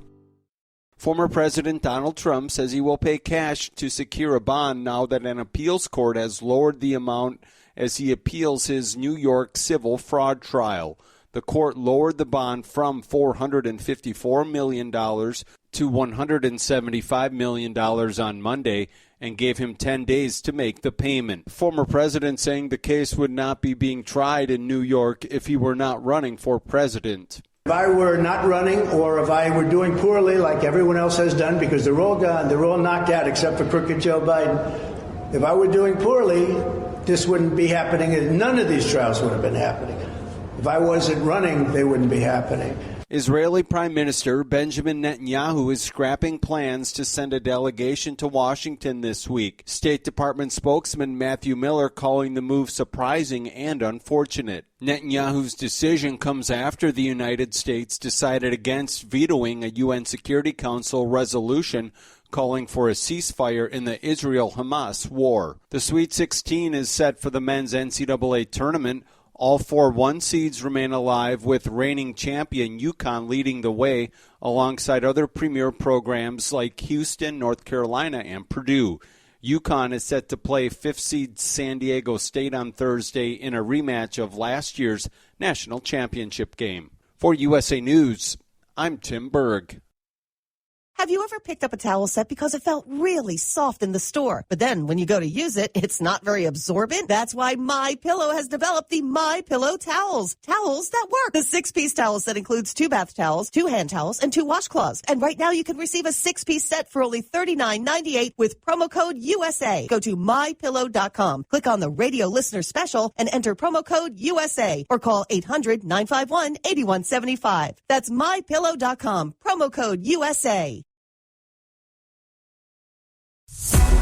Former President Donald Trump says he will pay cash to secure a bond now that an appeals court has lowered the amount as he appeals his New York civil fraud trial. The court lowered the bond from $454 million to $175 million on Monday and gave him 10 days to make the payment. Former president saying the case would not be being tried in New York if he were not running for president. If I were not running, or if I were doing poorly like everyone else has done, because they're all gone, they're all knocked out except for crooked Joe Biden. If I were doing poorly, this wouldn't be happening. None of these trials would have been happening. If I wasn't running, they wouldn't be happening. Israeli Prime Minister Benjamin Netanyahu is scrapping plans to send a delegation to Washington this week. State Department spokesman Matthew Miller calling the move surprising and unfortunate. Netanyahu's decision comes after the United States decided against vetoing a UN Security Council resolution calling for a ceasefire in the Israel-Hamas war. The Sweet 16 is set for the men's NCAA tournament. All 4 1 seeds remain alive, with reigning champion UConn leading the way alongside other premier programs like Houston, North Carolina, and Purdue. UConn is set to play 5th seed San Diego State on Thursday in a rematch of last year's national championship game. For USA News, I'm Tim Berg. Have you ever picked up a towel set because it felt really soft in the store, but then when you go to use it, it's not very absorbent? That's why MyPillow has developed the MyPillow towels. Towels that work. The 6-piece towel set includes 2 bath towels, 2 hand towels, and 2 washcloths. And right now you can receive a 6-piece set for only $39.98 with promo code USA. Go to MyPillow.com, click on the radio listener special, and enter promo code USA, or call 800-951-8175. That's MyPillow.com, promo code USA.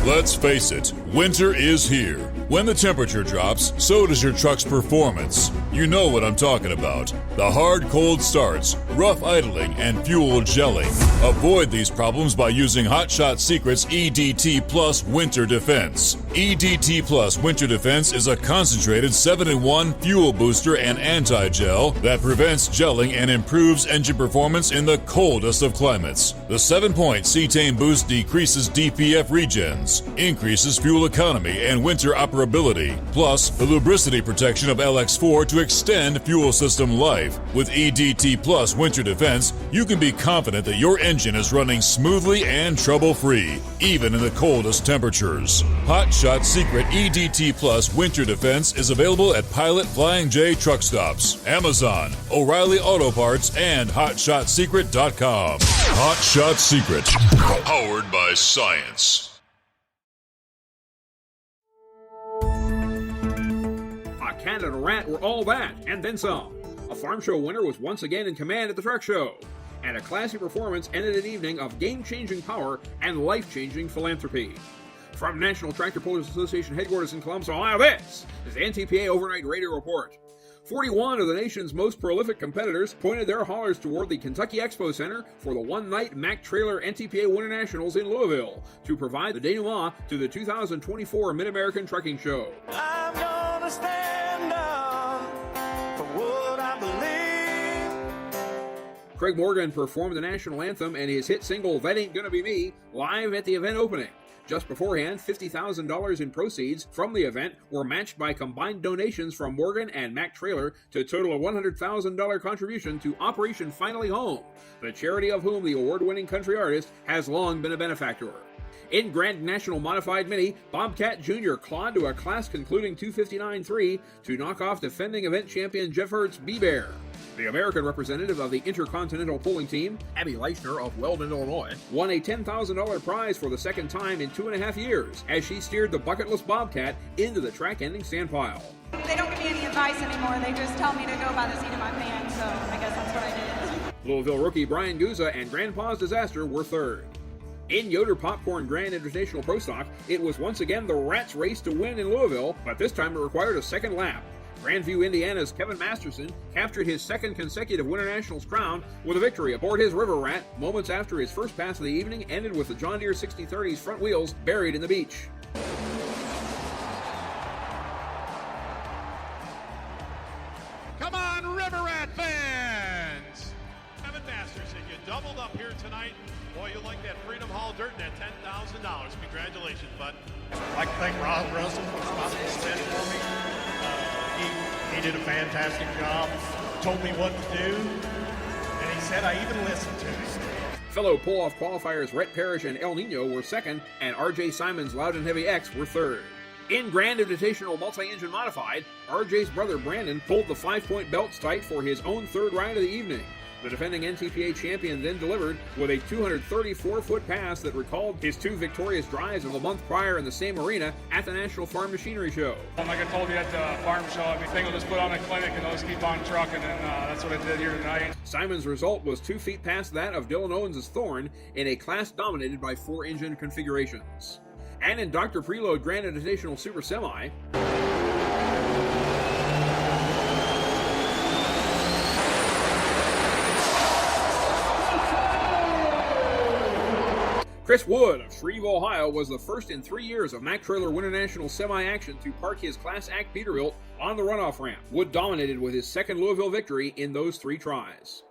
Let's face it, winter is here. When the temperature drops, so does your truck's performance. You know what I'm talking about. The hard, cold starts, rough idling, and fuel gelling. Avoid these problems by using Hot Shot Secret's EDT Plus Winter Defense. EDT Plus Winter Defense is a concentrated 7-in-1 fuel booster and anti-gel that prevents gelling and improves engine performance in the coldest of climates. The 7-point cetane boost decreases DPF regens, performance, increases fuel economy and winter operability, plus the lubricity protection of LX4 to extend fuel system life. With EDT Plus Winter Defense, you can be confident that your engine is running smoothly and trouble-free, even in the coldest temperatures. Hot Shot Secret EDT Plus Winter Defense is available at Pilot Flying J truck stops, Amazon, O'Reilly Auto Parts, and HotShotSecret.com. Hot Shot Secret, powered by science. A cat and a rat were all that, and then some. A farm show winner was once again in command at the truck show. And a classy performance ended an evening of game-changing power and life-changing philanthropy. From National Tractor Pullers Association headquarters in Columbus, Ohio, this is the NTPA Overnight Radio Report. 41 of the nation's most prolific competitors pointed their haulers toward the Kentucky Expo Center for the one-night Mack Trailer NTPA Winter Nationals in Louisville to provide the denouement to the 2024 Mid-American Trucking Show. I'm gonna stand up for what I believe. Craig Morgan performed the national anthem and his hit single, That Ain't Gonna Be Me, live at the event opening. Just beforehand, $50,000 in proceeds from the event were matched by combined donations from Morgan and Mack Trailer to a total of $100,000 contribution to Operation Finally Home, the charity of whom the award-winning country artist has long been a benefactor. In Grand National Modified Mini, Bobcat Jr. clawed to a class-concluding 259.3 to knock off defending event champion Jeff Hurt's B-Bear. The American representative of the Intercontinental Pulling Team, Abby Leichner of Weldon, Illinois, won a $10,000 prize for the second time in 2.5 years as she steered the bucketless Bobcat into the track-ending sandpile. They don't give me any advice anymore. They just tell me to go by the seat of my pants, so I guess that's what I did. Louisville rookie Brian Guzza and Grandpa's Disaster were third. In Yoder Popcorn Grand Invitational Pro Stock, it was once again the Rats' race to win in Louisville, but this time it required a second lap. Grandview, Indiana's Kevin Masterson captured his second consecutive Winter Nationals crown with a victory aboard his River Rat moments after his first pass of the evening ended with the John Deere 6030's front wheels buried in the beach. Come on, River Rat fans! Kevin Masterson, you doubled up here tonight. Boy, you like that Freedom Hall dirt and that $10,000. Congratulations, bud. I'd like to thank Rob Russell for sponsoring this event for me. He did a fantastic job, told me what to do, and he said I even listened to him. Fellow pull-off qualifiers Rhett Parrish and El Nino were second, and RJ Simon's Loud and Heavy X were third. In Grand Invitational Multi-Engine Modified, RJ's brother Brandon pulled the 5-point belts tight for his own third ride of the evening. The defending NTPA champion then delivered with a 234-foot pass that recalled his two victorious drives of a month prior in the same arena at the National Farm Machinery Show. Like I told you at the farm show, everything will just put on a clinic and I'll just keep on trucking, and that's what I did here tonight. Simon's result was 2 feet past that of Dylan Owens' Thorn in a class dominated by 4-engine configurations. And in Dr. Preload Grand Invitational Super Semi, Chris Wood of Shreveville, Ohio, was the first in 3 years of Mack Trailer Winter National semi-action to park his Class Act Peterbilt on the runoff ramp. Wood dominated with his second Louisville victory in those 3 tries.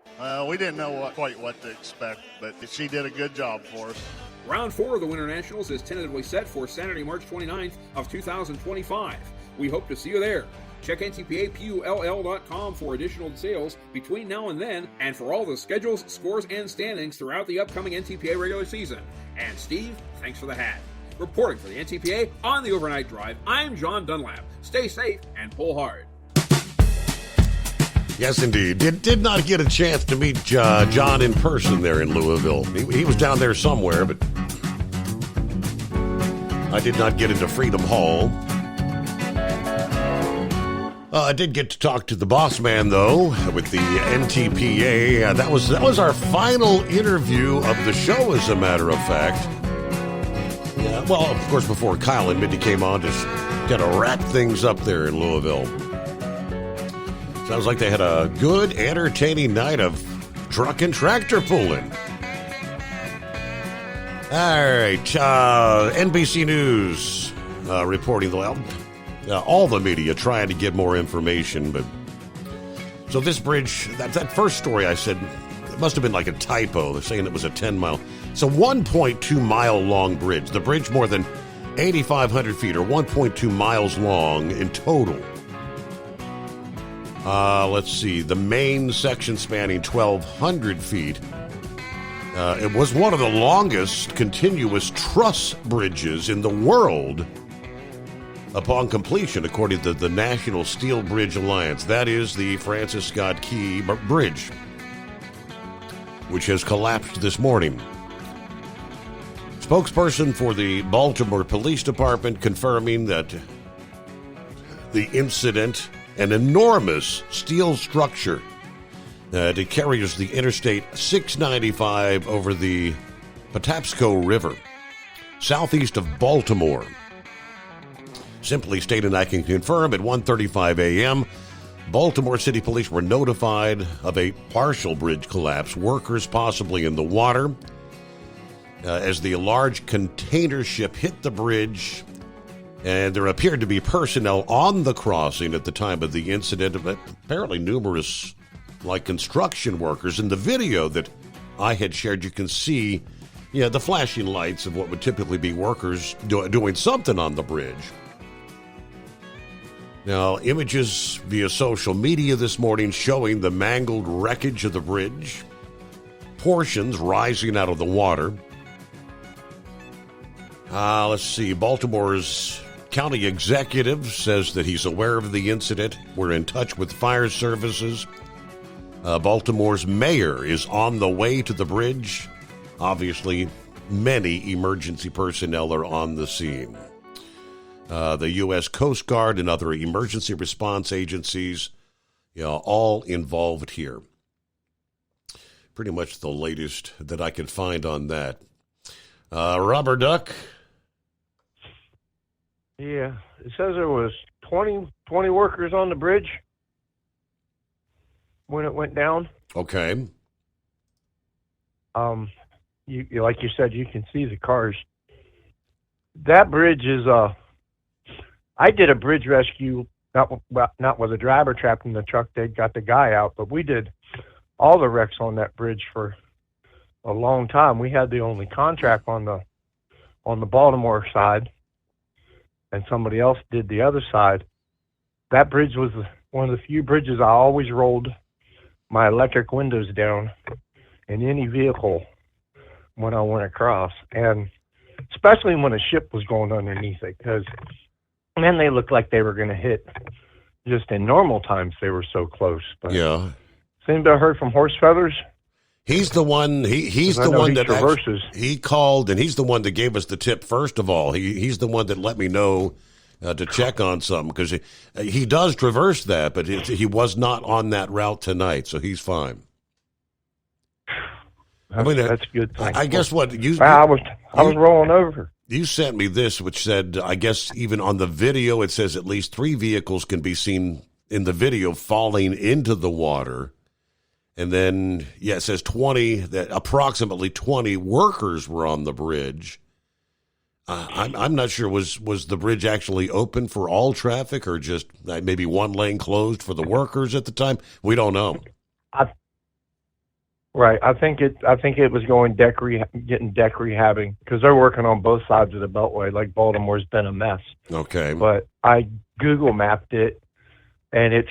We didn't know quite what to expect, but she did a good job for us. Round 4 of the Winter Nationals is tentatively set for Saturday, March 29th of 2025. We hope to see you there. Check NTPAPULL.com for additional details between now and then, and for all the schedules, scores, and standings throughout the upcoming NTPA regular season. And Steve, thanks for the hat. Reporting for the NTPA on the Overnight Drive, I'm John Dunlap. Stay safe and pull hard. Yes, indeed. Did not get a chance to meet John in person there in Louisville. He was down there somewhere, but I did not get into Freedom Hall. I did get to talk to the boss man, though, with the NTPA. That was our final interview of the show, as a matter of fact. Yeah, well, of course, before Kyle and Mindy came on to kind of wrap things up there in Louisville. Sounds like they had a good, entertaining night of truck and tractor pulling. All right, NBC News reporting all the media trying to get more information, but so this bridge, that first story I said, it must have been like a typo. They're saying it was a 10-mile. It's a 1.2-mile long bridge. The bridge more than 8,500 feet or 1.2 miles long in total. Let's see. The main section spanning 1,200 feet. It was one of the longest continuous truss bridges in the world upon completion, according to the National Steel Bridge Alliance. That is the Francis Scott Key Bridge, which has collapsed this morning. Spokesperson for the Baltimore Police Department confirming that the incident, an enormous steel structure that carries the Interstate 695 over the Patapsco River, southeast of Baltimore. Simply stated, I can confirm at 1:35 a.m., Baltimore City Police were notified of a partial bridge collapse, workers possibly in the water, as the large container ship hit the bridge, and there appeared to be personnel on the crossing at the time of the incident, but apparently numerous, construction workers. In the video that I had shared, you can see, the flashing lights of what would typically be workers doing something on the bridge. Now, images via social media this morning showing the mangled wreckage of the bridge, portions rising out of the water. Let's see. Baltimore's county executive says that he's aware of the incident. We're in touch with fire services. Baltimore's mayor is on the way to the bridge. Obviously, many emergency personnel are on the scene. The U.S. Coast Guard and other emergency response agencies, all involved here. Pretty much the latest that I can find on that. Rubber Duck. Yeah, it says there was 20 workers on the bridge when it went down. Okay. You like you said, you can see the cars. That bridge is I did a bridge rescue, not with a driver trapped in the truck. They got the guy out, but we did all the wrecks on that bridge for a long time. We had the only contract on the Baltimore side, and somebody else did the other side. That bridge was one of the few bridges I always rolled my electric windows down in any vehicle when I went across, and especially when a ship was going underneath it, because then they looked like they were going to hit. Just in normal times, they were so close. But yeah. Has anybody heard from Horse Feathers? He's the one. He's the one that traverses. He called, and he's the one that gave us the tip. First of all, he's the one that let me know to check on something, because he does traverse that, but he was not on that route tonight, so he's fine. That's good. I guess what I was rolling over. You sent me this, which said, I guess even on the video, it says at least 3 vehicles can be seen in the video falling into the water. And then, it says approximately 20 workers were on the bridge. I'm not sure, was the bridge actually open for all traffic, or just maybe one lane closed for the workers at the time? We don't know. Right. I think it was getting deck rehabbing, because they're working on both sides of the Beltway. Like, Baltimore's been a mess. Okay. But I Google mapped it, and it's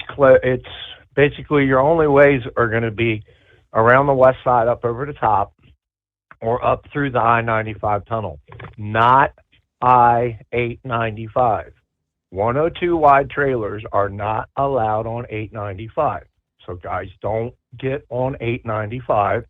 basically your only ways are going to be around the west side up over the top, or up through the I-95 tunnel, not I-895. 102 wide trailers are not allowed on 895. So guys, don't get on 895.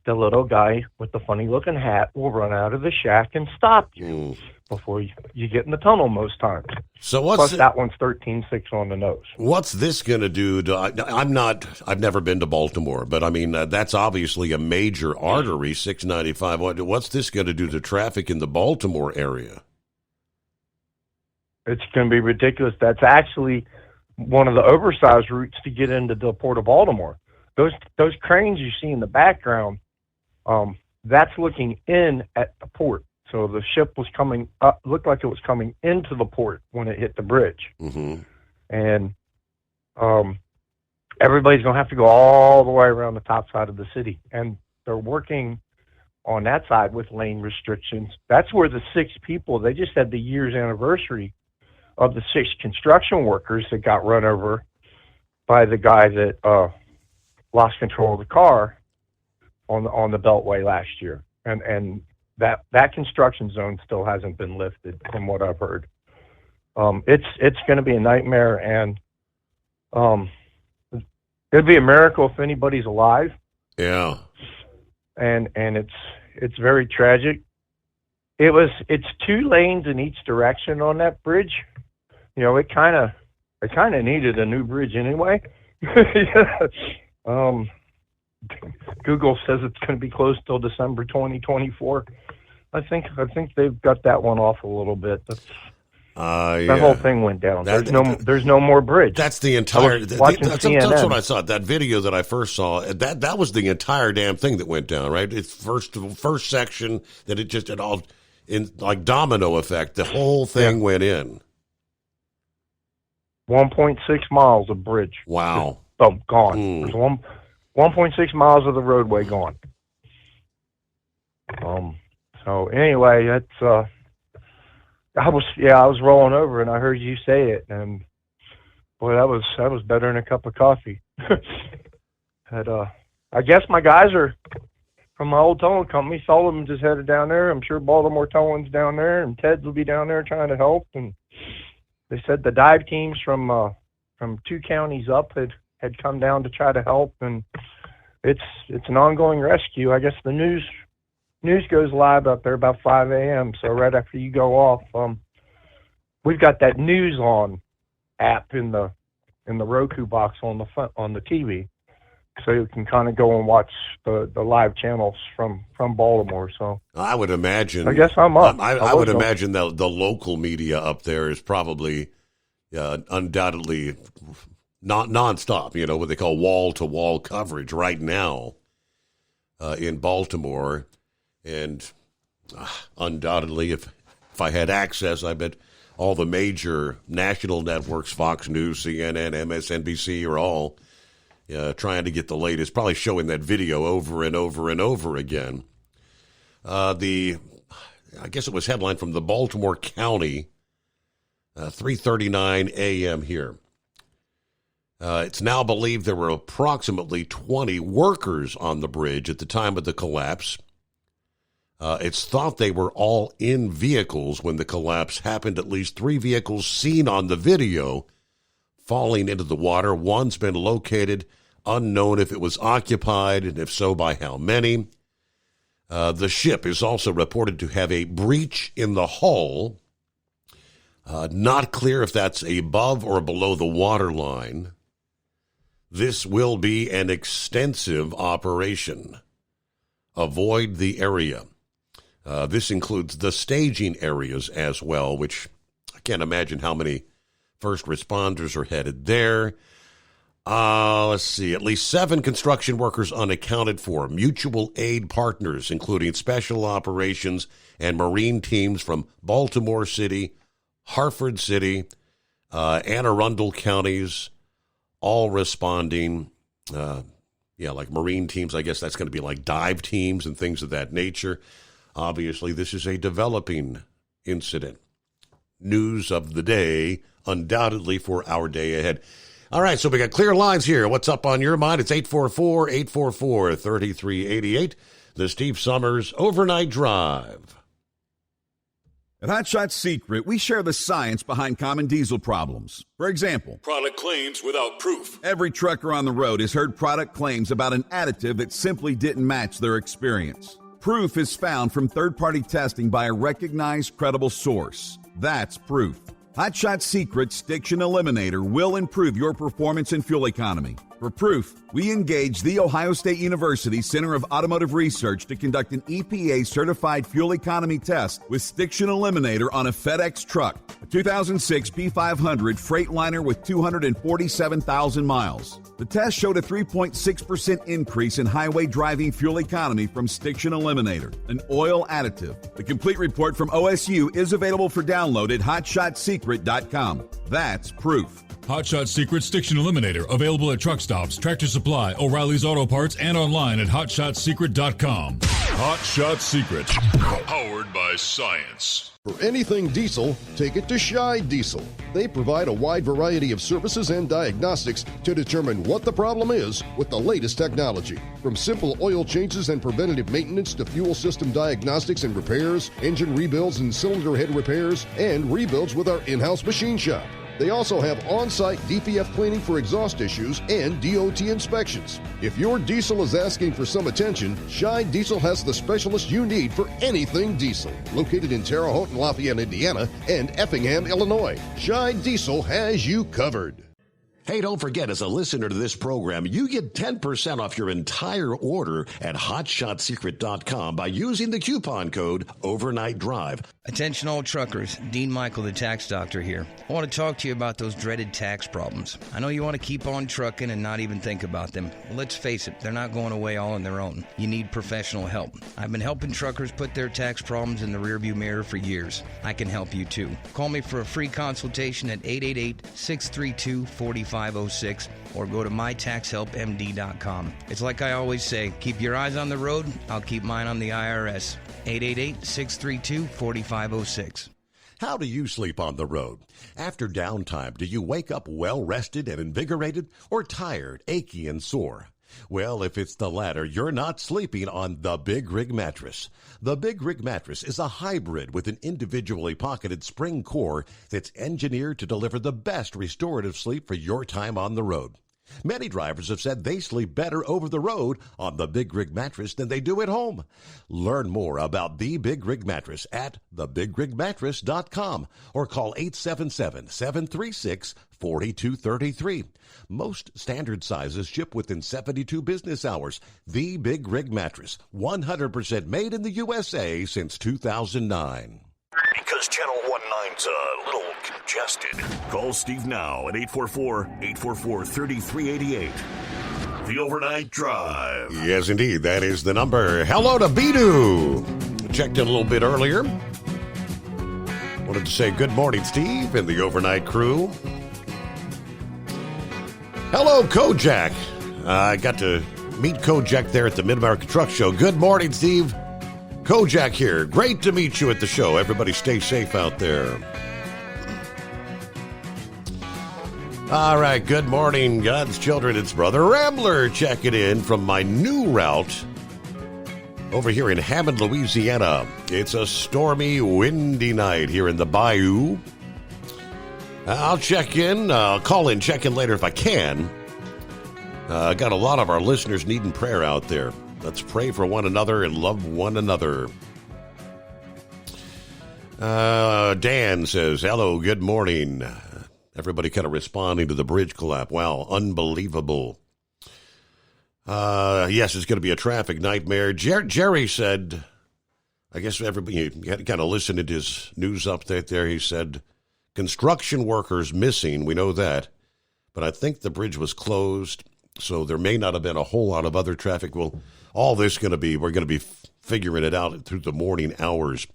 The little guy with the funny looking hat will run out of the shack and stop you before you get in the tunnel most times. So plus that one's 13.6 on the nose. What's this going to do? I've never been to Baltimore, but I mean, that's obviously a major artery, 695. What's this going to do to traffic in the Baltimore area? It's going to be ridiculous. That's actually one of the oversized routes to get into the Port of Baltimore. Those cranes you see in the background, that's looking in at the port. So the ship was coming up, looked like it was coming into the port when it hit the bridge. Mm-hmm. And everybody's going to have to go all the way around the top side of the city. And they're working on that side with lane restrictions. That's where the 6 people, they just had the year's anniversary of the 6 construction workers that got run over by the guy that lost control of the car on the Beltway last year. And that construction zone still hasn't been lifted from what I've heard. It's going to be a nightmare, and it'd be a miracle if anybody's alive. Yeah. And it's very tragic. It's 2 lanes in each direction on that bridge. You know, it kind of needed a new bridge anyway. Google says it's going to be closed till December 2024. I think they've got that one off a little bit. That whole thing went down. There's no more bridge. That's the entire. That's what I saw. That video that I first saw. That was the entire damn thing that went down. Right. It's first section that it all in like domino effect. The whole thing went in. 1.6 miles of bridge. Wow. Gone. There's 1.6 miles of the roadway gone. So anyway, that's I was rolling over and I heard you say it, and boy, that was better than a cup of coffee. I guess my guys are from my old towing company. Sullivan just headed down there. I'm sure Baltimore Towing's down there, and Ted's will be down there trying to help. And they said the dive teams from 2 counties up had come down to try to help, and it's an ongoing rescue. I guess the news goes live up there about 5 a.m. So right after you go off, we've got that News On app in the Roku box on the TV, so you can kind of go and watch the live channels from Baltimore. So I would imagine. I guess I'm up. I would imagine that the local media up there is probably undoubtedly not nonstop. You know what they call wall-to-wall coverage right now in Baltimore. And undoubtedly, if I had access, I bet all the major national networks, Fox News, CNN, MSNBC, are all trying to get the latest, probably showing that video over and over and over again. I guess it was headlined from the Baltimore County, 3:39 a.m. here. It's now believed there were approximately 20 workers on the bridge at the time of the collapse. It's thought they were all in vehicles when the collapse happened. At least 3 vehicles seen on the video falling into the water. One's been located, unknown if it was occupied, and if so, by how many. The ship is also reported to have a breach in the hull. Not clear if that's above or below the waterline. This will be an extensive operation. Avoid the area. This includes the staging areas as well, which I can't imagine how many first responders are headed there. Let's see, at least 7 construction workers unaccounted for. Mutual aid partners, including special operations and Marine teams from Baltimore City, Hartford City, Anne Arundel counties, all responding. Like Marine teams, I guess that's going to be like dive teams and things of that nature. Obviously, this is a developing incident. News of the day, undoubtedly, for our day ahead. All right, so we got clear lines here. What's up on your mind? It's 844-844-3388. The Steve Summers Overnight Drive. At Hot Shot Secret, we share the science behind common diesel problems. For example, product claims without proof. Every trucker on the road has heard product claims about an additive that simply didn't match their experience. Proof is found from third-party testing by a recognized, credible source. That's proof. Hot Shot Secret's Stiction Eliminator will improve your performance and fuel economy. For proof, we engaged the Ohio State University Center of Automotive Research to conduct an EPA-certified fuel economy test with Stiction Eliminator on a FedEx truck, a 2006 P500 Freightliner with 247,000 miles. The test showed a 3.6% increase in highway driving fuel economy from Stiction Eliminator, an oil additive. The complete report from OSU is available for download at HotShotSecret.com. That's proof. Hot Shot Secret Stiction Eliminator, available at truck stops, Tractor Supply, O'Reilly's Auto Parts, and online at HotShotSecret.com. Hot Shot Secret, powered by science. For anything diesel, take it to Scheid Diesel. They provide a wide variety of services and diagnostics to determine what the problem is with the latest technology. From simple oil changes and preventative maintenance to fuel system diagnostics and repairs, engine rebuilds and cylinder head repairs, and rebuilds with our in-house machine shop. They also have on-site DPF cleaning for exhaust issues and DOT inspections. If your diesel is asking for some attention, Scheid Diesel has the specialist you need for anything diesel. Located in Terre Haute and Lafayette, Indiana, and Effingham, Illinois, Scheid Diesel has you covered. Hey, don't forget, as a listener to this program, you get 10% off your entire order at HotShotSecret.com by using the coupon code Overnight Drive. Attention all truckers, Dean Michael, the tax doctor here. I want to talk to you about those dreaded tax problems. I know you want to keep on trucking and not even think about them. Well, let's face it, they're not going away all on their own. You need professional help. I've been helping truckers put their tax problems in the rearview mirror for years. I can help you too. Call me for a free consultation at 888-632-4506 or go to mytaxhelpmd.com. It's like I always say, keep your eyes on the road, I'll keep mine on the IRS. 888-632-4506. How do you sleep on the road? After downtime, do you wake up well-rested and invigorated or tired, achy, and sore? Well, if it's the latter, you're not sleeping on the Big Rig Mattress. The Big Rig Mattress is a hybrid with an individually pocketed spring core that's engineered to deliver the best restorative sleep for your time on the road. Many drivers have said they sleep better over the road on the Big Rig Mattress than they do at home. Learn more about the Big Rig Mattress at thebigrigmattress.com or call 877-736-4233. Most standard sizes ship within 72 business hours. The Big Rig Mattress, 100% made in the USA since 2009. Because Channel 19's a little congested. Call Steve now at 844-844-3388. The Overnight Drive. Yes, indeed. That is the number. Hello to Bidu. Checked in a little bit earlier. Wanted to say good morning, Steve, and the Overnight crew. Hello, Kojak. I got to meet Kojak there at the Mid-America Truck Show. Good morning, Steve. Kojak here. Great to meet you at the show. Everybody stay safe out there. All right, good morning, God's children. It's Brother Rambler checking in from my new route over here in Hammond, Louisiana. It's a stormy, windy night here in the bayou. I'll check in. I'll call in, check in later if I can. Got a lot of our listeners needing prayer out there. Let's pray for one another and love one another. Dan says, hello, good morning. Everybody kind of responding to the bridge collapse. Wow, unbelievable. Yes, it's going to be a traffic nightmare. Jerry said, I guess everybody had to kind of listen to his news update there. He said, construction workers missing. We know that. But I think the bridge was closed, so there may not have been a whole lot of other traffic. Well, all this we're going to be figuring it out through the morning hours.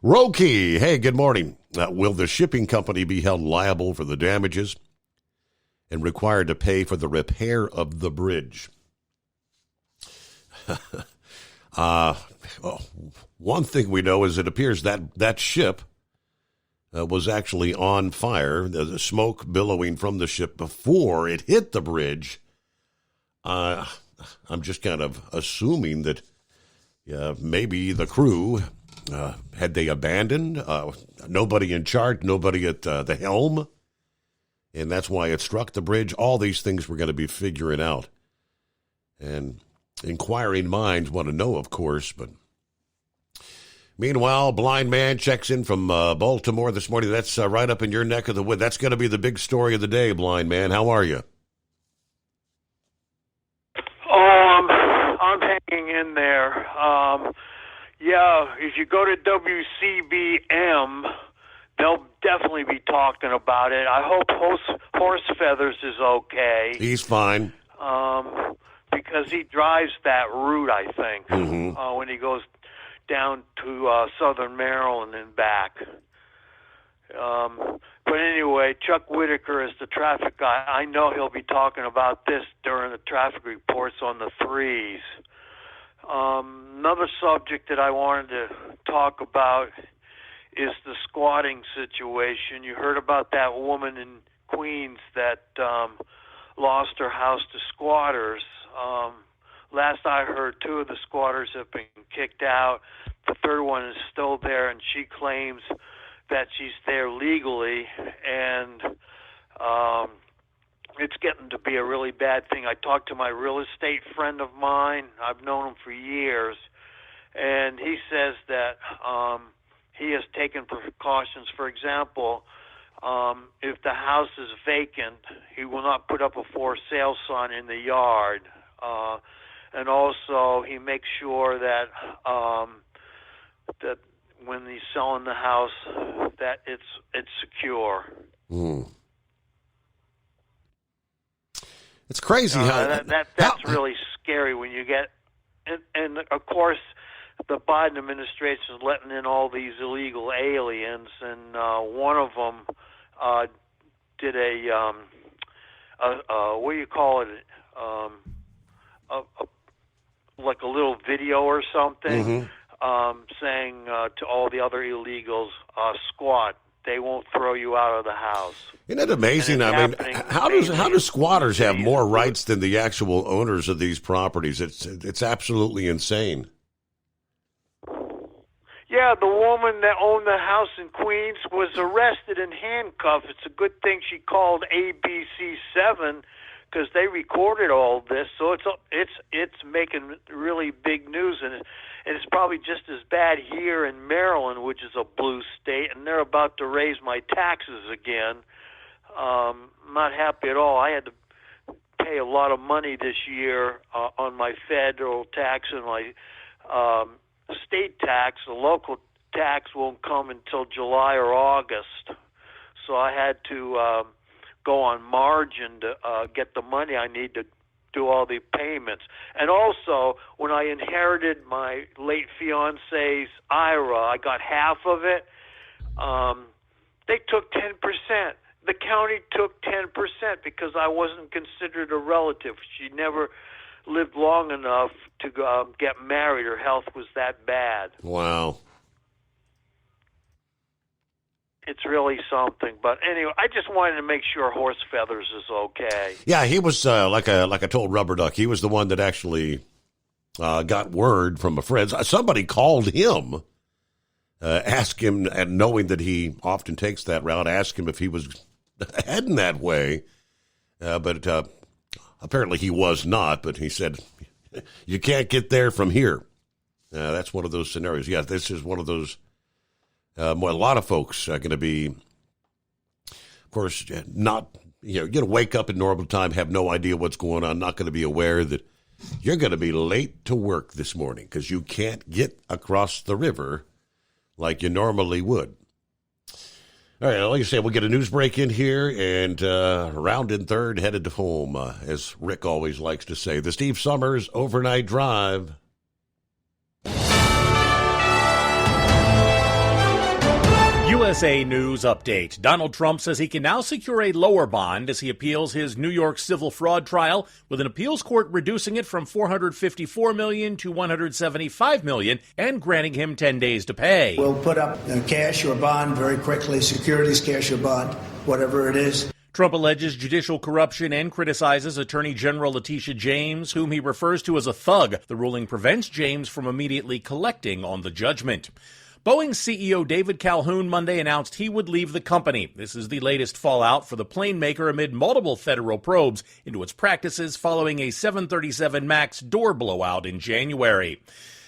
Roki, hey, good morning. Will the shipping company be held liable for the damages and required to pay for the repair of the bridge? One thing we know is it appears that ship was actually on fire. The smoke billowing from the ship before it hit the bridge. I'm just kind of assuming that maybe the crew, had they abandoned, nobody in charge, nobody at the helm, and that's why it struck the bridge. All these things we're going to be figuring out. And inquiring minds want to know, of course, but meanwhile, Blind Man checks in from Baltimore this morning. That's right up in your neck of the wood. That's going to be the big story of the day, Blind Man. How are you? I'm hanging in there. Yeah, if you go to WCBM, they'll definitely be talking about it. I hope Horse Feathers is okay. He's fine. Because he drives that route, I think, when he goes down to southern Maryland and back. But anyway, Chuck Whitaker is the traffic guy. I know he'll be talking about this during the traffic reports on the 3s. Another subject that I wanted to talk about is the squatting situation. You heard about that woman in Queens that lost her house to squatters. Last I heard, 2 of the squatters have been kicked out. The third one is still there, and she claims that she's there legally, and it's getting to be a really bad thing. I talked to my real estate friend of mine. I've known him for years, and he says that he has taken precautions. For example, if the house is vacant, he will not put up a for sale sign in the yard. And also, he makes sure that that when he's selling the house, that it's secure. It's crazy how that's really scary when you get, and of course, the Biden administration is letting in all these illegal aliens, and one of them did a what do you call it? Like a little video or something, saying to all the other illegals, squat. They won't throw you out of the house. Isn't it amazing? I mean, how do squatters have more rights than the actual owners of these properties? It's absolutely insane. Yeah, the woman that owned the house in Queens was arrested and handcuffed. It's a good thing she called ABC7 because they recorded all this. So it's making really big news, and it's probably just as bad here in Maryland, which is a blue state, and they're about to raise my taxes again. I'm not happy at all. I had to pay a lot of money this year on my federal tax and my state tax. The local tax won't come until July or August. So I had to go on margin to get the money I need to do all the payments. And also, when I inherited my late fiance's IRA, I got half of it. They took 10%. The county took 10% because I wasn't considered a relative. She never lived long enough to get married. Her health was that bad. Wow. It's really something. But anyway, I just wanted to make sure Horse Feathers is okay. Yeah, he was, like I told Rubber Duck, he was the one that actually got word from a friend. Somebody called him, asked him, and knowing that he often takes that route, asked him if he was heading that way. But apparently he was not, but he said, you can't get there from here. That's one of those scenarios. Yeah, this is one of those. A lot of folks are going to be, of course, not, you're going to wake up in normal time, have no idea what's going on, not going to be aware that you're going to be late to work this morning because you can't get across the river like you normally would. All right, like I said, we'll get a news break in here and round in third, headed to home, as Rick always likes to say. The Steve Summers Overnight Drive. USA News Update. Donald Trump says he can now secure a lower bond as he appeals his New York civil fraud trial, with an appeals court reducing it from $454 million to $175 million and granting him 10 days to pay. We'll put up cash or bond very quickly, securities, cash or bond, whatever it is. Trump alleges judicial corruption and criticizes Attorney General Letitia James, whom he refers to as a thug. The ruling prevents James from immediately collecting on the judgment. Boeing CEO David Calhoun Monday announced he would leave the company. This is the latest fallout for the plane maker amid multiple federal probes into its practices following a 737 MAX door blowout in January.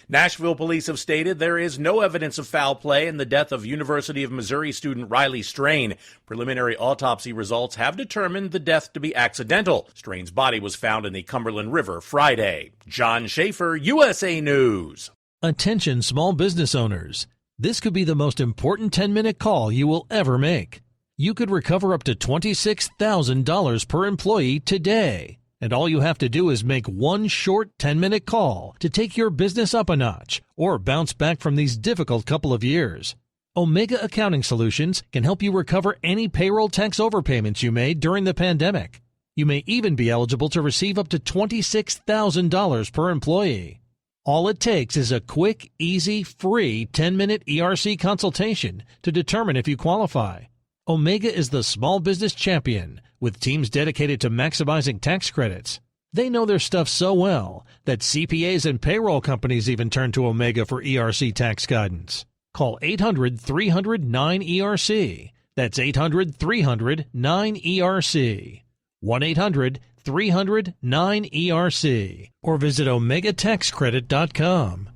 Nashville police have stated there is no evidence of foul play in the death of University of Missouri student Riley Strain. Preliminary autopsy results have determined the death to be accidental. Strain's body was found in the Cumberland River Friday. John Schaefer, USA News. Attention small business owners. This could be the most important 10-minute call you will ever make. You could recover up to $26,000 per employee today. And all you have to do is make one short 10-minute call to take your business up a notch or bounce back from these difficult couple of years. Omega Accounting Solutions can help you recover any payroll tax overpayments you made during the pandemic. You may even be eligible to receive up to $26,000 per employee. All it takes is a quick, easy, free 10-minute ERC consultation to determine if you qualify. Omega is the small business champion with teams dedicated to maximizing tax credits. They know their stuff so well that CPAs and payroll companies even turn to Omega for ERC tax guidance. Call 800-300-9ERC. That's 800-300-9ERC. 1-800-300-9ERC. Or visit OmegaTaxCredit.com.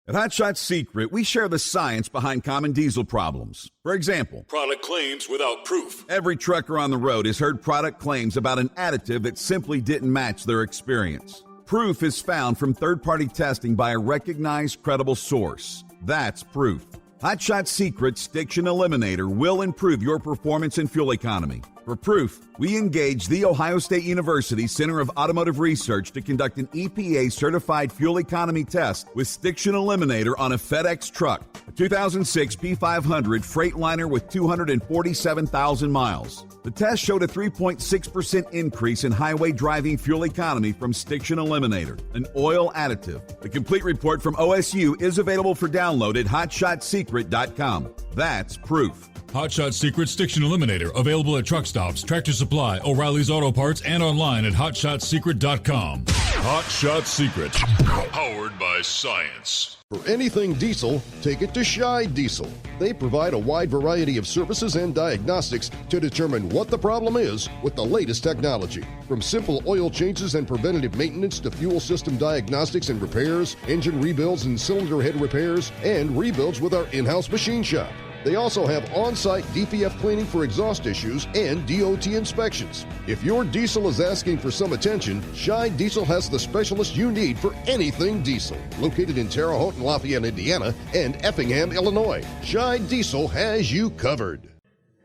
At Hot Shot Secret, we share the science behind common diesel problems. For example, product claims without proof. Every trucker on the road has heard product claims about an additive that simply didn't match their experience. Proof is found from third-party testing by a recognized, credible source. That's proof. Hot Shot Secret Stiction Eliminator will improve your performance and fuel economy. For proof, we engaged The Ohio State University Center of Automotive Research to conduct an EPA-certified fuel economy test with Stiction Eliminator on a FedEx truck, a 2006 P500 Freightliner with 247,000 miles. The test showed a 3.6% increase in highway driving fuel economy from Stiction Eliminator, an oil additive. The complete report from OSU is available for download at hotshotsecret.com. That's proof. Hot Shot Secret Stiction Eliminator, available at truck stops, Tractor Supply, O'Reilly's Auto Parts, and online at hotshotsecret.com. Hot Shot Secret, powered by science. For anything diesel, take it to Scheid Diesel. They provide a wide variety of services and diagnostics to determine what the problem is with the latest technology. From simple oil changes and preventative maintenance to fuel system diagnostics and repairs, engine rebuilds and cylinder head repairs, and rebuilds with our in-house machine shop. They also have on-site DPF cleaning for exhaust issues and DOT inspections. If your diesel is asking for some attention, Scheid Diesel has the specialist you need for anything diesel. Located in Terre Haute and Lafayette, Indiana, and Effingham, Illinois, Scheid Diesel has you covered.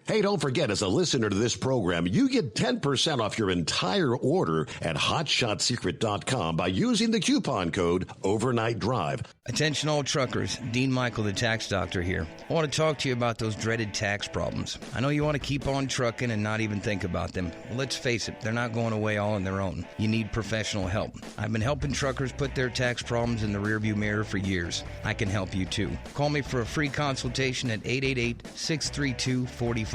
Hey, don't forget, as a listener to this program, you get 10% off your entire order at hotshotsecret.com by using the coupon code Overnight Drive. Attention all truckers, Dean Michael, the tax doctor here. I want to talk to you about those dreaded tax problems. I know you want to keep on trucking and not even think about them. Well, let's face it, they're not going away all on their own. You need professional help. I've been helping truckers put their tax problems in the rearview mirror for years. I can help you too. Call me for a free consultation at 888-632-4506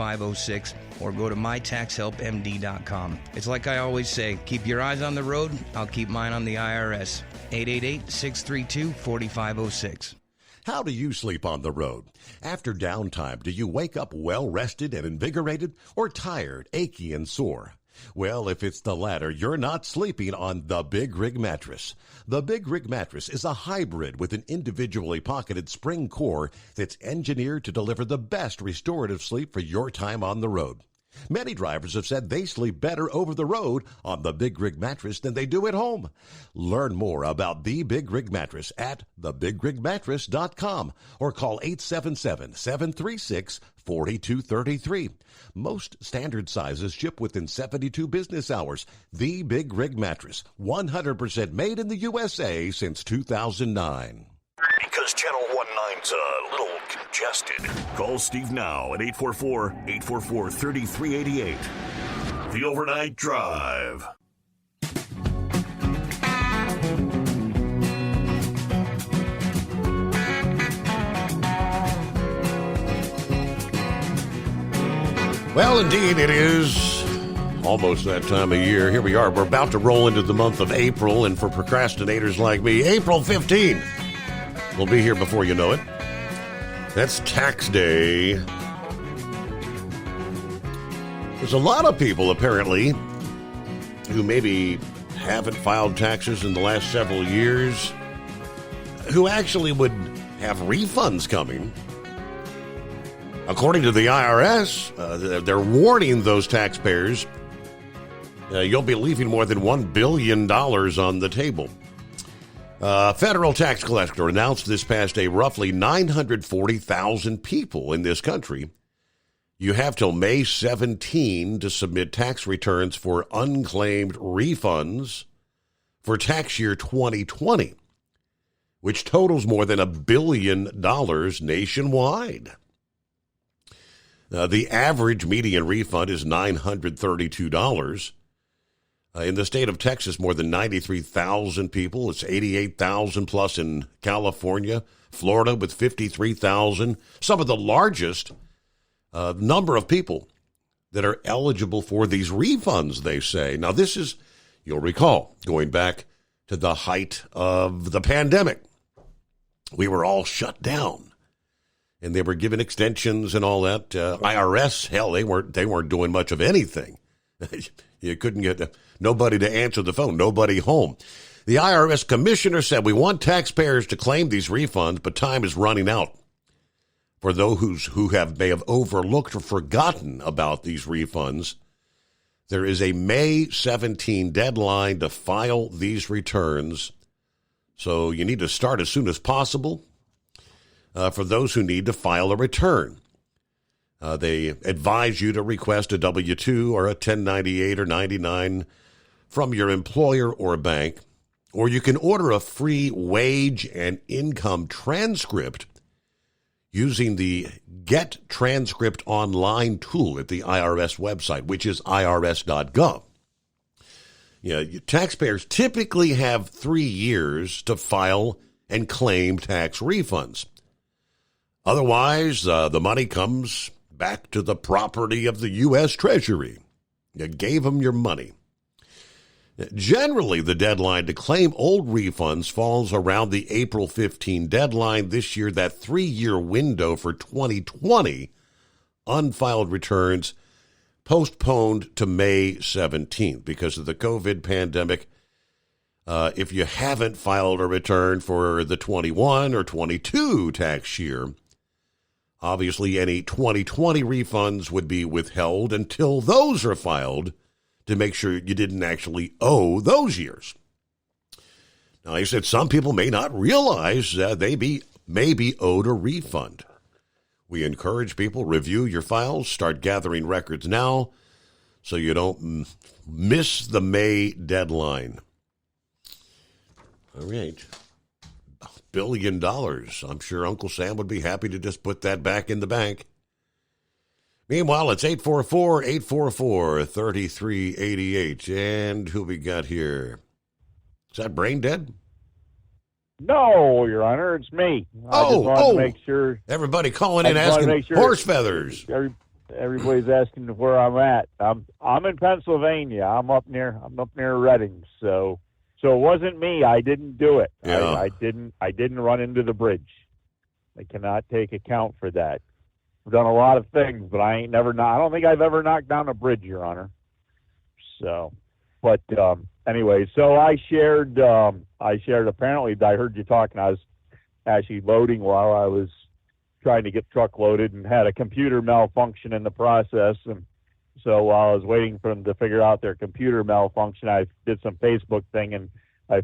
or go to mytaxhelpmd.com. It's like I always say, keep your eyes on the road, I'll keep mine on the IRS. 888-632-4506. How do you sleep on the road? After downtime, do you wake up well-rested and invigorated or tired, achy, and sore? Well, if it's the latter, you're not sleeping on the Big Rig Mattress. The Big Rig Mattress is a hybrid with an individually pocketed spring core that's engineered to deliver the best restorative sleep for your time on the road. Many drivers have said they sleep better over the road on the Big Rig Mattress than they do at home. Learn more about the Big Rig Mattress at thebigrigmattress.com or call 877-736-4233. Most standard sizes ship within 72 business hours. The Big Rig Mattress, 100% made in the USA since 2009. Because Channel 19's a little congested. Call Steve now at 844-844-3388. The Overnight Drive. Well, indeed, it is almost that time of year. Here we are. We're about to roll into the month of April, and for procrastinators like me, April 15th will be here before you know it. That's tax day. There's a lot of people, apparently, who maybe haven't filed taxes in the last several years, who actually would have refunds coming. According to the IRS, they're warning those taxpayers you'll be leaving more than $1 billion on the table. Federal tax collector announced this past day roughly 940,000 people in this country. You have till May 17 to submit tax returns for unclaimed refunds for tax year 2020, which totals more than $1 billion nationwide. The average median refund is $932. In the state of Texas, more than 93,000 people. It's 88,000 plus in California. Florida with 53,000. Some of the largest number of people that are eligible for these refunds, they say. Now, this is, you'll recall, going back to the height of the pandemic. We were all shut down, and they were given extensions and all that. IRS, hell, they weren't doing much of anything. You couldn't get nobody to answer the phone, nobody home. The IRS commissioner said, we want taxpayers to claim these refunds, but time is running out. For those who may have overlooked or forgotten about these refunds, there is a May 17 deadline to file these returns. So you need to start as soon as possible for those who need to file a return. They advise you to request a W-2 or a 1098 or 99 from your employer or bank, or you can order a free wage and income transcript using the Get Transcript Online tool at the IRS website, which is irs.gov. Taxpayers typically have 3 years to file and claim tax refunds. Otherwise, the money comes back to the property of the U.S. Treasury. You gave them your money. Generally, the deadline to claim old refunds falls around the April 15 deadline. This year, that 3-year window for 2020 unfiled returns postponed to May 17th because of the COVID pandemic. If you haven't filed a return for the 21 or 22 tax year, obviously any 2020 refunds would be withheld until those are filed to make sure you didn't actually owe those years. Now, he said some people may not realize they may be owed a refund. We encourage people, review your files, start gathering records now so you don't miss the May deadline. All right. $1 billion. I'm sure Uncle Sam would be happy to just put that back in the bank. Meanwhile, it's 844-844-3388. And who we got here? Is that Brain Dead? No, Your Honor, it's me. I just wanted to make sure. Everybody calling in asking horse feathers. Everybody's asking where I'm at. I'm in Pennsylvania. I'm up near Reading. So it wasn't me. I didn't do it. Yeah. I didn't run into the bridge. I cannot take account for that. I've done a lot of things, but I don't think I've ever knocked down a bridge, Your Honor. So, but anyway, so I shared, apparently, I heard you talking, I was actually loading while I was trying to get truck loaded and had a computer malfunction in the process. And so while I was waiting for them to figure out their computer malfunction, I did some Facebook thing and I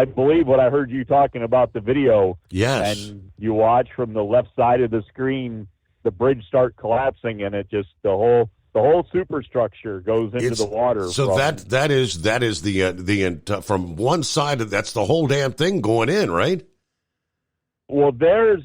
believe what I heard you talking about the video. Yes. And you watch from the left side of the screen, the bridge start collapsing, and it just the whole superstructure goes into the water. So that is the from one side that's the whole damn thing going in, right? Well, there's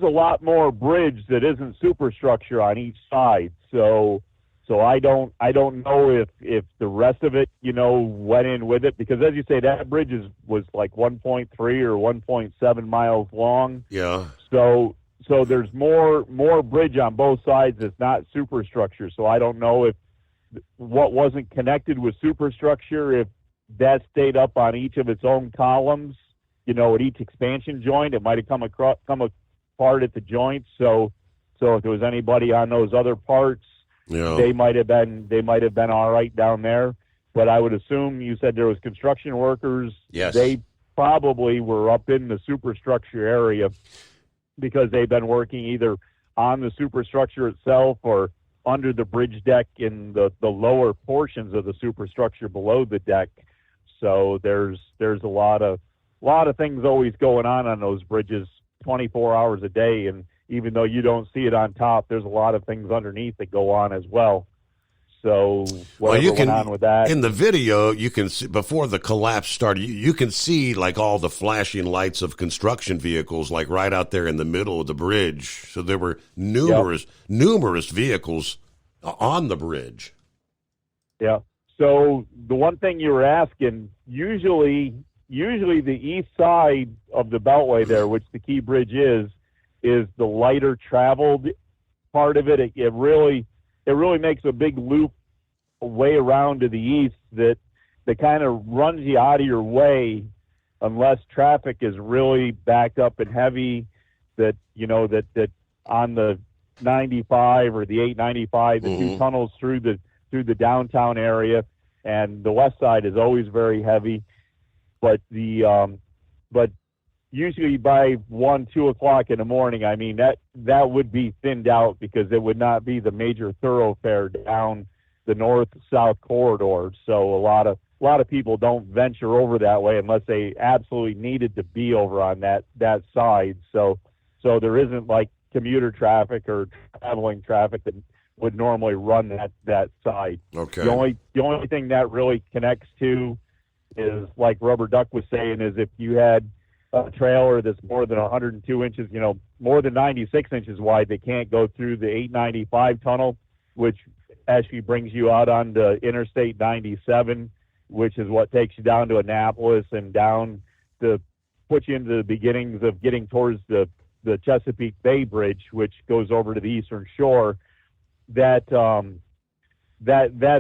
a lot more bridge that isn't superstructure on each side. So I don't know if the rest of it went in with it, because as you say, that bridge was like 1.3 or 1.7 miles long. Yeah. So there's more bridge on both sides that's not superstructure. So I don't know if what wasn't connected with superstructure, if that stayed up on each of its own columns, at each expansion joint, it might have come apart at the joints. So if there was anybody on those other parts, they might have been all right down there. But I would assume you said there was construction workers. Yes. They probably were up in the superstructure area, because they've been working either on the superstructure itself or under the bridge deck in the lower portions of the superstructure below the deck. So there's a lot of things always going on those bridges 24 hours a day. And even though you don't see it on top, there's a lot of things underneath that go on as well. So whatever went on with that. In the video, you can see, before the collapse started, you can see like all the flashing lights of construction vehicles, like right out there in the middle of the bridge. So there were numerous vehicles on the bridge. Yeah. So the one thing you were asking, usually the east side of the Beltway there, which the Key Bridge is the lighter traveled part of it. It really makes a big loop way around to the east that kind of runs you out of your way unless traffic is really backed up and heavy, that on the 95 or the 895, the two tunnels through the downtown area, and the west side is always very heavy. But but usually by 1-2 o'clock in the morning, I mean that would be thinned out because it would not be the major thoroughfare down the north-south corridor. So a lot of people don't venture over that way unless they absolutely needed to be over on that side. So there isn't like commuter traffic or traveling traffic that would normally run that side. Okay. The only thing that really connects to is, like Rubber Duck was saying, is if you had a trailer that's more than 102 inches, more than 96 inches wide, they can't go through the 895 tunnel, which actually brings you out onto Interstate 97, which is what takes you down to Annapolis and down to put you into the beginnings of getting towards the Chesapeake Bay Bridge, which goes over to the Eastern Shore. That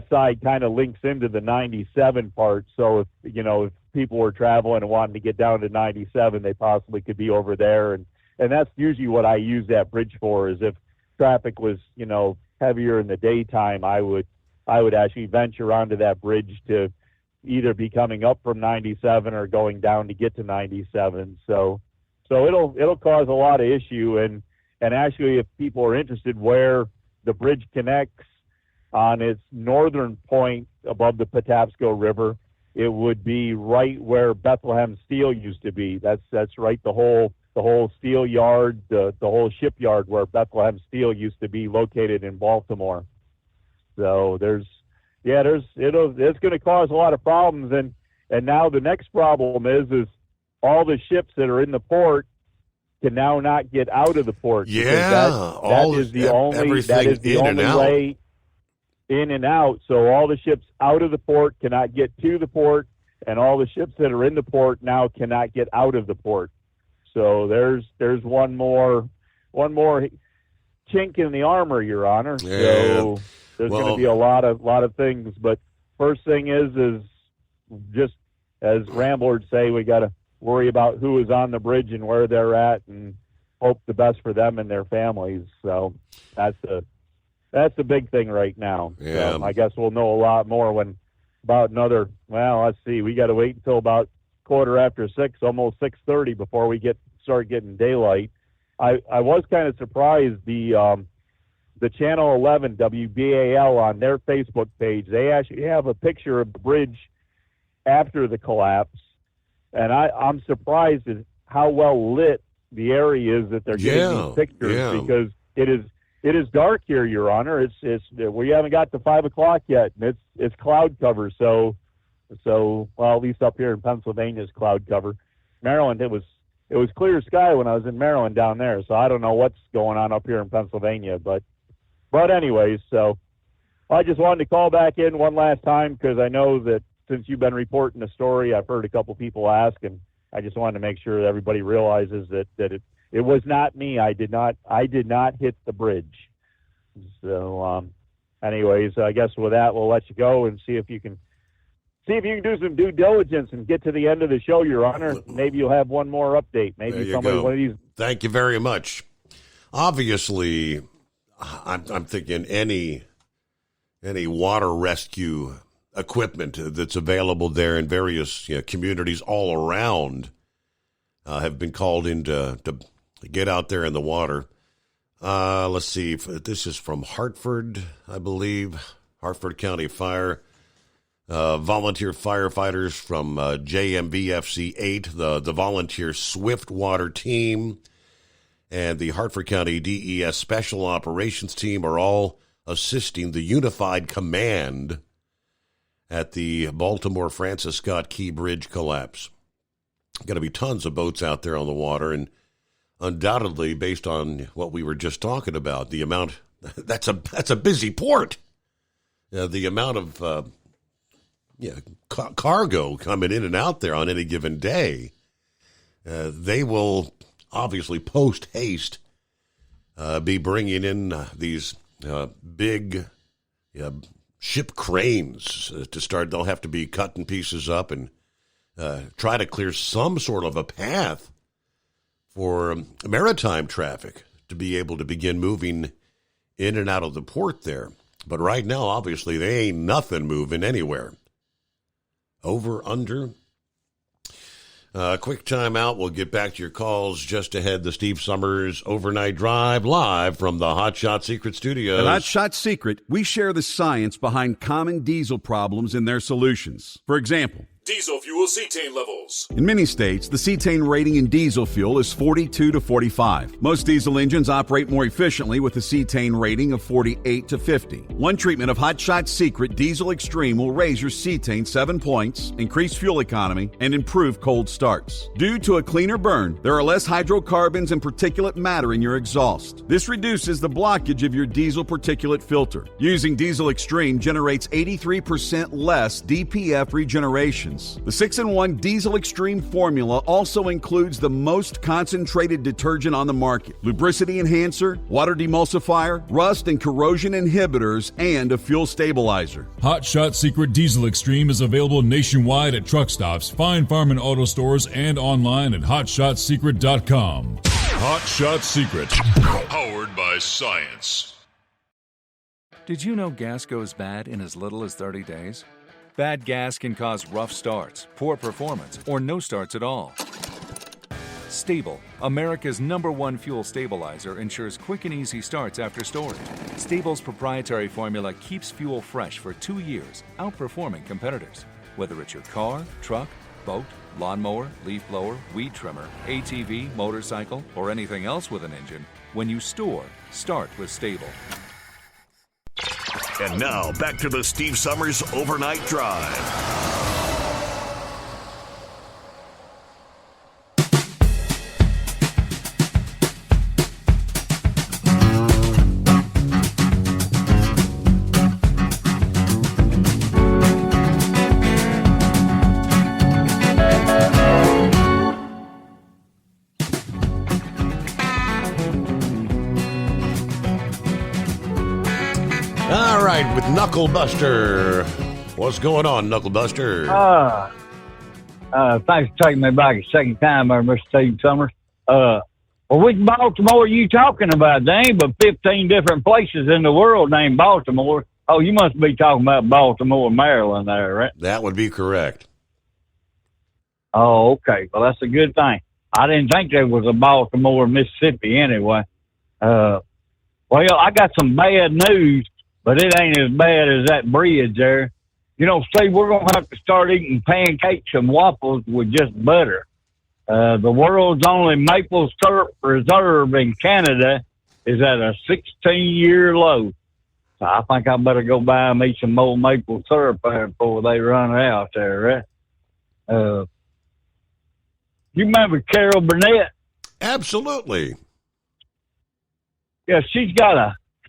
side kind of links into the 97 part. So if people were traveling and wanting to get down to 97, they possibly could be over there. And that's usually what I use that bridge for, is if traffic was, heavier in the daytime, I would actually venture onto that bridge to either be coming up from 97 or going down to get to 97. So it'll cause a lot of issue. And actually, if people are interested where the bridge connects on its northern point above the Patapsco River, it would be right where Bethlehem Steel used to be. That's right, the whole steel yard, the whole shipyard where Bethlehem Steel used to be located in Baltimore. So it's going to cause a lot of problems. And now the next problem is all the ships that are in the port can now not get out of the port. Yeah, that is the only way in and out. So all the ships out of the port cannot get to the port, and all the ships that are in the port now cannot get out of the port. So there's one more chink in the armor, Your Honor. Yeah. So there's going to be a lot of things. But first thing is just as ramblers say, we got to worry about who is on the bridge and where they're at, and hope the best for them and their families. So that's the big thing right now. Yeah. So I guess we'll know a lot more when about another. Well, let's see. We got to wait until about 6:15, almost 6:30 before we start getting daylight. I was kind of surprised the Channel 11 WBAL on their Facebook page. They actually have a picture of the bridge after the collapse. And I'm surprised at how well lit the area is that they're getting these pictures, because it is dark here, Your Honor. It's we haven't got to 5 o'clock yet, and it's cloud cover. So well, at least up here in Pennsylvania, it's cloud cover. Maryland, it was clear sky when I was in Maryland down there. So I don't know what's going on up here in Pennsylvania, but anyways, so I just wanted to call back in one last time because I know that since you've been reporting the story, I've heard a couple people ask, and I just wanted to make sure that everybody realizes that it was not me. I did not hit the bridge. So, anyways, I guess with that, we'll let you go and see if you can do some due diligence and get to the end of the show, Your Honor. Maybe you'll have one more update. Maybe somebody one of these. Thank you very much. Obviously, I'm thinking any water rescue equipment that's available there in various communities all around have been called in to get out there in the water. Let's see. This is from Hartford, I believe. Hartford County Fire. Volunteer firefighters from JMVFC 8, the volunteer Swift Water team, and the Hartford County DES Special Operations team are all assisting the Unified Command at the Baltimore Francis Scott Key Bridge collapse. Going to be tons of boats out there on the water, and undoubtedly, based on what we were just talking about, the amount that's a busy port. The amount of cargo coming in and out there on any given day, they will obviously post haste be bringing in these big ship cranes to start. They'll have to be cutting pieces up and try to clear some sort of a path for maritime traffic to be able to begin moving in and out of the port there. But right now, obviously, there ain't nothing moving anywhere. Over, under. Quick time out. We'll get back to your calls just ahead. The Steve Summers Overnight Drive, live from the Hot Shot Secret Studios. At Hot Shot Secret, we share the science behind common diesel problems and their solutions. For example, Diesel fuel cetane levels. in many states, the cetane rating in diesel fuel is 42 to 45. Most diesel engines operate more efficiently with a cetane rating of 48 to 50. One treatment of Hot Shot Secret Diesel Extreme will raise your cetane 7 points, increase fuel economy, and improve cold starts. Due to a cleaner burn, there are less hydrocarbons and particulate matter in your exhaust. This reduces the blockage of your diesel particulate filter. Using Diesel Extreme generates 83% less DPF regenerations. The 6-in-1 Diesel Extreme formula also includes the most concentrated detergent on the market, lubricity enhancer, water demulsifier, rust and corrosion inhibitors, and a fuel stabilizer. Hot Shot Secret Diesel Extreme is available nationwide at truck stops, Fine Farm and auto stores, and online at hotshotsecret.com. Hot Shot Secret, powered by science. Did you know gas goes bad in as little as 30 days? Bad gas can cause rough starts, poor performance, or no starts at all. Stable, America's #1 fuel stabilizer, ensures quick and easy starts after storage. Stable's proprietary formula keeps fuel fresh for 2 years, outperforming competitors. Whether it's your car, truck, boat, lawnmower, leaf blower, weed trimmer, ATV, motorcycle, or anything else with an engine, when you store, start with Stable. And now, back to the Steve Summers Overnight Drive. With Knucklebuster. What's going on, Knucklebuster? Thanks for taking me back a second time there, Mr. Steve Summers. Well, which Baltimore are you talking about? There ain't but 15 different places in the world named Baltimore. Oh, you must be talking about Baltimore, Maryland there, right? That would be correct. Oh, okay. Well, that's a good thing. I didn't think there was a Baltimore, Mississippi anyway. Well, I got some bad news. But it ain't as bad as that bridge there. You know, Steve, we're going to have to start eating pancakes and waffles with just butter. The world's only maple syrup reserve in Canada is at a 16-year low. So I think I better go buy me some more maple syrup there before they run out there, right? You remember Carol Burnett? Absolutely. Yeah, she's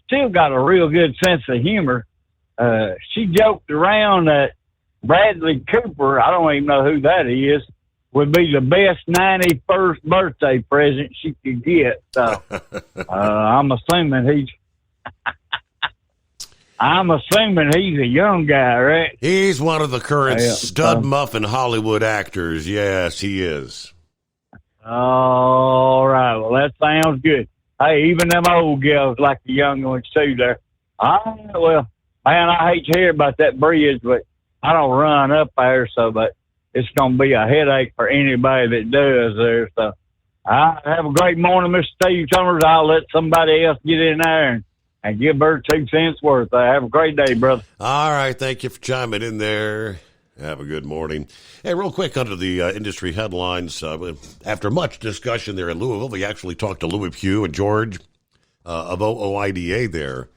still got a real good sense of humor. She joked around that Bradley Cooper, I don't even know who that is, would be the best 91st birthday present she could get. So I'm assuming he's a young guy, right? He's one of the current stud muffin Hollywood actors. Yes, he is. All right. Well, that sounds good. Hey, even them old girls like the young ones too there. Well, man, I hate to hear about that bridge, but I don't run up there, but it's going to be a headache for anybody that does there. So have a great morning, Mr. Steve Summers. I'll let somebody else get in there and give her 2 cents worth. Have a great day, brother. All right. Thank you for chiming in there. Have a good morning. Hey, real quick under the industry headlines. After much discussion there in Louisville, we actually talked to Louis Pugh and George of OOIDA there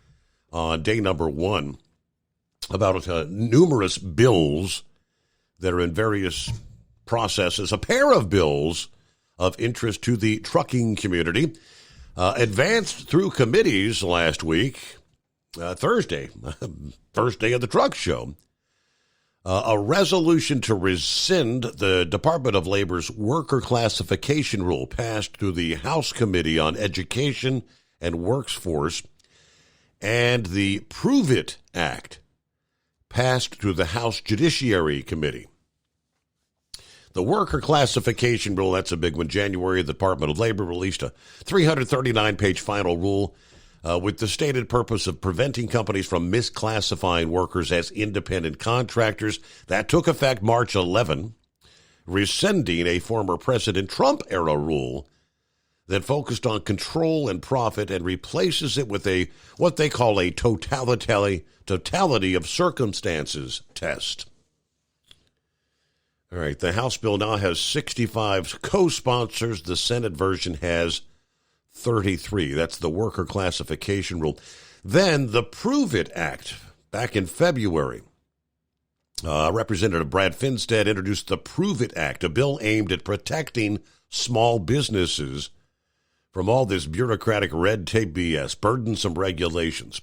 on day number 1 about numerous bills that are in various processes. A pair of bills of interest to the trucking community advanced through committees last week, Thursday, first day of the truck show. A resolution to rescind the Department of Labor's worker classification rule passed through the House Committee on Education and Workforce, and the Prove It Act passed through the House Judiciary Committee. The worker classification rule, that's a big one. January, the Department of Labor released a 339-page final rule with the stated purpose of preventing companies from misclassifying workers as independent contractors. That took effect March 11, rescinding a former President Trump-era rule that focused on control and profit and replaces it with what they call a totality of circumstances test. All right, the House bill now has 65 co-sponsors. The Senate version has 33. That's the worker classification rule. Then the Prove It Act, back in February. Representative Brad Finstad introduced the Prove It Act, a bill aimed at protecting small businesses from all this bureaucratic red tape BS, burdensome regulations.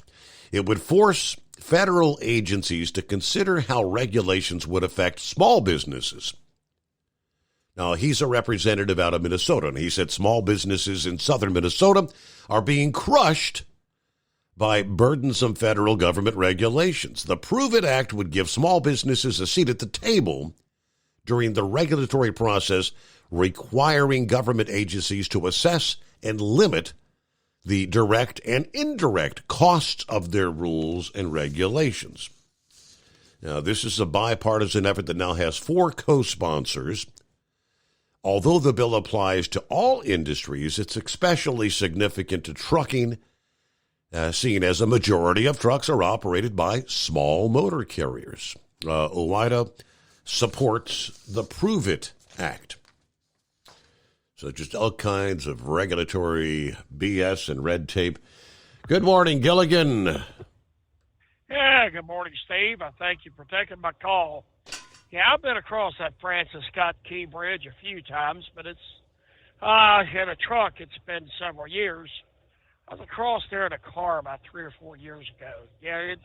It would force federal agencies to consider how regulations would affect small businesses. Now, he's a representative out of Minnesota, and he said small businesses in southern Minnesota are being crushed by burdensome federal government regulations. The Prove It Act would give small businesses a seat at the table during the regulatory process, requiring government agencies to assess and limit the direct and indirect costs of their rules and regulations. Now, this is a bipartisan effort that now has 4 co-sponsors. Although the bill applies to all industries, it's especially significant to trucking, seen as a majority of trucks are operated by small motor carriers. OOIDA supports the Prove It Act. So just all kinds of regulatory BS and red tape. Good morning, Gilligan. Yeah, good morning, Steve. I thank you for taking my call. Yeah, I've been across that Francis Scott Key Bridge a few times, but it's in a truck. It's been several years. I was across there in a car about 3 or 4 years ago. Yeah, it's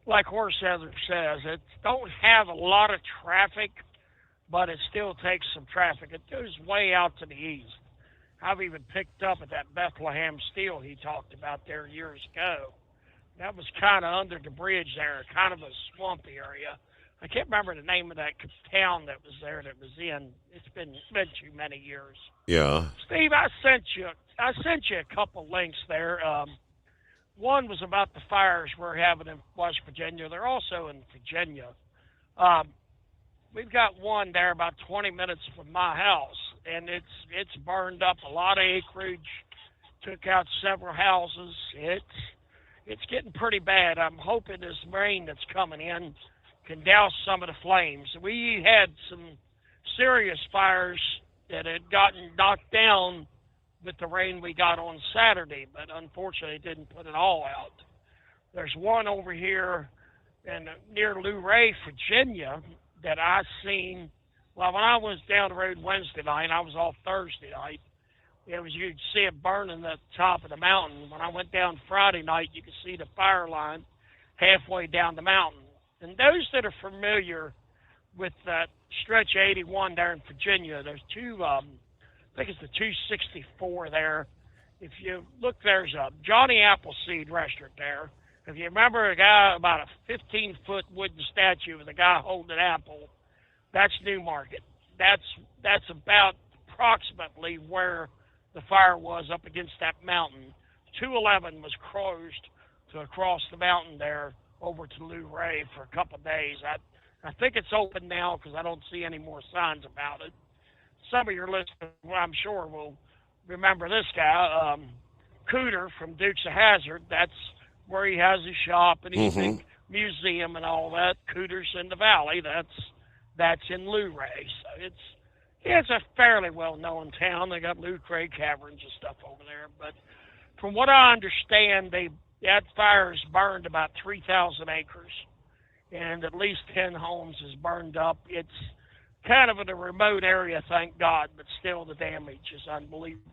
like Horse Feather says, it don't have a lot of traffic, but it still takes some traffic. It goes way out to the east. I've even picked up at that Bethlehem Steel he talked about there years ago. That was kind of under the bridge there, kind of a swampy area. I can't remember the name of that town that was there that was in. It's been too many years. Yeah. Steve, I sent you a couple links there. One was about the fires we're having in West Virginia. They're also in Virginia. We've got one there about 20 minutes from my house, and it's burned up a lot of acreage, took out several houses. It's getting pretty bad. I'm hoping this rain that's coming in can douse some of the flames. We had some serious fires that had gotten knocked down with the rain we got on Saturday, but unfortunately it didn't put it all out. There's one over here near Luray, Virginia, that I seen. Well, when I was down the road Wednesday night, I was off Thursday night. You'd see it burning at the top of the mountain. When I went down Friday night, you could see the fire line halfway down the mountain. And those that are familiar with that stretch 81 there in Virginia, there's I think it's the 264 there. If you look, there's a Johnny Appleseed restaurant there. If you remember a guy, about a 15-foot wooden statue with a guy holding an apple, that's Newmarket. That's about approximately where the fire was up against that mountain. 211 was closed to across the mountain there over to Luray for a couple of days. I think it's open now because I don't see any more signs about it. Some of your listeners, I'm sure, will remember this guy, Cooter from Dukes of Hazzard. That's where he has his shop and his big museum and all that. Cooter's in the valley. That's in Luray. So it's a fairly well-known town. They got Lou Craig Caverns and stuff over there. But from what I understand, that fire has burned about 3,000 acres, and at least 10 homes is burned up. It's kind of in a remote area, thank God, but still the damage is unbelievable.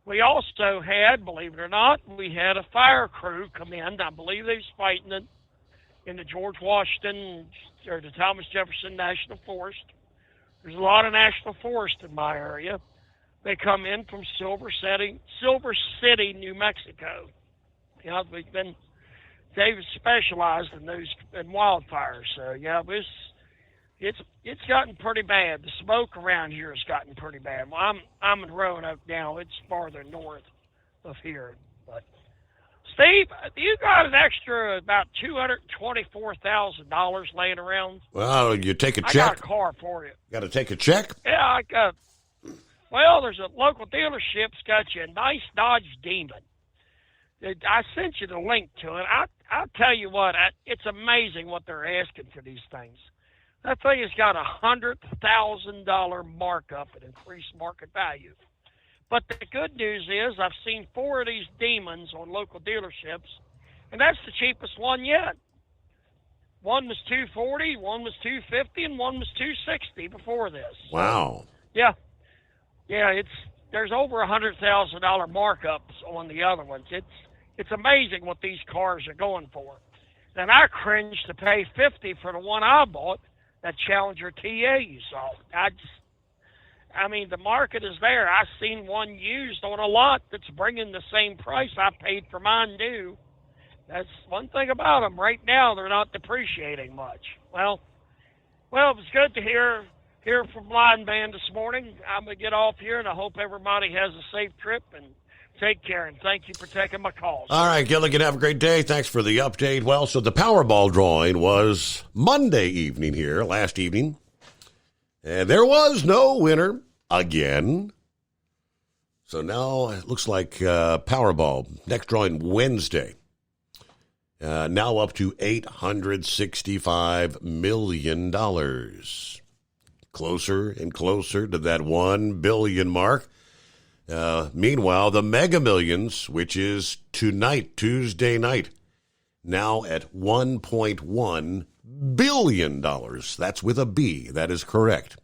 We also had, believe it or not, we had a fire crew come in. I believe they was fighting it, in the George Washington or the Thomas Jefferson National Forest. There's a lot of national forest in my area. They come in from Silver City, New Mexico. David specialized in those in wildfires. So yeah, it's gotten pretty bad. The smoke around here has gotten pretty bad. Well, I'm in Roanoke now. It's farther north of here. But Steve, you got an extra about $224,000 laying around. Well, you take a check. I got a car for you. Got to take a check? Yeah, well, there's a local dealership's got you a nice Dodge Demon. I sent you the link to it. I'll tell you what, it's amazing what they're asking for these things. That thing has got a $100,000 markup and increased market value. But the good news is I've seen 4 of these Demons on local dealerships, and that's the cheapest one yet. One was $240, one was $250, and one was $260 before this. Wow. Yeah, there's over $100,000 markups on the other ones. It's amazing what these cars are going for. And I cringe to pay $50 for the one I bought, that Challenger TA you saw. I mean, the market is there. I've seen one used on a lot that's bringing the same price I paid for mine new. That's one thing about them. Right now, they're not depreciating much. Well, it was good to hear from Line Band this morning. I'm going to get off here, and I hope everybody has a safe trip, and take care, and thank you for taking my calls. All right, Gilligan, have a great day. Thanks for the update. Well, so the Powerball drawing was Monday evening here, last evening. And there was no winner again. So now it looks like Powerball, next drawing Wednesday. Now up to $865 million. Closer and closer to that $1 billion mark. Meanwhile, the Mega Millions, which is tonight, Tuesday night, now at $1.1 billion. That's with a B. That is correct.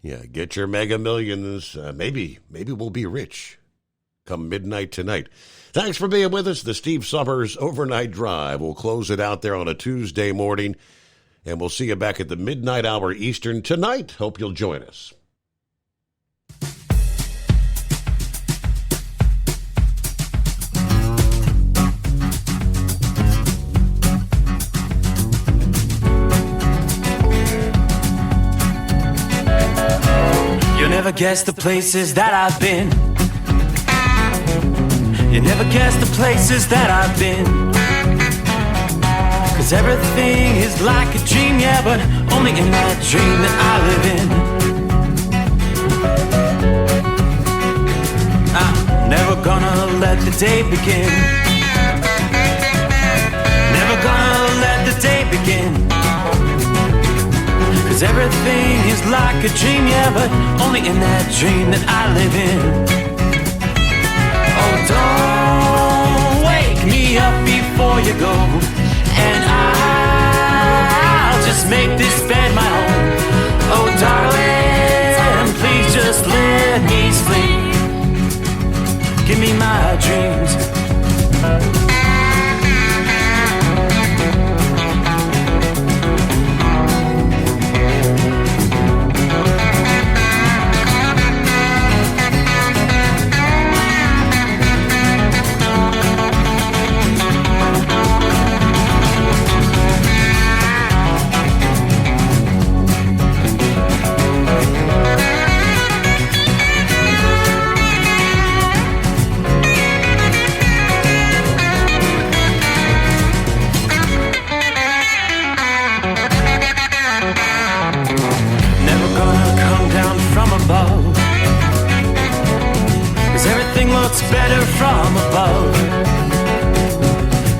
Yeah, get your Mega Millions. Maybe we'll be rich come midnight tonight. Thanks for being with us. The Steve Summers Overnight Drive. We'll close it out there on a Tuesday morning, and we'll see you back at the midnight hour Eastern tonight. Hope you'll join us. You'll never guess the places that I've been. You never guess the places that I've been. 'Cause everything is like a dream, yeah, but only in that dream that I live in. I'm never gonna let the day begin. Never gonna let the day begin. 'Cause everything is like a dream, yeah, but only in that dream that I live in. Oh, don't wake me up before you go, and I'll just make this bed my own. Oh, darling, please just let me sleep. Give me my dreams. Better from above.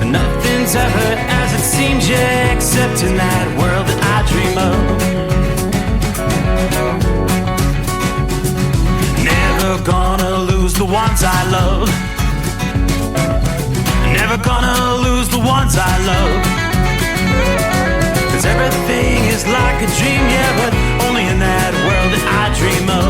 Nothing's ever as it seems, yeah, except in that world that I dream of. Never gonna lose the ones I love. Never gonna lose the ones I love. 'Cause everything is like a dream, yeah, but only in that world that I dream of.